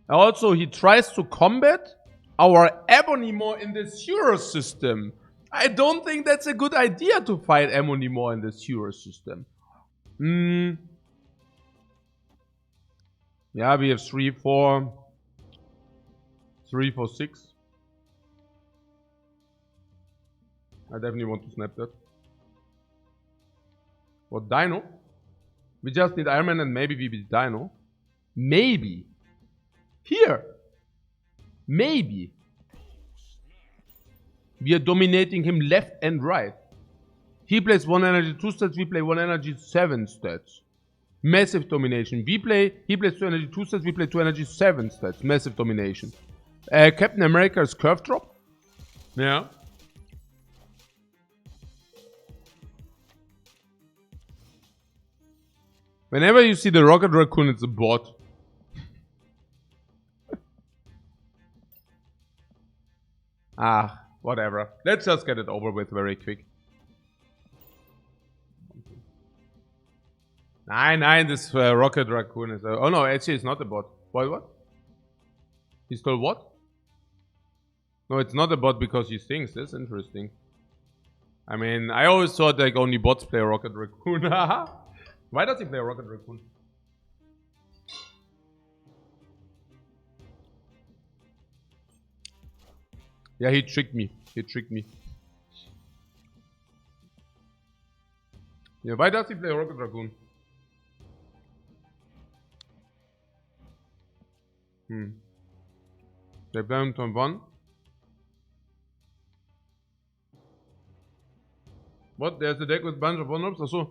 Also, he tries to combat our Ebonymore in the sewer system. I don't think that's a good idea to fight Ebonymore in the sewer system. Yeah, we have 3 for 6. I definitely want to snap that. What, Dino? We just need Iron Man and maybe we beat Dino. Maybe. Here. Maybe. We are dominating him left and right. He plays 1 energy 2 stats, we play 1 energy 7 stats. Massive domination. He plays 2 energy 2 stats, we play 2 energy 7 stats. Massive domination. Captain America's curve drop. Yeah. Whenever you see the Rocket Raccoon, it's a bot. Whatever. Let's just get it over with very quick. Nine, this Rocket Raccoon is... oh no, actually it's not a bot. What? He stole what? No, it's not a bot because he thinks. That's interesting. I mean, I always thought like only bots play Rocket Raccoon. Why does he play Rocket Raccoon? Yeah, he tricked me. Yeah, why does he play Rocket Raccoon? They play on turn 1. What? There's a deck with a bunch of 1-ups? Achso.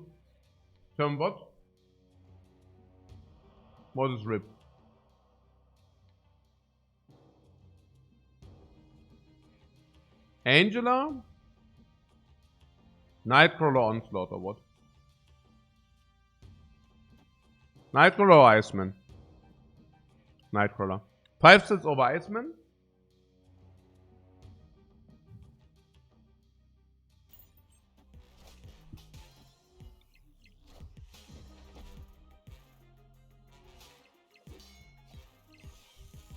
Turn what? What is RIP? Angela? Nightcrawler Onslaught or what? Nightcrawler or Iceman? Nightcrawler. 5 sets over Iceman?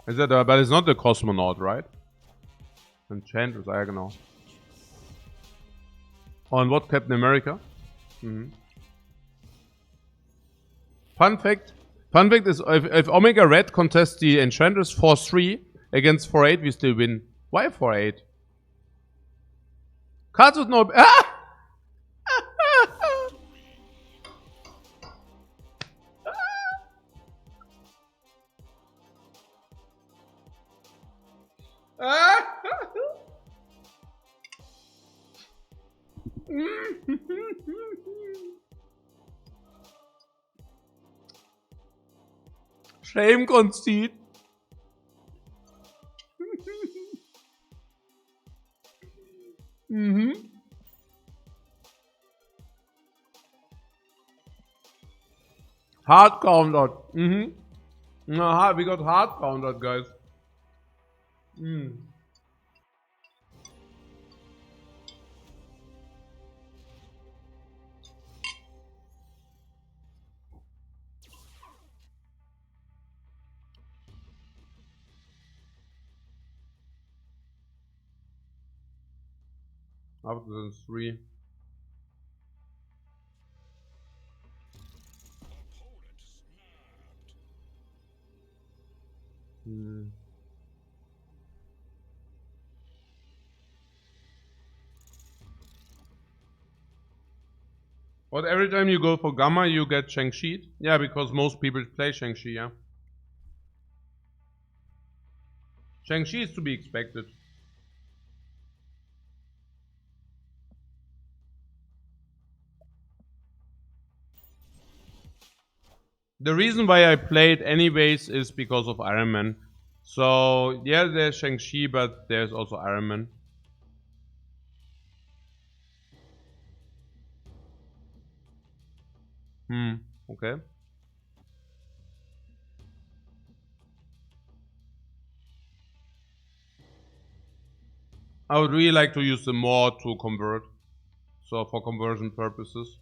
Is that but it's not the Cosmonaut, right? Enchantress, ja genau. On what, Captain America? Fun fact is if Omega Red contests the Enchantress 4-3 against 4-8, we still win. Why 4-8? Cards with no... Ah! Shame conceit. Hard countered. Aha, we got hard countered, guys. After the 3. But every time you go for Gamma, you get Shang-Chi? Yeah, because most people play Shang-Chi, yeah. Shang-Chi is to be expected. The reason why I played anyways is because of Iron Man. So, yeah, there's Shang-Chi, but there's also Iron Man. Okay. I would really like to use the more to convert. So, for conversion purposes.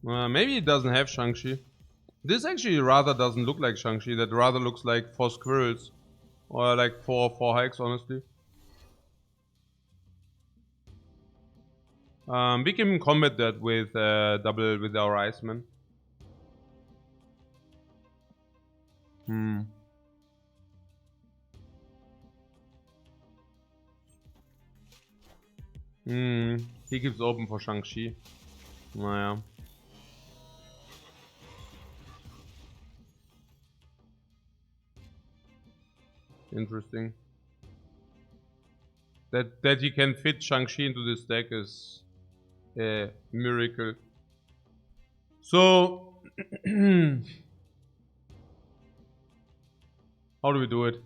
Maybe it doesn't have Shang-Chi. This actually rather doesn't look like Shang-Chi. That rather looks like 4 squirrels. Or like 4 hikes, honestly. We can combat that with double with our Iceman. He keeps open for Shang-Chi. Naja. Interesting. That he can fit Shang-Chi into this deck is a miracle. So, how do we do it?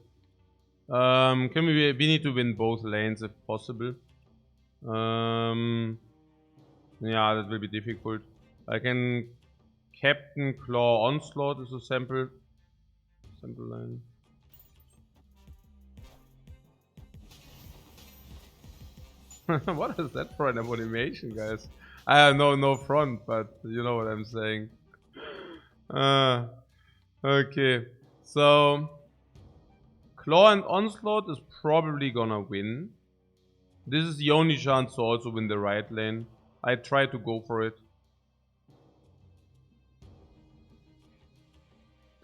Can we need to win both lanes if possible. Yeah, that will be difficult. I can Captain Claw Onslaught is a sample line. What is that for an animation, guys? I know no front, but you know what I'm saying. Okay, so Claw and Onslaught is probably gonna win. This is the only chance to also win the right lane. I try to go for it.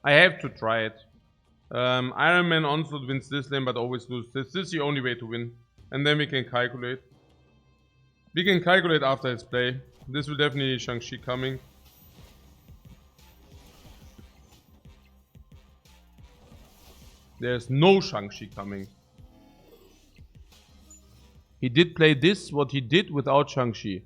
I have to try it. Iron Man Onslaught wins this lane, but always lose this. This is the only way to win. And then we can calculate. We can calculate after its play. This will definitely Shang-Chi coming. There's no Shang-Chi coming. He did play this, what he did without Shang-Chi.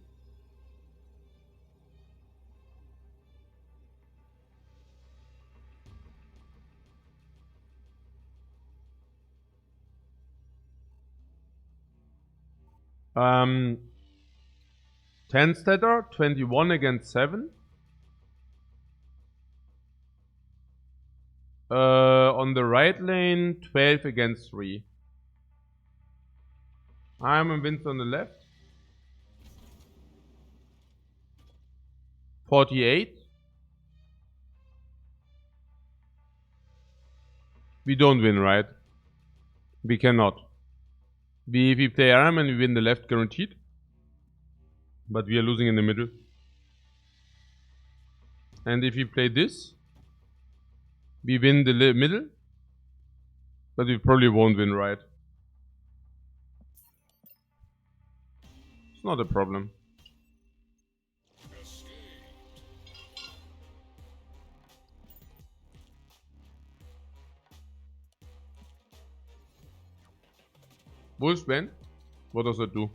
Um, 10 statter, 21 against 7. On the right lane, 12 against 3. I'm convinced on the left. 48. We don't win, right? We cannot. If we play Iron Man, we win the left guaranteed. But we are losing in the middle. And if we play this, we win the middle. But we probably won't win, right? It's not a problem. Wolfsbane? What does it do?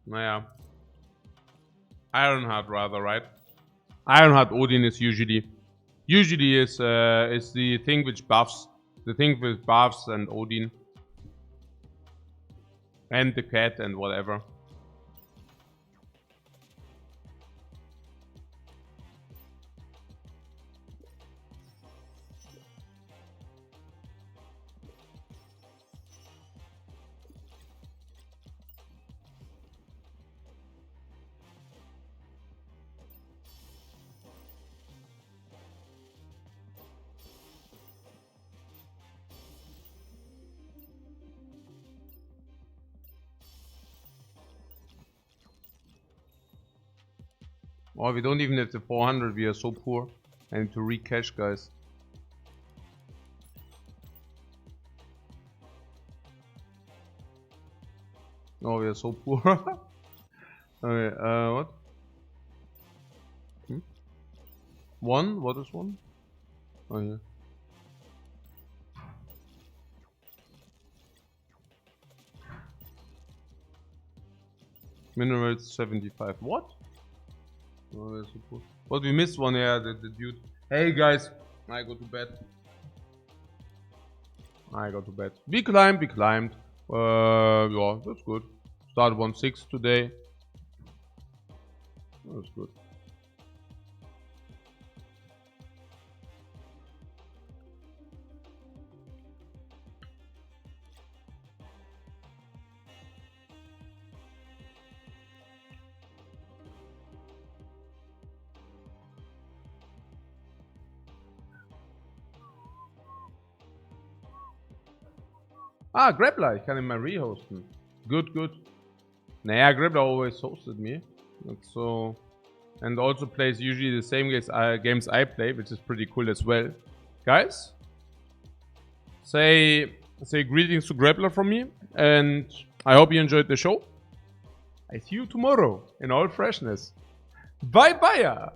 Naja. Ironheart rather, right? Ironheart Odin is usually is the thing which buffs. The thing with buffs and Odin. And the cat and whatever. Oh, we don't even have the 400, we are so poor. I need to recash, guys. Oh, we are so poor. Okay, what? One? What is one? Oh, yeah. Minerals 75. What? Oh, that's so cool. But we missed one, yeah, the dude. Hey guys, I go to bed. We climbed. Yeah, that's good. Start 1-6 today. That's good. Ah, Grappler, ich kann ihn mal rehosten. Good. Naja, Grappler always hosted me. That's so... And also plays usually the same games I play, which is pretty cool as well. Guys, say greetings to Grappler from me, and I hope you enjoyed the show. I see you tomorrow in all freshness. Bye bye!